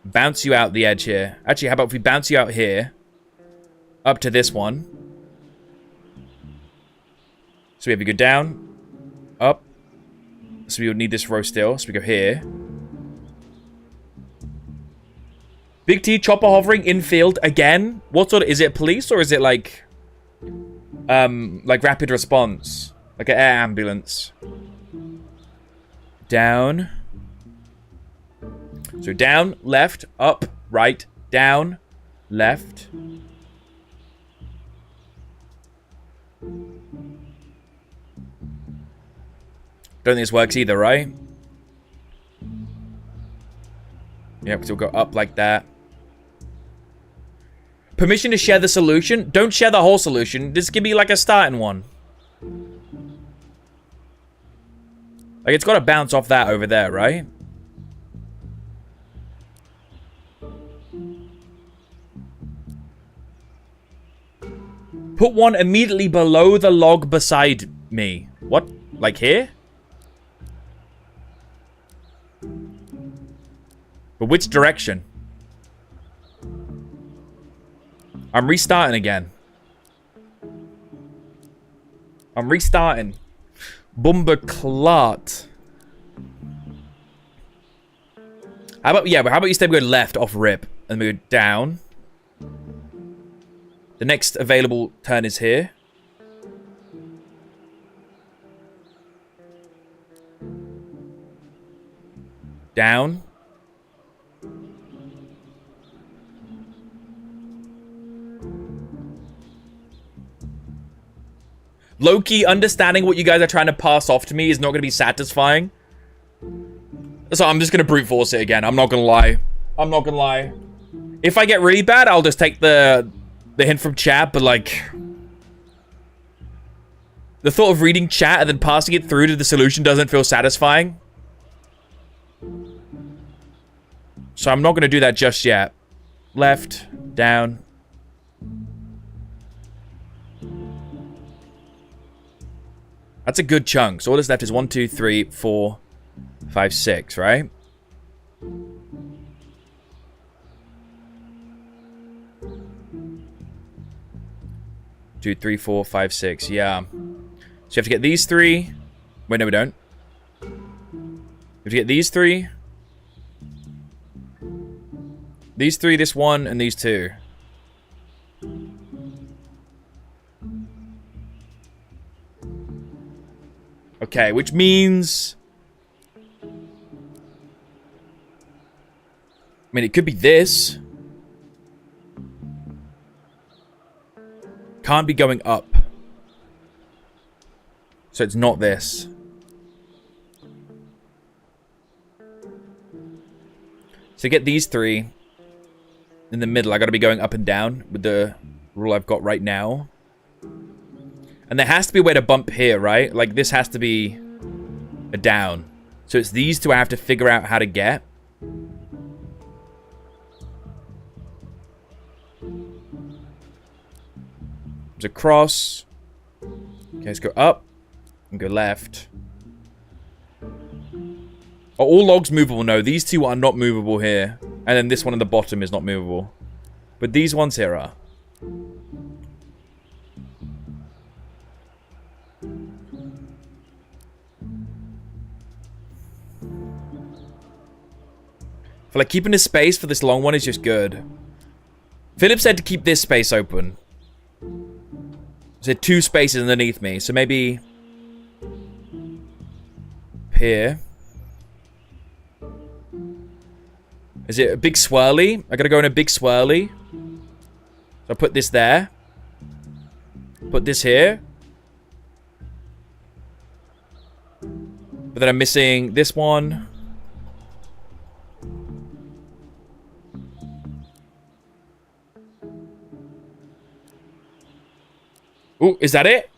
Bounce you out the edge here. Actually, how about if we bounce you out here? Up to this one. So we have to go down. Up. So we would need this row still. So we go here. Big T, chopper hovering infield again. What sort of... is it police or is it like rapid response? Like an air ambulance. Down. So down, left, up, right, down, left. Don't think this works either, right? Yep, because we'll go up like that. Permission to share the solution? Don't share the whole solution. Just give me like a starting one. Like, it's got to bounce off that over there, right? Put one immediately below the log beside me. What? Like here? But which direction? I'm restarting again. I'm restarting. Bumba Clot. How about, yeah, but how about instead we go left off rip and we go down? The next available turn is here. Down. Low-key, understanding what you guys are trying to pass off to me is not going to be satisfying. So I'm just going to brute force it again. I'm not going to lie. I'm not going to lie. If I get really bad, I'll just take the hint from chat, but like... the thought of reading chat and then passing it through to the solution doesn't feel satisfying. So I'm not going to do that just yet. Left, down. That's a good chunk. So all that's left is 1, 2, 3, 4, 5, 6, right? Two, 3, 4, 5, 6. Yeah. So you have to get these 3. Wait, no, we don't. You have to get these 3. These 3, this 1, and these 2. Okay, which means... I mean, it could be this. Can't be going up. So it's not this. So get these 3. In the middle, I gotta be going up and down with the rule I've got right now. And there has to be a way to bump here, right? Like, this has to be a down. So it's these 2 I have to figure out how to get. There's a cross. Okay, let's go up and go left. Are all logs movable? No, these 2 are not movable here. And then this one on the bottom is not movable. But these ones here are. I feel like keeping this space for this long one is just good. Philip said to keep this space open. There's 2 spaces underneath me, so maybe... here. Is it a big swirly? I gotta go in a big swirly. So I put this there. Put this here. But then I'm missing this one. Ooh, is that it?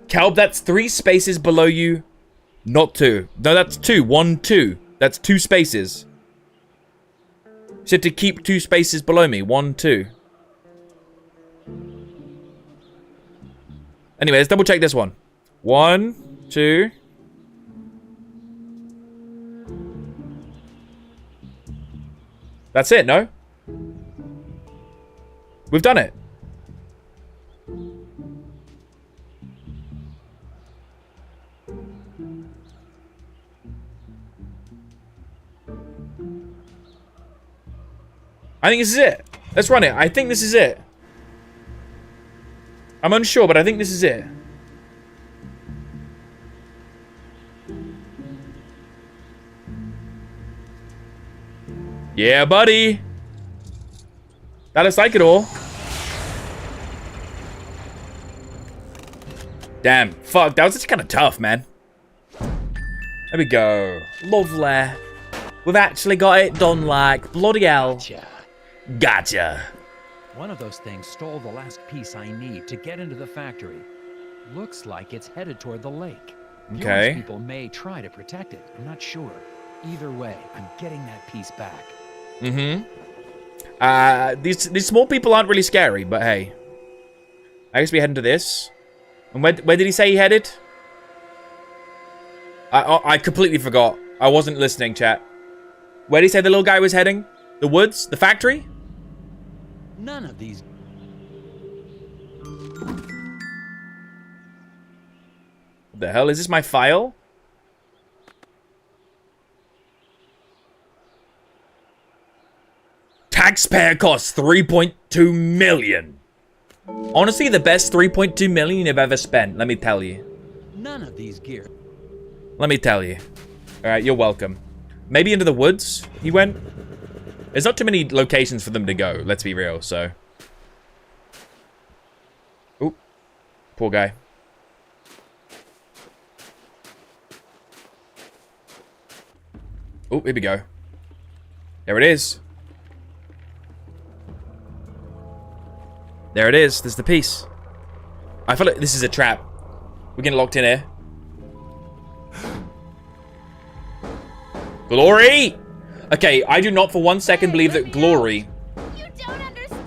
Calb, that's 3 spaces below you. Not 2. No, that's 2. 1, 2. That's 2 spaces. You said to keep 2 spaces below me. 1, 2. Anyway, let's double check this one. 1, 2. That's it, no? We've done it. I think this is it. Let's run it. I think this is it. I'm unsure, but I think this is it. Yeah, buddy. That looks like it all. Damn. Fuck, that was just kind of tough, man. There we go. Lovely. We've actually got it done, like, bloody hell. Gotcha. One of those things stole the last piece I need to get into the factory. Looks like it's headed toward the lake. The Okay. Orange people may try to protect it. I'm not sure. Either way, I'm getting that piece back. Mm-hmm. These small people aren't really scary, but hey. I guess we head into this. And where did he say he headed? I completely forgot. I wasn't listening, chat. Where did he say the little guy was heading? The woods? The factory? None of these... What the hell? Is this my file? Taxpayer costs 3.2 million. Honestly, the best 3.2 million you've ever spent, let me tell you. None of these gear. Let me tell you. Alright, you're welcome. Maybe into the woods he went? There's not too many locations for them to go, let's be real, so. Oop. Poor guy. Oh, here we go. There it is. There it is. There's the piece. I feel like this is a trap. We're getting locked in here. Glory! Okay, I do not for 1 second believe that Glory,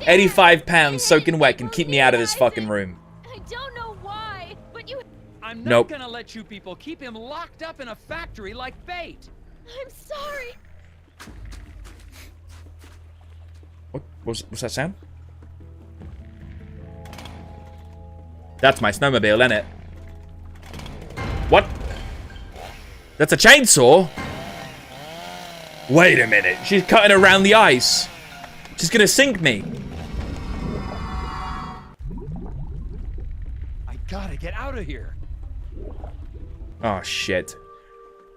85 pounds soaking wet, can keep me out of this fucking room. I don't know why, but you... I'm Nope. not gonna let you people keep him locked up in a factory like bait. I'm sorry. What's that sound? That's my snowmobile, isn't it? What? That's a chainsaw? Wait a minute. She's cutting around the ice. She's gonna sink me. I gotta get out of here. Oh, shit.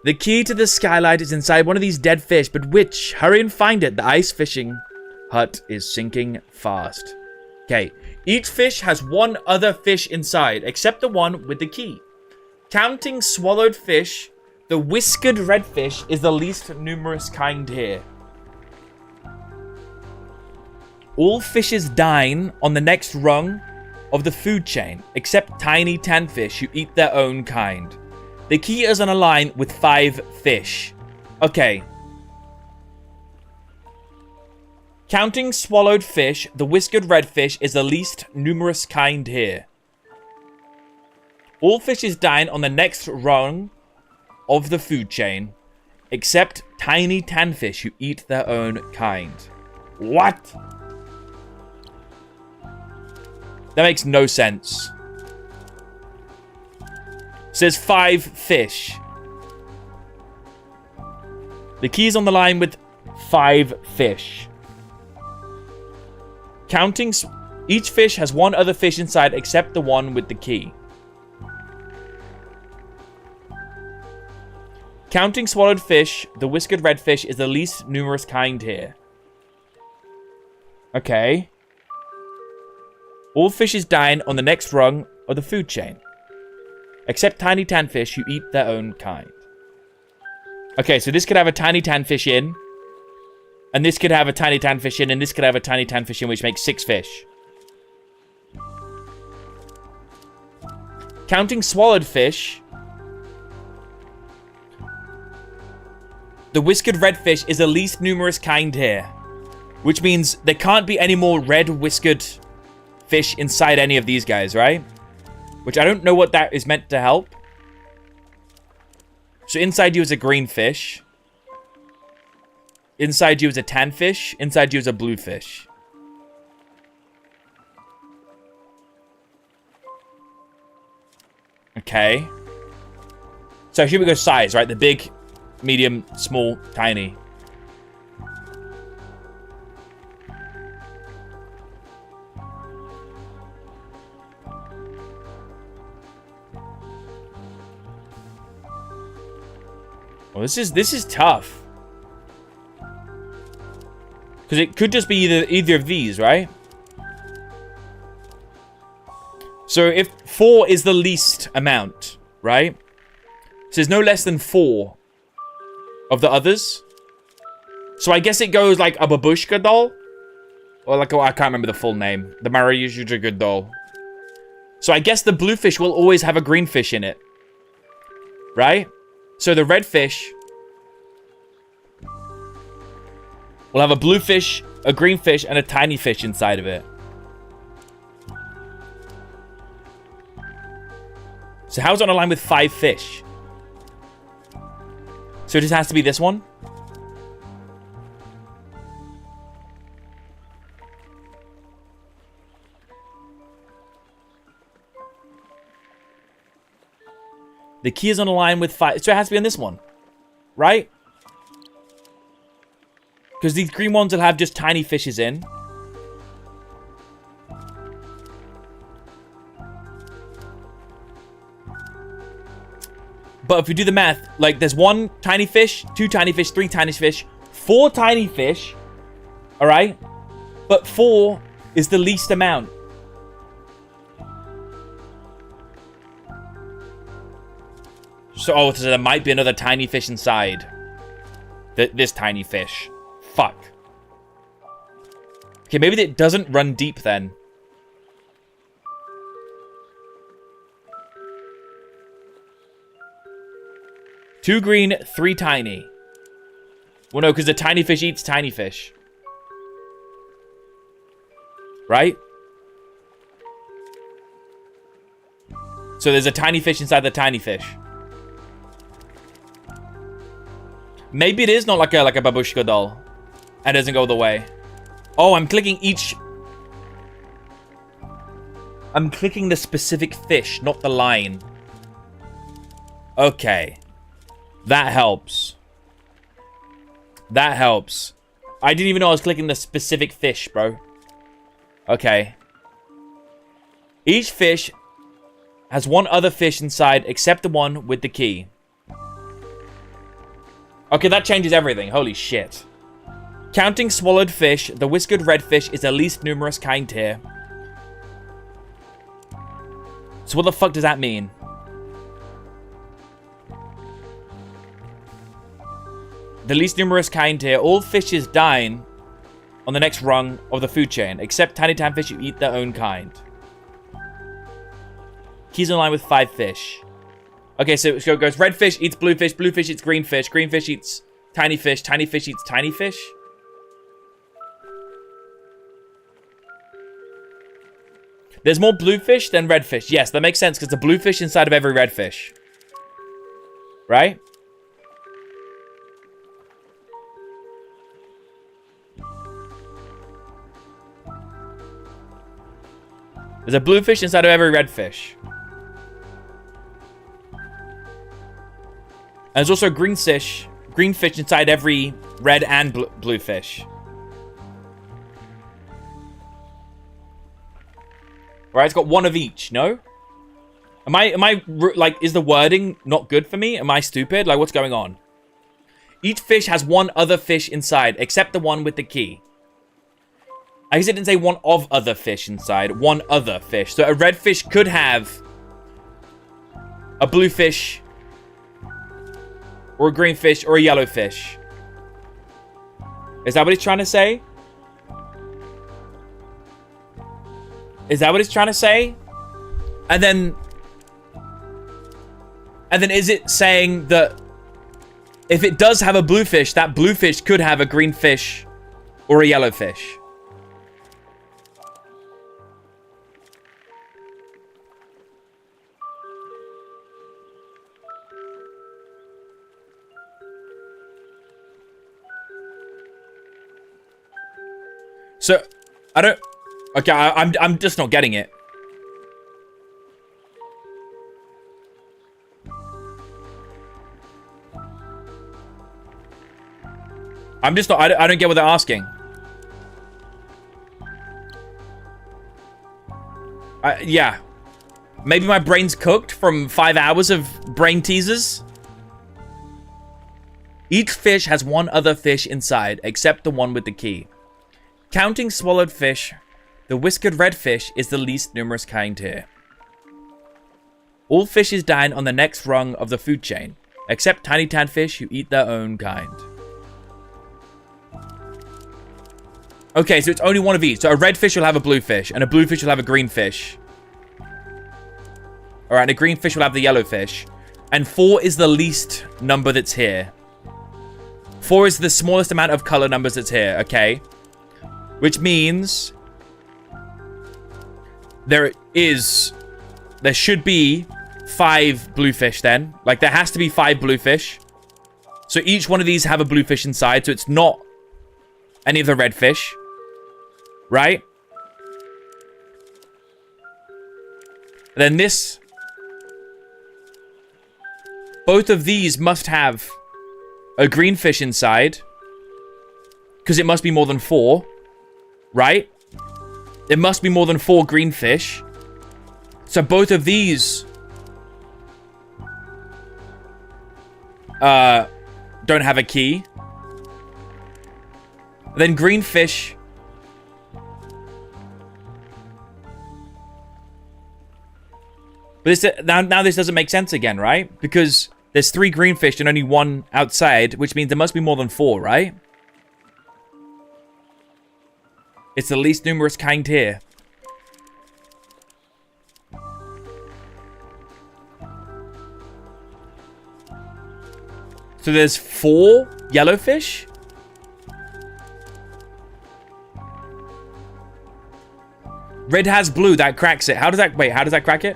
The key to the skylight is inside one of these dead fish, but which? Hurry and find it. The ice fishing hut is sinking fast. Okay. Each fish has one other fish inside, except the one with the key. Counting swallowed fish, the whiskered redfish is the least numerous kind here. All fishes dine on the next rung of the food chain, except tiny tanfish who eat their own kind. The key is on a line with 5 fish. Okay. Counting swallowed fish, the whiskered redfish is the least numerous kind here. All fishes dine on the next rung of the food chain, except tiny tanfish who eat their own kind. What? That makes no sense. Says 5 fish. The key's on the line with 5 fish. Counting, each fish has one other fish inside except the one with the key. Counting swallowed fish, the whiskered redfish is the least numerous kind here. Okay. All fishes dine on the next rung of the food chain, except tiny tanfish who eat their own kind. Okay, so this could have a tiny tanfish in, and this could have a tiny tanfish in, and this could have a tiny tanfish in, which makes 6 fish. Counting swallowed fish, the whiskered redfish is the least numerous kind here, which means there can't be any more red whiskered fish inside any of these guys, right? Which I don't know what that is meant to help. So inside you is a green fish. Inside you is a tan fish. Inside you is a blue fish. Okay. So here we go size, right? The big, medium, small, tiny. Well, this is tough. Because it could just be either of these, right? So if 4 is the least amount, right? So there's no less than 4 of the others. So I guess it goes like a babushka doll. Or like, oh, I can't remember the full name. The Mariuszka doll. So I guess the blue fish will always have a green fish in it. Right? So the red fish will have a blue fish, a green fish, and a tiny fish inside of it. So how's it on a line with 5 fish? So it just has to be this one? The key is on a line with 5. So it has to be on this one. Right? Because these green ones will have just tiny fishes in. But if you do the math, like there's 1 tiny fish, 2 tiny fish, 3 tiny fish, 4 tiny fish. Alright? But 4 is the least amount. So there might be another tiny fish inside. This tiny fish. Fuck. Okay, maybe it doesn't run deep then. Two green, 3 tiny. Well, no, because the tiny fish eats tiny fish. Right? So there's a tiny fish inside the tiny fish. Maybe it is not like a babushka doll. And doesn't go the way. Oh, I'm clicking each... I'm clicking the specific fish, not the line. Okay. That helps. That helps. I didn't even know I was clicking the specific fish, bro. Okay. Each fish has 1 other fish inside except the one with the key. Okay, that changes everything. Holy shit. Counting swallowed fish, the whiskered redfish is the least numerous kind here. So what the fuck does that mean? The least numerous kind here. All fishes dine on the next rung of the food chain, except tiny tanfish who eat their own kind. Keys in line with 5 fish. Okay, so it goes red fish eats blue fish eats green fish eats tiny fish eats tiny fish. There's more blue fish than red fish. Yes, that makes sense because the blue fish inside of every red fish. Right? There's a blue fish inside of every red fish. And there's also green fish inside every red and blue fish. Right, it's got 1 of each, no? Am I, like, is the wording not good for me? Am I stupid? Like, what's going on? Each fish has 1 other fish inside, except the one with the key. I guess it didn't say 1 of other fish inside. 1 other fish. So a red fish could have a blue fish, or a green fish, or a yellow fish. Is that what he's trying to say? Is that what he's trying to say? And then is it saying that if it does have a blue fish, that blue fish could have a green fish or a yellow fish? So, I don't... Okay, I'm just not getting it. I'm just not... I don't get what they're asking. Yeah. Maybe my brain's cooked from 5 hours of brain teasers. Each fish has 1 other fish inside, except the one with the key. Counting swallowed fish, the whiskered redfish is the least numerous kind here. All fishes dine on the next rung of the food chain, except tiny tanfish who eat their own kind. Okay, so it's only 1 of each. So a red fish will have a blue fish, and a blue fish will have a green fish. All right, and a green fish will have the yellow fish. And 4 is the least number that's here. 4 is the smallest amount of color numbers that's here, okay? Which means there should be 5 bluefish then. Like, there has to be 5 bluefish. So each one of these have a bluefish inside, so it's not any of the red fish. Right? And then this... Both of these must have a green fish inside. Because it must be more than 4. Right? It must be more than 4 green fish. So both of these... don't have a key. Then green fish... But now this doesn't make sense again, right? Because there's 3 green fish and only 1 outside, which means there must be more than 4, right? It's the least numerous kind here. So there's 4 yellowfish? Red has blue, that cracks it. How does that... Wait, how does that crack it?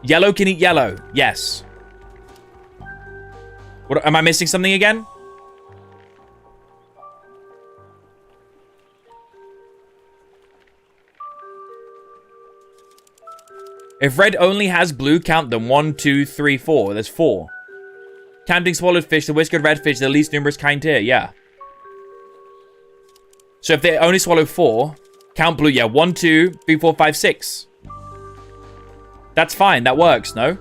Yellow can eat yellow. Yes. What, am I missing something again? If red only has blue, count them. 1, 2, 3, 4. There's 4. Counting swallowed fish, the whiskered redfish, the least numerous kind here. Yeah. So if they only swallow 4, count blue. Yeah, 1, 2, 3, 4, 5, 6. That's fine. That works, no?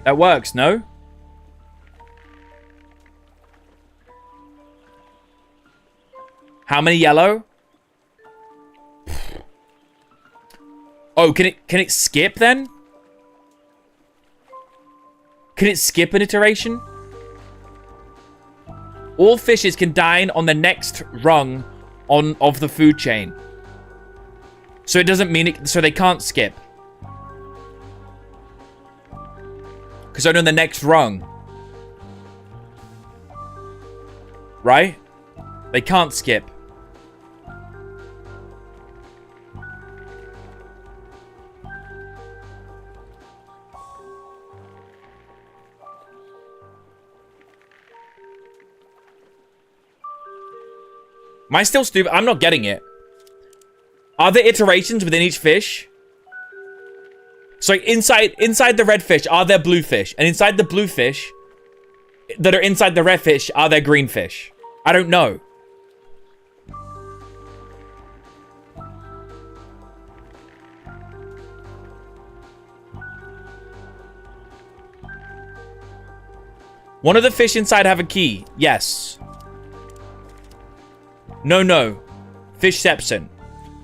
That works, no? How many yellow? Oh, can it skip then? Can it skip an iteration? All fishes can dine on the next rung of the food chain. So it doesn't mean it, so they can't skip. Because only on the next rung. Right? They can't skip. Am I still stupid? I'm not getting it. Are there iterations within each fish? So inside the red fish, are there blue fish? And inside the blue fish that are inside the red fish, are there green fish? I don't know. One of the fish inside have a key. Yes. No. Fishception.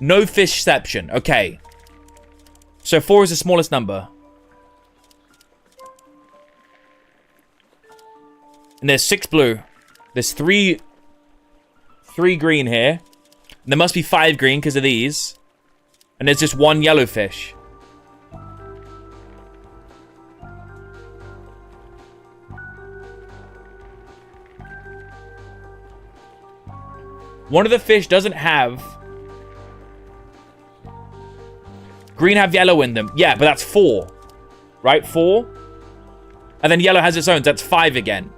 No fishception. Okay. So 4 is the smallest number. And there's 6 blue. There's 3 green here. And there must be 5 green because of these. And there's just 1 yellow fish. One of the fish doesn't have... Green have yellow in them. Yeah, but that's 4. Right? 4. And then yellow has its own. So that's 5 again.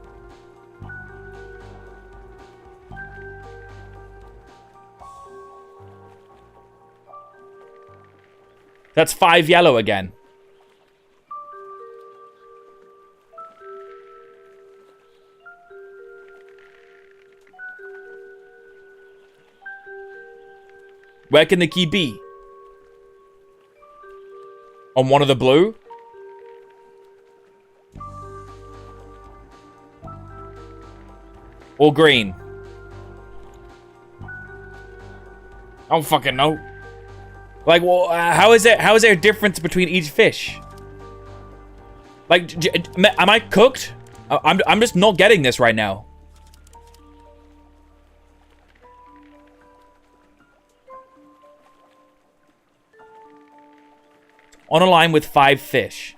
That's 5 yellow again. Where can the key be? On one of the blue? Or green? I don't fucking know. Like, well, how is there a difference between each fish? Like, am I cooked? I'm just not getting this right now. On a line with 5 fish.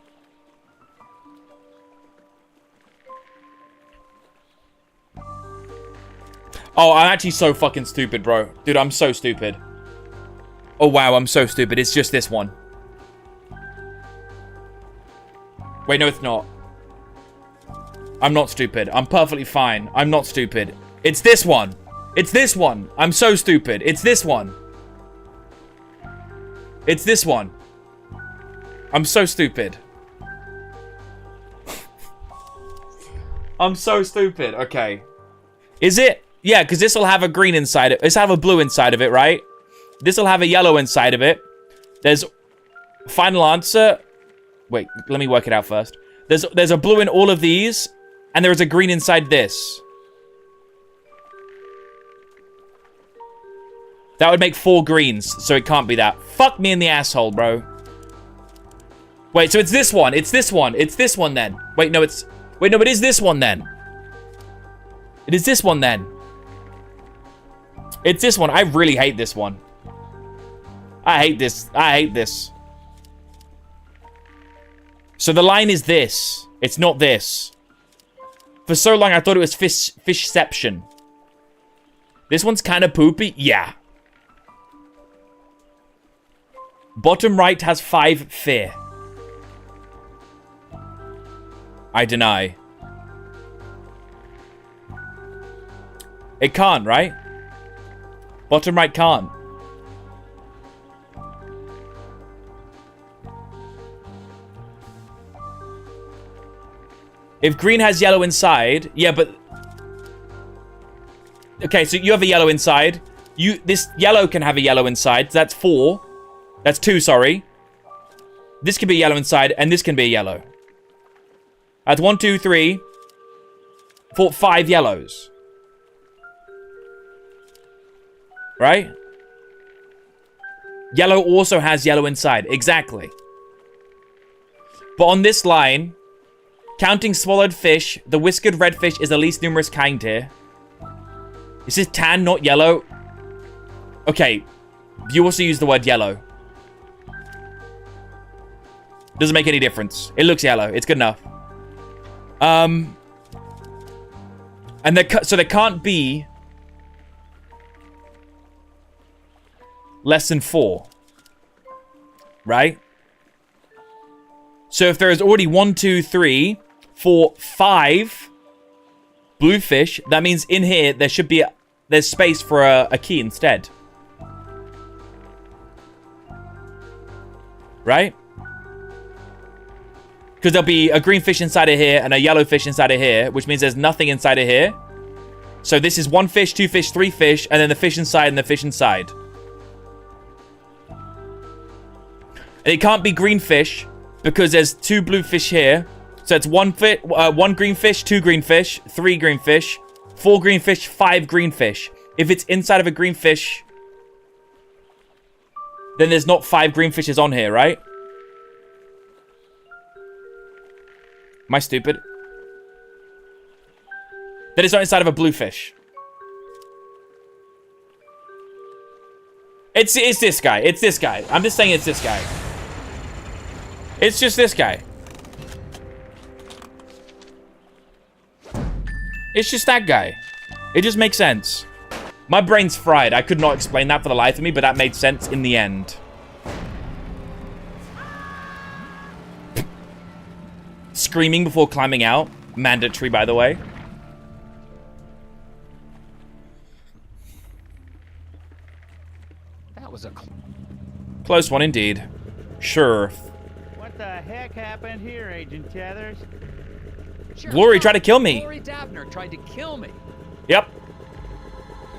Oh, I'm actually so fucking stupid, bro. Dude, I'm so stupid. Oh, wow, I'm so stupid. It's just this one. Wait, no, it's not. I'm not stupid. I'm perfectly fine. I'm not stupid. It's this one. It's this one. I'm so stupid. It's this one. It's this one. I'm so stupid. I'm so stupid. Okay. Is it? Yeah, because this will have a green inside it. This will have a blue inside of it, right? This will have a yellow inside of it. There's... Final answer... Wait, let me work it out first. There's a blue in all of these, and there is a green inside this. That would make 4 greens, so it can't be that. Fuck me in the asshole, bro. Wait, so it's this one. It's this one. It's this one then. Wait, no, it's... Wait, no, it is this one then. It is this one then. It's this one. I really hate this one. I hate this. I hate this. So the line is this. It's not this. For so long, I thought it was fishception. This one's kind of poopy. Yeah. Bottom right has 5 fear. I deny. It can't, right? Bottom right can't. If green has yellow inside, yeah, but... Okay, so you have a yellow inside. This yellow can have a yellow inside. That's 4. That's 2, sorry. This can be a yellow inside, and this can be a yellow. That's 1, 2, 3, 4, 5 yellows. Right? Yellow also has yellow inside. Exactly. But on this line... Counting swallowed fish, the whiskered redfish is the least numerous kind here. This is tan, not yellow. Okay. You also use the word yellow. Doesn't make any difference. It looks yellow. It's good enough. And so there can't be less than 4. Right? So if there is already 1, 2, 3... 4, 5 bluefish, that means in here there should be there's space for a key instead. Right? Because there'll be a green fish inside of here and a yellow fish inside of here, which means there's nothing inside of here. So this is 1 fish, 2 fish, 3 fish, and then the fish inside and the fish inside. And it can't be green fish because there's 2 blue fish here. So it's 1 green fish, 2 green fish, 3 green fish, 4 green fish, 5 green fish. If it's inside of a green fish, then there's not 5 green fishes on here, right? Am I stupid? Then it's not inside of a blue fish. It's this guy. It's this guy. I'm just saying it's this guy. It's just this guy. It's just that guy. It just makes sense. My brain's fried. I could not explain that for the life of me, but that made sense in the end. Screaming before climbing out. Mandatory, by the way. That was a close one indeed. Sure. What the heck happened here, Agent Tethers? Sure, Glory tried to kill me. Glory Daphner tried to kill me. Yep.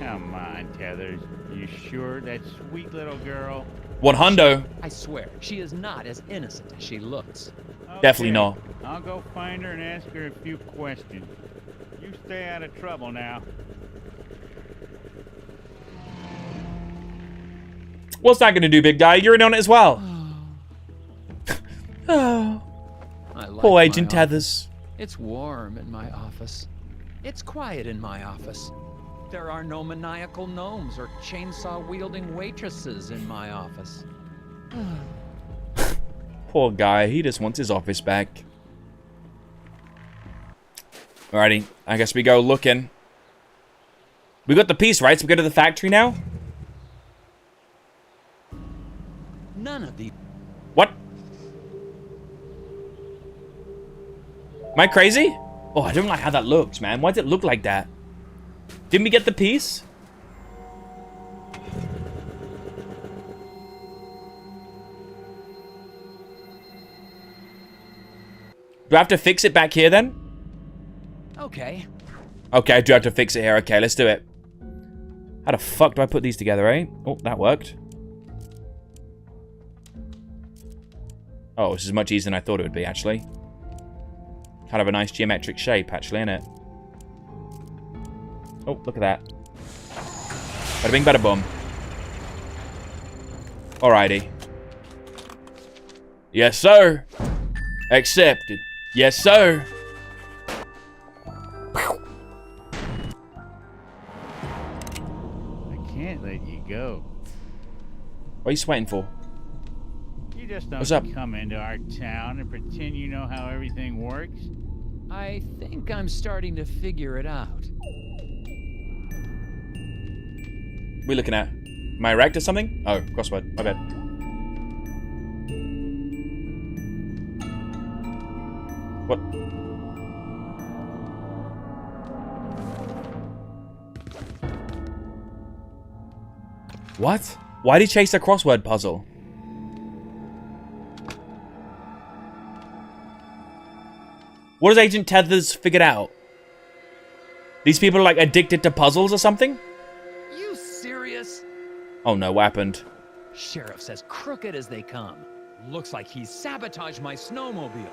Come on, Tethers. You sure that sweet little girl? 100. I swear, she is not as innocent as she looks. Okay, Definitely not. I'll go find her and ask her a few questions. You stay out of trouble now. What's that gonna do, big guy? You're in on it as well. Oh. Poor Agent Tethers. It's warm in my office. It's quiet in my office. There are no maniacal gnomes or chainsaw-wielding waitresses in my office. Poor guy, he just wants his office back. Alrighty, I guess we go looking. We got the piece, right? So we go to the factory now? None of the... What? Am I crazy? Oh, I don't like how that looks, man. Why does it look like that? Didn't we get the piece? Do I have to fix it back here then? Okay. Okay, I do have to fix it here. Okay, let's do it. How the fuck do I put these together, eh? Oh, that worked. Oh, this is much easier than I thought it would be, actually. Kind of a nice geometric shape, actually, isn't it? Oh, look at that. Bada bing, bada boom. Alrighty. Yes, sir. Accepted. Yes, sir. I can't let you go. What are you sweating for? You just What's up? don't come into our town and pretend you know how everything works. I think I'm starting to figure it out. What are we looking at? Am I erect or something? Oh, crossword. My bad. What? What? Why did he chase a crossword puzzle? What has Agent Tethers figured out? These people are like addicted to puzzles or something? You serious? Oh no, what happened? Sheriff's as crooked as they come. Looks like he sabotaged my snowmobile.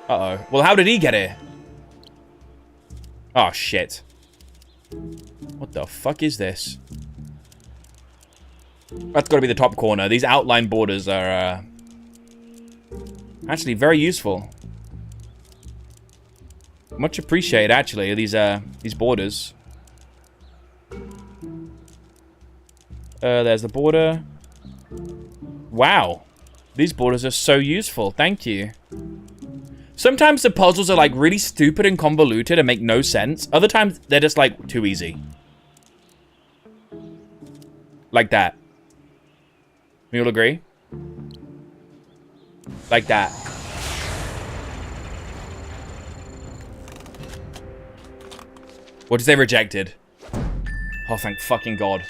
Uh-oh. Well, how did he get here? Oh, shit. What the fuck is this? That's got to be the top corner. These outline borders are, actually very useful. Much appreciated, actually, these borders. There's the border. Wow. These borders are so useful. Thank you. Sometimes the puzzles are like really stupid and convoluted and make no sense. Other times they're just like too easy. Like that. You all agree? Like that. What did they rejected? Oh, thank fucking God.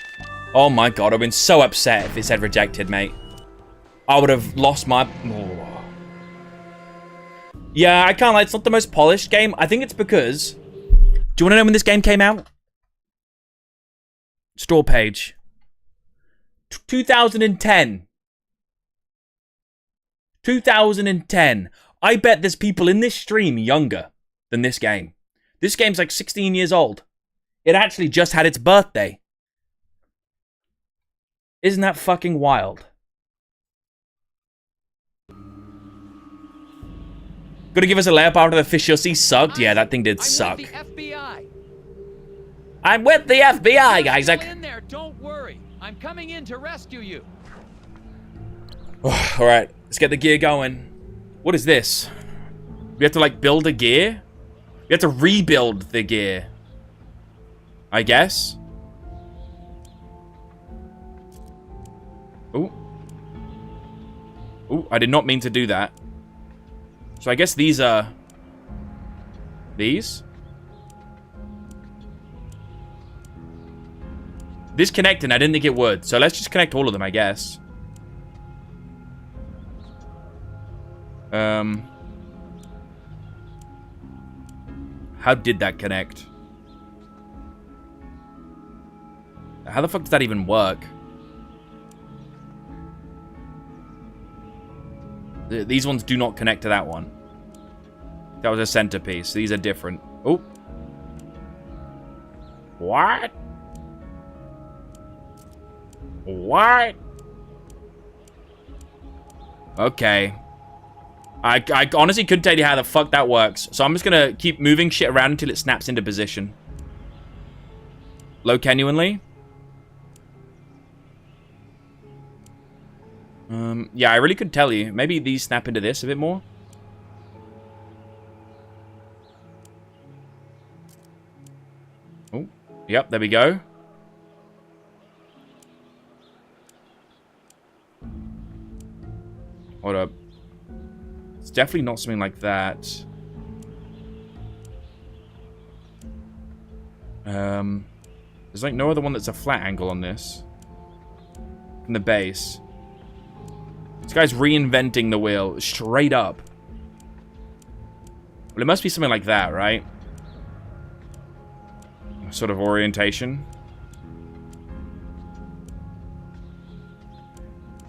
Oh my God, I've been so upset if it said rejected, mate. I would have lost my... Oh. Yeah, I can't lie, it's not the most polished game. I think it's because... Do you want to know when this game came out? Store page. 2010. 2010. I bet there's people in this stream younger than this game. This game's like 16 years old. It actually just had its birthday. Isn't that fucking wild? Gonna give us a layup after the fish you'll see sucked? Yeah, that thing did suck. I'm with the FBI. I'm with the FBI, Isaac. In there, don't worry. I'm coming in to rescue you. Alright, let's get the gear going. What is this? We have to like build a gear? We have to rebuild the gear. I guess. Ooh. Ooh, I did not mean to do that. So I guess these are... These? This connecting, I didn't think it would. So let's just connect all of them, I guess. How did that connect? How the fuck does that even work? These ones do not connect to that one. That was a centerpiece. These are different. Oh. What? What? Okay. I honestly couldn't tell you how the fuck that works. So I'm just gonna keep moving shit around until it snaps into position. Low genuinely. Yeah, I really couldn't tell you. Maybe these snap into this a bit more. Oh, yep, there we go. Hold up. It's definitely not something like that. There's like no other one that's a flat angle on this. From the base. This guy's reinventing the wheel straight up. Well, it must be something like that, right? Sort of orientation.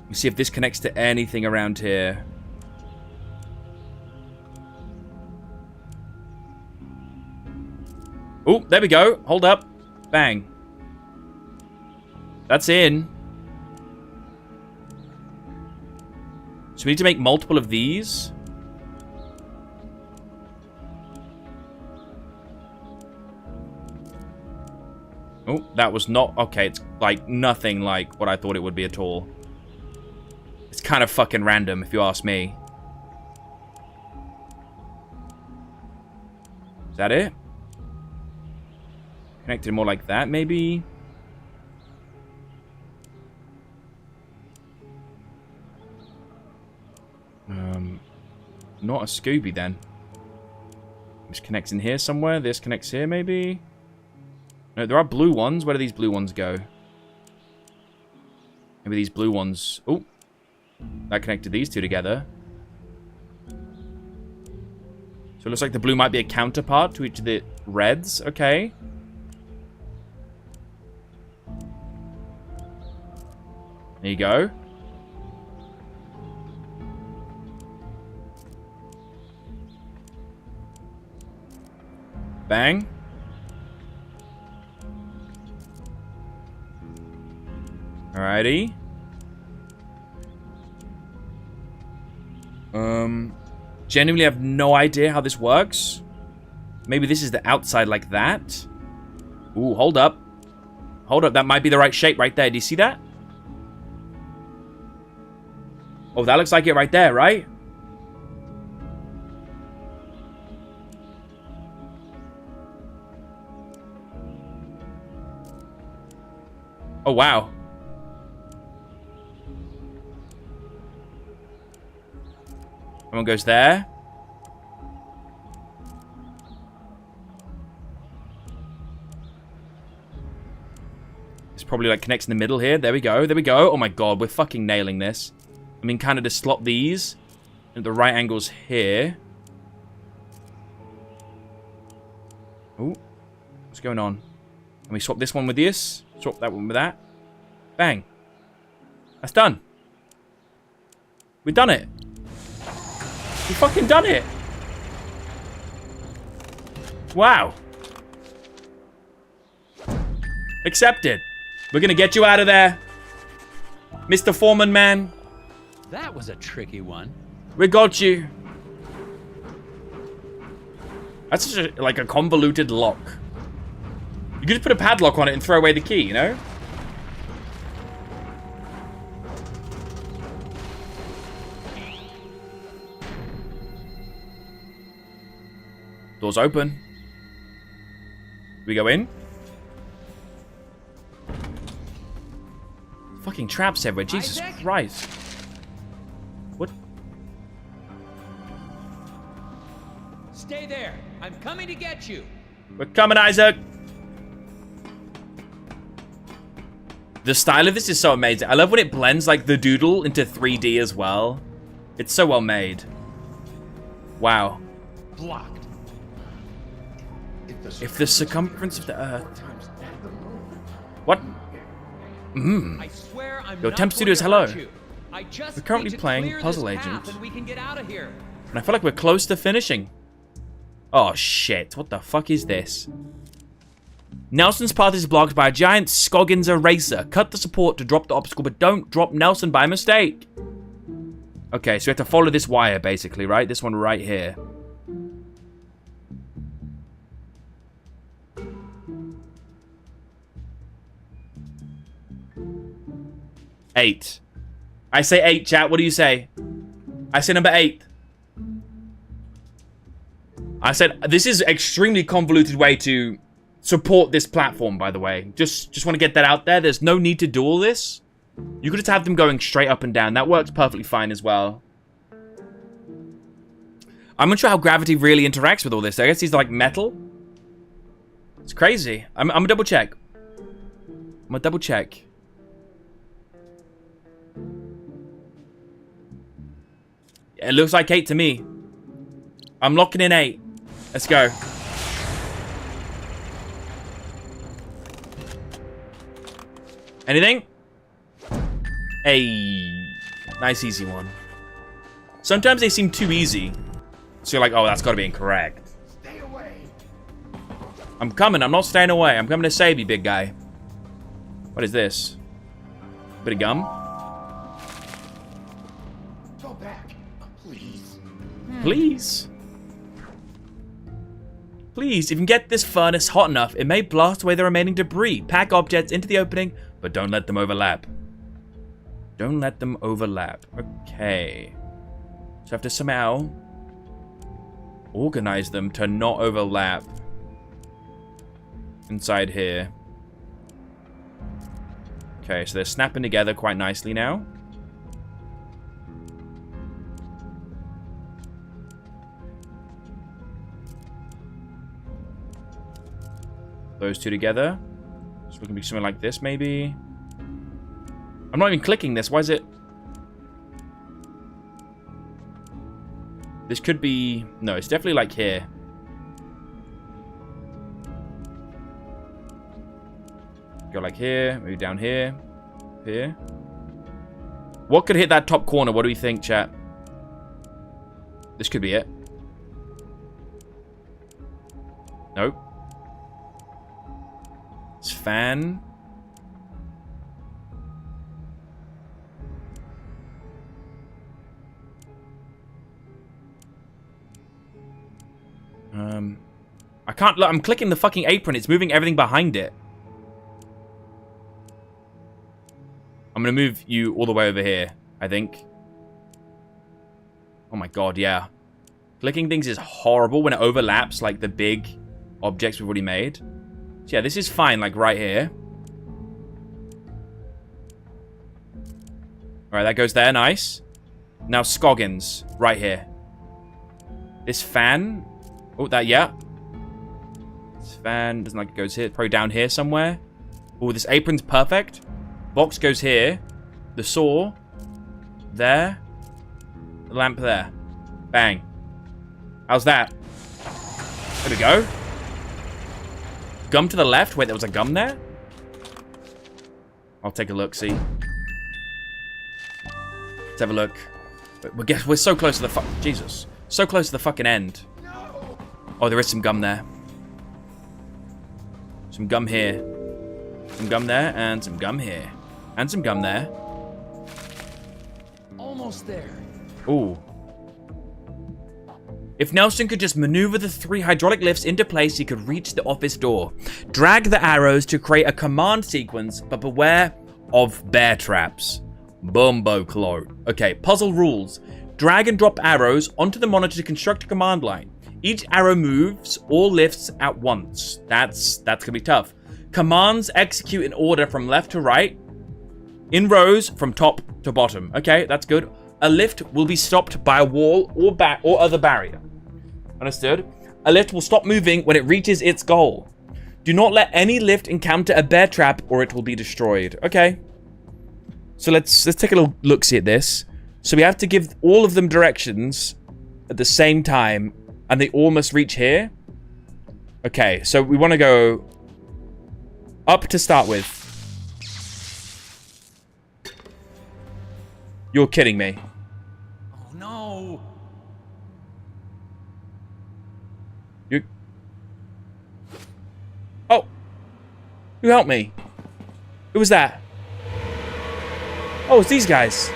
Let's see if this connects to anything around here. Oh, there we go. Hold up. Bang. That's in. So we need to make multiple of these. Oh, that was not... Okay, it's like nothing like what I thought it would be at all. It's kind of fucking random, if you ask me. Is that it? Connected more like that, maybe? Not a Scooby, then. This connects in here somewhere. This connects here, maybe? No, there are blue ones. Where do these blue ones go? Maybe these blue ones... Oh! That connected these two together. So it looks like the blue might be a counterpart to each of the reds. Okay. There you go. Bang. Alrighty. Genuinely have no idea how this works. Maybe this is the outside like that. Ooh, hold up. Hold up, that might be the right shape right there. Do you see that? Oh, that looks like it right there, right? Oh, wow. Someone goes there. It's probably like connects in the middle here. There we go. There we go. Oh my god, we're fucking nailing this. I mean, kind of just slot these at the right angles here. Ooh. What's going on? Can we swap this one with this? Swap that one with that. Bang. That's done. We've done it. We fucking done it. Wow. Accepted. We're gonna get you out of there. Mr. Foreman, man. That was a tricky one. We got you. That's such a, like a convoluted lock. You could just put a padlock on it and throw away the key, you know? Doors open. We go in. Fucking traps everywhere. Jesus Christ. What? Stay there. I'm coming to get you. We're coming, Isaac. The style of this is so amazing. I love when it blends like the doodle into 3D as well. It's so well made. Wow. Blocked. If the circumference of the Earth... What? I swear I'm Yo, not Temp going Studios, to hello. hurt you. I just We're currently need to playing clear Puzzle this Agent. path and we can get out of here. And I feel like we're close to finishing. Oh, shit. What the fuck is this? Nelson's path is blocked by a giant Scoggins eraser. Cut the support to drop the obstacle, but don't drop Nelson by mistake. Okay, so we have to follow this wire, basically, right? This one right here. Eight. I say 8, chat. What do you say? I say number 8. I said this is extremely convoluted way to support this platform, by the way. Just want to get that out there. There's no need to do all this. You could just have them going straight up and down. That works perfectly fine as well. I'm not sure how gravity really interacts with all this. I guess he's like metal. It's crazy. I'm gonna double check. I'm gonna double check. It looks like 8 to me. I'm locking in 8. Let's go. Anything? Hey. Nice easy one. Sometimes they seem too easy. So you're like, oh, that's got to be incorrect. Stay away. I'm coming. I'm not staying away. I'm coming to save you, big guy. What is this? Bit of gum? Go back, please. Please. Please, if you can get this furnace hot enough, it may blast away the remaining debris. Pack objects into the opening, but don't let them overlap. Don't let them overlap. Okay. So I have to somehow organize them to not overlap inside here. Okay, so they're snapping together quite nicely now. Those two together. So we can be something like this, maybe. I'm not even clicking this. Why is it? This could be... No, it's definitely like here. Go like here, maybe down here. Here. What could hit that top corner? What do we think, chat? This could be it. Nope. It's fan. I can't look. I'm clicking the fucking apron. It's moving everything behind it. I'm gonna move you all the way over here, I think. Oh my god, yeah. Clicking things is horrible when it overlaps like the big objects we've already made. So yeah, this is fine, like right here. Alright, that goes there, nice. Now Scoggins, right here. This fan. Oh, that, yeah. This fan doesn't like it goes here. Probably down here somewhere. Oh, this apron's perfect. Box goes here. The saw. There. The lamp there. Bang. How's that? There we go. Gum to the left. Wait, there was a gum there? I'll take a look, see. Let's have a look. We're so close to the Jesus. So close to the fucking end. Oh, there is some gum there. Some gum here. Some gum there, and some gum here. And some gum there. Almost there. Ooh. If Nelson could just maneuver the 3 hydraulic lifts into place, he could reach the office door. Drag the arrows to create a command sequence, but beware of bear traps. Bumbo Clo. Okay, puzzle rules. Drag and drop arrows onto the monitor to construct a command line. Each arrow moves or lifts at once. That's gonna be tough. Commands execute in order from left to right, in rows from top to bottom. Okay, that's good. A lift will be stopped by a wall or other barrier. Understood? A lift will stop moving when it reaches its goal. Do not let any lift encounter a bear trap or it will be destroyed. Okay. So let's take a little look-see at this. So we have to give all of them directions at the same time, and they all must reach here. Okay, so we want to go up to start with. You're kidding me. Oh no. You. Oh. Who helped me? Who was that? Oh, it's these guys.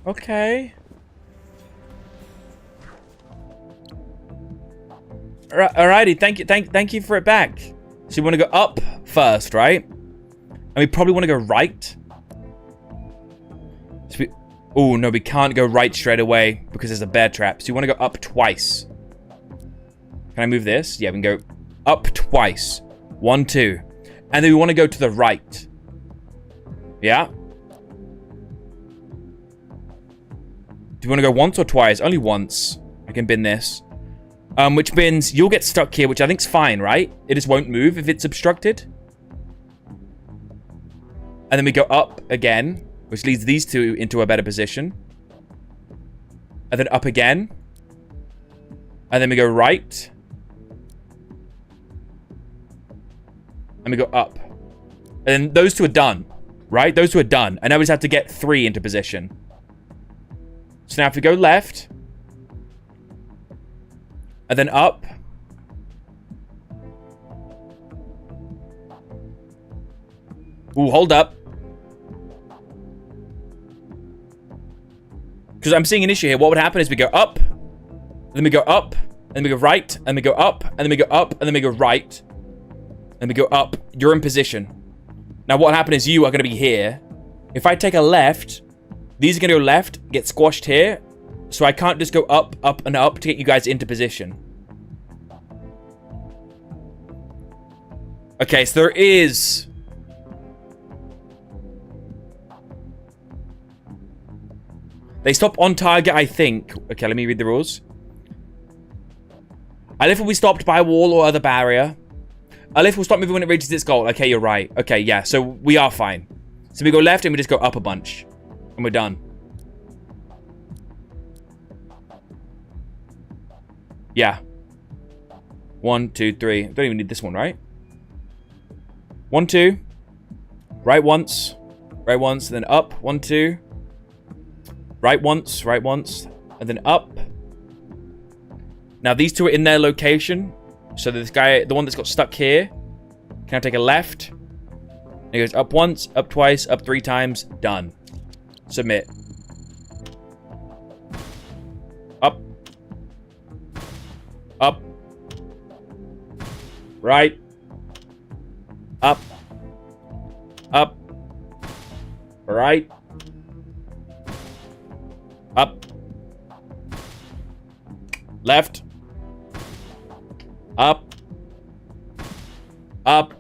Okay. Alrighty, thank you for it back. So you want to go up first, right? And we probably want to go right. So oh no, we can't go right straight away because there's a bear trap. So you want to go up twice. Can I move this? Yeah, we can go up twice. 1, 2. And then we want to go to the right. Yeah? Do you want to go once or twice? Only once. I can bin this. Which means you'll get stuck here, which I think's fine, right? It just won't move if it's obstructed. And then we go up again, which leads these two into a better position. And then up again. And then we go right. And we go up. And then those two are done, right? Those two are done. And now we just have to get 3 into position. So now if we go left. And then up. Ooh, hold up. Because I'm seeing an issue here. What would happen is we go up. Then we go up. And then we go right. And then we go up. And then we go up. And then we go right. And we go up. You're in position. Now what happened is you are going to be here. If I take a left, these are going to go left, get squashed here. So I can't just go up, up, and up to get you guys into position. Okay, so there is... They stop on target, I think. Okay, let me read the rules. A lift will be stopped by a wall or other barrier. A lift will stop moving when it reaches its goal. Okay, you're right. Okay, yeah, so we are fine. So we go left and we just go up a bunch. And we're done. Yeah. 1, 2, 3. Don't even need this one, right? 1, 2. Right once. Right once. Then up. 1, 2. Right once. Right once. And then up. Now these two are in their location. So this guy, the one that's got stuck here, can I take a left? And he goes up once, up twice, up 3 times. Done. Submit. Up. Up. Right. Up. Up. Right. Up. Left. Up. Up.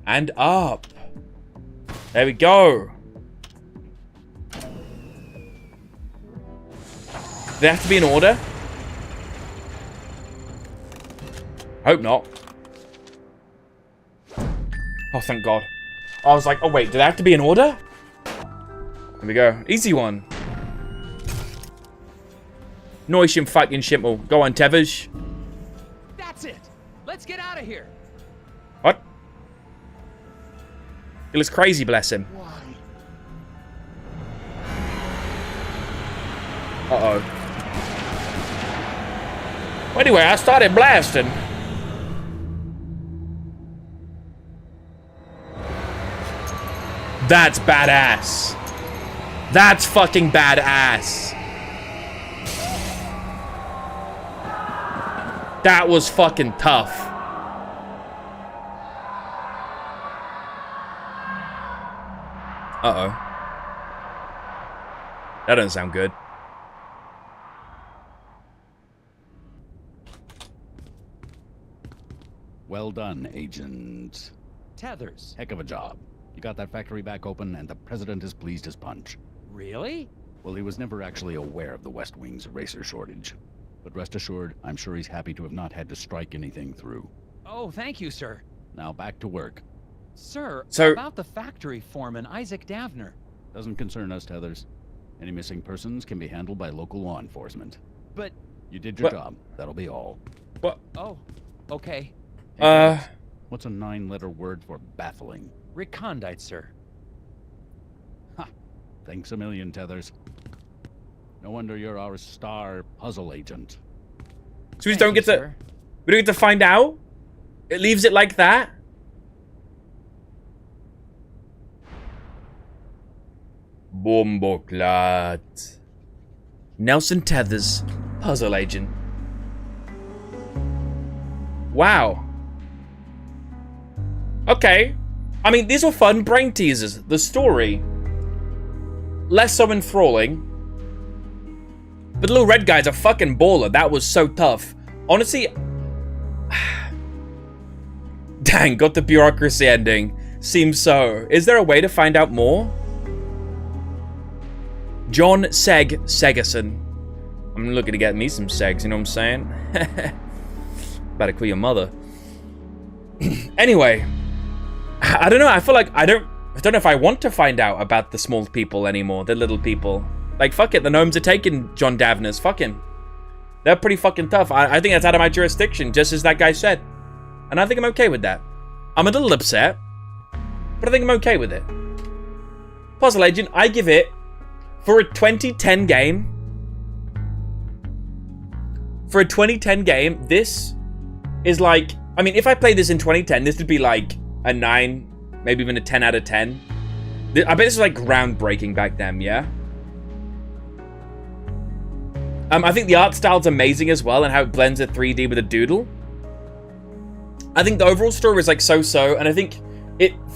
And up. There we go. They have to be in order? Hope not. Oh, thank God. I was like, oh wait, do they have to be in order? There we go. Easy one. Noishim fucking shimple. Go on, Tevez. That's it. Let's get out of here. What? He looks crazy, bless him. Uh-oh. Well, anyway, I started blasting. That's badass. That's fucking badass. That was fucking tough. Uh-oh. That doesn't sound good. Well done, Agent. Tethers. Heck of a job. You got that factory back open, and the president is pleased as punch. Really? Well, he was never actually aware of the West Wing's eraser shortage. But rest assured, I'm sure he's happy to have not had to strike anything through. Oh, thank you, sir. Now back to work. Sir, so, about the factory foreman, Isaac Davner. Doesn't concern us, Tethers. Any missing persons can be handled by local law enforcement. But... You did your job. That'll be all. What? Oh, okay. Hey, what's a 9-letter word for baffling? Recondite, sir. Ha! Thanks a million, Tethers. No wonder you're our star puzzle agent. So we don't get to... We don't get to find out? It leaves it like that? Bomboklat. Nelson Tethers, puzzle agent. Wow. Okay. I mean, these were fun brain teasers. The story, less so enthralling. But the little red guy's a fucking baller. That was so tough. Honestly, dang, got the bureaucracy ending. Seems so. Is there a way to find out more? John Segerson. I'm looking to get me some segs, you know what I'm saying? Better call your mother. Anyway, I don't know. I feel like I don't know if I want to find out about the small people anymore, the little people. Like, fuck it, the gnomes are taking John Davner's. Fucking, they're pretty fucking tough. I think that's out of my jurisdiction, just as that guy said. And I think I'm okay with that. I'm a little upset, but I think I'm okay with it. Puzzle Agent, I give it, for a 2010 game, this is like, I mean, if I played this in 2010, this would be like a 9, maybe even a 10 out of 10. I bet this was like groundbreaking back then, yeah? I think the art style's amazing as well, and how it blends a 3D with a doodle. I think the overall story is like so-so, and I think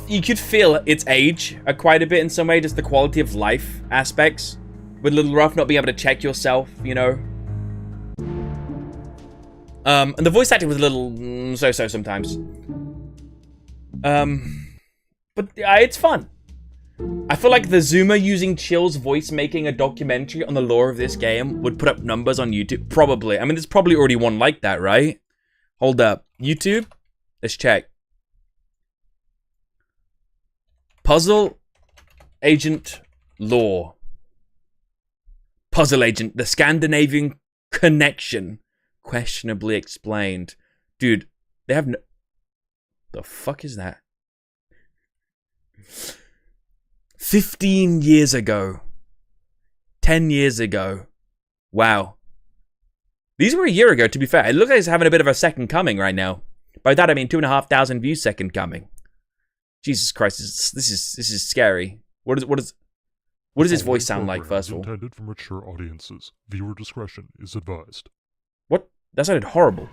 you could feel its age quite a bit in some way, just the quality of life aspects. With a little rough, not being able to check yourself, you know. And the voice acting was a little so-so sometimes. But it's fun. I feel like the Zoomer using Chill's voice making a documentary on the lore of this game would put up numbers on YouTube. Probably. I mean, there's probably already one like that, right? Hold up. YouTube? Let's check. Puzzle Agent lore. Puzzle Agent, the Scandinavian connection. Questionably explained. Dude, they have no... The fuck is that? 15 years ago. 10 years ago. Wow. These were a year ago, to be fair. It looks like it's having a bit of a second coming right now. By that, I mean 2,500 views second coming. Jesus Christ, this is scary. What does his voice sound like, first of all? Intended for mature audiences. Viewer discretion is advised. What? That sounded horrible.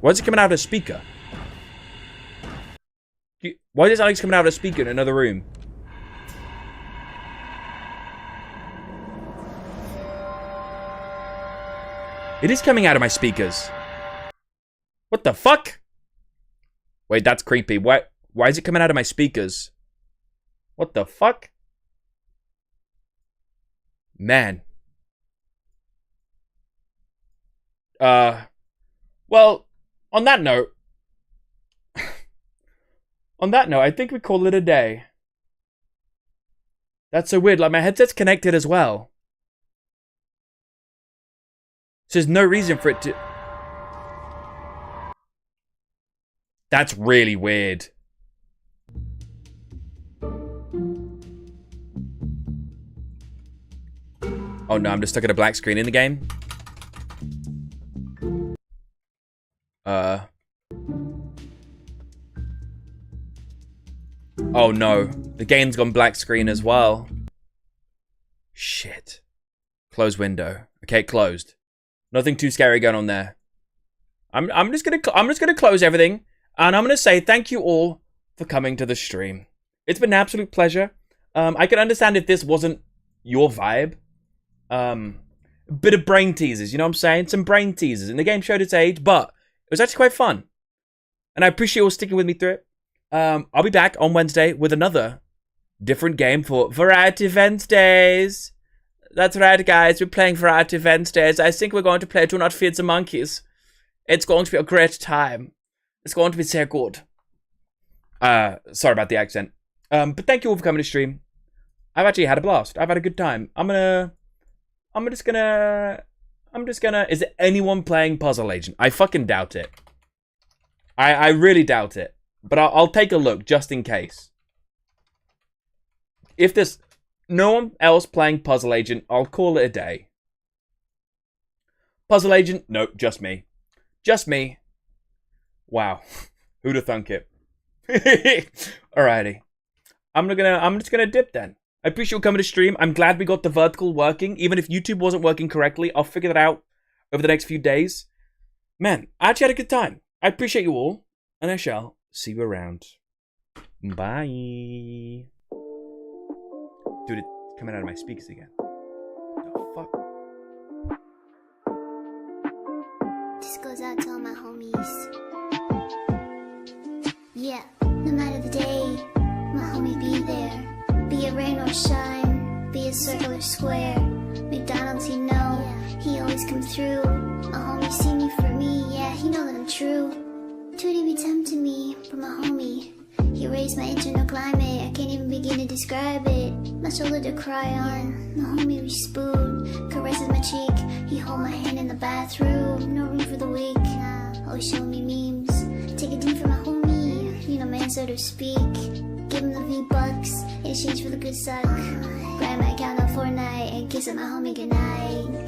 Why is it coming out of a speaker? Why does Alex coming out of a speaker in another room? It is coming out of my speakers. What the fuck? Wait, that's creepy. Why is it coming out of my speakers? What the fuck? Man. Well, on that note, I think we call it a day. That's so weird. Like, my headset's connected as well. So there's no reason for it to... That's really weird. Oh no, I'm just stuck at a black screen in the game. Oh no, the game's gone black screen as well. Shit. Close window. Okay, closed. Nothing too scary going on there. I'm just gonna close everything, and I'm gonna say thank you all for coming to the stream. It's been an absolute pleasure. I can understand if this wasn't your vibe. A bit of brain teasers, you know what I'm saying? Some brain teasers, and the game showed its age, but it was actually quite fun. And I appreciate you all sticking with me through it. I'll be back on Wednesday with another different game for Variety Wednesdays. That's right, guys. We're playing Variety Wednesdays. I think we're going to play Do Not Feed the Monkeys. It's going to be a great time. It's going to be so good. Sorry about the accent. But thank you all for coming to stream. I've actually had a blast. I've had a good time. I'm just gonna... Is there anyone playing Puzzle Agent? I fucking doubt it. I really doubt it. But I'll take a look just in case. If there's no one else playing Puzzle Agent, I'll call it a day. Puzzle Agent? Nope, just me. Just me. Wow. Who'd have thunk it? Alrighty. I'm just gonna dip then. I appreciate you coming to stream. I'm glad we got the vertical working. Even if YouTube wasn't working correctly, I'll figure that out over the next few days. Man, I actually had a good time. I appreciate you all, and I shall see you around. Bye. Dude, it's coming out of my speakers again. The fuck? This goes out to all my homies. Yeah, no matter the day, my homie be there. Be it rain or shine, be it circle or square. McDonald's, you know, he always come through. My homie see me for me, yeah, he know that I'm true. Tootie be tempting me, but my homie, he raised my internal climate, I can't even begin to describe it. My shoulder to cry on, my homie we spoon, caresses my cheek, he hold my hand in the bathroom, no room for the weak, always showing me memes, take a D for my homie, you know man so to speak, give him the V-Bucks, in exchange for the good suck, grab my account on Fortnite, and kiss at my homie goodnight.